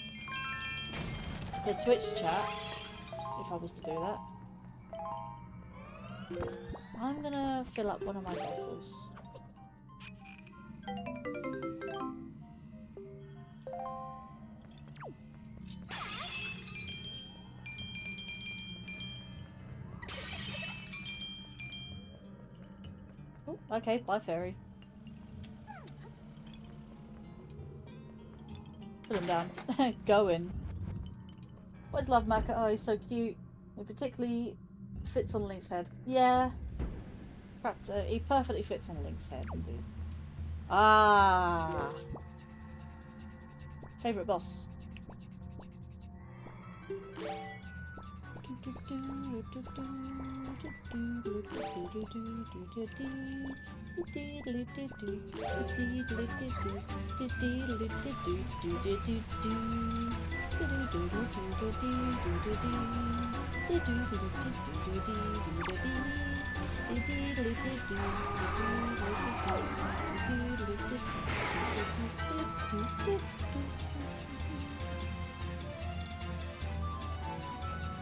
Twitch chat if I was to do that. I'm gonna fill up one of my bottles. Okay, bye fairy. Put him down. Going. What is Love Maca? Oh, he's so cute. It particularly fits on Link's head. Yeah. He perfectly fits on Link's head, indeed. Ah. Favourite boss.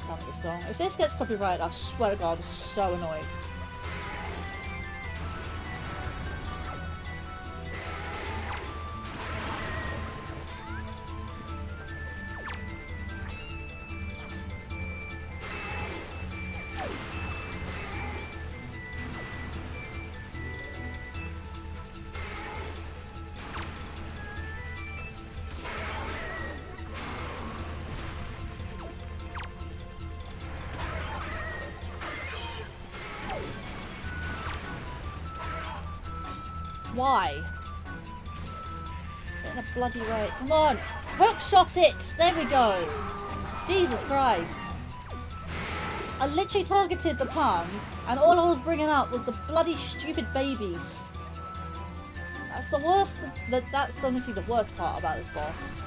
Love this song. If this gets copyrighted, I swear to God, I'm so annoyed. Why? Get in a bloody way. Come on! Hook shot it! There we go! Jesus Christ. I literally targeted the tongue, and all I was bringing up was the bloody stupid babies. That's the worst. That's honestly the worst part about this boss.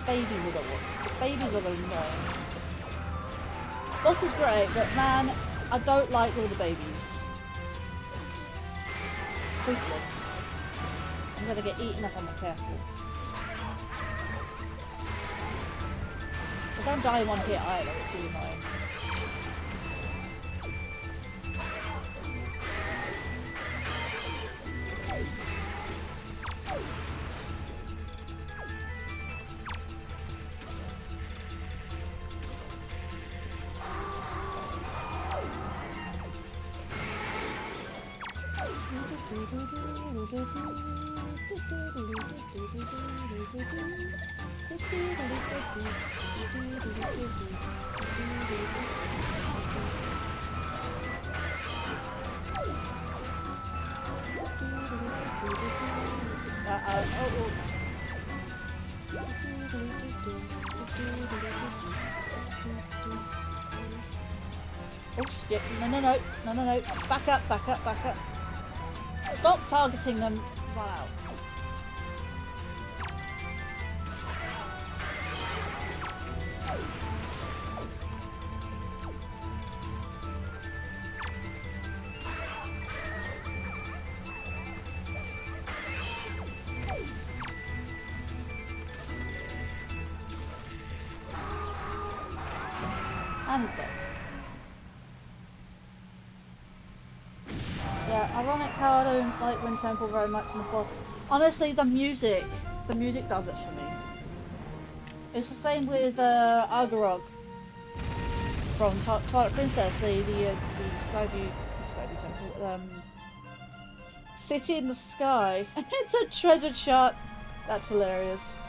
Babies are the babies are the annoyance. Boss is great, but man, I don't like all the babies. Toothless. I'm gonna get eaten if I'm not careful. I don't die in one hit either, which is annoying. Oh shit, no. Back up. Stop targeting them. Wow. And he's dead. Yeah, ironic how I don't like Wind Temple very much in the boss. Honestly, the music does it for me. It's the same with Argorog from Twilight Princess, the Skyview Temple, City in the Sky. It's a treasured shot. That's hilarious.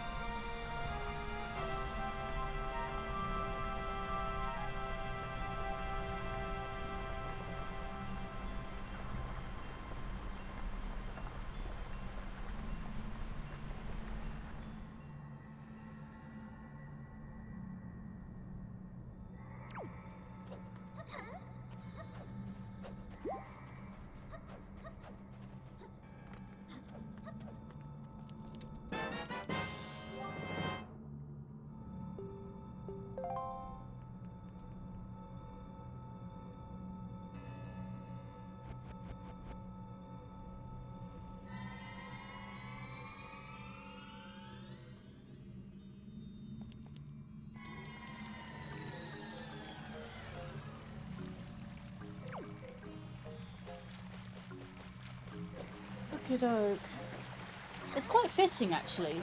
Okey-doke. It's quite fitting, actually.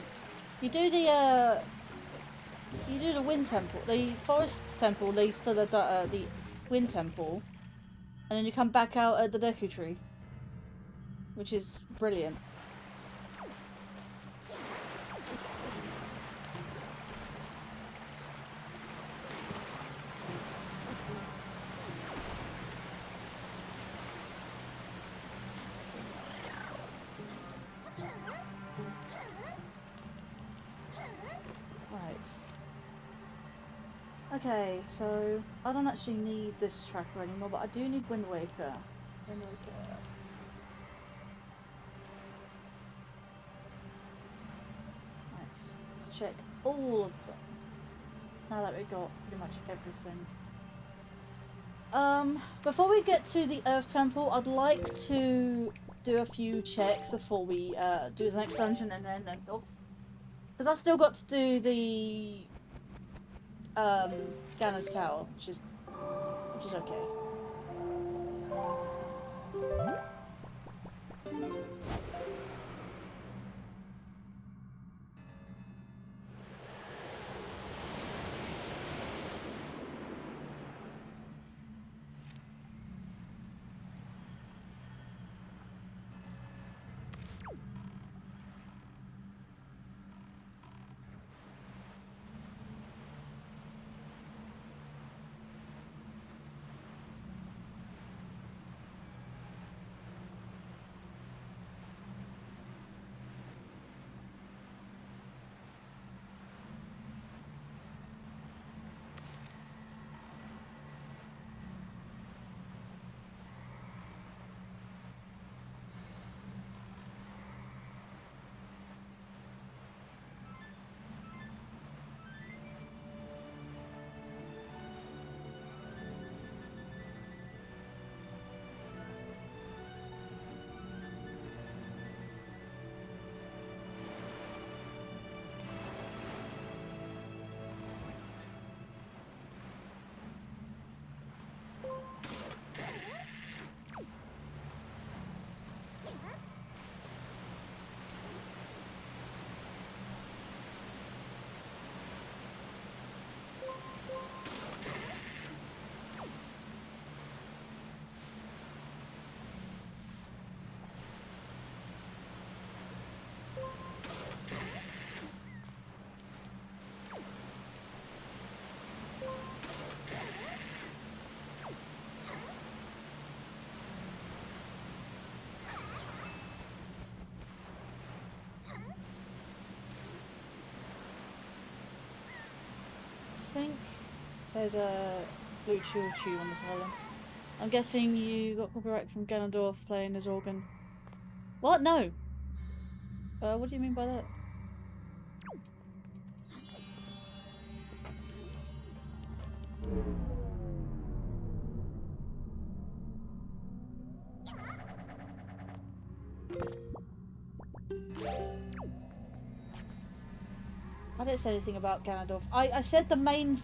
You do the Wind Temple. The Forest Temple leads to the Wind Temple, And then you come back out at the Deku Tree. Which is brilliant. Okay, so I don't actually need this tracker anymore, but I do need Wind Waker. Wind Waker. Nice. Let's check all of them. Now that we've got pretty much everything. Before we get to the Earth Temple, I'd like to do a few checks before we do the next dungeon and then end off. Because I've still got to do the Ganon's Tower, which is okay. I think there's a blue choo-choo on this island. I'm guessing you got copyright from Ganondorf playing his organ. What? No! What do you mean by that? I didn't say anything about Ganondorf. I said the main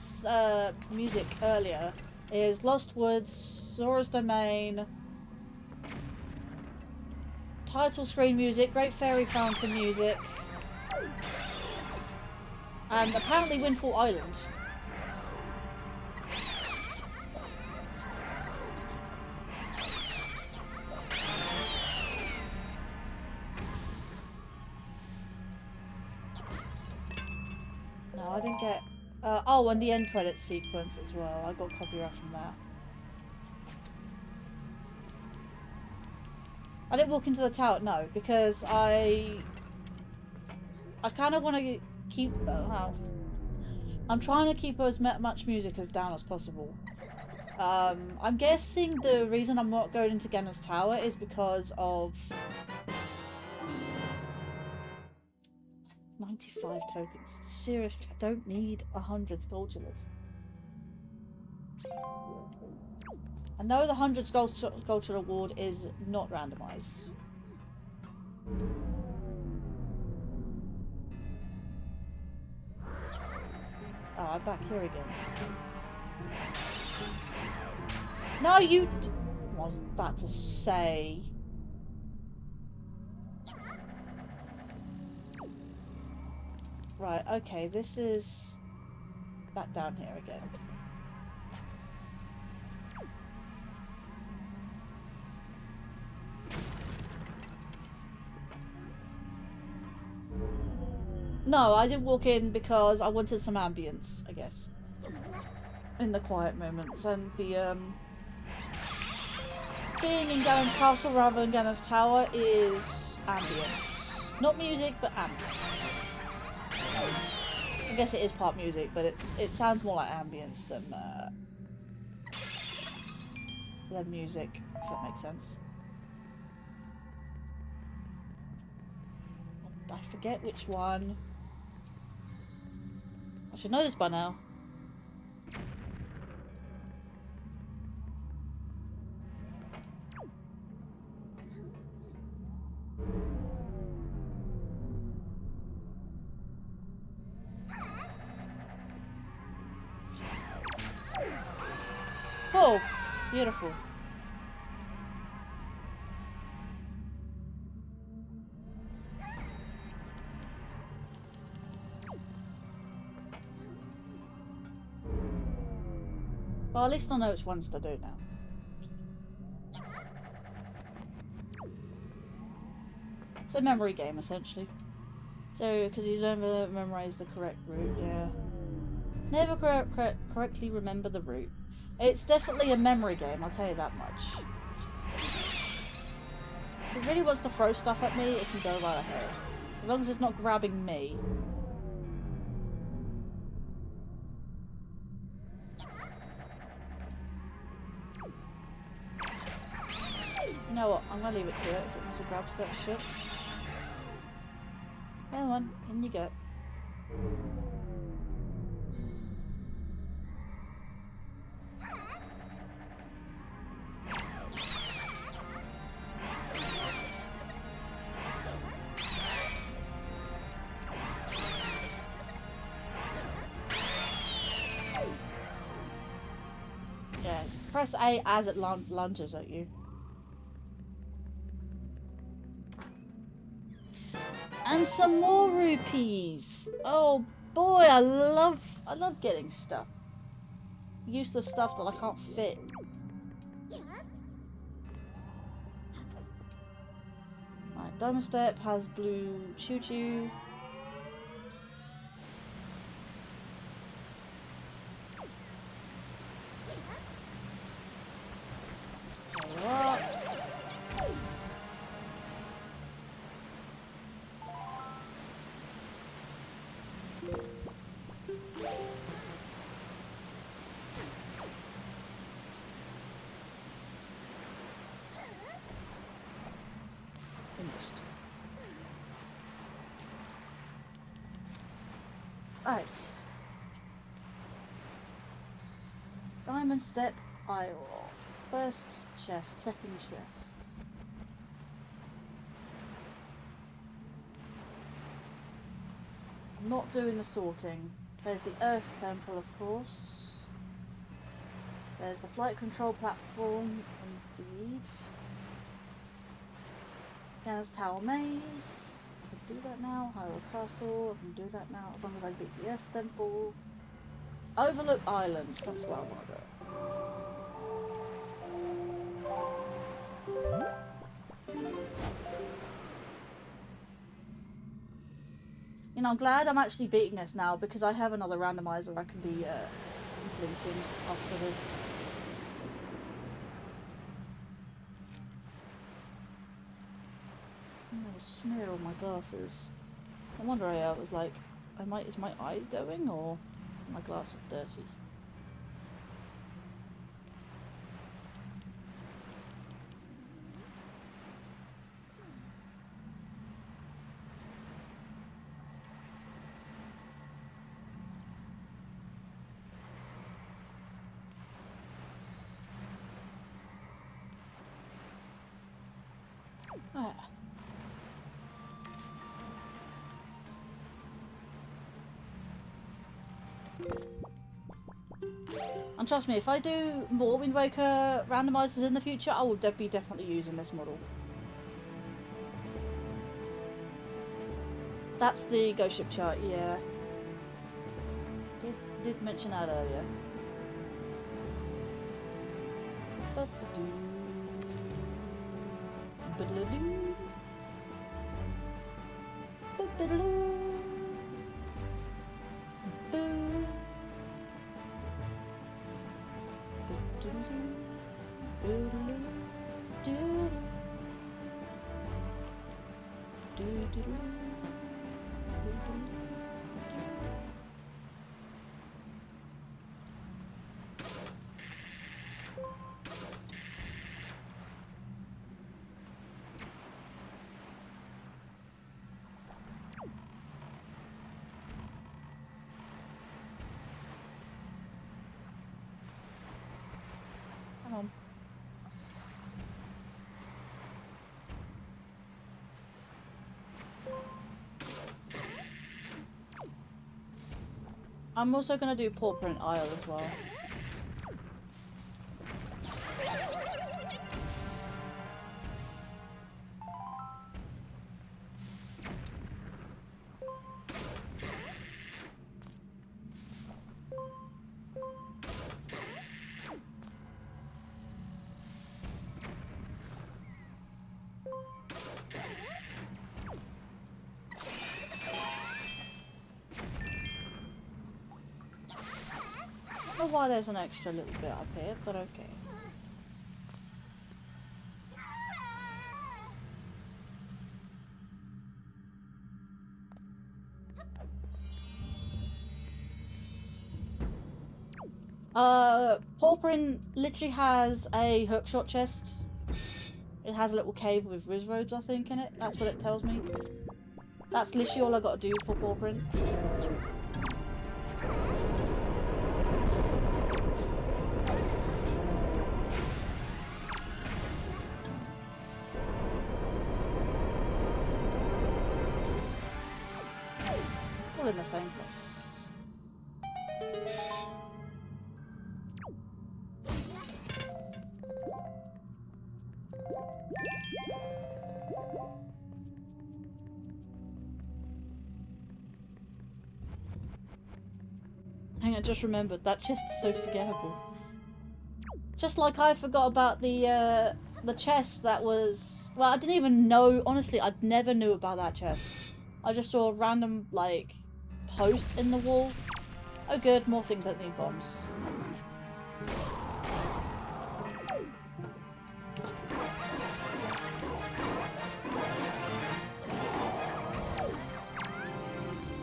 music earlier is Lost Woods, Zora's Domain, title screen music, Great Fairy Fountain music, and apparently Windfall Island. No, I didn't get... oh, and the end credits sequence as well. I got copyright from that. I didn't walk into the tower, no, because I kind of want to keep... I'm trying to keep as much music as down as possible. I'm guessing the reason I'm not going into Ganon's Tower is because of... 95 tokens. Seriously, I don't need 100 Skulltulas. I know the 100 Skulltula award is not randomized. Oh, I'm back here again. No, you... I was about to say... Right, okay, this is back down here again. No, I didn't walk in because I wanted some ambience, I guess. In the quiet moments, and the, being in Ganon's castle rather than Ganon's tower is ambience. Not music, but ambience. I guess it is part music, but it sounds more like ambience than music, if that makes sense. I forget which one. I should know this by now. Cool. Beautiful. Well, at least I know which ones to do now. It's a memory game, essentially. So, because you never memorize the correct route, yeah. Never correctly remember the route. It's definitely a memory game, I'll tell you that much. If it really wants to throw stuff at me, it can go right ahead. As long as it's not grabbing me. You know what? I'm gonna leave it to it if it wants to grab that shit. Come on, in you go. Yes, press A as it lunges at you. And some more rupees. Oh boy, I love getting stuff. Useless stuff that I can't fit. Right, Diamond Step has blue choo-choo. Right. Diamond Step Isle. First chest, second chest. I'm not doing the sorting. There's the Earth Temple, of course. There's the flight control platform, indeed. Ganon's Tower Maze. I can do that now. Hyrule Castle. I can do that now as long as I beat the Earth Temple. Overlook Island. That's where I want to go. You know, I'm glad I'm actually beating this now because I have another randomizer I can be completing after this. A smear on my glasses. I wonder I was like, is my eyes going or are my glasses dirty? Ah. And trust me, if I do more Wind Waker randomizers in the future, I will be definitely using this model. That's the ghost ship chart, yeah. Did mention that earlier. Ba-ba-doo. Ba-da-doo. Ba-ba-da-doo. Come on. I'm also gonna do Paw Print Isle as well. I don't know why there's an extra little bit up here, but okay. Paw Print literally has a hookshot chest. It has a little cave with Riz robes, I think, in it. That's what it tells me. That's literally all I gotta do for Paw Print. All in the same place. Hang on, just remembered that chest is so forgettable. Just like I forgot about the chest that was, well, I didn't even know, honestly, I never knew about that chest. I just saw a random, like, post in the wall. Oh good, more things that need bombs.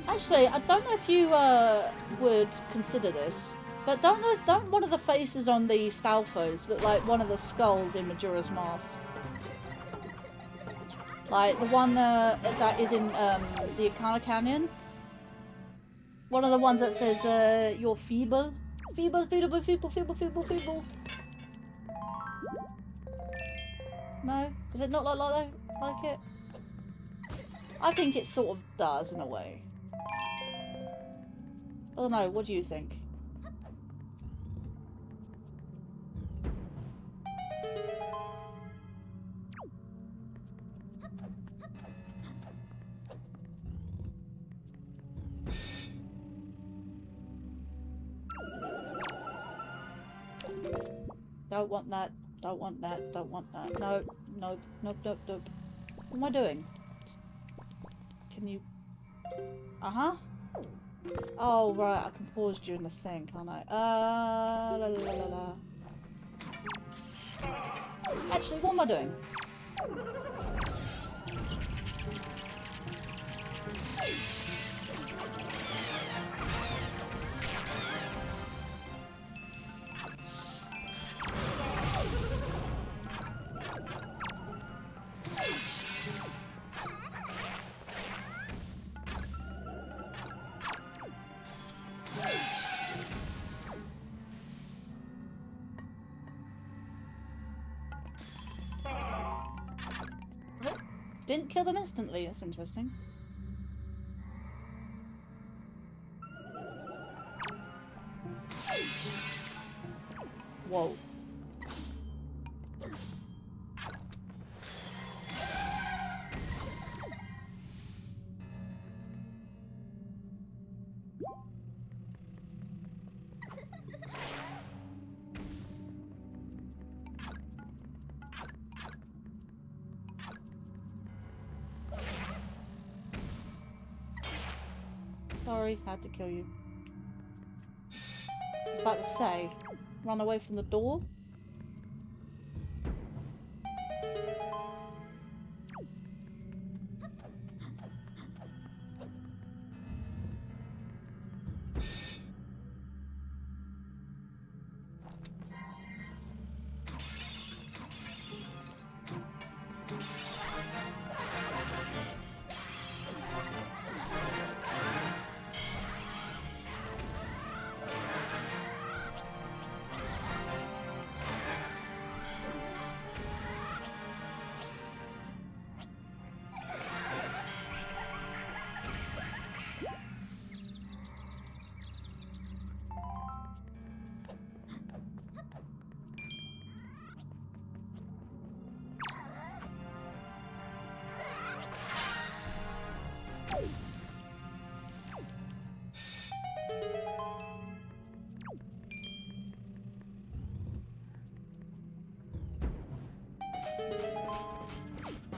Actually, I don't know if you would consider this, but don't one of the faces on the Stalfos look like one of the skulls in Majora's Mask? Like the one that is in the Ocarina Canyon. One of the ones that says you're feeble. Feeble, feeble, feeble, feeble, feeble, feeble. No? Does it not look like it? I think it sort of does in a way. Oh no, what do you think? Don't want that, don't want that, don't want that. No, no, nope, nope, nope. What am I doing? Can you... Uh-huh. Oh, right, I can pause during the thing, can't I? La la la la. Actually, what am I doing? Didn't kill them instantly, that's interesting. Whoa. Sorry, had to kill you. I was about to say, run away from the door.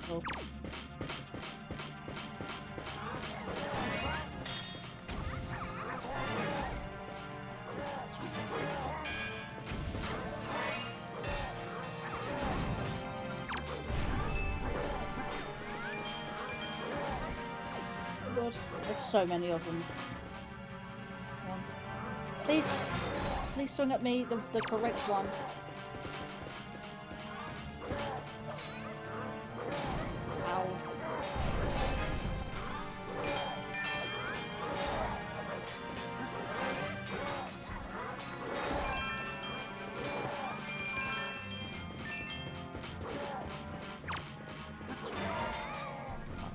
Oh. God, there's so many of them. Come on. Please swing at me the correct one. Ow.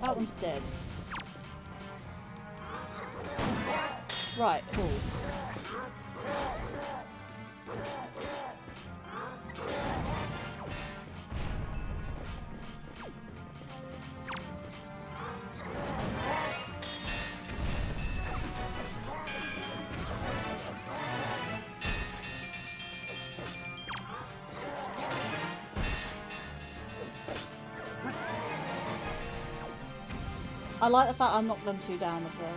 That one's dead. Right, cool. I like the fact I knocked them two down as well.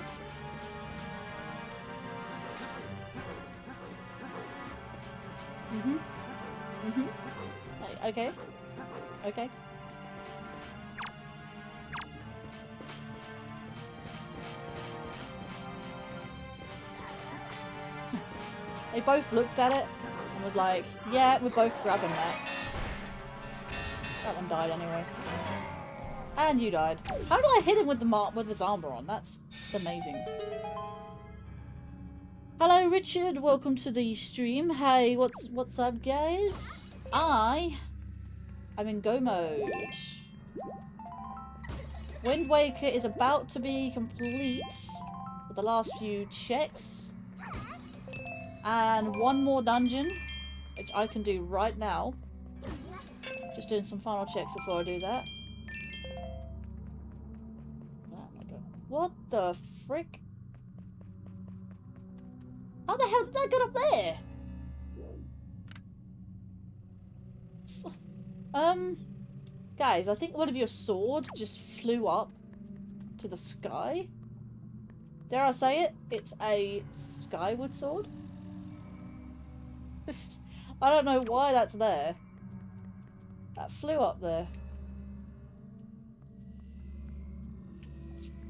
Okay. Okay. They both looked at it and was like, yeah, we're both grabbing that. That one died anyway. And you died. How did I hit him with the with his armor on? That's amazing. Hello Richard, welcome to the stream. Hey, what's up guys? I'm in go mode. Wind Waker is about to be complete with the last few checks. And one more dungeon, which I can do right now. Just doing some final checks before I do that. Oh my god. What the frick? How the hell did that get up there? Guys, I think one of your sword just flew up to the sky. Dare I say it? It's a skyward sword. I don't know why that's there. That flew up there.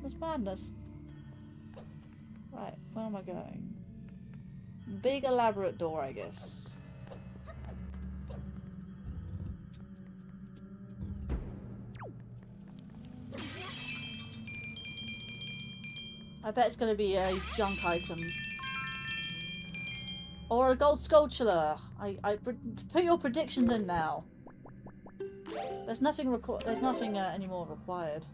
That's madness. Right, where am I going? Big elaborate door, I guess. I bet it's going to be a junk item. Or a gold sculpture. Put your predictions in now. There's nothing anymore required.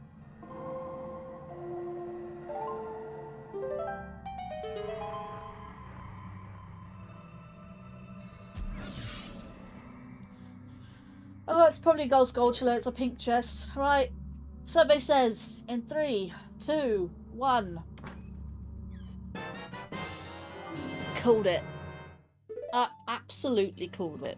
Oh, it's probably a gold sculpture. It's a pink chest. Right. Survey says in 3, 2, 1. Called it. Absolutely called it.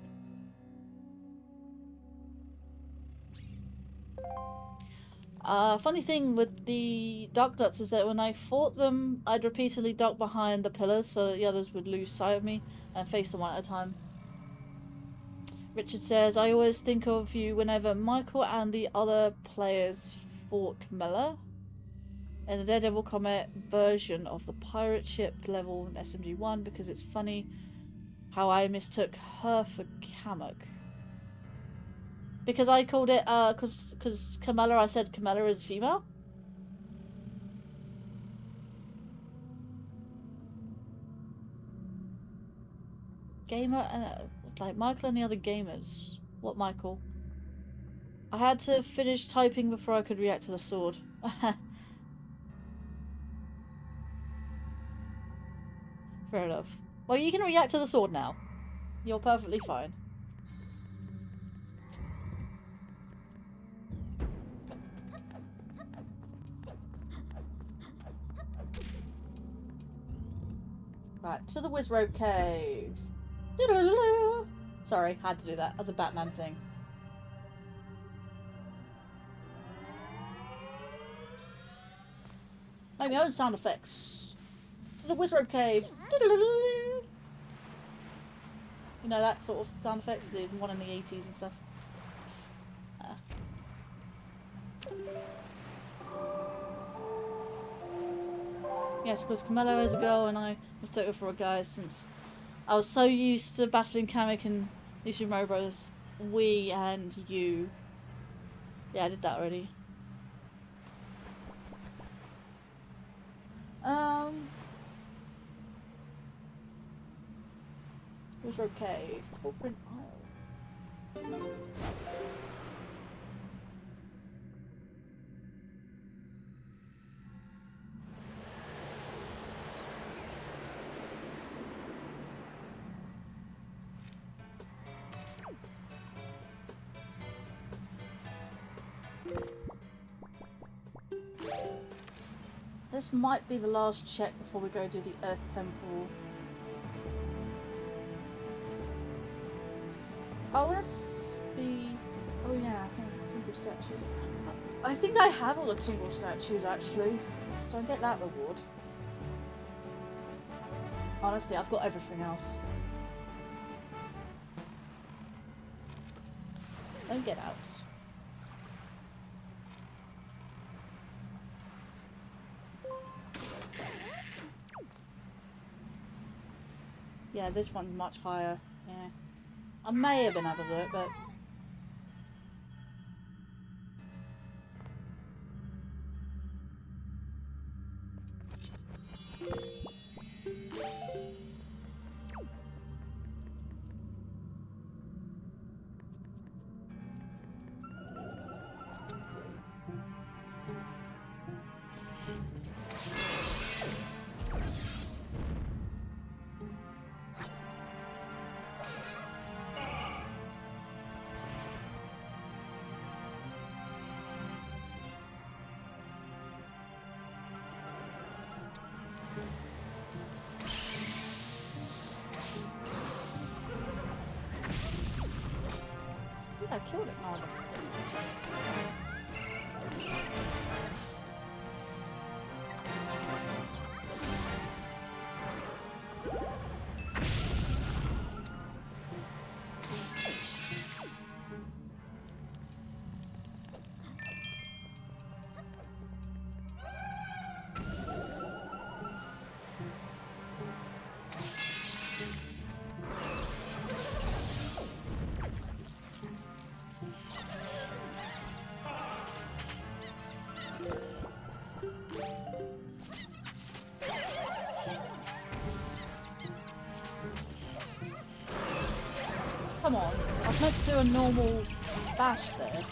Funny thing with the duck nuts is that when I fought them, I'd repeatedly duck behind the pillars so that the others would lose sight of me and face them one at a time. Richard says, I always think of you whenever Michael and the other players fought Camilla in the Daredevil Comet version of the pirate ship level in SMG1 because it's funny how I mistook her for Kamek. Because I called it, because Camilla, I said Camilla is female. Gamer and like Michael and the other gamers. What Michael? I had to finish typing before I could react to the sword. Fair enough. Well, you can react to the sword now. You're perfectly fine. Right, to the Wizrobe Cave. Sorry, had to do that as a Batman thing. Make my own sound effects. To the Wizrobe Cave. You know that sort of sound effect? The one in the 80s and stuff. Yes, because Camilla is a girl and I mistook her for a guy since I was so used to battling Kamek and Super Mario Bros. We and you. Yeah, I did that already. Wizrobe Cave. Corporate Isle. This might be the last check before we go do the Earth Temple. I want to be... Oh yeah, Tingle statues. I think I have all the Tingle statues actually, so I get that reward. Honestly, I've got everything else. Don't get out. Yeah, this one's much higher. Yeah. I may have been able to do it, but... I killed it, Marvin. Come on, I was meant to do a normal bash there.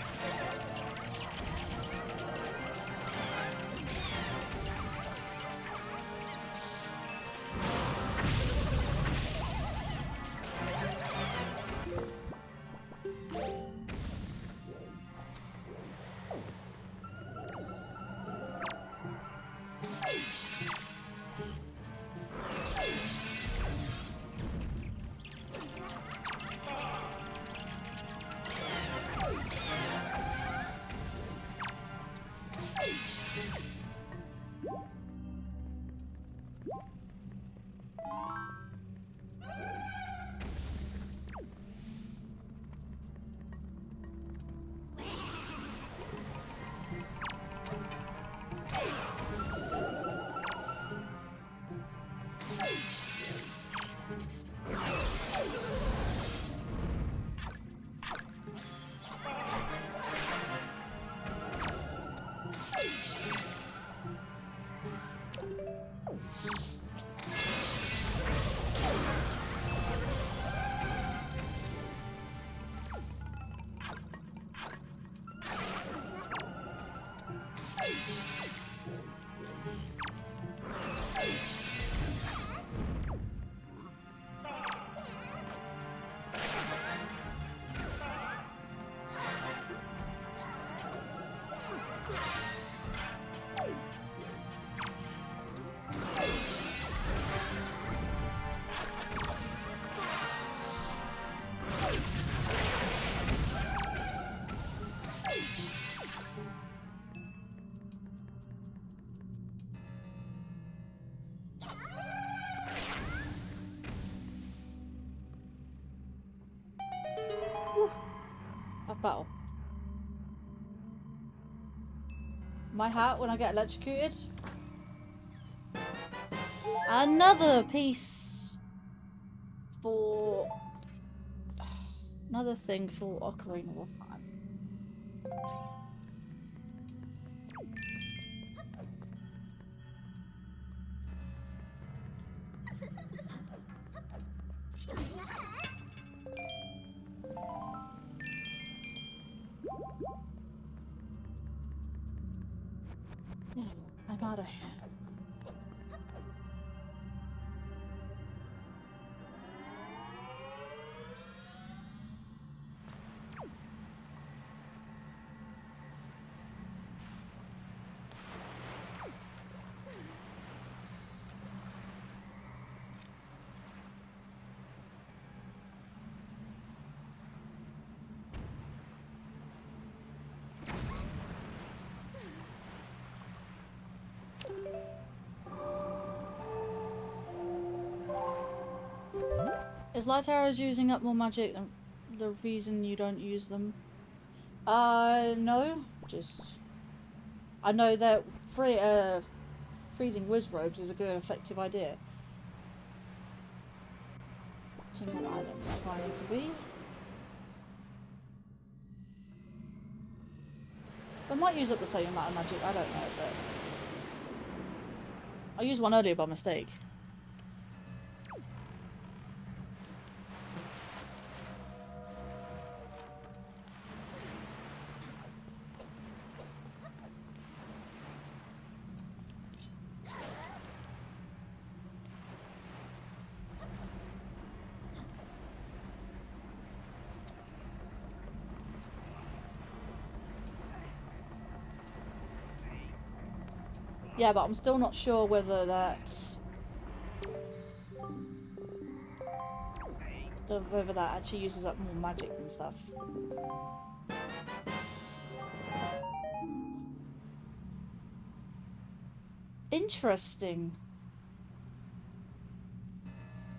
half battle. My hat when I get electrocuted. Another piece for... Another thing for Ocarina of Time. I'm out of here. Is light arrows using up more magic than the reason you don't use them? No. Just... I know that freezing whiz robes is a good effective idea. Tingle Island, that's where I need to be. They might use up the same amount of magic, I don't know, but... I used one earlier by mistake. Yeah, but I'm still not sure whether whether that actually uses up more magic and stuff. Interesting.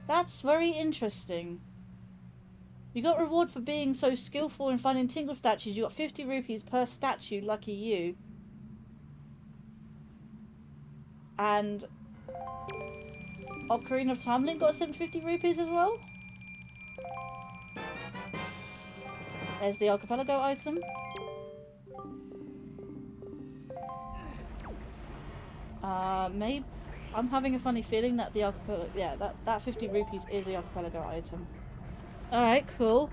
That's very interesting. You got reward for being so skillful in finding tingle statues. You got 50 rupees per statue, lucky you. And Ocarina of Time Link got 750 rupees as well. There's the Archipelago item. Maybe I'm having a funny feeling that the Archipelago, yeah, that 50 rupees is the Archipelago item. All right, cool.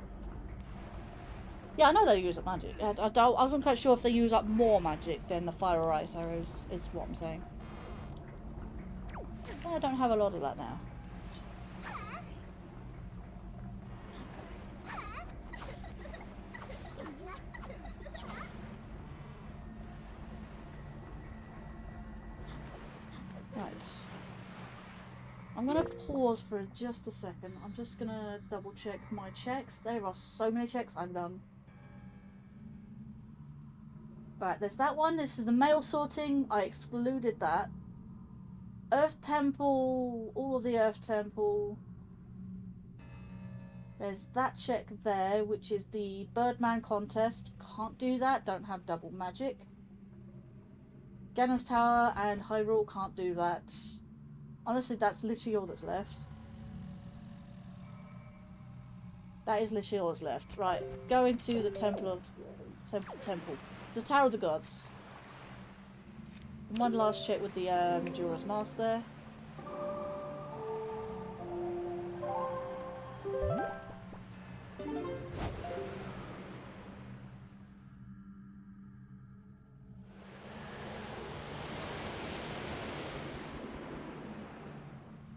Yeah, I know they use up magic. I wasn't quite sure if they use up more magic than the fire or ice arrows. Is what I'm saying. I don't have a lot of that now. Right. I'm gonna pause for just a second. I'm just gonna double check my checks. There are so many checks I've done. Right, there's that one. This is the mail sorting. I excluded that. Earth Temple, all of the Earth Temple. There's that check there, which is the Birdman contest. Can't do that, don't have double magic. Ganon's Tower and Hyrule, can't do that. Honestly, that's literally all that's left. That is literally all that's left. Right, going to the Temple. The Tower of the Gods. One last check with the Majora's Mask there.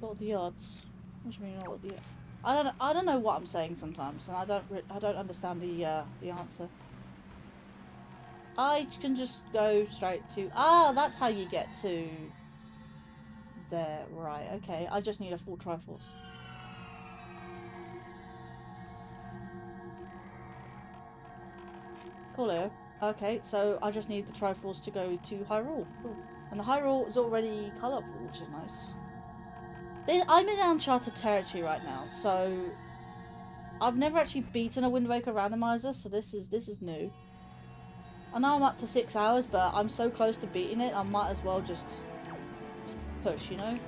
What are the odds? What do you mean? What are the? I don't know what I'm saying sometimes, and I don't understand the answer. I can just go straight to... Ah, that's how you get to... There, right, okay. I just need a full Triforce. Coolio. Okay, so I just need the Triforce to go to Hyrule. Cool. And the Hyrule is already colourful, which is nice. I'm in Uncharted territory right now, so... I've never actually beaten a Wind Waker randomizer, so this is new. I know I'm up to 6 hours, but I'm so close to beating it, I might as well just push, you know?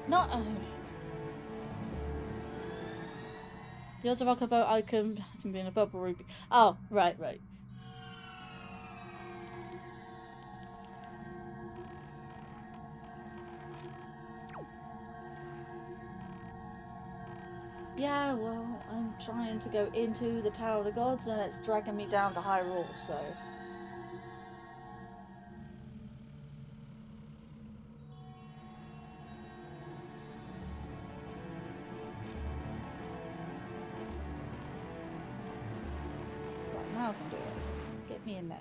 Not. The odds of I can be in a bubble ruby. Oh, right. Yeah, well, I'm trying to go into the Tower of the Gods and it's dragging me down to Hyrule, so... Right, now I can do it. Get me in there.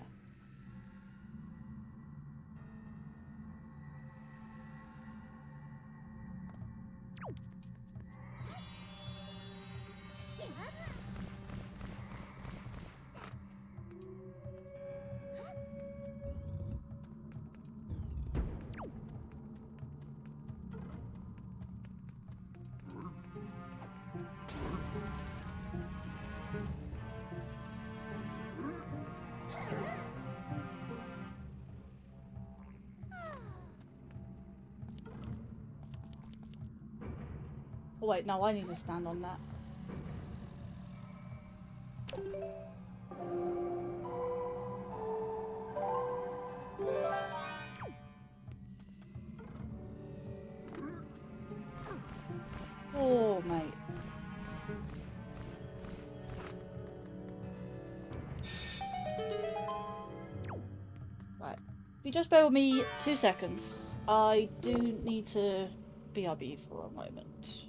Oh wait, no, I need to stand on that. Oh, mate. Right. If you just bear with me 2 seconds, I do need to BRB for a moment.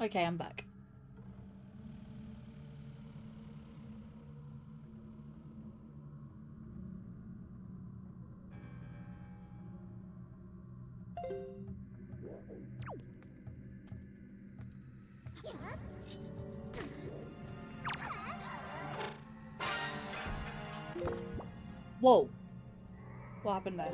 Okay, I'm back. Whoa. What happened there?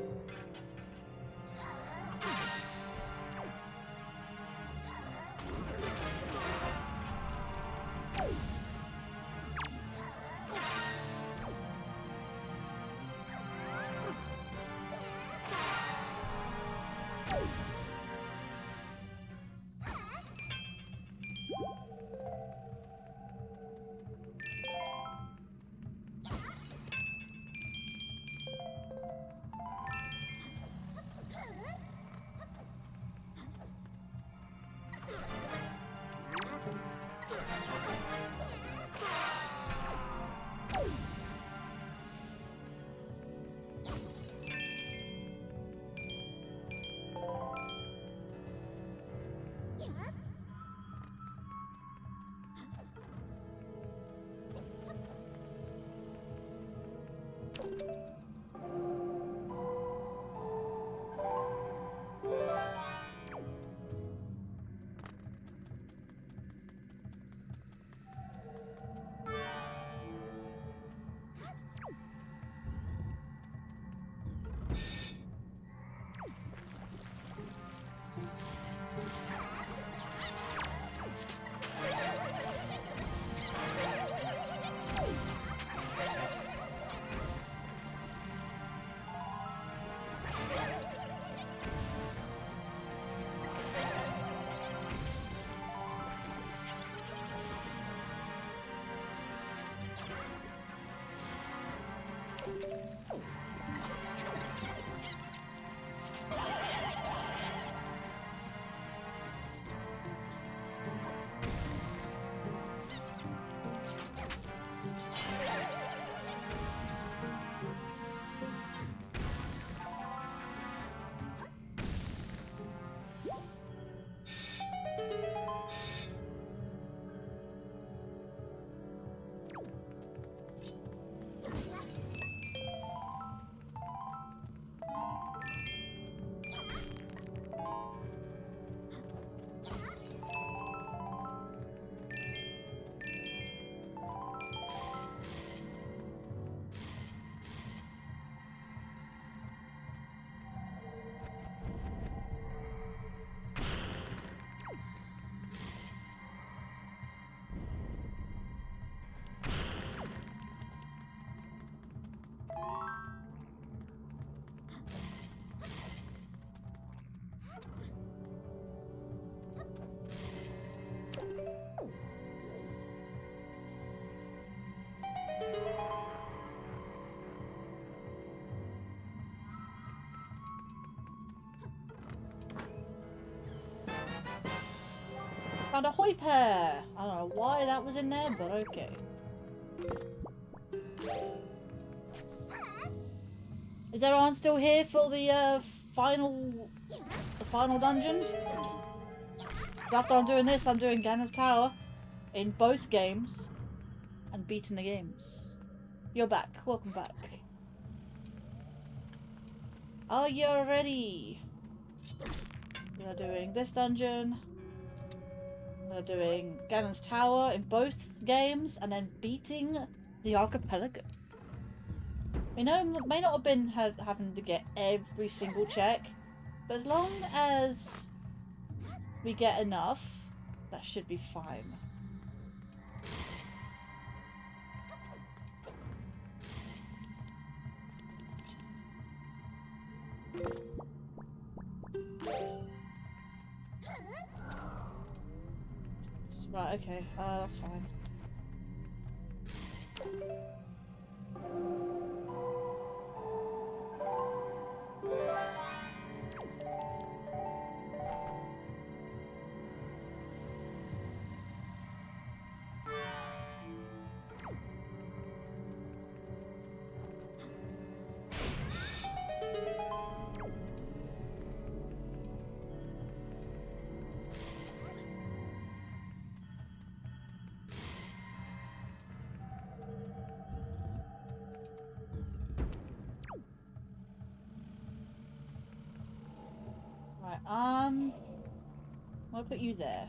Found a hoi pear! I don't know why that was in there, but okay. Is everyone still here for the final dungeon? So after I'm doing this, I'm doing Ganon's Tower in both games and beating the games. You're back. Welcome back. Are you ready? We are doing this dungeon. We're doing Ganon's Tower in both games and then beating the Archipelago. We know it may not have been having to get every single check, but as long as we get enough, that should be fine. Right, okay, that's fine. Right, I'm gonna put you there.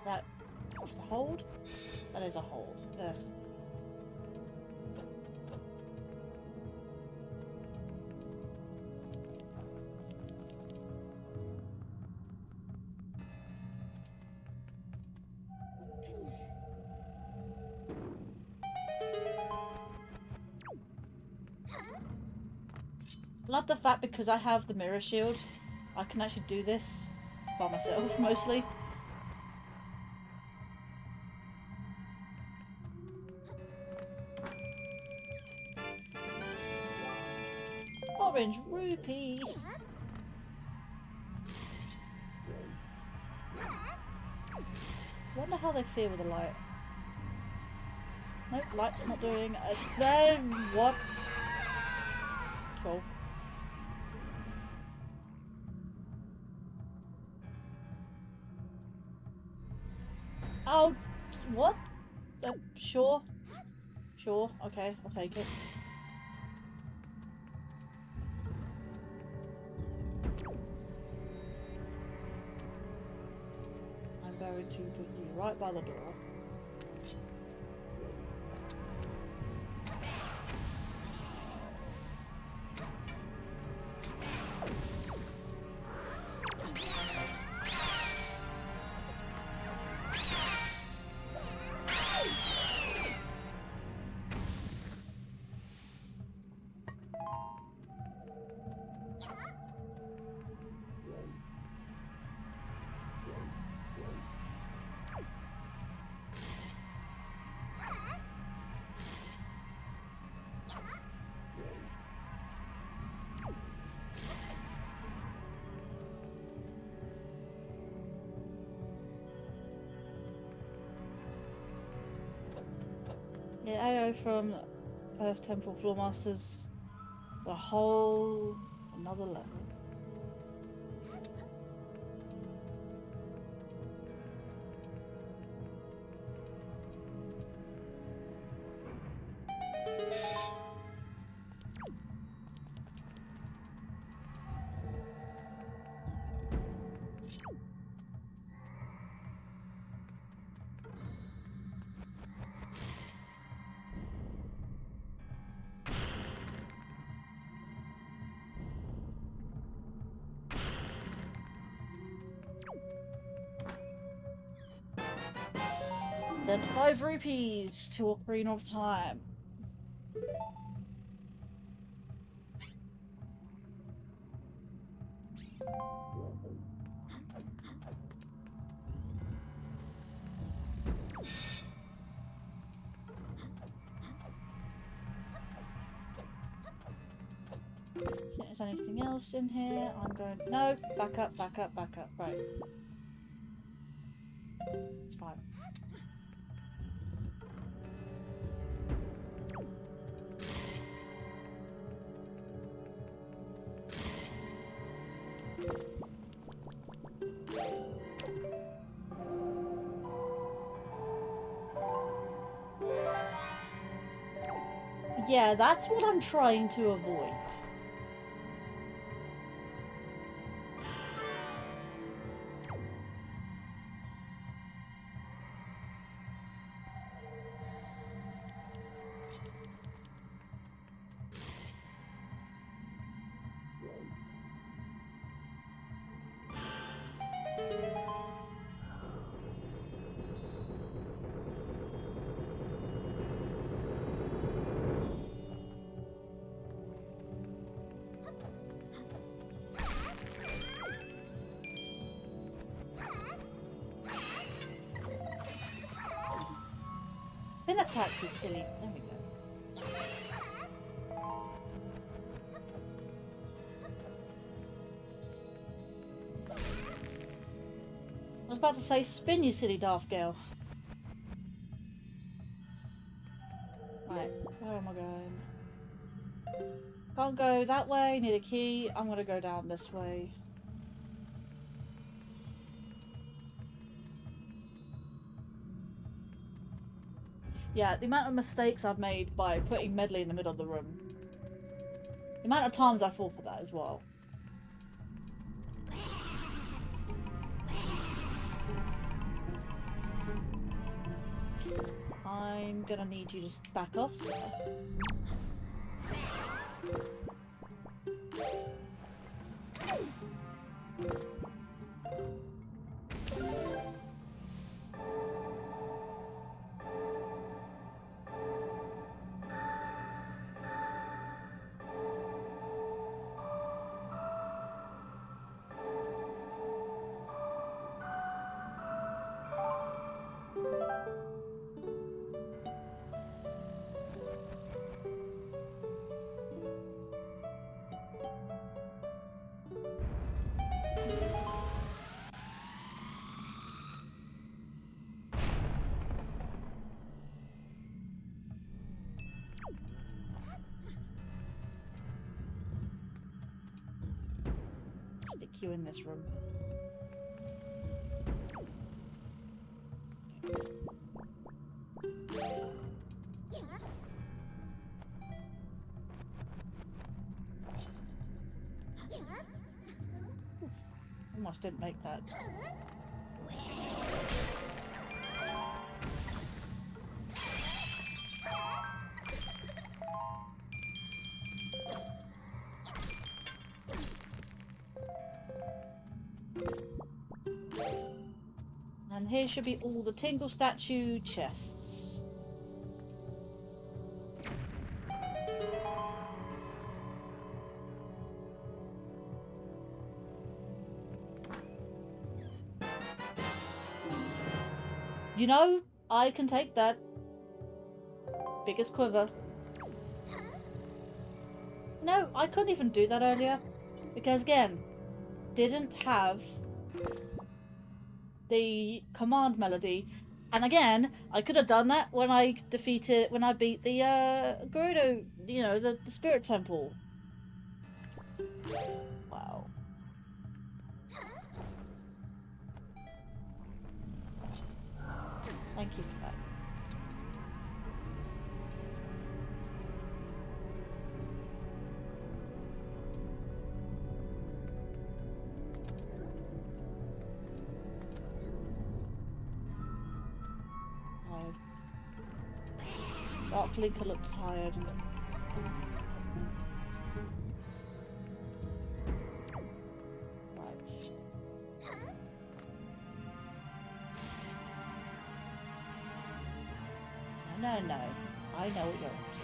That is a hold? That is a hold. Ugh. Love the fact because I have the mirror shield, I can actually do this by myself mostly. Orange rupee. Wonder how they feel with the light. Nope, light's not doing. What? Cool. Oh, what? Sure. Sure, okay, I'll take it. I'm going to put you right by the door. Yeah, AO from Earth Temple Floor Masters. It's a whole another level. Then 5 rupees to Ocarina of Time. If there's anything else in here, I'm going. No, back up, back up, back up. Right. It's fine. Yeah, that's what I'm trying to avoid. Spin attack, you silly. There we go. I was about to say, spin, you silly daft girl. Right, where am I going? Can't go that way, need a key. I'm gonna go down this way. Yeah, the amount of mistakes I've made by putting Medley in the middle of the room. The amount of times I fall for that as well. I'm gonna need you to back off, sir. Stick you in this room. Oof. Almost didn't make that. And here should be all the Tingle statue chests. You know, I can take that. Biggest quiver. No, I couldn't even do that earlier. Because again, didn't have the command melody. And again, I could have done that when I beat the Gerudo, you know, the spirit temple. Wow. Thank you for that. Dark Linker looks tired. Right. No, no. I know what you're up to.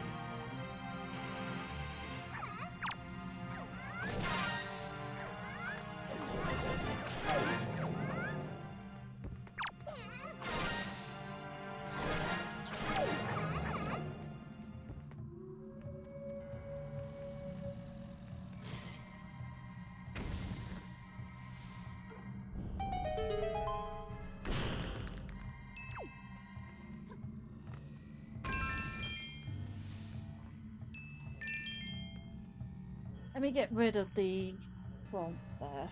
Let me get rid of the prompt there.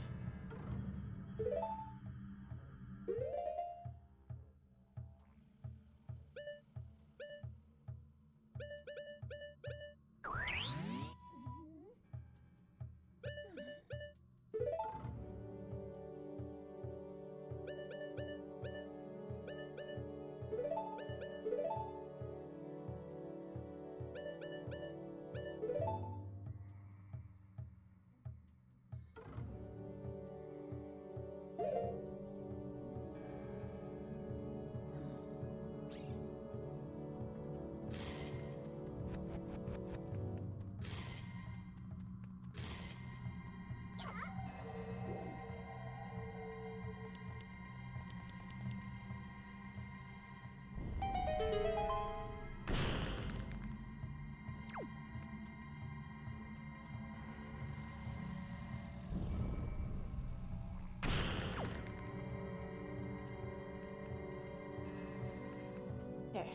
Okay.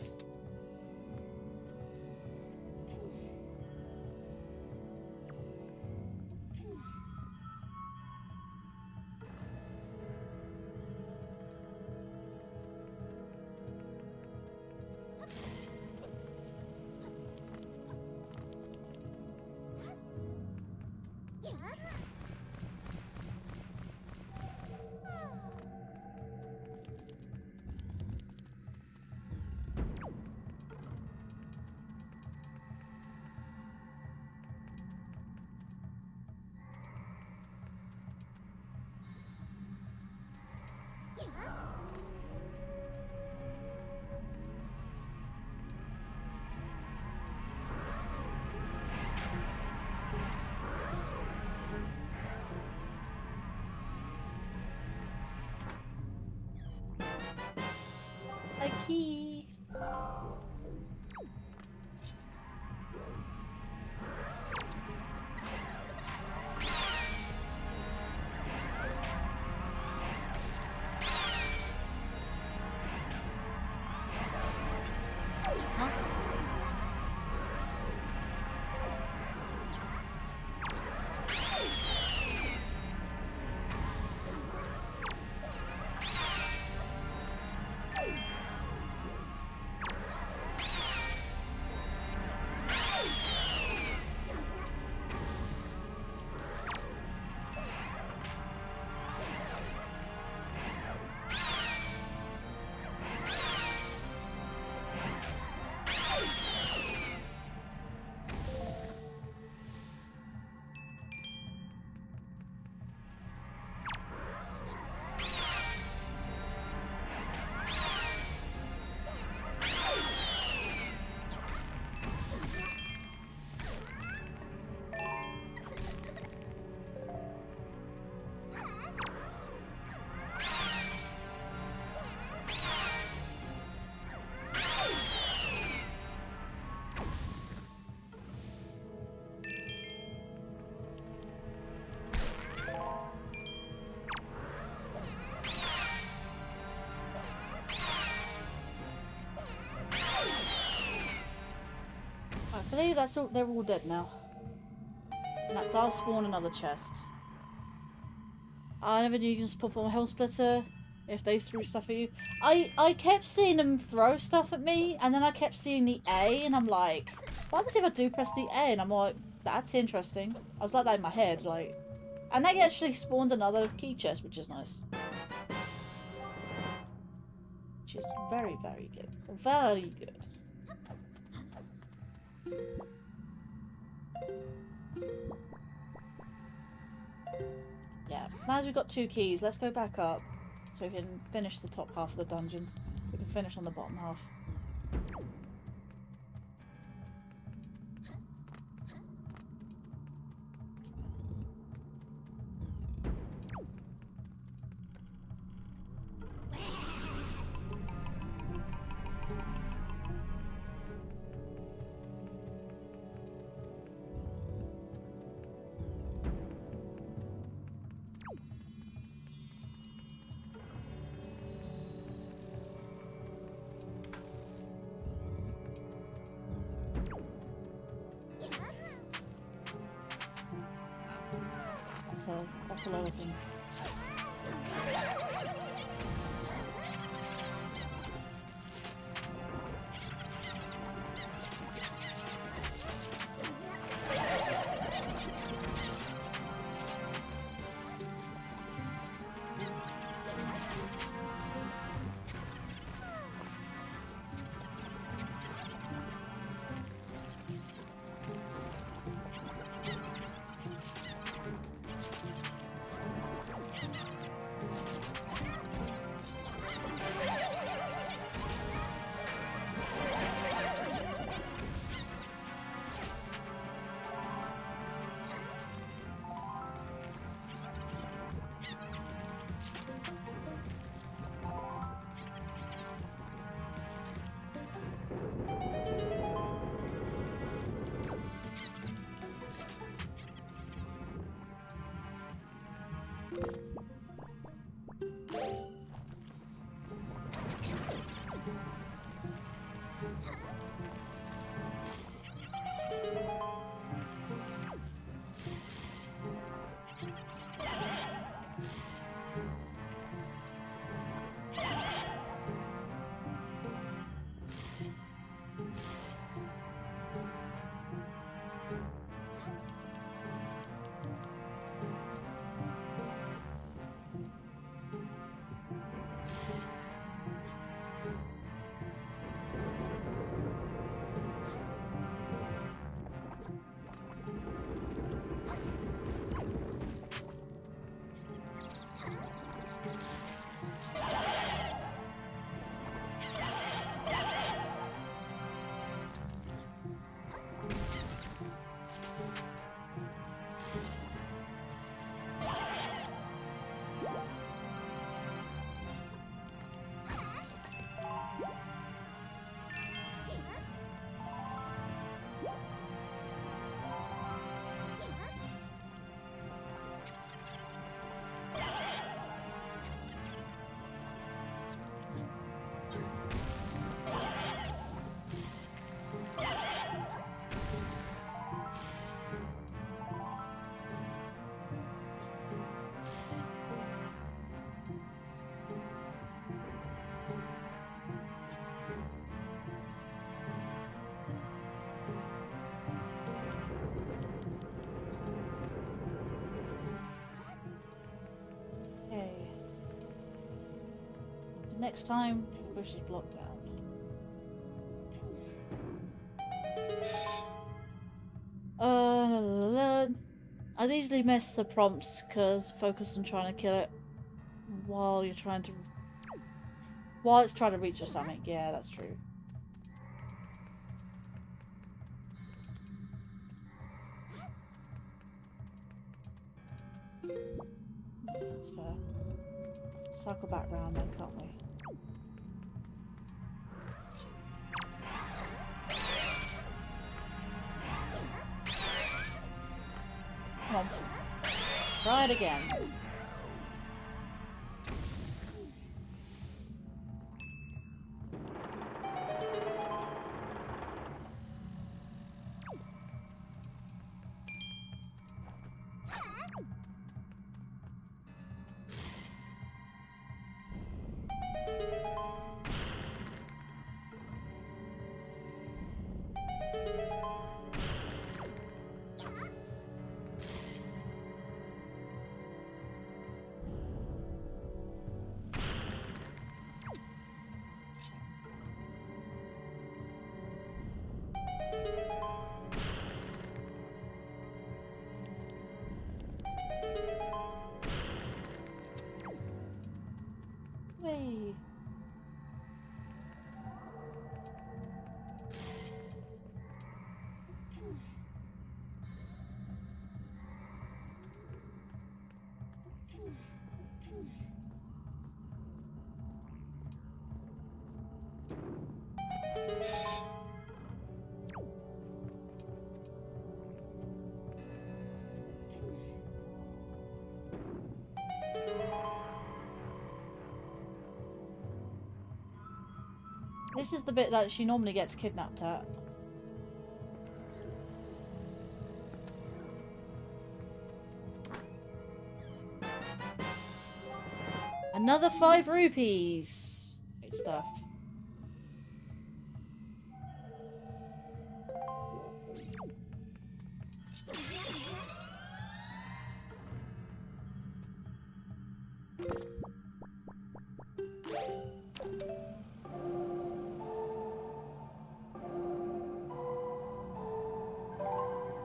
believe that's all. They're all dead now. And that does spawn another chest. I never knew you can just perform a Hell Splitter if they threw stuff at you. I kept seeing them throw stuff at me, and then I kept seeing the A, and I'm like, what happens if I do press the A? And I'm like, that's interesting. I was like that in my head, like. And that actually spawned another key chest, which is nice. Which is very, very good. Very good. Yeah, now as we've got 2 keys, let's go back up so we can finish the top half of the dungeon. We can finish on the bottom half. That's a lot of things. Next time, push this block down. I'd easily miss the prompts because focus on trying to kill it while you're trying to... while it's trying to reach or something. Yeah, that's true. That's fair. Cycle back round then, can't we? Come on. Try it again. This is the bit that she normally gets kidnapped at. Another 5 rupees. Great stuff.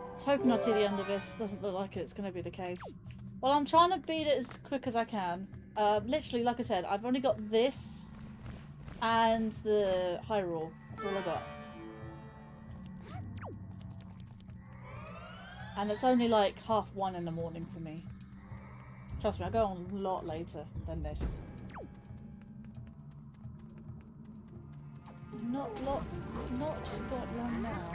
I was hoping I'd see the end of this. Doesn't look like it's going to be the case. Well, I'm trying to beat it as quick as I can. Literally, like I said, I've only got this and the Hyrule. That's all I got. And it's only like 1:30 in the morning for me. Trust me, I go on a lot later than this. Not got one now.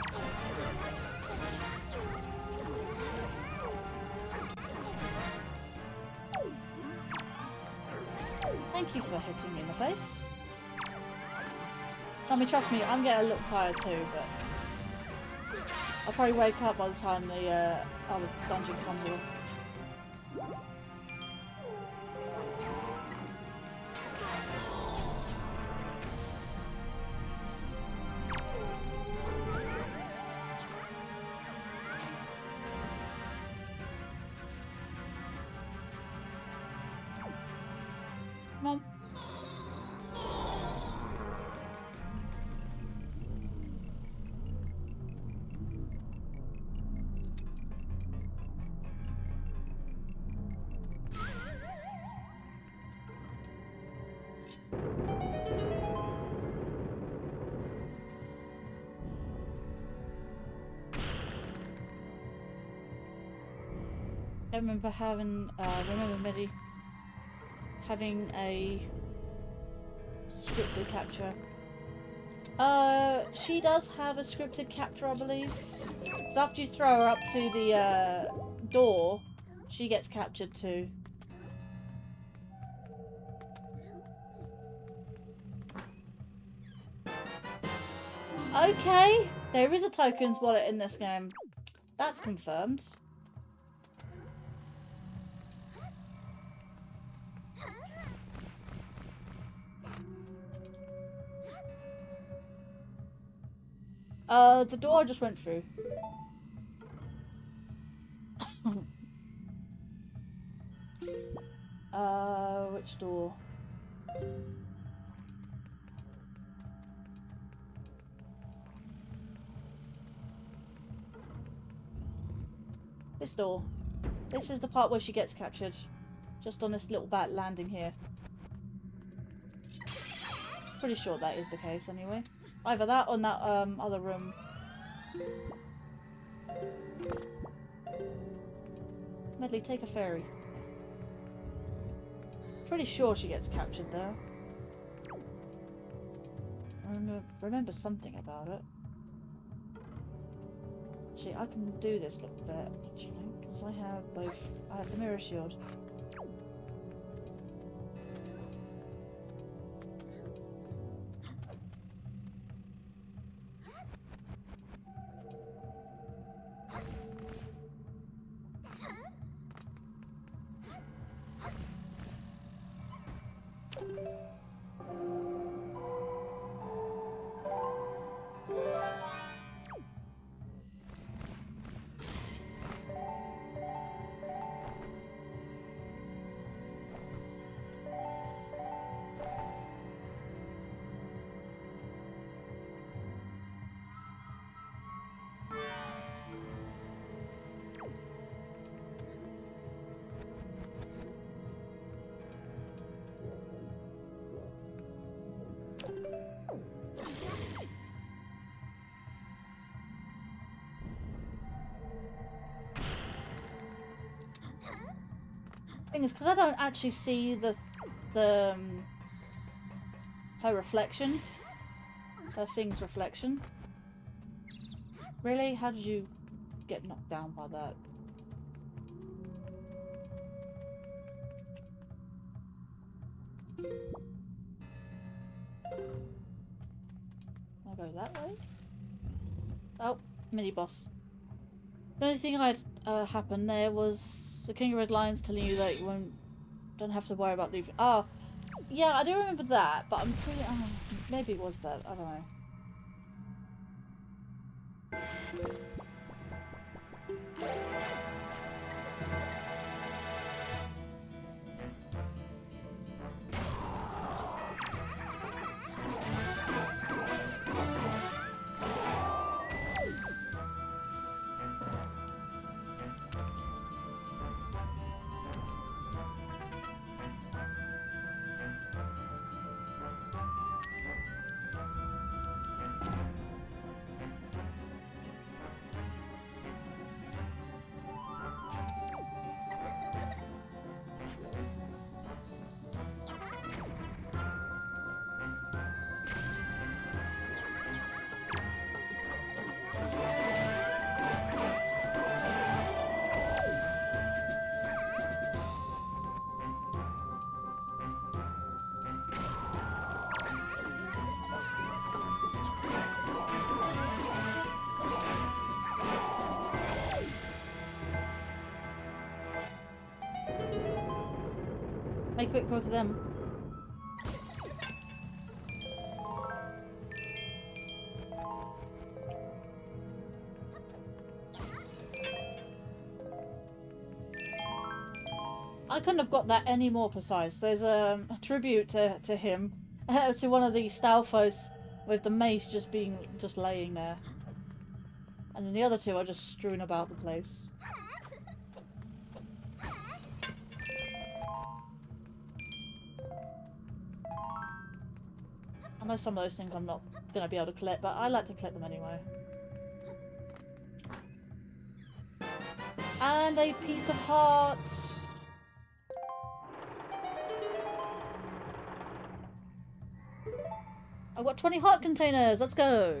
Thank you for hitting me in the face. Trust me, I'm getting a little tired too, but I'll probably wake up by the time the other dungeon comes in. Come on. I remember having, Millie having a scripted capture. She does have a scripted capture, I believe. Because after you throw her up to the door, she gets captured too. Okay, there is a tokens wallet in this game. That's confirmed. The door I just went through. Which door? This door. This is the part where she gets captured. Just on this little bat landing here. Pretty sure that is the case anyway. Either that or in that other room. Medley, take a ferry. Pretty sure she gets captured there. I remember something about it. Actually, I can do this a little bit, actually, because I have both. I have the mirror shield. Thing is, because I don't actually see her reflection, her thing's reflection. Really? How did you get knocked down by that? go that way? Oh, mini boss. The only thing I'd happened there was the King of Red Lions telling you that you don't have to worry about leaving. Oh, yeah, I do remember that, but I'm pretty. Maybe it was that. I don't know. Make quick work of them. I couldn't have got that any more precise. There's a tribute to him, to one of the Stalfos with the mace just laying there, and then the other two are just strewn about the place. I know some of those things I'm not going to be able to collect, but I like to collect them anyway. And a piece of heart. I've got 20 heart containers. Let's go.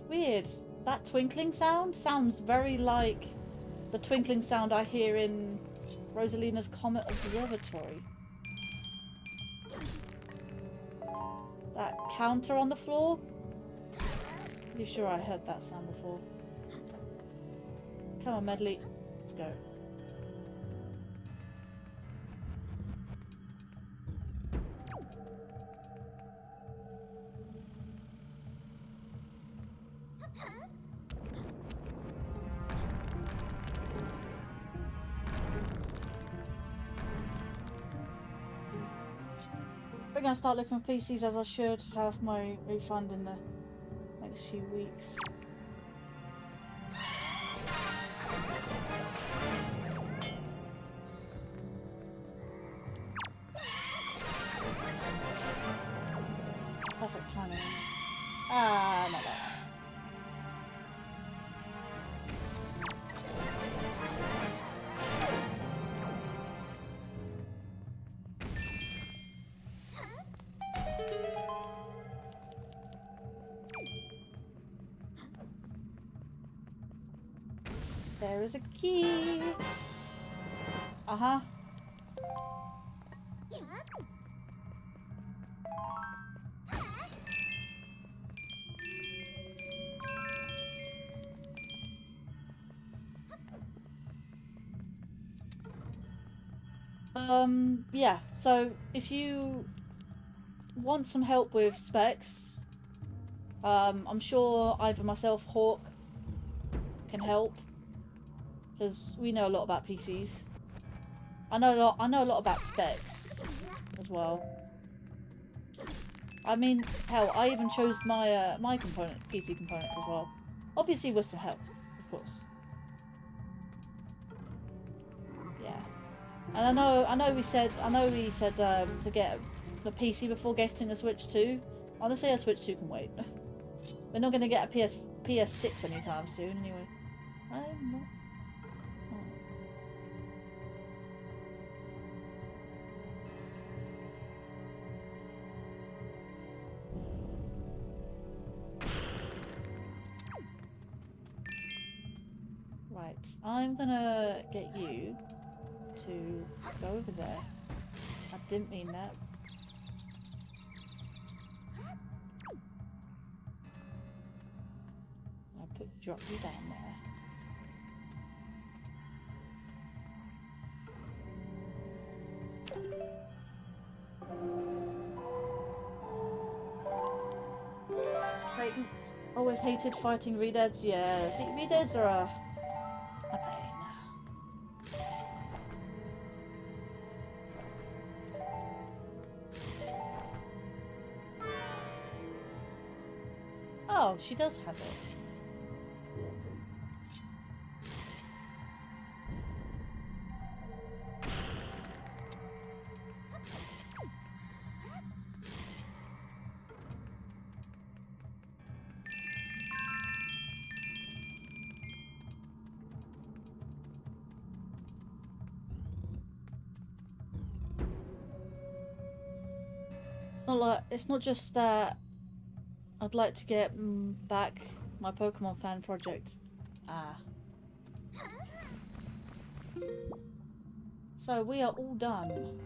Weird. That twinkling sound sounds very like the twinkling sound I hear in Rosalina's Comet Observatory. That counter on the floor? Pretty sure I heard that sound before. Come on, Medley. Let's go. I'm gonna start looking for PCs as I should have my refund in the next few weeks. Perfect timing. Ah, not that. There is a key. Uh-huh. Yeah, so if you want some help with specs, I'm sure either myself, Hawk, can help. Because we know a lot about PCs. I know a lot about specs as well. I mean, hell, I even chose my my PC components as well. Obviously with some help, of course. Yeah. And I know we said to get the PC before getting the Switch 2. Honestly, a Switch 2 can wait. We're not gonna get a PS6 anytime soon anyway. I'm not. Right, I'm gonna get you to go over there. I didn't mean that. I'll drop you down there. Always hated fighting redeads. Yeah, the redeads are a pain. Oh, she does have it. It's not just that I'd like to get back my Pokemon fan project. Ah. So we are all done.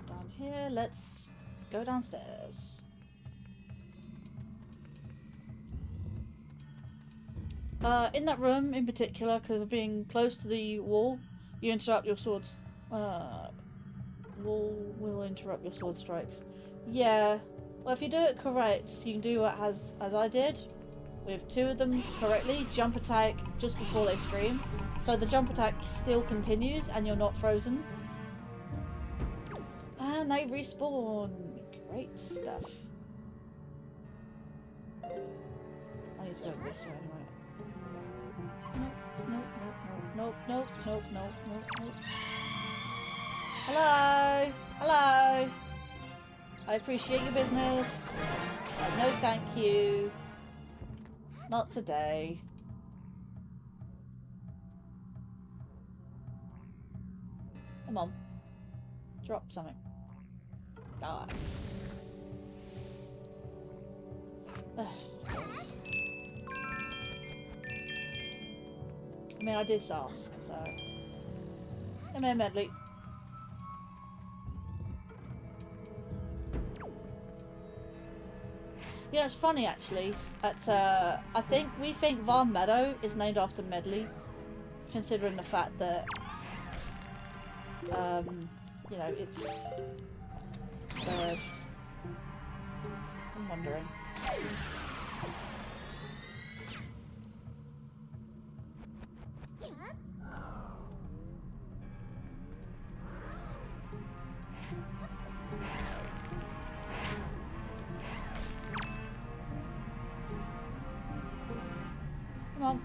Down here, let's go downstairs. In that room in particular, because of being close to the wall, you interrupt your swords. Wall will interrupt your sword strikes. Yeah. Well, if you do it correct, you can do what as I did, with 2 of them correctly. Jump attack just before they scream, so the jump attack still continues and you're not frozen. And they respawn. Great stuff. I need to go this way anyway. Nope. Hello! Hello! I appreciate your business. No thank you. Not today. Come on. Drop something. Die. I mean, I did ask, so... Come here, Medley. Yeah, it's funny actually. I think we think Varn Meadow is named after Medley, considering the fact that you know, it's bird. I'm wondering. Come on.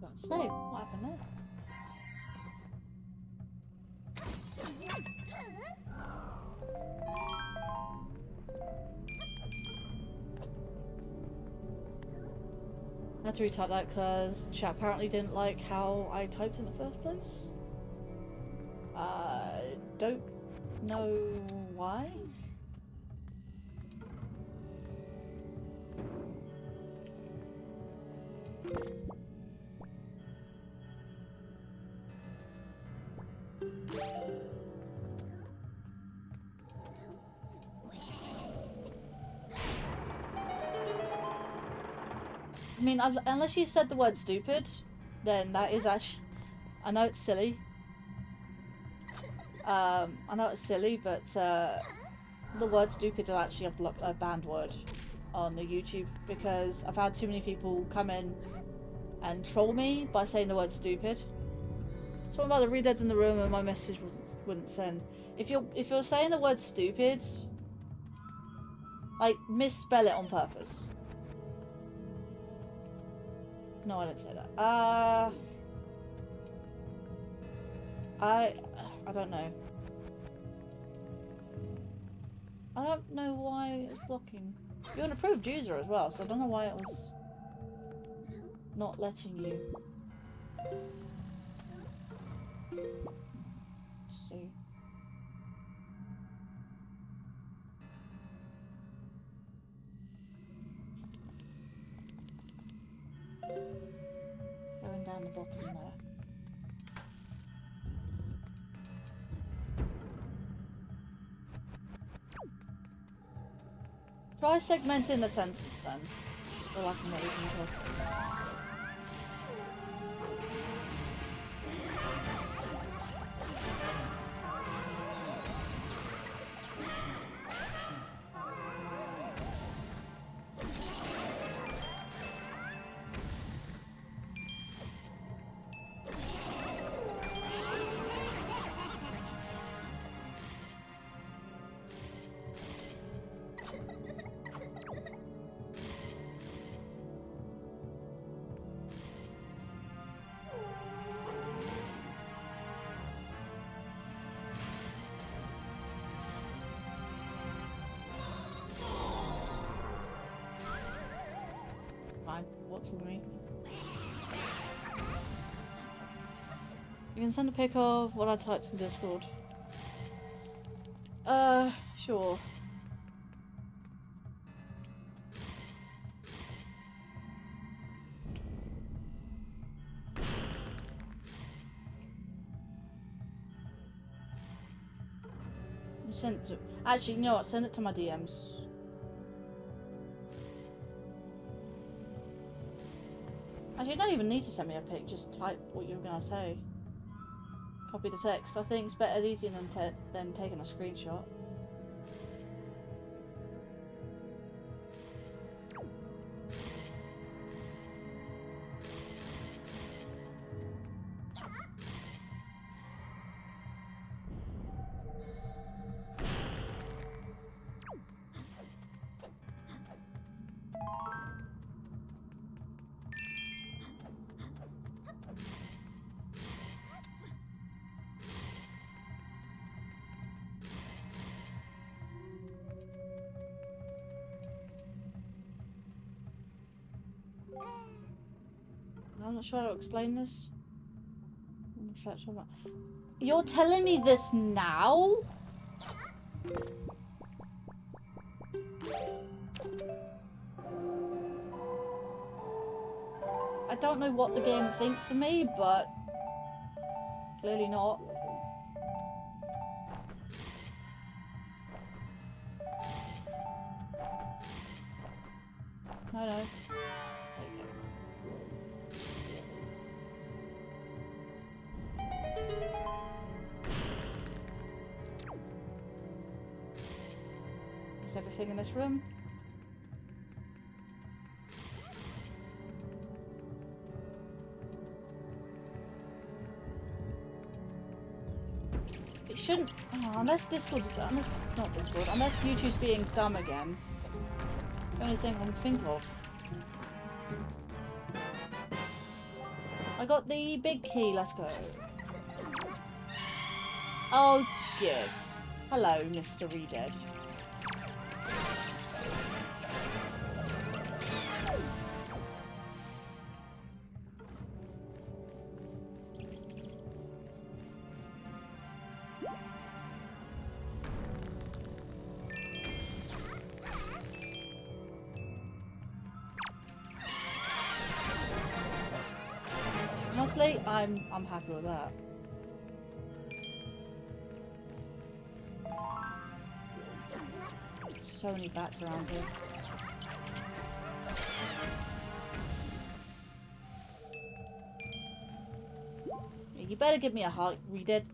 Let's see what happened there. I had to retype that because the chat apparently didn't like how I typed in the first place. Don't know why. I mean, unless you said the word stupid, then that is actually... I know it's silly. I know it's silly, but the word stupid is actually a banned word on the YouTube, because I've had too many people come in and troll me by saying the word stupid. Something about the redeads in the room and my message wouldn't send. If you're saying the word stupid, like, misspell it on purpose. No, I didn't say that. I don't know. I don't know why it's blocking. You're an approved user as well, so I don't know why it was not letting you. Let's see. Going down the bottom there. Try segmenting the sentence then. So I can make it more. What's with me? You can send a pic of what I typed in Discord. Sure. You send it to... Actually, you know what? Send it to my DMs. Actually, you don't even need to send me a pic, just type what you're gonna say. Copy the text. I think it's better easier than taking a screenshot. I'm not sure how to explain this. You're telling me this now? I don't know what the game thinks of me, but clearly not. No. Is everything in this room? It shouldn't. Oh, unless YouTube's being dumb again. The only thing I can think of. I got the big key. Let's go. Oh, good. Hello, Mr. Redead. Honestly, I'm happy with that. So many bats around here. You better give me a heart, Redead.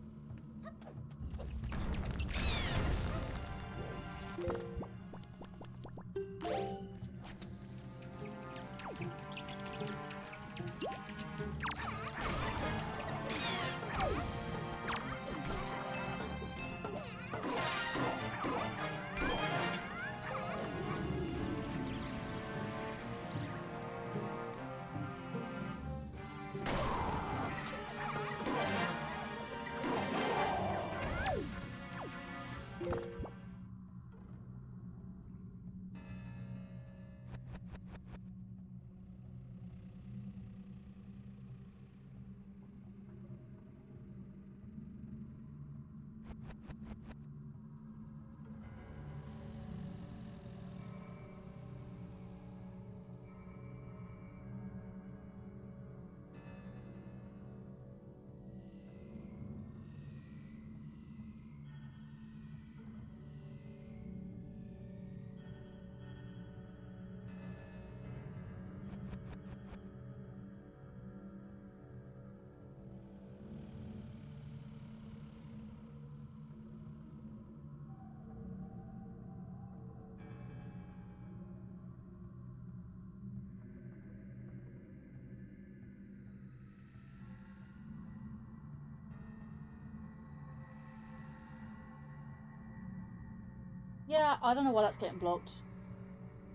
Yeah, I don't know why that's getting blocked.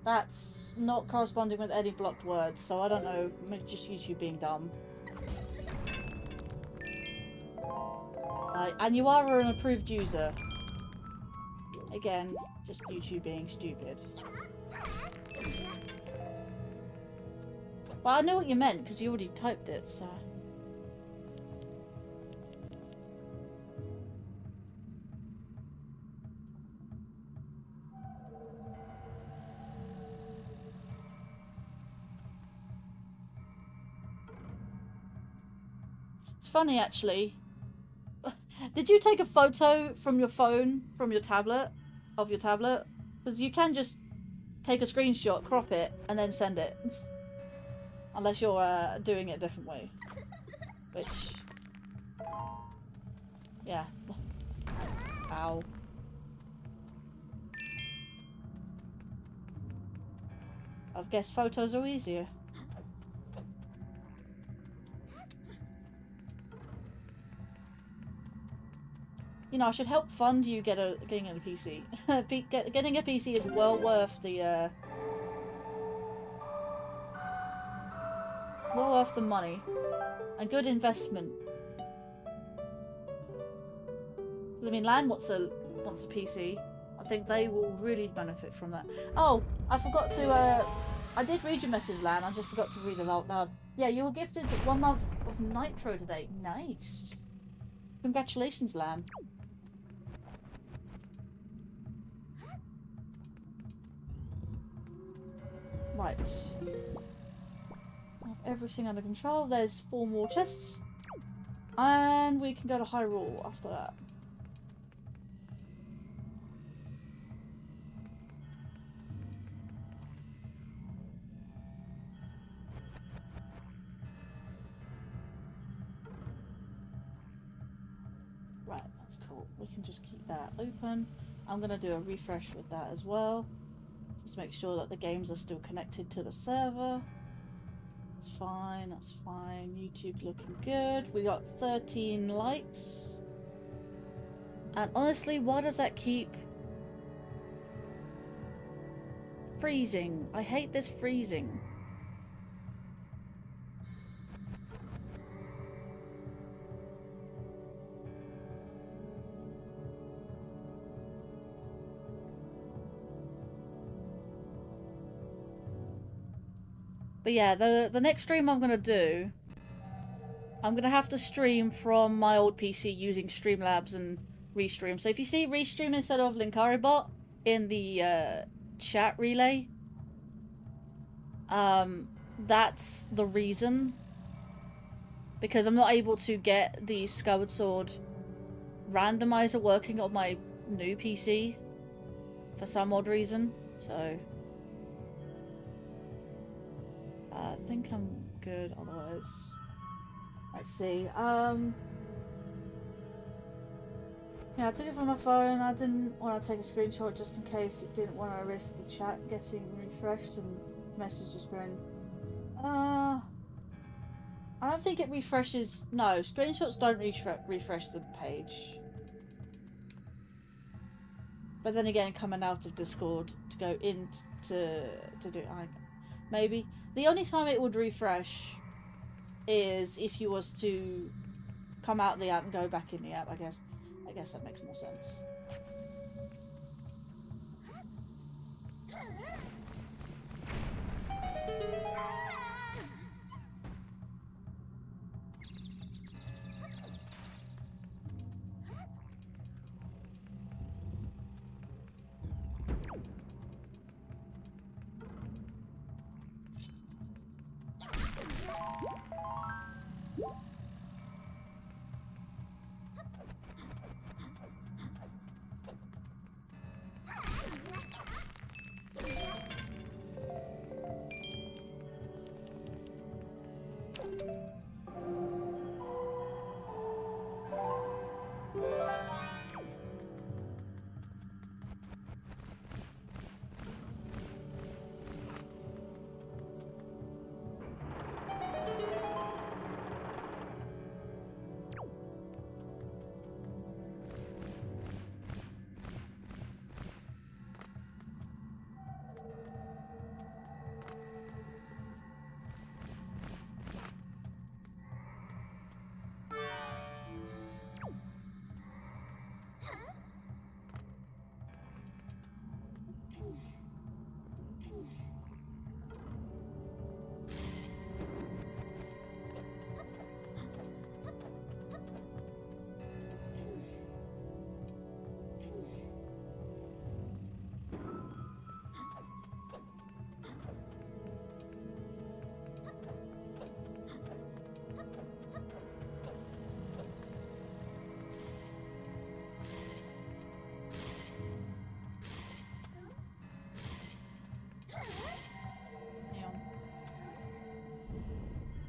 That's not corresponding with any blocked words, so I don't know. Maybe just YouTube being dumb. And you are an approved user. Again, just YouTube being stupid. Well, I know what you meant because you already typed it, so. It's funny actually. Did you take a photo from your phone, from your tablet, of your tablet? Because you can just take a screenshot, crop it, and then send it. Unless you're doing it a different way. Which... yeah. Ow. I guess photos are easier. You know, I should help fund you getting a PC. Getting a PC is well worth the money. And good investment. I mean, Lan wants a PC. I think they will really benefit from that. Oh, I forgot to I did read your message, Lan. I just forgot to read it out loud. Yeah, you were gifted 1 month of Nitro today. Nice. Congratulations, Lan. Right. Have everything under control. There's 4 more chests. And we can go to Hyrule after that. Right, that's cool. We can just keep that open. I'm going to do a refresh with that as well. Just make sure that the games are still connected to the server. That's fine, that's fine. YouTube's looking good. We got 13 likes. And honestly, why does that keep freezing? I hate this freezing. But yeah, the next stream I'm going to do, I'm going to have to stream from my old PC using Streamlabs and Restream. So if you see Restream instead of Linkario bot in the chat relay, that's the reason. Because I'm not able to get the Skyward Sword randomizer working on my new PC for some odd reason. So... I think I'm good otherwise. Let's see. Yeah, I took it from my phone. I didn't want to take a screenshot just in case it didn't want to risk the chat getting refreshed and messages going. I don't think it refreshes. No, screenshots don't refresh the page. But then again, coming out of Discord to go in to do maybe. The only time it would refresh is if you was to come out of the app and go back in the app, I guess. I guess that makes more sense.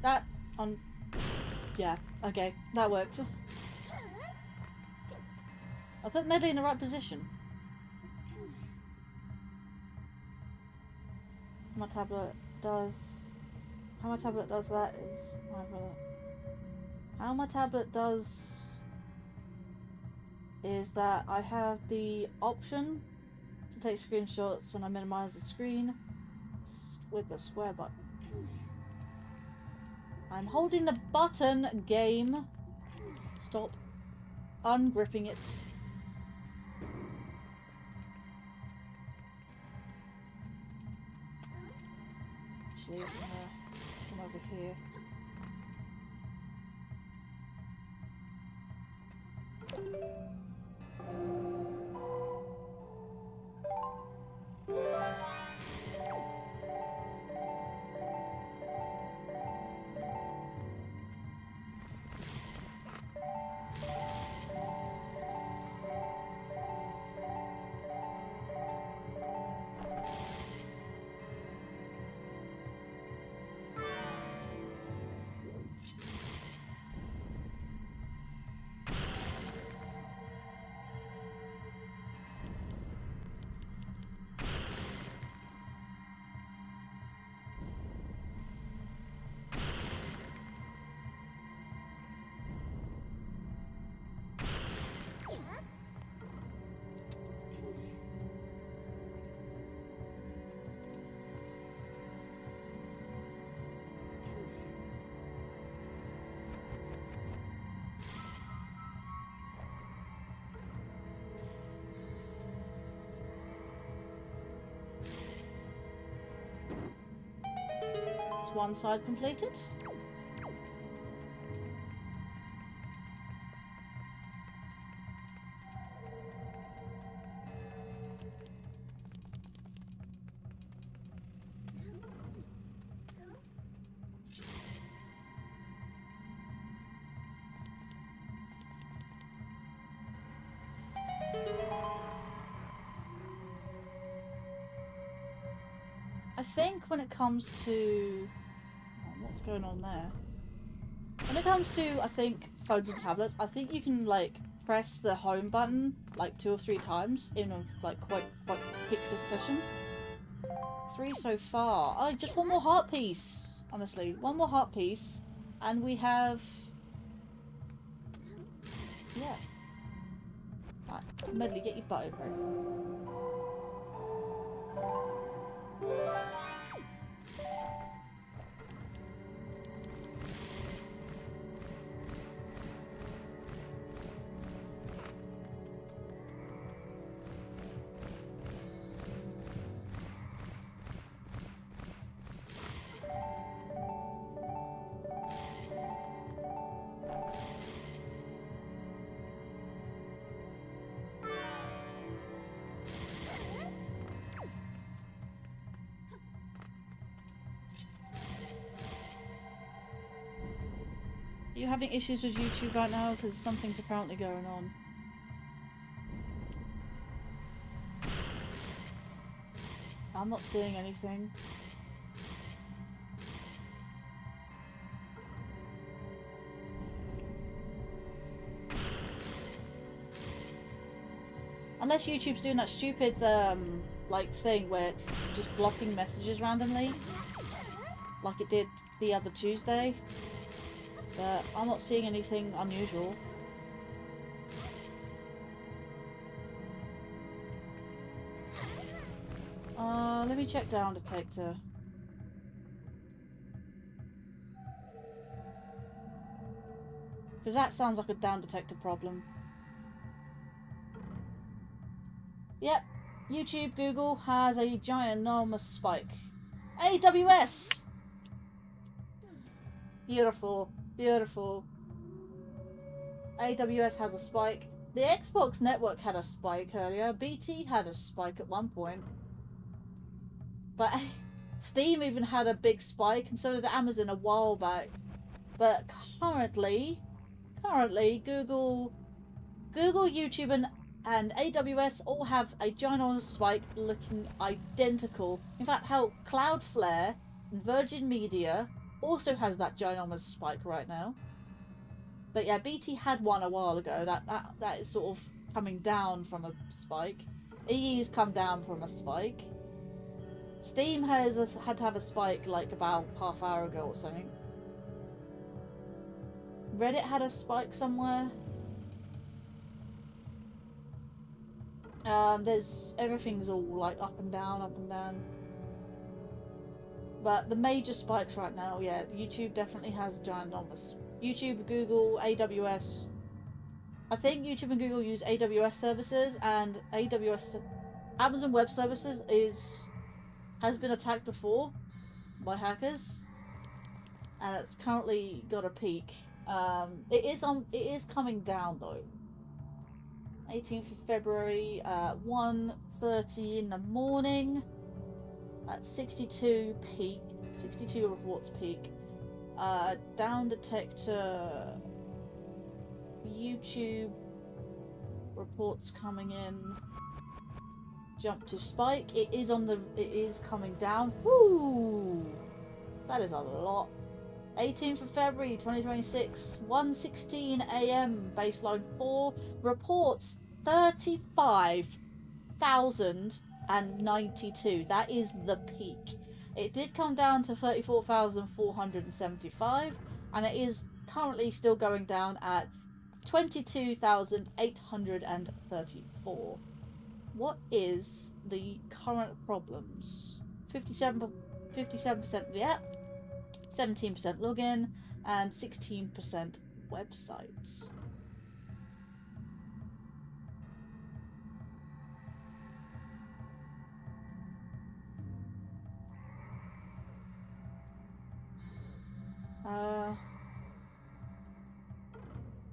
That on. Yeah. Okay, that worked. I put Medley in the right position. My tablet does. How my tablet does that is either. How my tablet does is that I have the option to take screenshots when I minimize the screen with the square button. I'm holding the button, game. Stop ungripping it. Actually, I'm gonna come over here. One side completed. I think when it comes to what's going on there? When it comes to, I think, phones and tablets, I think you can, like, press the home button, like, 2 or 3 times in a, like, quite quick succession. 3 so far. Oh, just one more heart piece. Honestly, one more heart piece. And we have... Yeah. Right, Medley, get your butt over here. Are you having issues with YouTube right now? Because something's apparently going on. I'm not seeing anything. Unless YouTube's doing that stupid, like, thing where it's just blocking messages randomly. Like it did the other Tuesday. But I'm not seeing anything unusual. Let me check down detector. Because that sounds like a down detector problem. Yep, YouTube, Google has a giant enormous spike. AWS! Beautiful. Beautiful. AWS has a spike. The Xbox network had a spike earlier. BT had a spike at one point. But Steam even had a big spike, and so did Amazon a while back. But currently Google, YouTube, and AWS all have a ginormous spike looking identical. In fact, how Cloudflare and Virgin Media also has that ginormous spike right now. But yeah, BT had one a while ago. That is sort of coming down from a spike. EE's come down from a spike. Steam had to have a spike like about half hour ago or something. Reddit had a spike somewhere. Everything's all like up and down, up and down. But the major spikes right now, yeah, YouTube definitely has ginormous. YouTube, Google, AWS. I think YouTube and Google use AWS services, and Amazon Web Services has been attacked before by hackers, and it's currently got a peak. It is coming down though. 18th of February, 1:30 in the morning. At 62 peak, 62 reports peak. Down detector, YouTube reports coming in. Jump to spike. It is coming down. Woo! That is a lot. 18th of February 2026, 1:16 AM, baseline 4 reports 35,092. That is the peak. It did come down to 34,475, and it is currently still going down at 22,834. What is the current problems? 57% of the app, 17% login, and 16% websites.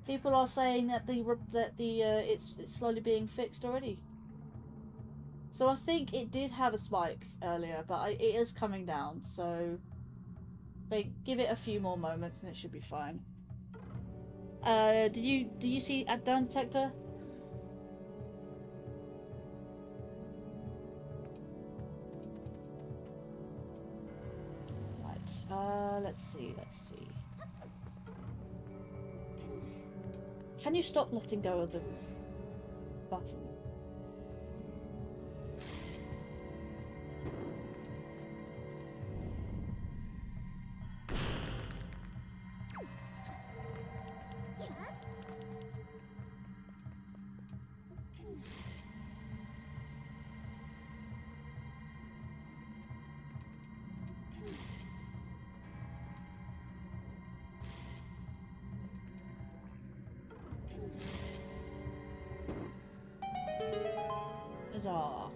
People are saying that it's slowly being fixed already. So I think it did have a spike earlier, but it is coming down. So give it a few more moments and it should be fine. Do you see at down detector? Right. Let's see. Can you stop letting go of the button? Huzzah.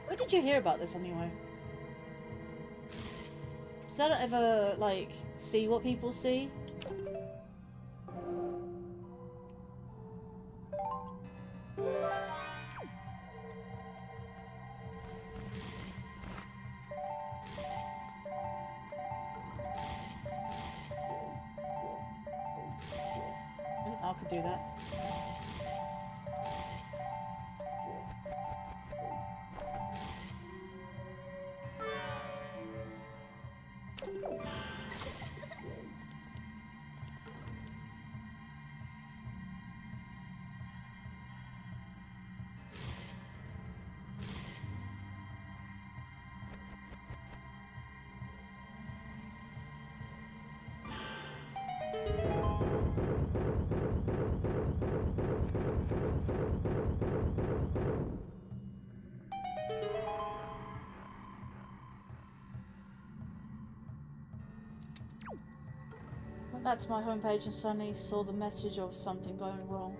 Where did you hear about this anyway? Does that ever, like, see what people see? I could do that. That's my homepage and suddenly saw the message of something going wrong.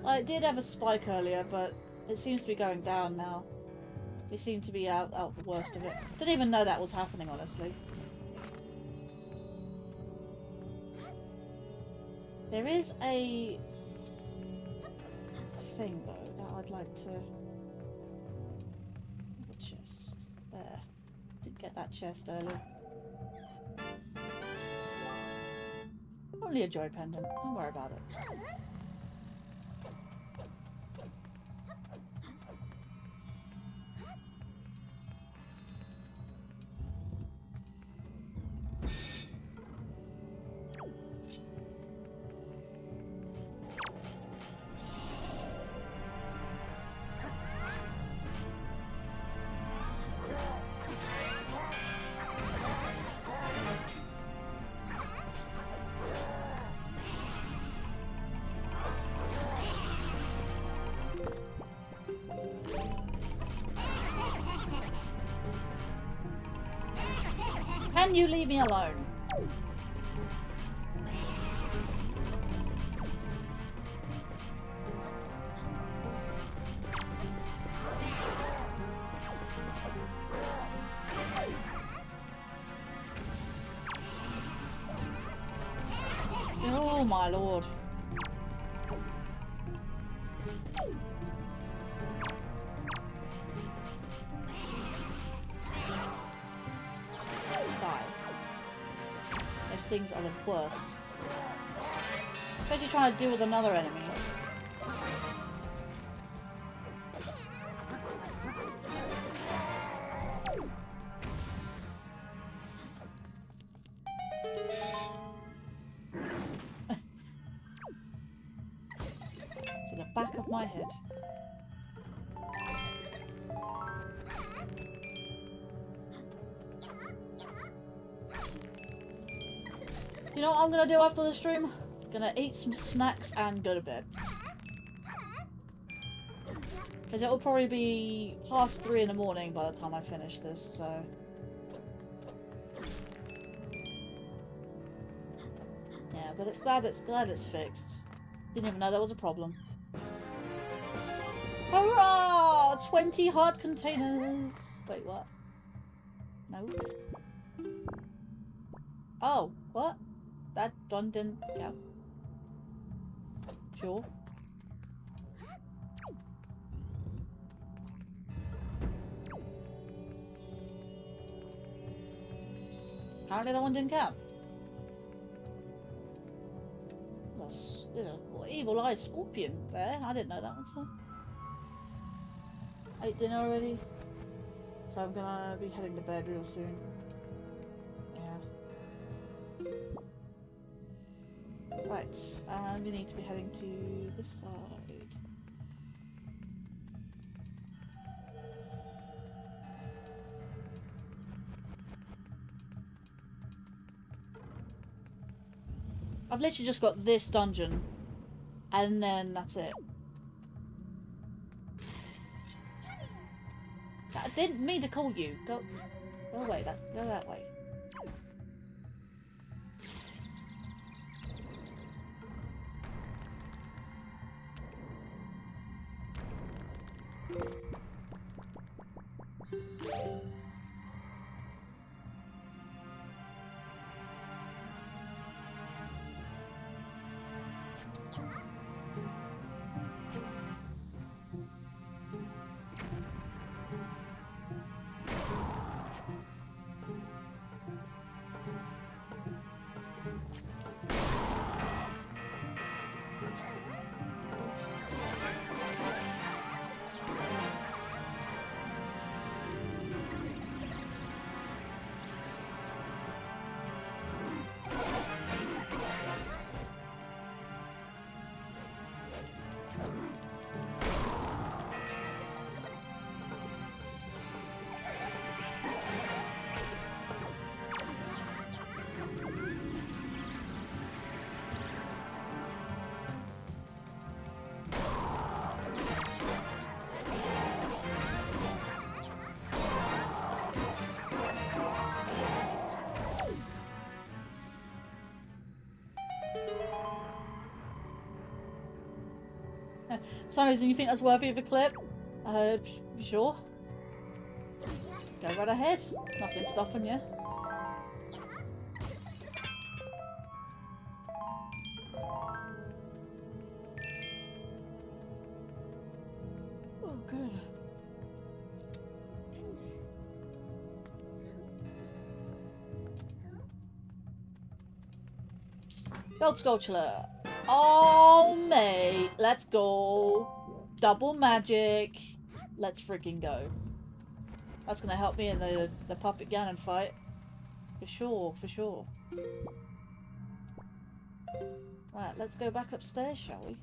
Well, it did have a spike earlier, but it seems to be going down now. We seem to be out the worst of it. Didn't even know that was happening, honestly. There is a thing, though, that I'd like to... The chest. There. Didn't get that chest earlier. Only a joy pendant. Don't worry about it. Can you leave me alone? Oh my lord. Those things are the worst. Especially trying to deal with another enemy. To the back of my head. You know what I'm gonna do after the stream? Gonna eat some snacks and go to bed. Because it will probably be past 3 in the morning by the time I finish this, so... Yeah, but it's glad it's fixed. Didn't even know that was a problem. Hurrah! 20 heart containers! Wait, what? No? Oh, what? That one didn't count. Sure. Apparently that one didn't count. There's a evil-eyed scorpion there. I didn't know that one, so... Ate dinner already. So I'm gonna be heading to bed real soon. Yeah. Right, we need to be heading to this side. I've literally just got this dungeon, and then that's it. I didn't mean to call you. Go away. Go that way. For some reason you think that's worthy of a clip? Sure. Go right ahead. Nothing stopping you. Oh, good. Gold Sculpture. Oh, mate. Let's go. Double magic. Let's freaking go. That's gonna help me in the Puppet Ganon fight. For sure, for sure. Right, let's go back upstairs, shall we?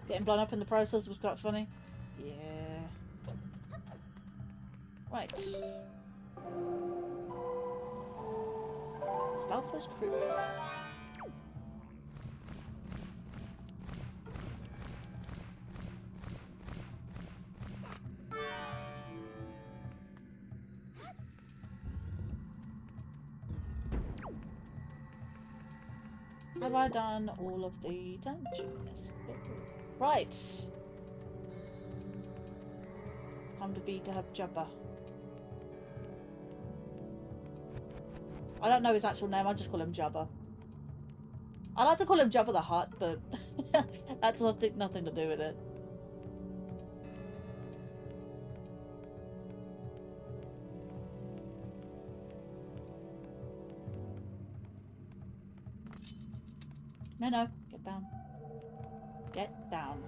Getting blown up in the process was quite funny. Yeah. Right. Stalfos Crew. Have I done all of the dungeons? Right. Time to have Jabba. I don't know his actual name, I just call him Jabba. I like to call him Jabba the Hutt, but that's nothing to do with it. No, get down. Get down.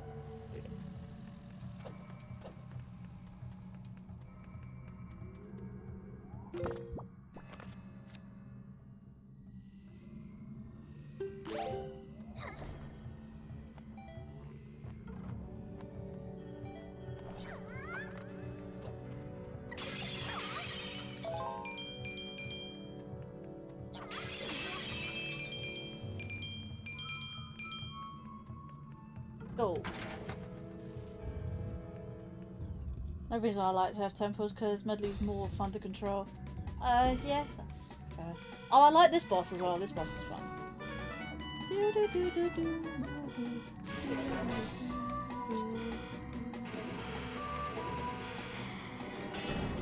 Let's go. No reason I like to have temples because Medley's more fun to control. Yeah, that's fair. Oh, I like this boss as well. This boss is fun.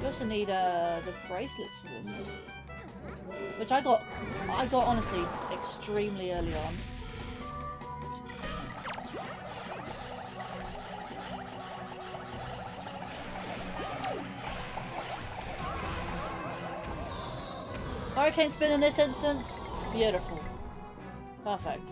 You also need the bracelets for this, which I got honestly extremely early on. Hurricane spin in this instance, beautiful, perfect.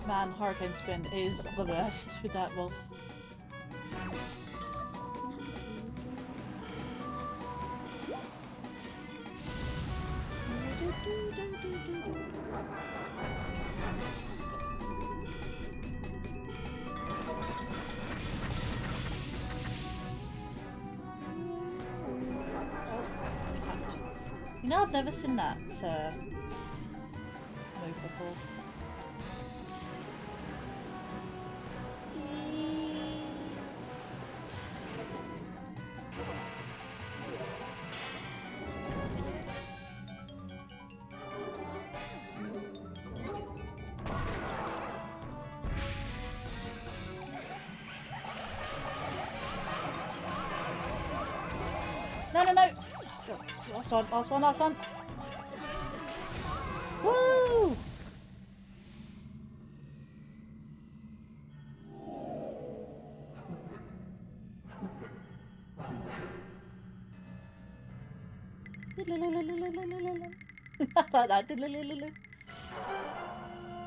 Man, Hurricane Spin is the best with that boss. You know, I've never seen that move before. No! Last one. Woo!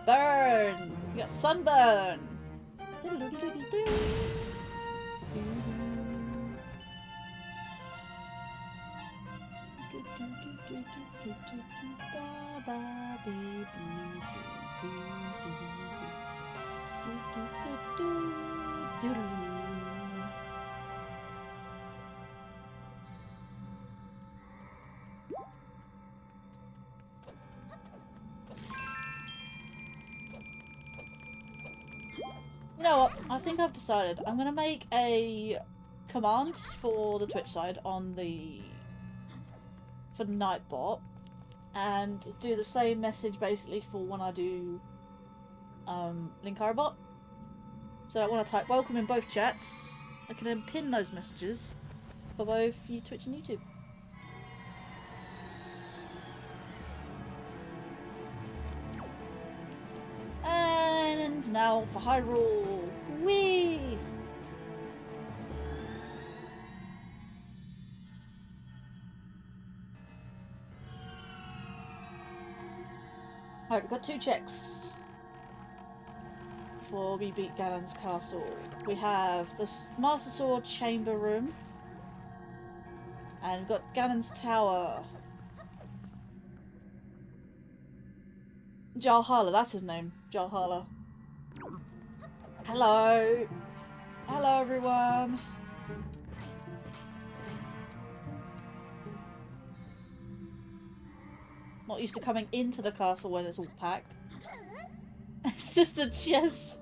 Burn! You got sunburn! You know what? I think I've decided I'm gonna make a command for the Twitch side on the for Nightbot, and do the same message basically for when I do Linkario bot. So when I type welcome in both chats, I can then pin those messages for both Twitch and YouTube. And now for Hyrule. Whee! Alright, we've got 2 checks before we beat Ganon's castle. We have the Master Sword Chamber Room, and we've got Ganon's Tower. Jalhala, that's his name. Jalhala. Hello! Hello, everyone! Not used to coming into the castle when it's all packed. It's just a chest.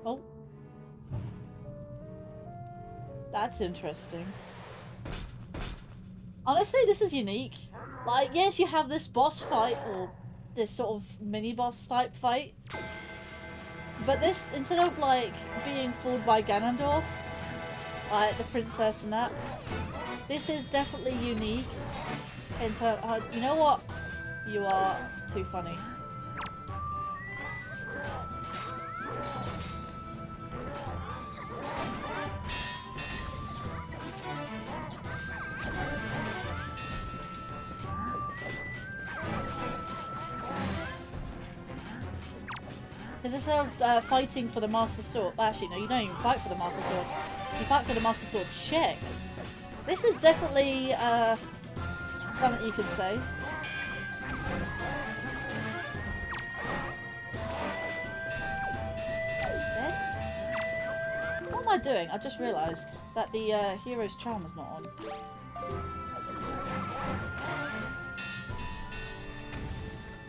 Oh. That's interesting. Honestly, this is unique. Like, yes, you have this boss fight, or this sort of mini-boss type fight. But this, instead of, like, being fooled by Ganondorf, like the princess and that, this is definitely unique. You know what? You are too funny. Because instead of fighting for the Master Sword, actually no, you don't even fight for the Master Sword. You fight for the Master Sword check. This is definitely something you could say. Dead? What am I doing? I just realised that the hero's charm is not on.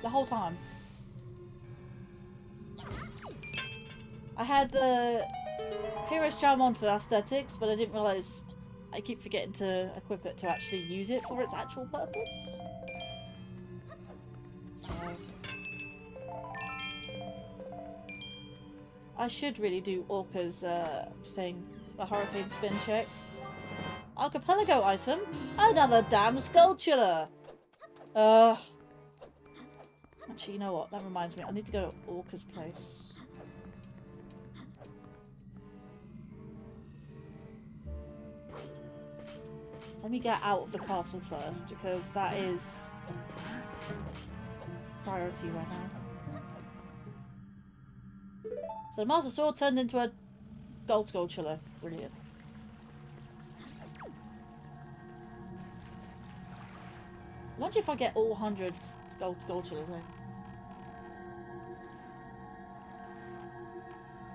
The whole time. I had the hero's charm on for aesthetics, but I didn't realise I keep forgetting to equip it to actually use it for its actual purpose. So I should really do Orca's thing, the hurricane spin check. Archipelago item? Another damn sculpture! Actually, you know what? That reminds me, I need to go to Orca's place. Let me get out of the castle first, because that is priority right now. So the Master Sword turned into a gold sculpture. Brilliant. Imagine if I get all 100 gold sculptures,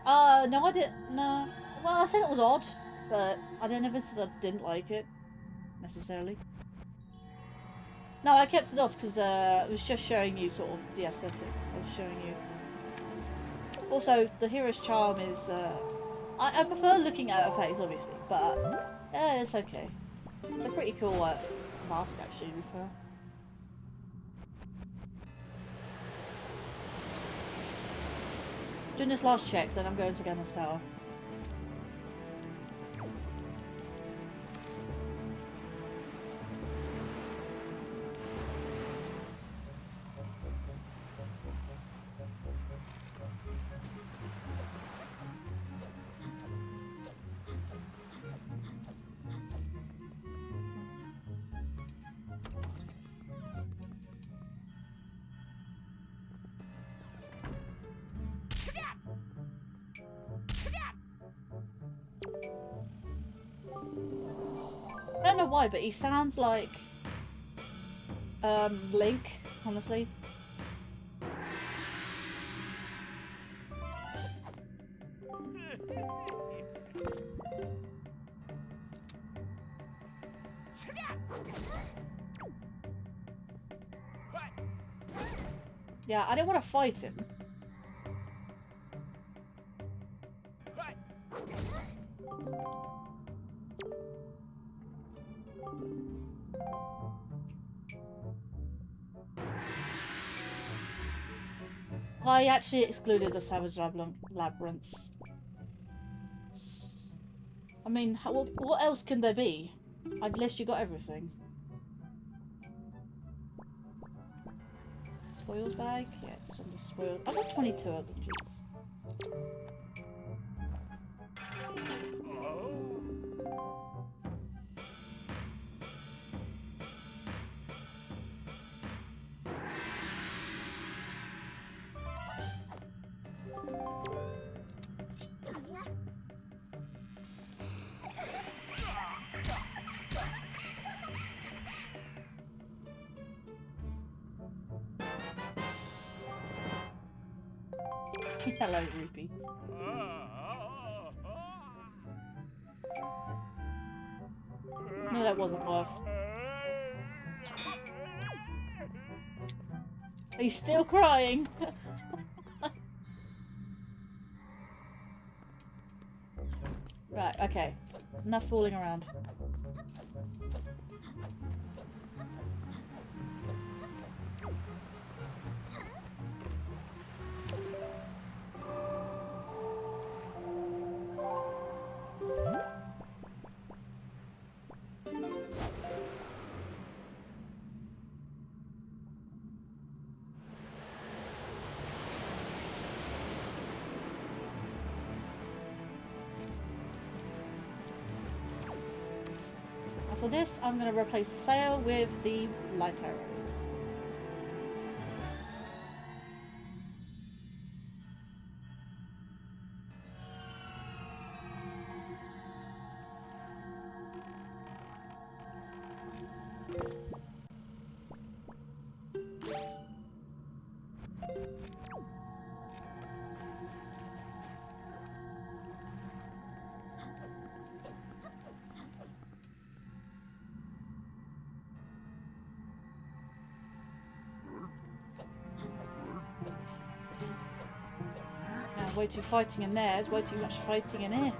no I didn't, no. Well, I said it was odd, but I never said I didn't like it. Necessarily. No, I kept it off because it was just showing you sort of the aesthetics. I was showing you. Also, the hero's charm is. I prefer looking at her face, obviously, but it's okay. It's a pretty cool mask, actually, to be fair. Doing this last check, then I'm going to Ganon's Tower. I don't know why, but he sounds like Link, honestly. Yeah, I didn't want to fight him. I actually excluded the Savage Labyrinth. I mean, what else can there be? I've literally got everything. Spoils bag? Yeah, it's from the spoils. I've got 22 of them, jeez. Hello, Rupee. No, that wasn't worth. Are you still crying? Right, okay. Enough fooling around. For this, I'm going to replace the sail with the light arrows. Way too fighting in there. There's way too much fighting in here.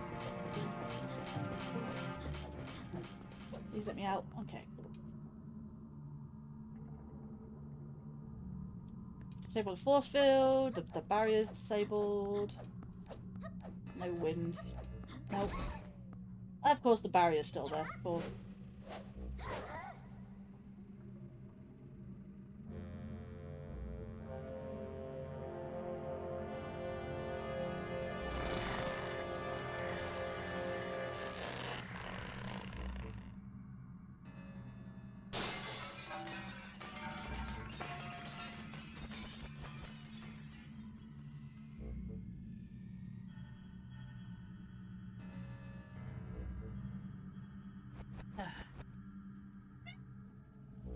Please let me out. Okay. Disable the force field. The barrier's disabled. No wind. Nope. Of course the barrier's still there. Cool.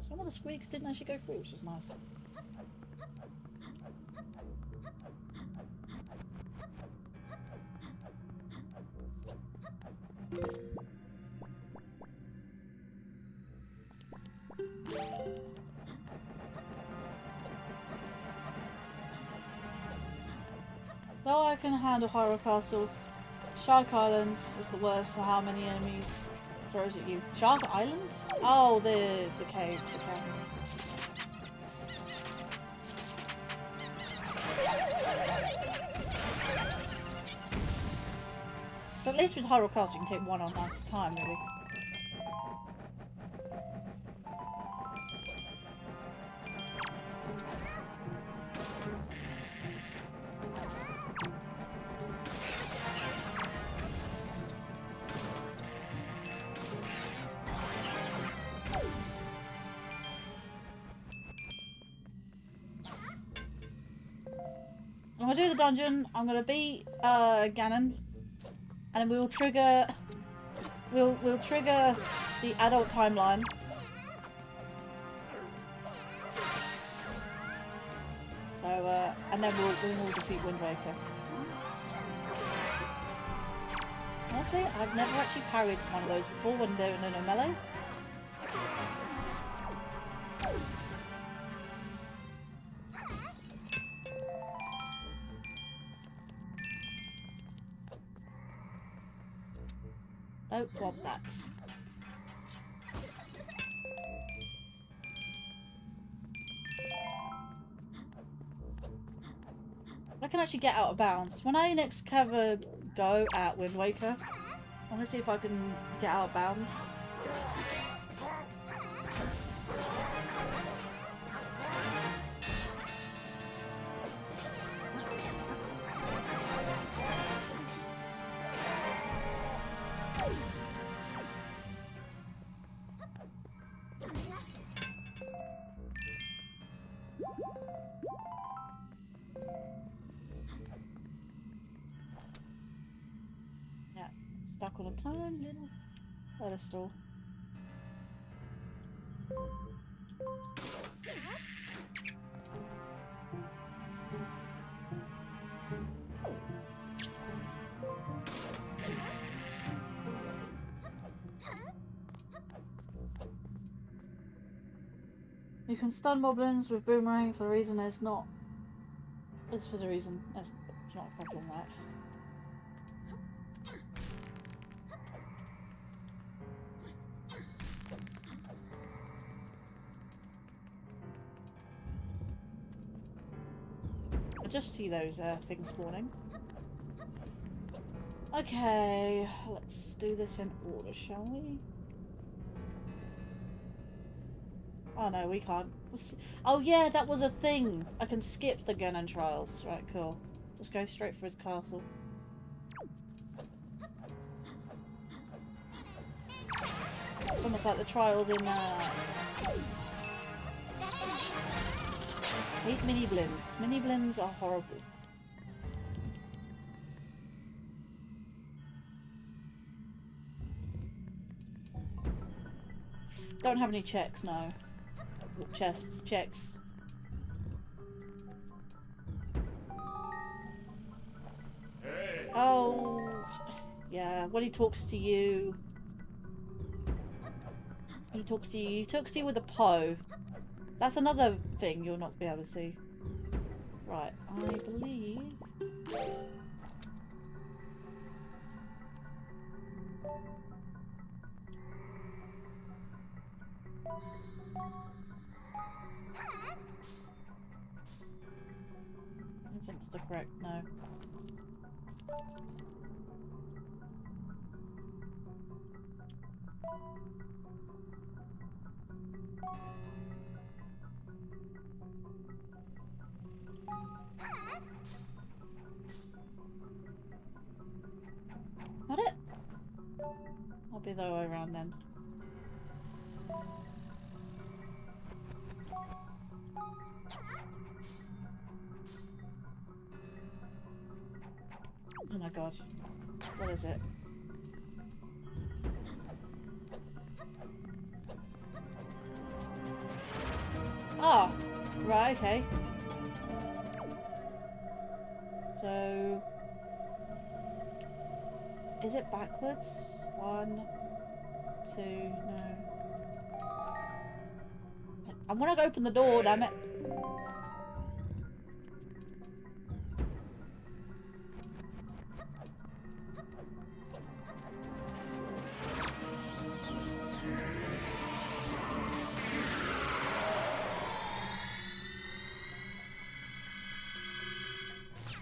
Some of the squeaks didn't actually go through, which is nice. Though I can handle Hyrule Castle, Shark Island is the worst for how many enemies throws at you. Shark Islands? Oh, the cave. The cave. But at least with Hyrule Castle you can take one on at a time, really. I'm gonna do the dungeon. I'm gonna beat Ganon, and then we'll trigger. We'll trigger the adult timeline. So and then we'll defeat Wind Waker. Honestly, I've never actually parried one of those before when doing no melee. Don't want that. I can actually get out of bounds. When I next have a go at Wind Waker, I want to see if I can get out of bounds. Stuck on a tiny little pedestal. You can stun moblins with boomerang for the reason it's not. It's for the reason it's not a problem, right? Just see those things spawning. Okay, let's do this in order, shall we? Oh no, we can't. Oh yeah, that was a thing. I can skip the Ganon trials. Right, cool. Just go straight for his castle. It's almost like the trials in hate mini blins. Mini blins are horrible. Don't have any checks, no. Chests, checks. Oh, yeah. When he talks to you, he talks to you. He talks to you with a Poe. That's another thing you'll not be able to see. Right, I believe. I think it's the correct, no. Not it? I'll be the other way around then. Oh my god. What is it? Ah! Right, okay. So... is it backwards? 1, 2, no. I'm gonna go open the door, damn it.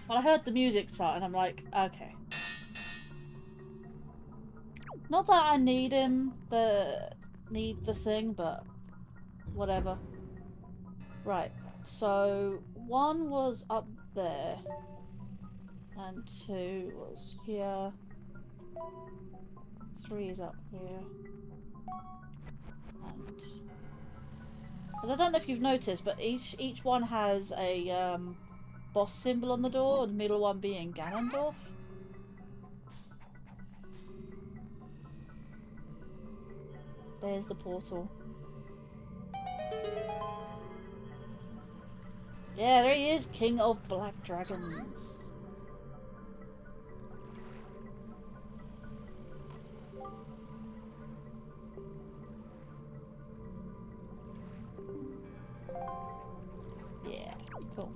Well, I heard the music start and I'm like, okay. Not that I need him, need the thing, but whatever. Right, so 1 was up there, and 2 was here, 3 is up here, and... because I don't know if you've noticed, but each one has a boss symbol on the door, and the middle one being Ganondorf. There's the portal. Yeah, there he is, King of Black Dragons. Yeah, cool.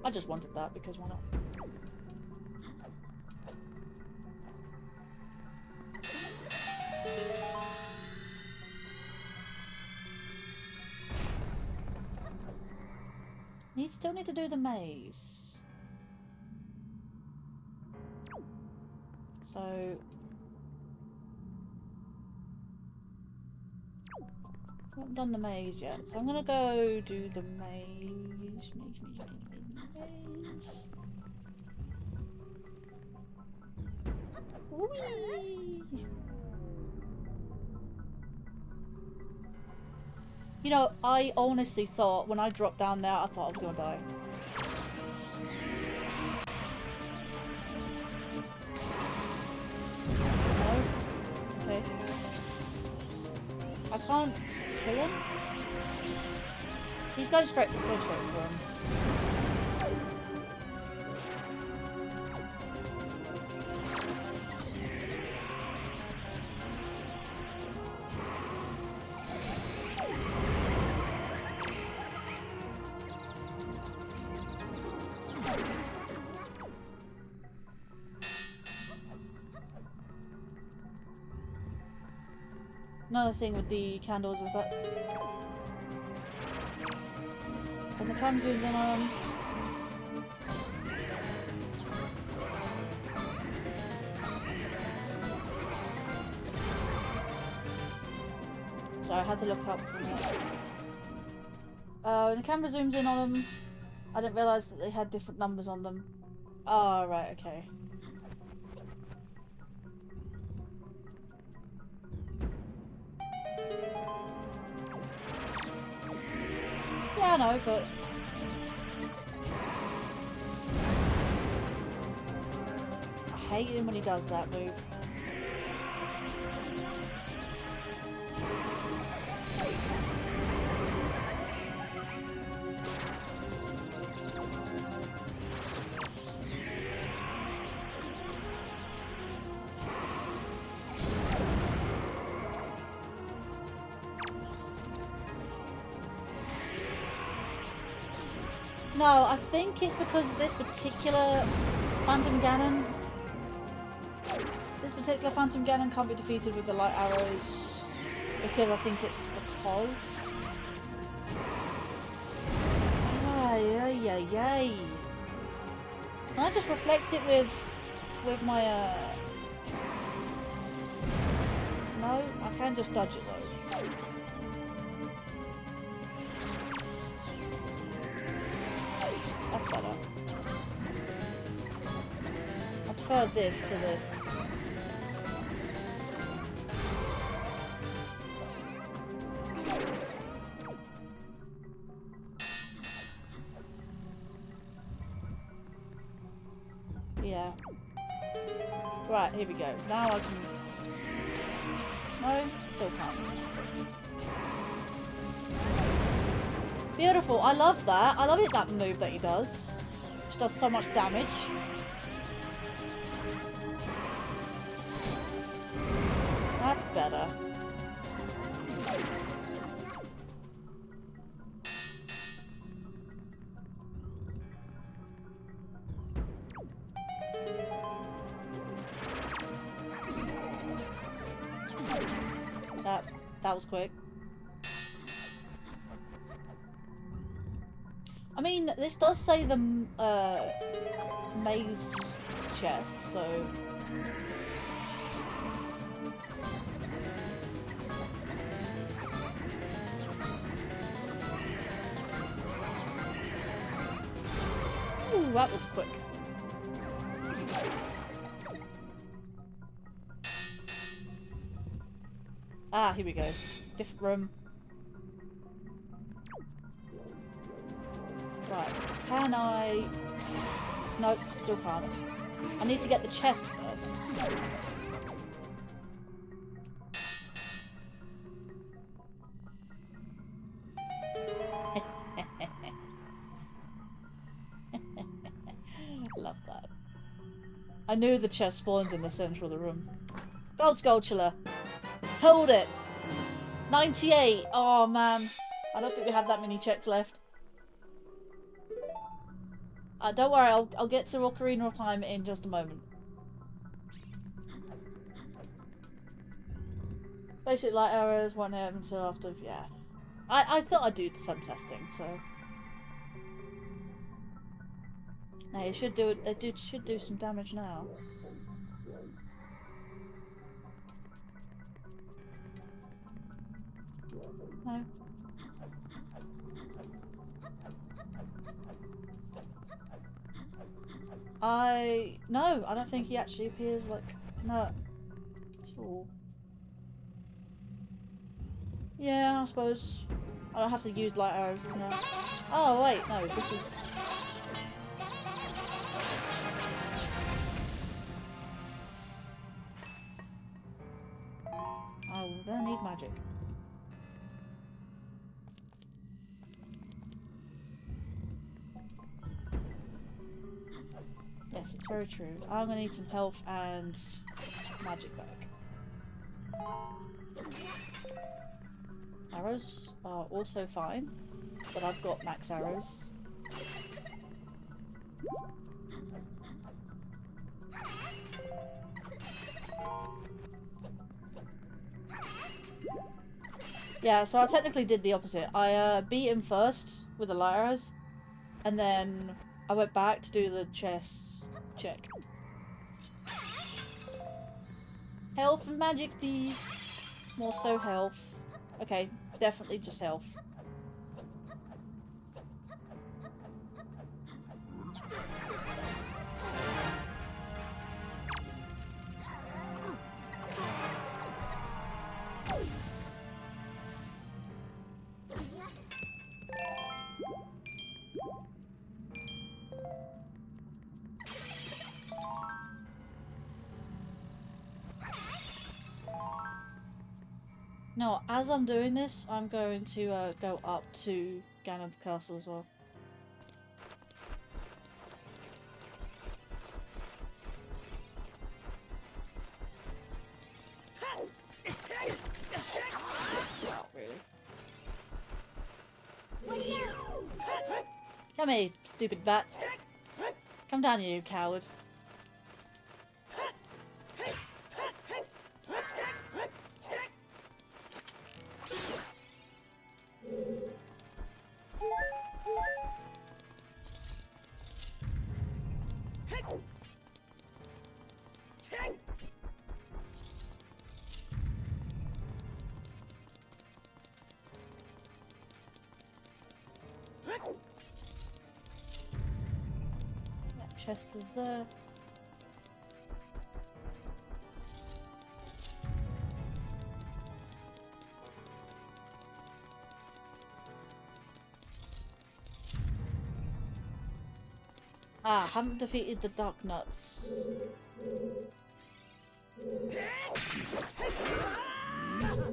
I just wanted that because why not? Need still need to do the maze. So... I haven't done the maze yet, so I'm gonna go do the maze. Maze. Whee! You know, I honestly thought when I dropped down there, I thought I was gonna die. No? Okay. I can't kill him? He's going straight for him. Another thing with the candles is that when the camera zooms in on them, so I had to look up from it. When the camera zooms in on them, I didn't realise that they had different numbers on them. Oh, right, okay. Yeah, I know, but... I hate him when he does that move. No, I think it's because this particular Phantom Ganon can't be defeated with the light arrows, because I think it's because... Ay, ay, ay, ay. Can I just reflect it with my, No, I can just dodge it though. That's better. I prefer this to the... Yeah. Right, here we go. Now I can... No, still can't. Beautiful, I love that. I love it, that move that he does. Which does so much damage. That's better. That was quick. I mean, this does say the maze chest, so... Ooh, that was quick. Ah, here we go. Different room. Right, can I... Nope, still can't. I need to get the chest first. Love that. I knew the chest spawns in the center of the room. Gold Sculpture. Hold it! 98! Oh man. I don't think we have that many checks left. Don't worry, I'll get to Ocarina of Time in just a moment. Basic light arrows won't hit until after, yeah. I thought I'd do some testing, so... Now it should do it. It should do some damage now. No. No, I don't think he actually appears like no at all. Yeah, I suppose I don't have to use light arrows now. Oh wait, no, this is. Oh, we're gonna need magic. Yes, it's very true. I'm gonna need some health and magic back. Arrows are also fine, but I've got max arrows. Yeah, so I technically did the opposite. I beat him first with the light arrows, and then I went back to do the chest check. Health and magic, please. More so health. Okay, definitely just health. No, as I'm doing this, I'm going to go up to Ganon's castle as well. Really? Come here, stupid bat. Come down here, you coward. That chest is there. Ah, haven't defeated the Dark Nuts.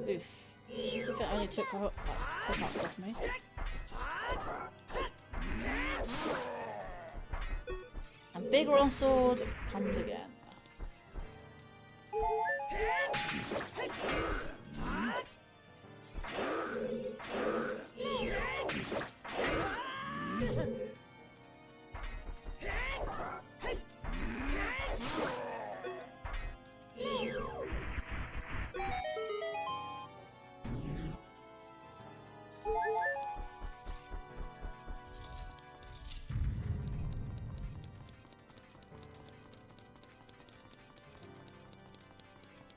Oof. If it only took nuts off me. And Big Ron Sword comes again.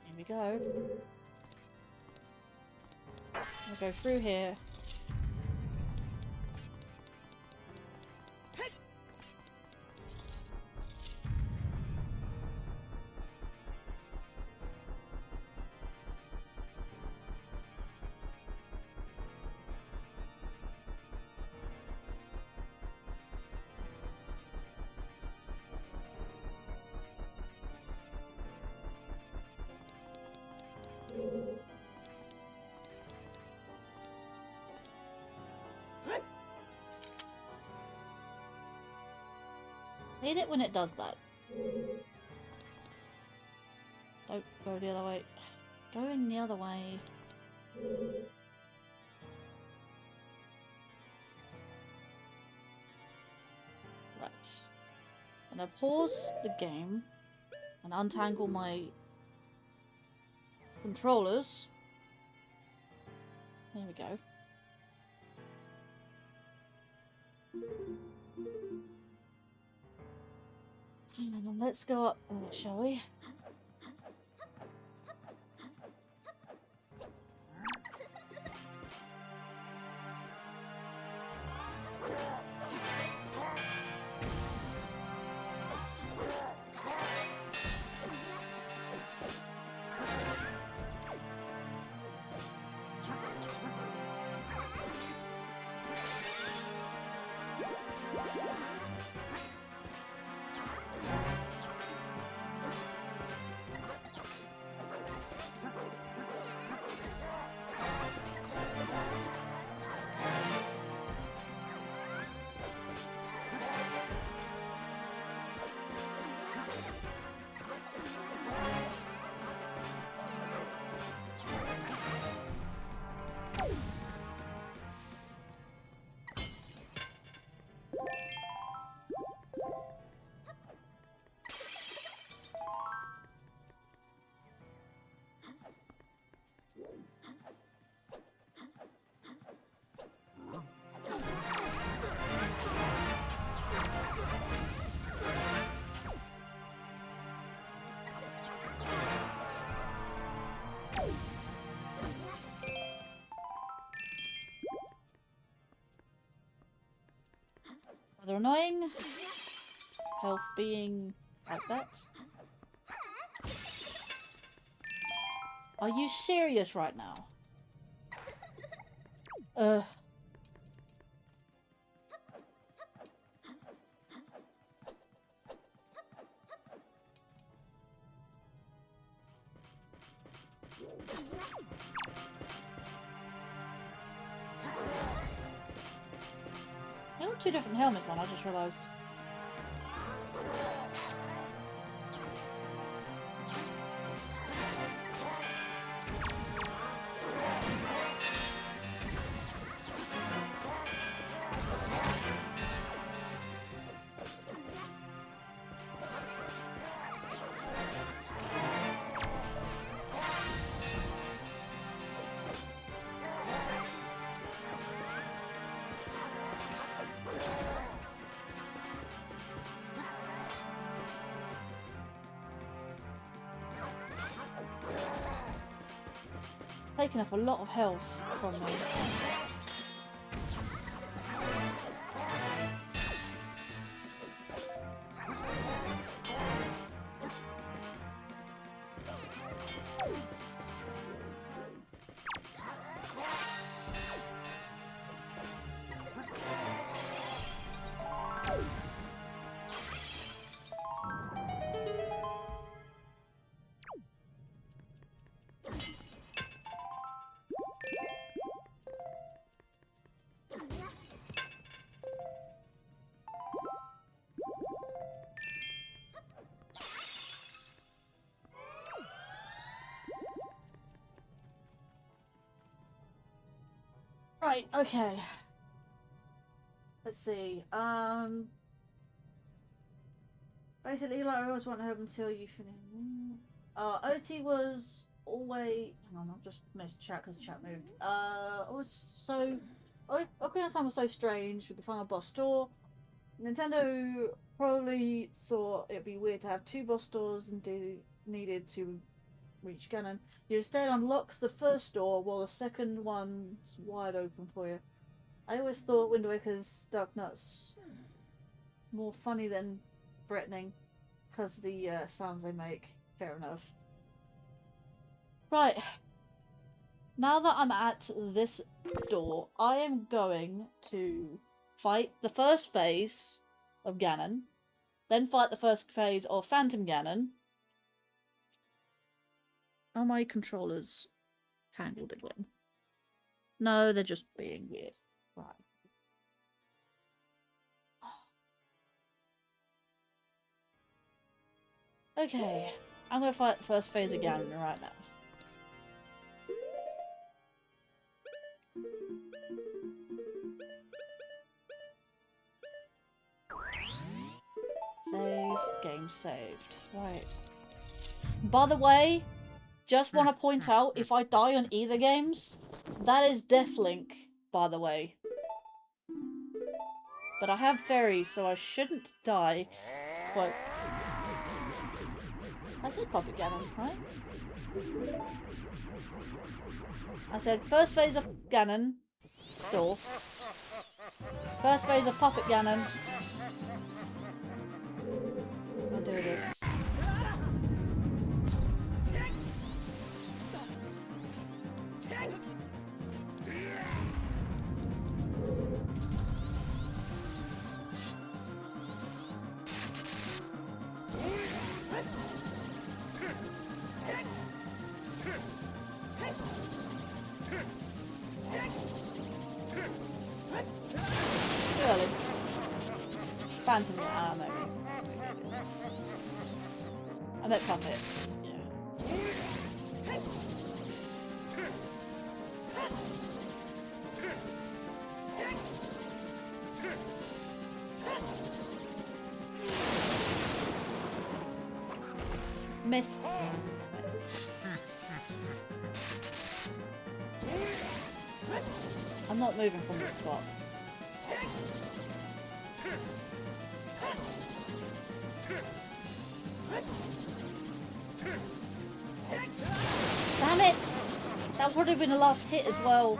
Here we go. We'll go through here. Hate it when it does that. Don't go the other way. Going the other way. Right. I'm gonna pause the game and untangle my controllers. There we go. Let's go up there, shall we? Rather annoying. Health being like that. Are you serious right now? They got two different helmets on, I just realised. Taking off a lot of health from me. Right, okay. Let's see. Basically, like, I always want to help until you finish. OT was always. Hang on, I've just missed chat because the chat moved. Ocarina of Time was so strange with the final boss door. Nintendo probably thought it'd be weird to have two boss doors and needed to reach Ganon. You instead unlock the first door while the second one's wide open for you. I always thought Wind Waker's Dark Nuts more funny than threatening because the sounds they make. Fair enough. Right. Now that I'm at this door, I am going to fight the first phase of Ganon, then fight the first phase of Phantom Ganon. Are my controllers handled again? No, they're just being weird. Right. Okay, I'm gonna fight the first phase of Ganon right now. Save, game saved. Right. By the way, just want to point out, if I die on either games, that is Deathlink, by the way. But I have fairies, so I shouldn't die quite I said Puppet Ganon, right? I said first phase of Ganon, Dwarf. First phase of Puppet Ganon. I'll do this. Early. Phantom, maybe. I meant Puppet. Yeah. Missed. I'm not moving from this spot. Damn it! That would have been the last hit as well.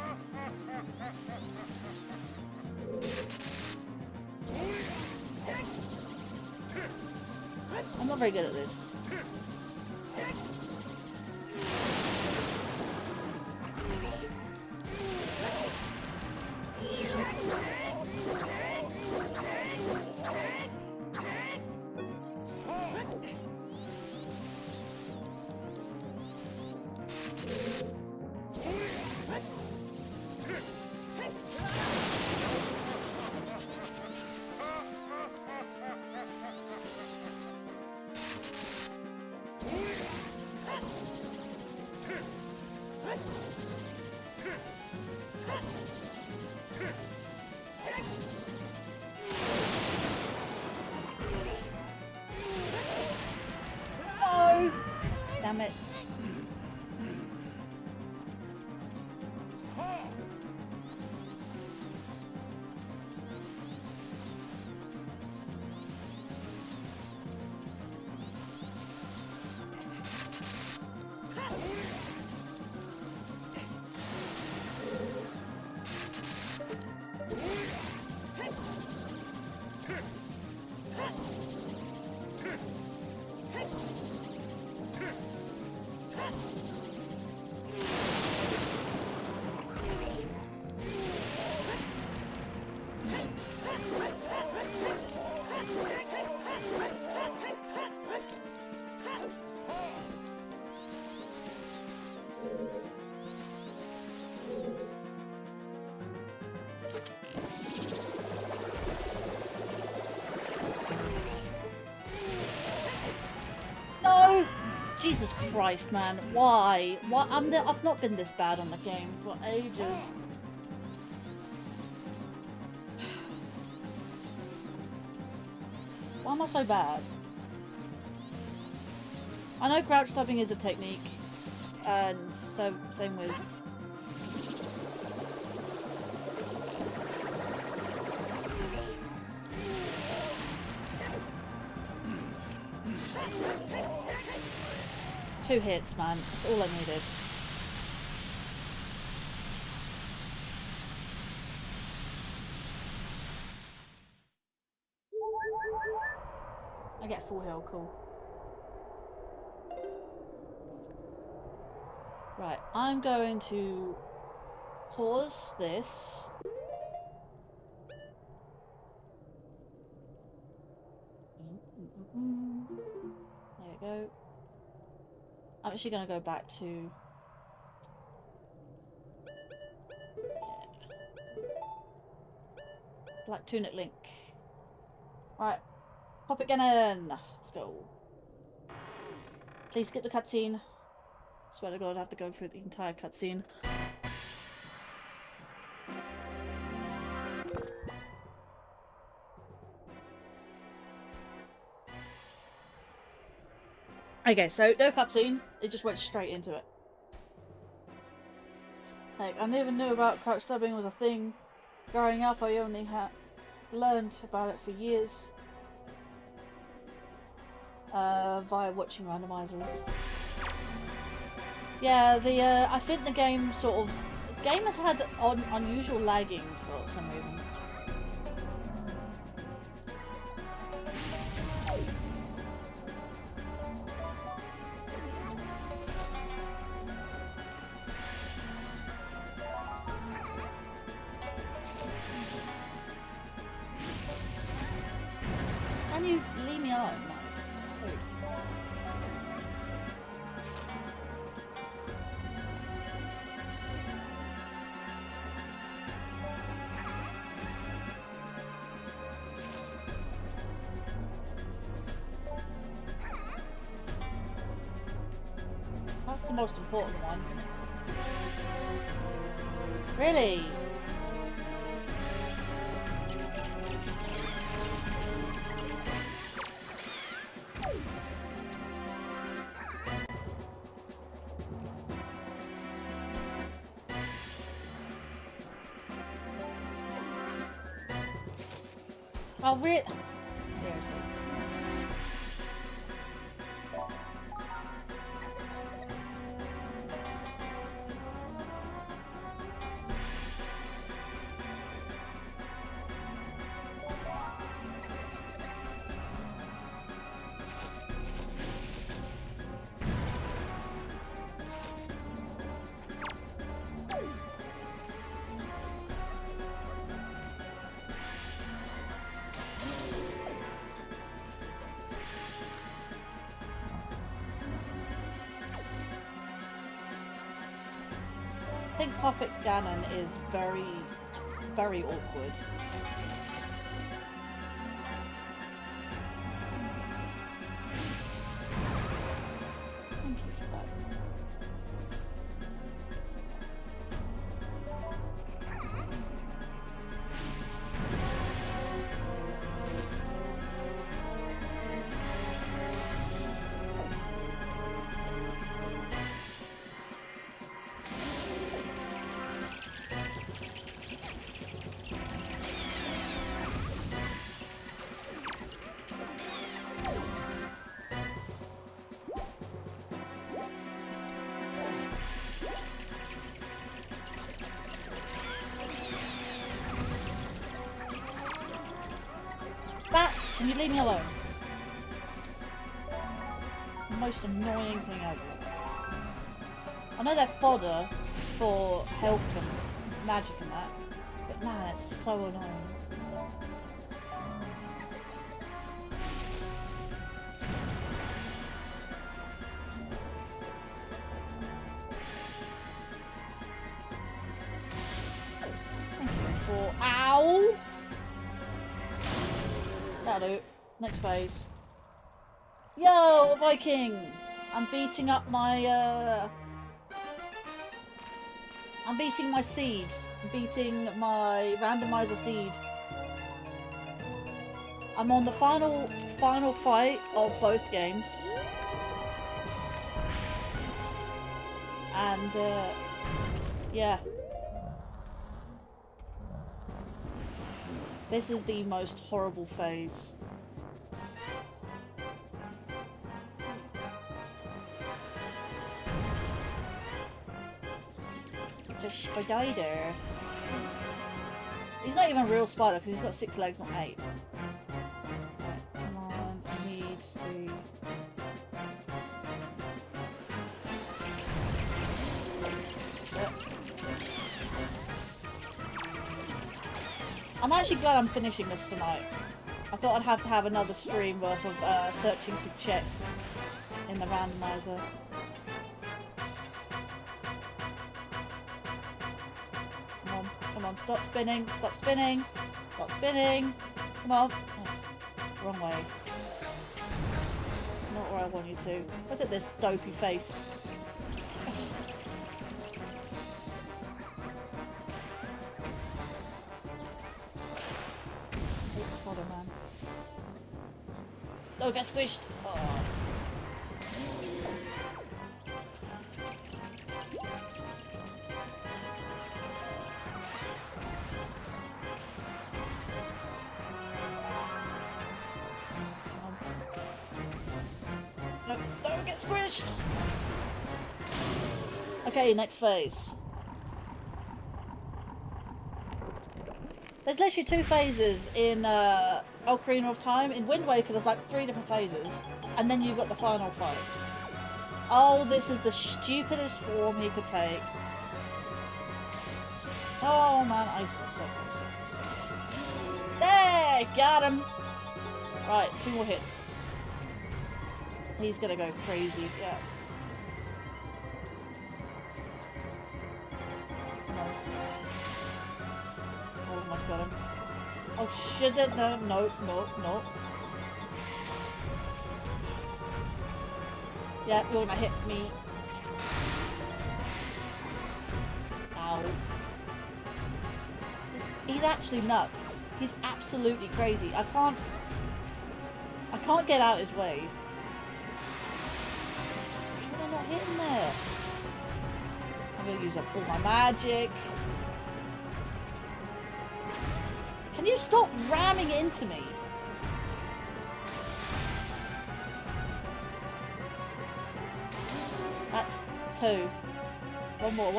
I'm not very good at this. Damn it. No! Jesus Christ, man. Why? Why? I've not been this bad on the game for ages. Why am I so bad? I know crouch stabbing is a technique, and so same with... Two hits, man. That's all I needed. I get full heal, cool. Right, I'm going to pause this. There we go. I'm actually going to go back to... Black Tunic Link. Right. Pop it again. Let's go. Please skip the cutscene. Swear to God, I have to go through the entire cutscene. Okay, so no cutscene. It just went straight into it. Like, I never knew about crouch stabbing was a thing. Growing up, I only had learned about it for years. via watching randomizers. Yeah, I think the game has had unusual lagging for some reason. Can you leave me alone? That's the most important one. Really? Oh, really? Seriously. I think Puppet Ganon is very, very awkward. Thank you for that. Bat, can you leave me alone? The most annoying thing ever. I know they're fodder for health and magic and that, but man, it's so annoying. Thank you for... Ow! That'll do. Next phase. Yo, Viking! I'm beating up my, I'm beating my seed. I'm beating my randomizer seed. I'm on the final fight of both games. And, yeah. This is the most horrible phase. It's a spider. He's not even a real spider because he's got 6 legs, not 8. Right, come on, I need the... Yep. I'm actually glad I'm finishing this tonight. I thought I'd have to have another stream worth of searching for checks in the randomizer. Come on, stop spinning, stop spinning, stop spinning. Come on. Oh, wrong way. Not where I want you to. Look at this dopey face. Fodder, man. Oh, get squished. Oh. get squished! Okay, next phase. There's literally 2 phases in Ocarina of Time. In Wind Waker, there's like 3 different phases. And then you've got the final fight. Oh, this is the stupidest form he could take. Oh man, I suck. There! Got him! Right, 2 more hits. He's gonna go crazy, yeah. Come on. Oh, almost got him. Oh shit, no. Yeah, you're gonna hit me. Ow. He's actually nuts. He's absolutely crazy. I can't get out his way. How am I not hitting there? I'm gonna use up all my magic. Can you stop ramming into me? That's 2. One more.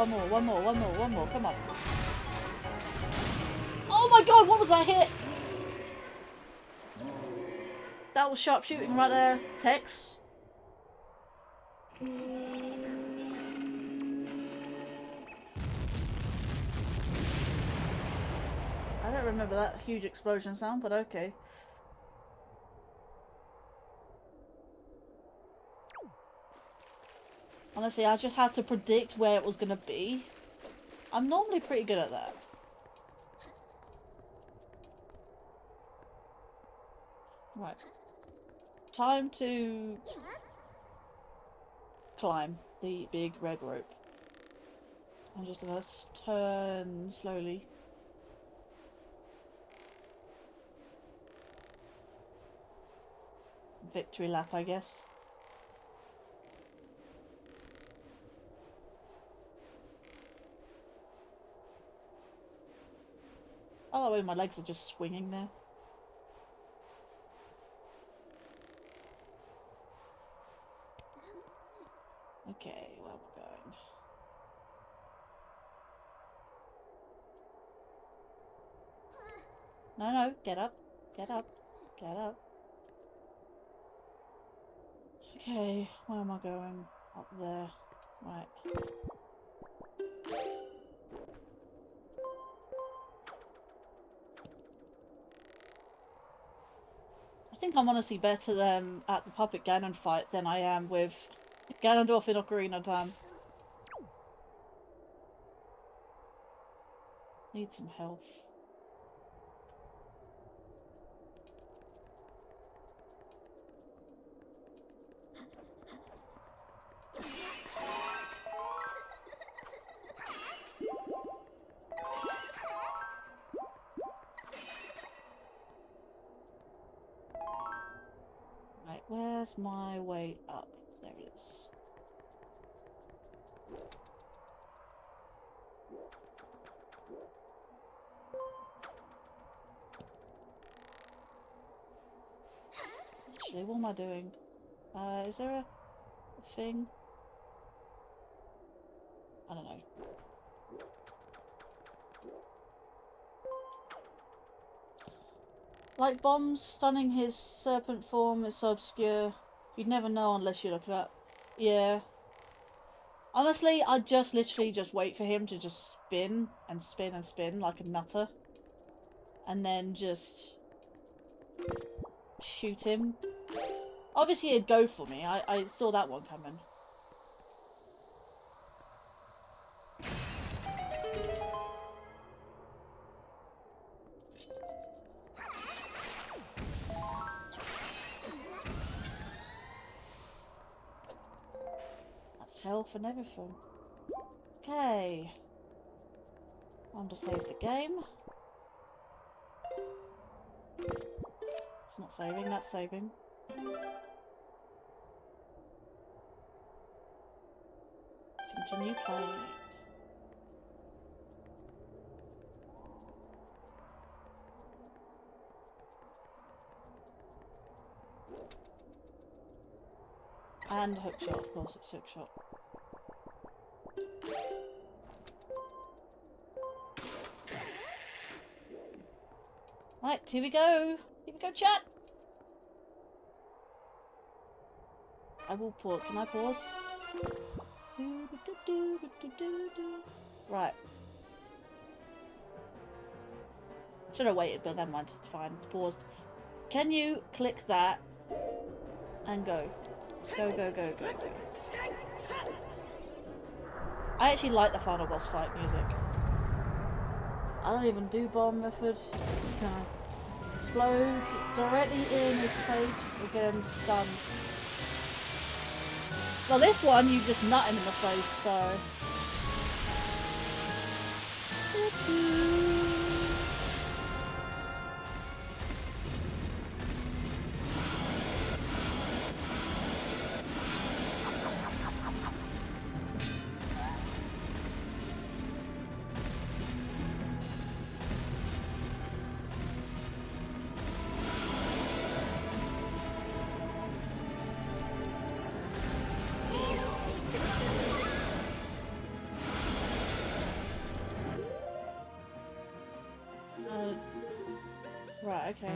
Come on. Oh my god, what was that hit? That was sharpshooting right there. Tex. I don't remember that huge explosion sound, but okay. Honestly, I just had to predict where it was going to be. I'm normally pretty good at that. Right. Time to climb the big red rope. I'm just going to turn slowly. Victory lap, I guess. Oh, that way my legs are just swinging there. Okay, where am I going? No, get up. Get up. Get up. Okay, where am I going? Up there. Right. I think I'm honestly better at the Puppet Ganon fight than I am with Ganondorf in Ocarina of Time. Need some health. Right, where's my way up? There it is. Actually, what am I doing? Is there a thing? I don't know. Like bombs stunning his serpent form is so obscure. You'd never know unless you look it up. Yeah. Honestly, I'd just literally just wait for him to just spin and spin and spin like a nutter. And then just shoot him. Obviously he'd go for me. I saw that one coming. That's health and everything. Okay. I'm to save the game. It's not saving, that's saving. Continue playing. And hookshot, of course, it's hookshot. Right, here we go. Here we go, chat. I will pause. Can I pause? Right. Should have waited, but never mind. It's fine. It's paused. Can you click that and go? Go, go, go, go, go. I actually like the final boss fight music. I don't even do bomb method. You can explode directly in his face or get him stunned. Well, this one you just nut him in the face, so. Right, okay.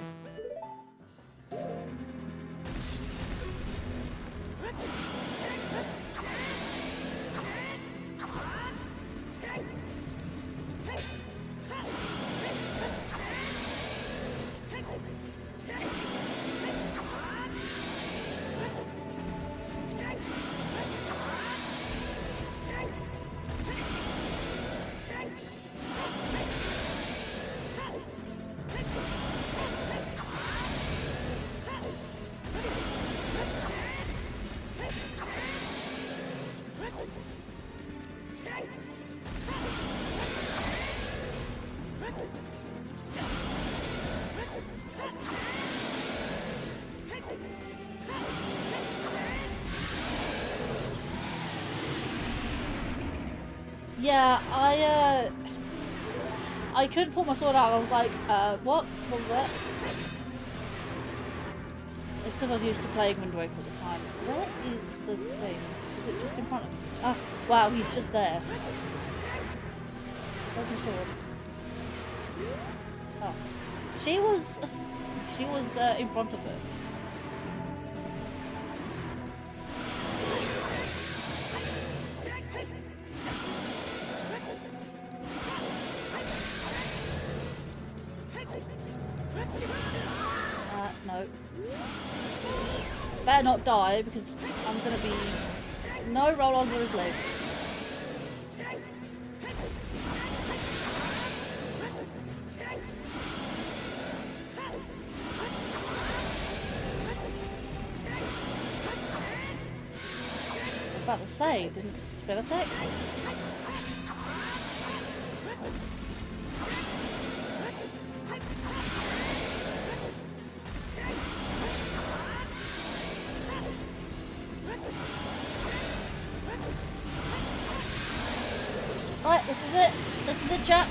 Yeah, I couldn't pull my sword out. I was like, what? What was that? It's because I was used to playing Wind Waker all the time. Where is the thing? Is it just in front of me? Ah, wow, he's just there. Where's my sword? Oh. She was in front of her. No. Better not die because I'm gonna be... No, roll under his legs. I was about to say, didn't spell attack? Right, this is it. This is it, chat.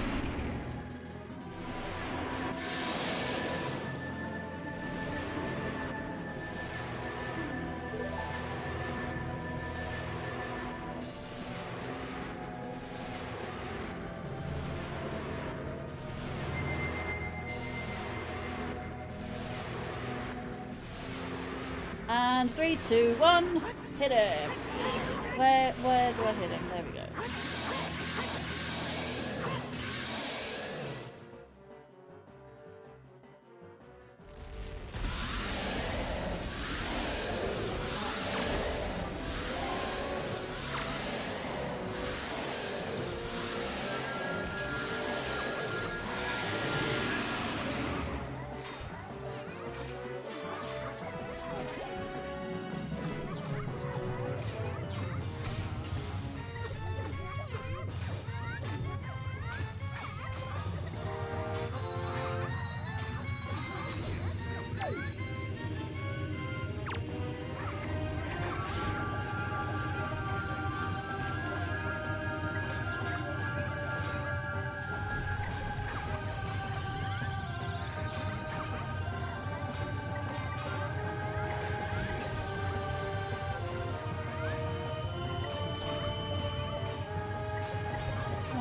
And 3, 2, 1, hit him. Where do I hit him? There we go.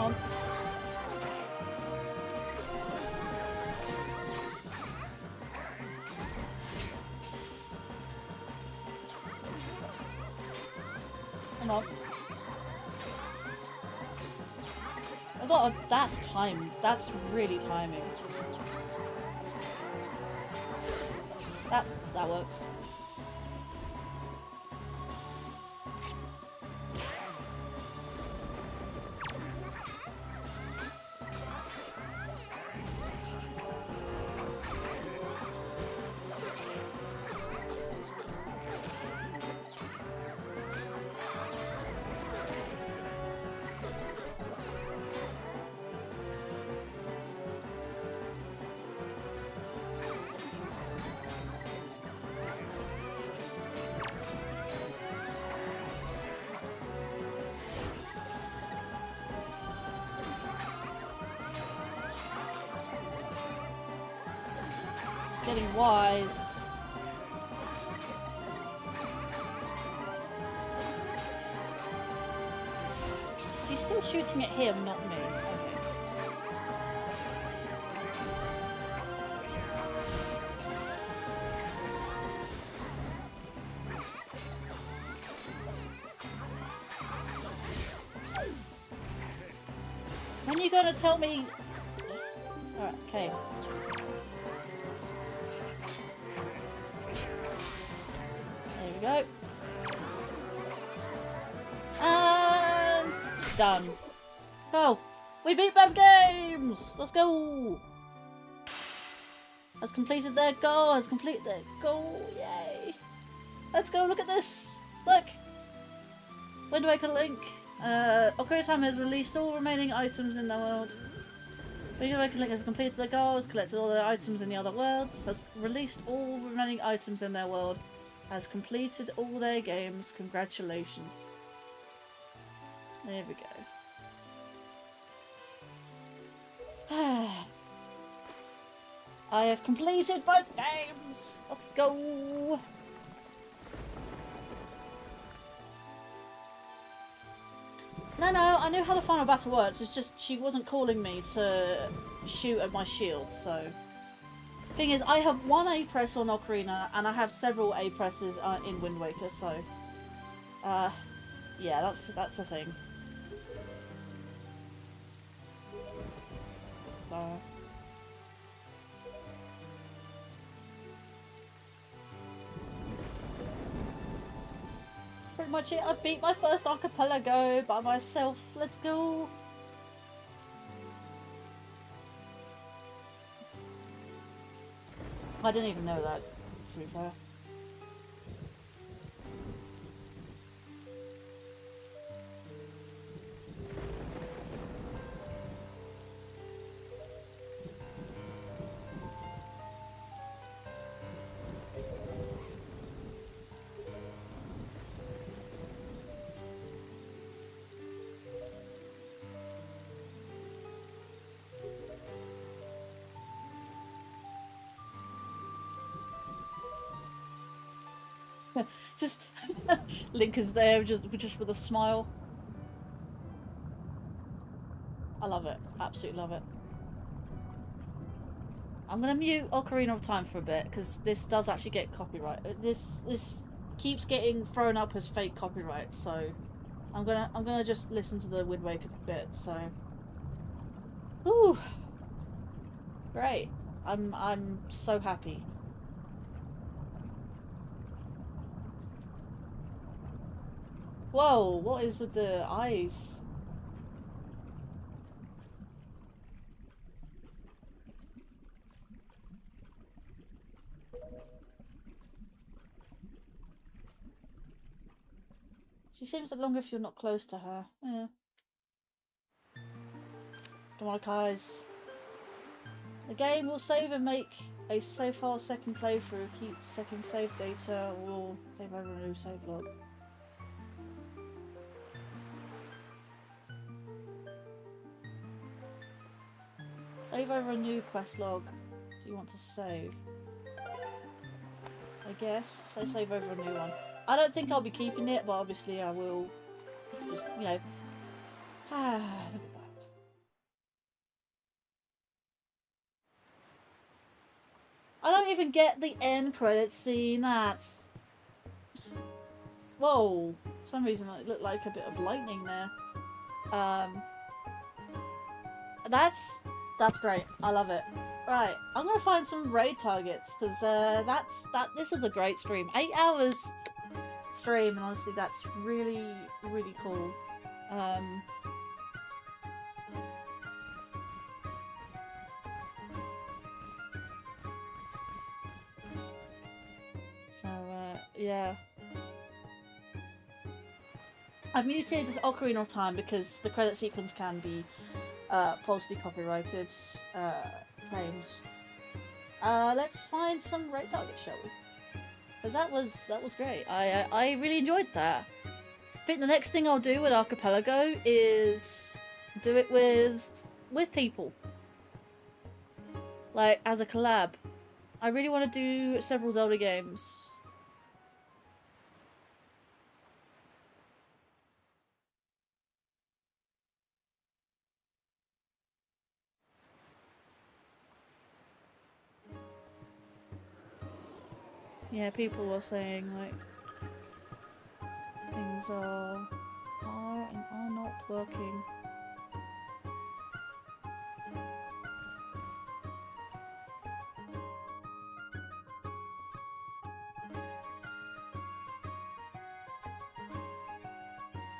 on. Come on. I got a, that's time. That's really timing. That works. Getting wise. She's still shooting at him, not me. Okay. When are you gonna tell me? Alright, okay. Go. And done. Go. We beat both games. Let's go. Has completed their goal. Has completed their goal. Yay. Let's go. Look at this. Look. Wind Waker Link. Ocarina Time has released all remaining items in the world. Wind Waker Link has completed their goals, collected all their items in the other worlds, has released all remaining items in their world. Has completed all their games. Congratulations. There we go. I have completed both games. Let's go. No, I knew how the final battle works. It's just she wasn't calling me to shoot at my shield, so... Thing is, I have one A press on Ocarina, and I have several A presses in Wind Waker, so yeah, that's a thing. That's pretty much it. I beat my first archipelago by myself. Let's go. I didn't even know that, to be fair. Just Link is there, just with a smile. I love it. Absolutely love it. I'm gonna mute Ocarina of Time for a bit because this does actually get copyright. This keeps getting thrown up as fake copyright, so I'm gonna just listen to the Wind Waker bit. So, ooh, great. I'm so happy. Whoa, what is with the eyes? She seems longer if you're not close to her. Yeah. Come on, guys. The game will save and make a save file second playthrough. Keep second save data or save over a new save log. Save over a new quest log. Do you want to save? I guess. So save over a new one. I don't think I'll be keeping it, but obviously I will just, you know. Ah, look at that. I don't even get the end credits scene. That's... Whoa. For some reason it looked like a bit of lightning there. That's great. I love it. Right, I'm gonna find some raid targets because this is a great stream. 8 hours stream, and honestly, that's really cool. Yeah. I've muted Ocarina of Time because the credit sequence can be falsely copyrighted claims. Let's find some raid targets, shall we? Because that was great. I really enjoyed that. I think the next thing I'll do with Archipelago is do it with people. Like, as a collab. I really want to do several Zelda games. Yeah, people were saying, like, things are not working.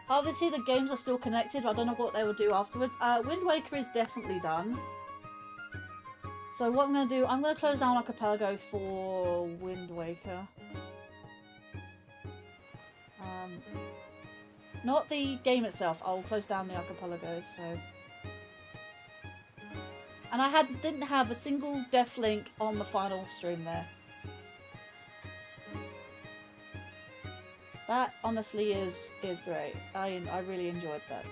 Obviously, the games are still connected, but I don't know what they will do afterwards. Wind Waker is definitely done. So what I'm going to do, I'm going to close down Archipelago for Wind Waker. Not the game itself, I'll close down the Archipelago, so... And I didn't have a single death link on the final stream there. That honestly is great. I really enjoyed that.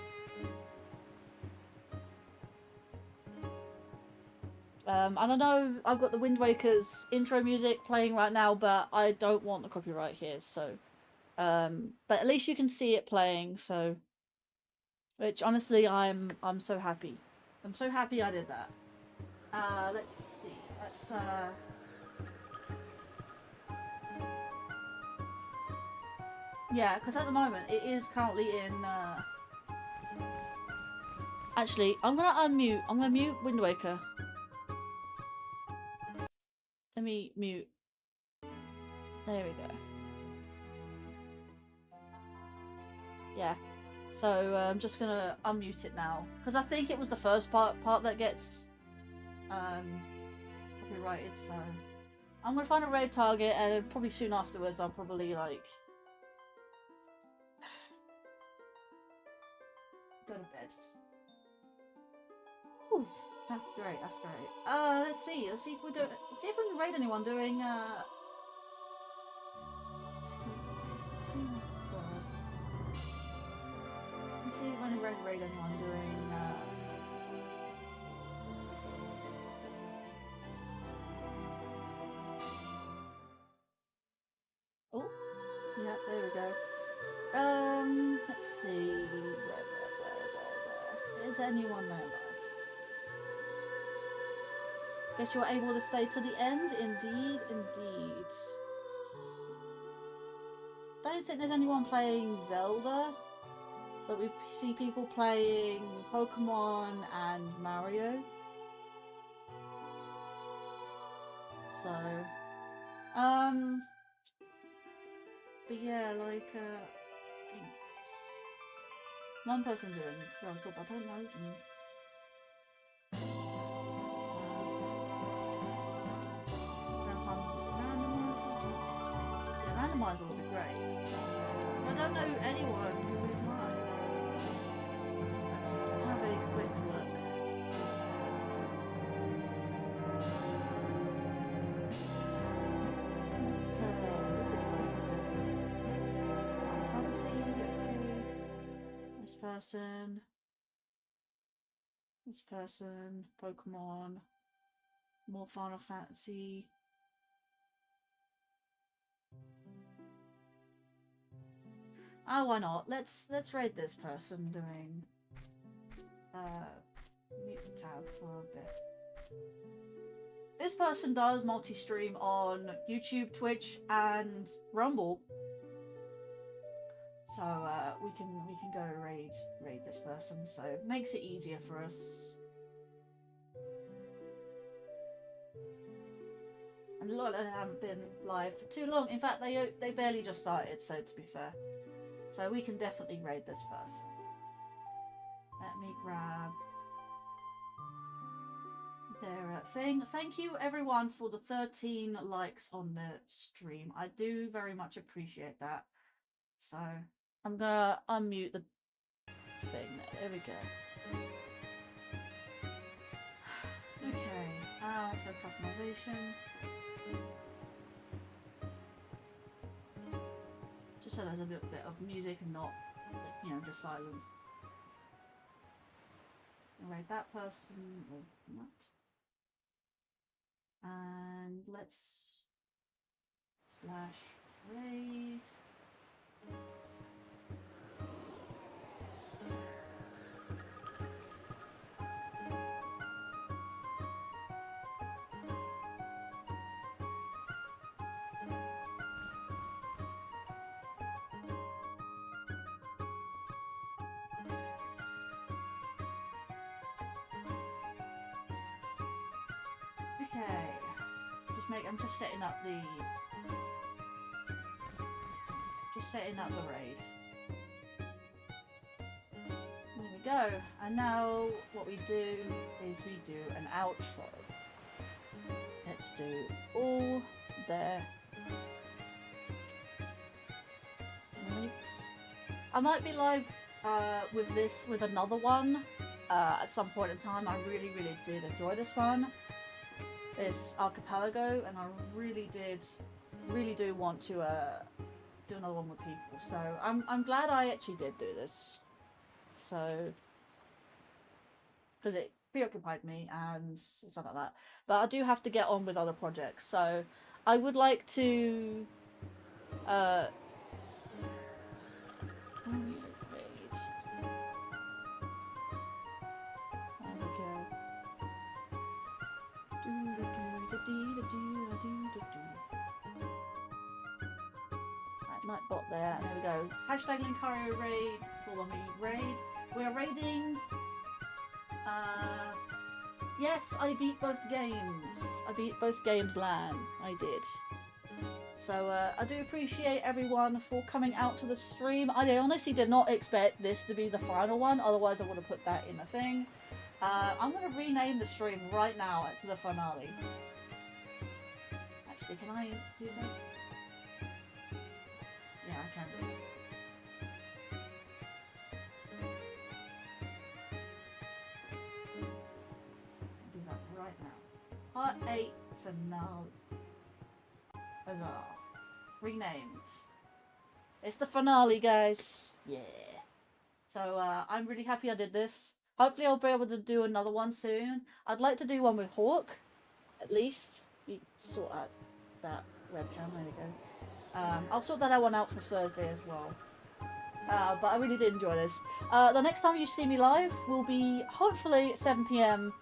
I don't know, I've got the Wind Waker's intro music playing right now, but I don't want the copyright here, so... but at least you can see it playing, so... Which, honestly, I'm so happy. I'm so happy I did that. Let's see. Let's, Yeah, because at the moment, it is currently in, Actually, I'm gonna unmute. I'm gonna mute Wind Waker. Let me mute. There we go. Yeah. So I'm just gonna unmute it now because I think it was the first part that gets copyrighted. So I'm gonna find a raid target, and probably soon afterwards I'll probably like go to bed. Ooh, that's great. That's great. Let's see. Let's see if we can raid anyone doing Let's see if I can raid anyone doing Oh, yeah, there we go. Let's see. Is anyone there live? Guess you're able to stay to the end? Indeed, indeed. Don't think there's anyone playing Zelda, but we see people playing Pokemon and Mario. So, but yeah, like, one person doing Zelda, but I don't know them. Randomiser would be great. I don't know anyone who is live. Let's have a quick look. So, what's this person doing? Fantasy, okay. This person, Pokemon, more Final Fantasy. Oh, why not? Let's raid this person doing mute the tab for a bit. this person does multi-stream on YouTube, Twitch, and Rumble. So we can go raid this person. So it makes it easier for us. And a lot of them haven't been live for too long. In fact, they barely just started. So to be fair, so we can definitely raid this person. Let me grab their thing. Thank you everyone for the 13 likes on the stream. I do very much appreciate that. So I'm gonna unmute the thing. There we go. Okay, let's go customization. Just so there's a bit of music and not, you know, just silence. Right, that person or not. And let's /raid. Okay, I'm just setting up the raid. There we go. And now what we do is we do an outro. Let's do all their links. I might be live with another one at some point in time. I really did enjoy this one. This Archipelago, and I really do want to do another one with people. So I'm glad I actually did do this. So because it preoccupied me and stuff like that. But I do have to get on with other projects. So I would like to Nightbot there, and there we go. Hashtag Linkario raid, follow me raid. We are raiding. Yes, I beat both games. I beat both games LAN. I did. So I do appreciate everyone for coming out to the stream. I honestly did not expect this to be the final one, otherwise I would have put that in the thing. I'm going to rename the stream right now to the finale. Actually, can I do that? Yeah, I can do. Do that right now. Part 8 finale. Huzzah. Renamed. It's the finale, guys. Yeah. So I'm really happy I did this. Hopefully I'll be able to do another one soon. I'd like to do one with Hawk, at least. We sort out that webcam. There we go. I'll sort that one out for Thursday as well. But I really did enjoy this. The next time you see me live will be hopefully 7 PM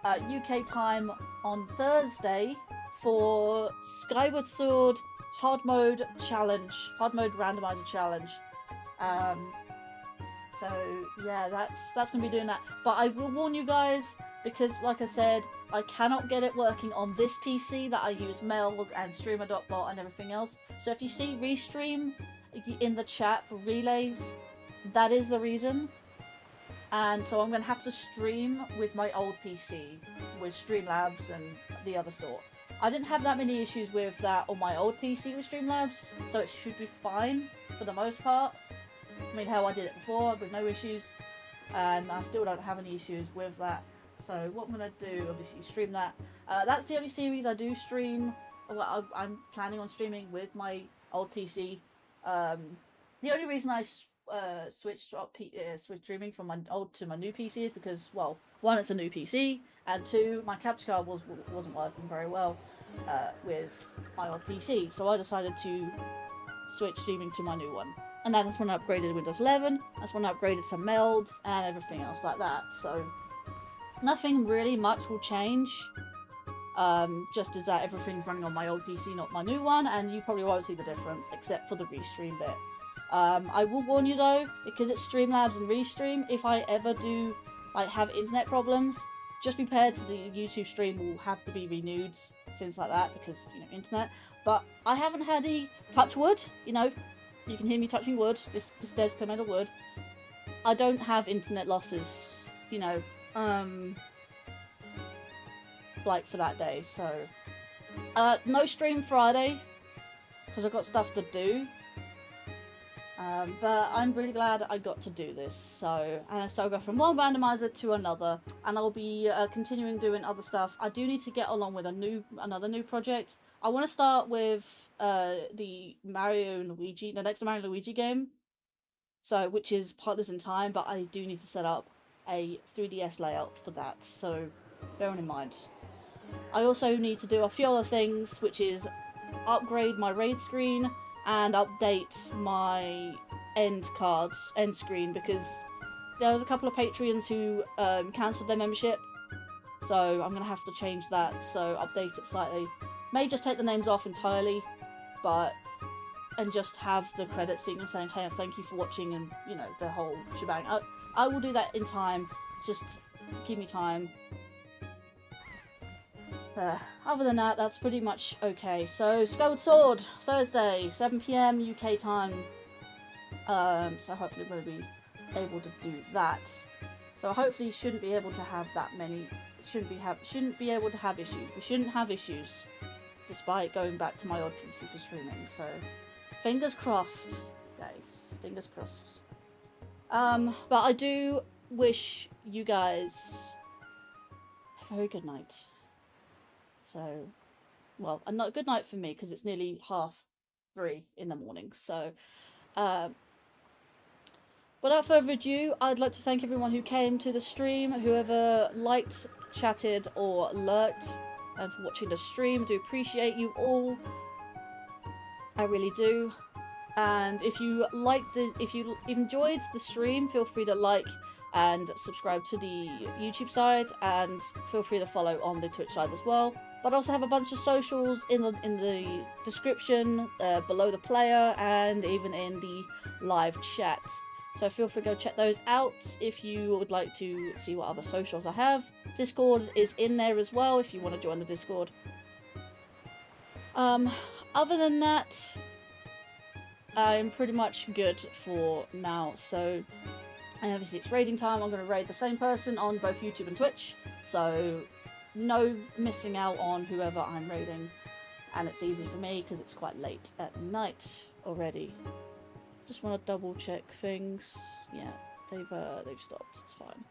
UK time on Thursday for Skyward Sword Hard Mode Challenge, Hard Mode Randomiser Challenge. So yeah, that's gonna be doing that. But I will warn you guys, because like I said, I cannot get it working on this PC that I use Meld and Streamer.bot and everything else. So if you see Restream in the chat for relays, that is the reason. And so I'm going to have to stream with my old PC, with Streamlabs and the other sort. I didn't have that many issues with that on my old PC with Streamlabs, so it should be fine for the most part. I mean, hell, I did it before with no issues, and I still don't have any issues with that. So what I'm going to do, obviously, stream that. That's the only series I do stream. Well, I'm planning on streaming with my old PC. The only reason I switched streaming from my old to my new PC is because, well, one, it's a new PC, and two, my capture card wasn't working very well with my old PC. So I decided to switch streaming to my new one. And that's when I upgraded Windows 11, that's when I upgraded some Meld, and everything else like that. So nothing really much will change Just as that everything's running on my old PC, not my new one, and you probably won't see the difference except for the restream bit. I will warn you though, because it's Streamlabs and Restream, if I ever do like have internet problems, just be prepared to the YouTube stream will have to be renewed, things like that, because, you know, internet. But I haven't had any, touch wood, you know, you can hear me touching wood, this desk come out of wood. I don't have internet losses, you know, like for that day, so no stream Friday because I've got stuff to do, but I'm really glad I got to do this. So I'll go from one randomizer to another, and I'll be continuing doing other stuff. I do need to get along with another new project. I want to start with the next Mario Luigi game, so which is Partners in Time, but I do need to set up a 3DS layout for that, so bearing in mind. I also need to do a few other things, which is upgrade my raid screen and update my end screen, because there was a couple of Patreons who cancelled their membership, so I'm going to have to change that, so update it slightly. May just take the names off entirely, and just have the credits sitting and saying, hey, thank you for watching, and, you know, the whole shebang. I will do that in time, just give me time. Other than that, that's pretty much okay. So, Skyward Sword, Thursday, 7 PM UK time. So hopefully we'll be able to do that. So hopefully you shouldn't be able to have that many, shouldn't be able to have issues. We shouldn't have issues, despite going back to my old PC for streaming. So, fingers crossed, guys. Fingers crossed. But I do wish you guys a very good night. So, well, a good night for me, because it's nearly 3:30 in the morning. So, without further ado, I'd like to thank everyone who came to the stream, whoever liked, chatted, or lurked, and for watching the stream. I do appreciate you all. I really do. And if you enjoyed the stream, feel free to like and subscribe to the YouTube side, and feel free to follow on the Twitch side as well. But I also have a bunch of socials in the description, below the player, and even in the live chat. So feel free to go check those out if you would like to see what other socials I have. Discord is in there as well if you want to join the Discord. Other than that, I'm pretty much good for now. So, and obviously it's raiding time. I'm going to raid the same person on both YouTube and Twitch. So, no missing out on whoever I'm raiding. And it's easy for me because it's quite late at night already. Just want to double check things. Yeah, they've stopped. It's fine.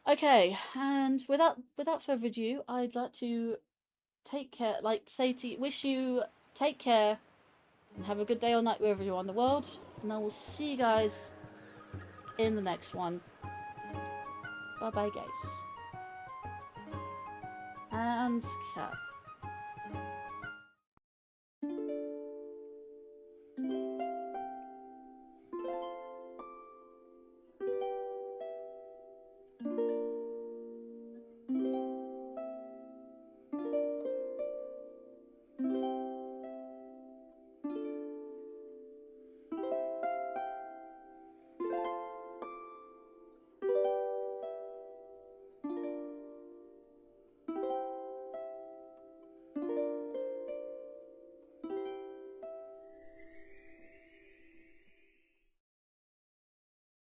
Okay, and without further ado, I'd like to take care, wish you take care and have a good day or night wherever you are in the world, and I will see you guys in the next one. Bye bye, guys. And cat.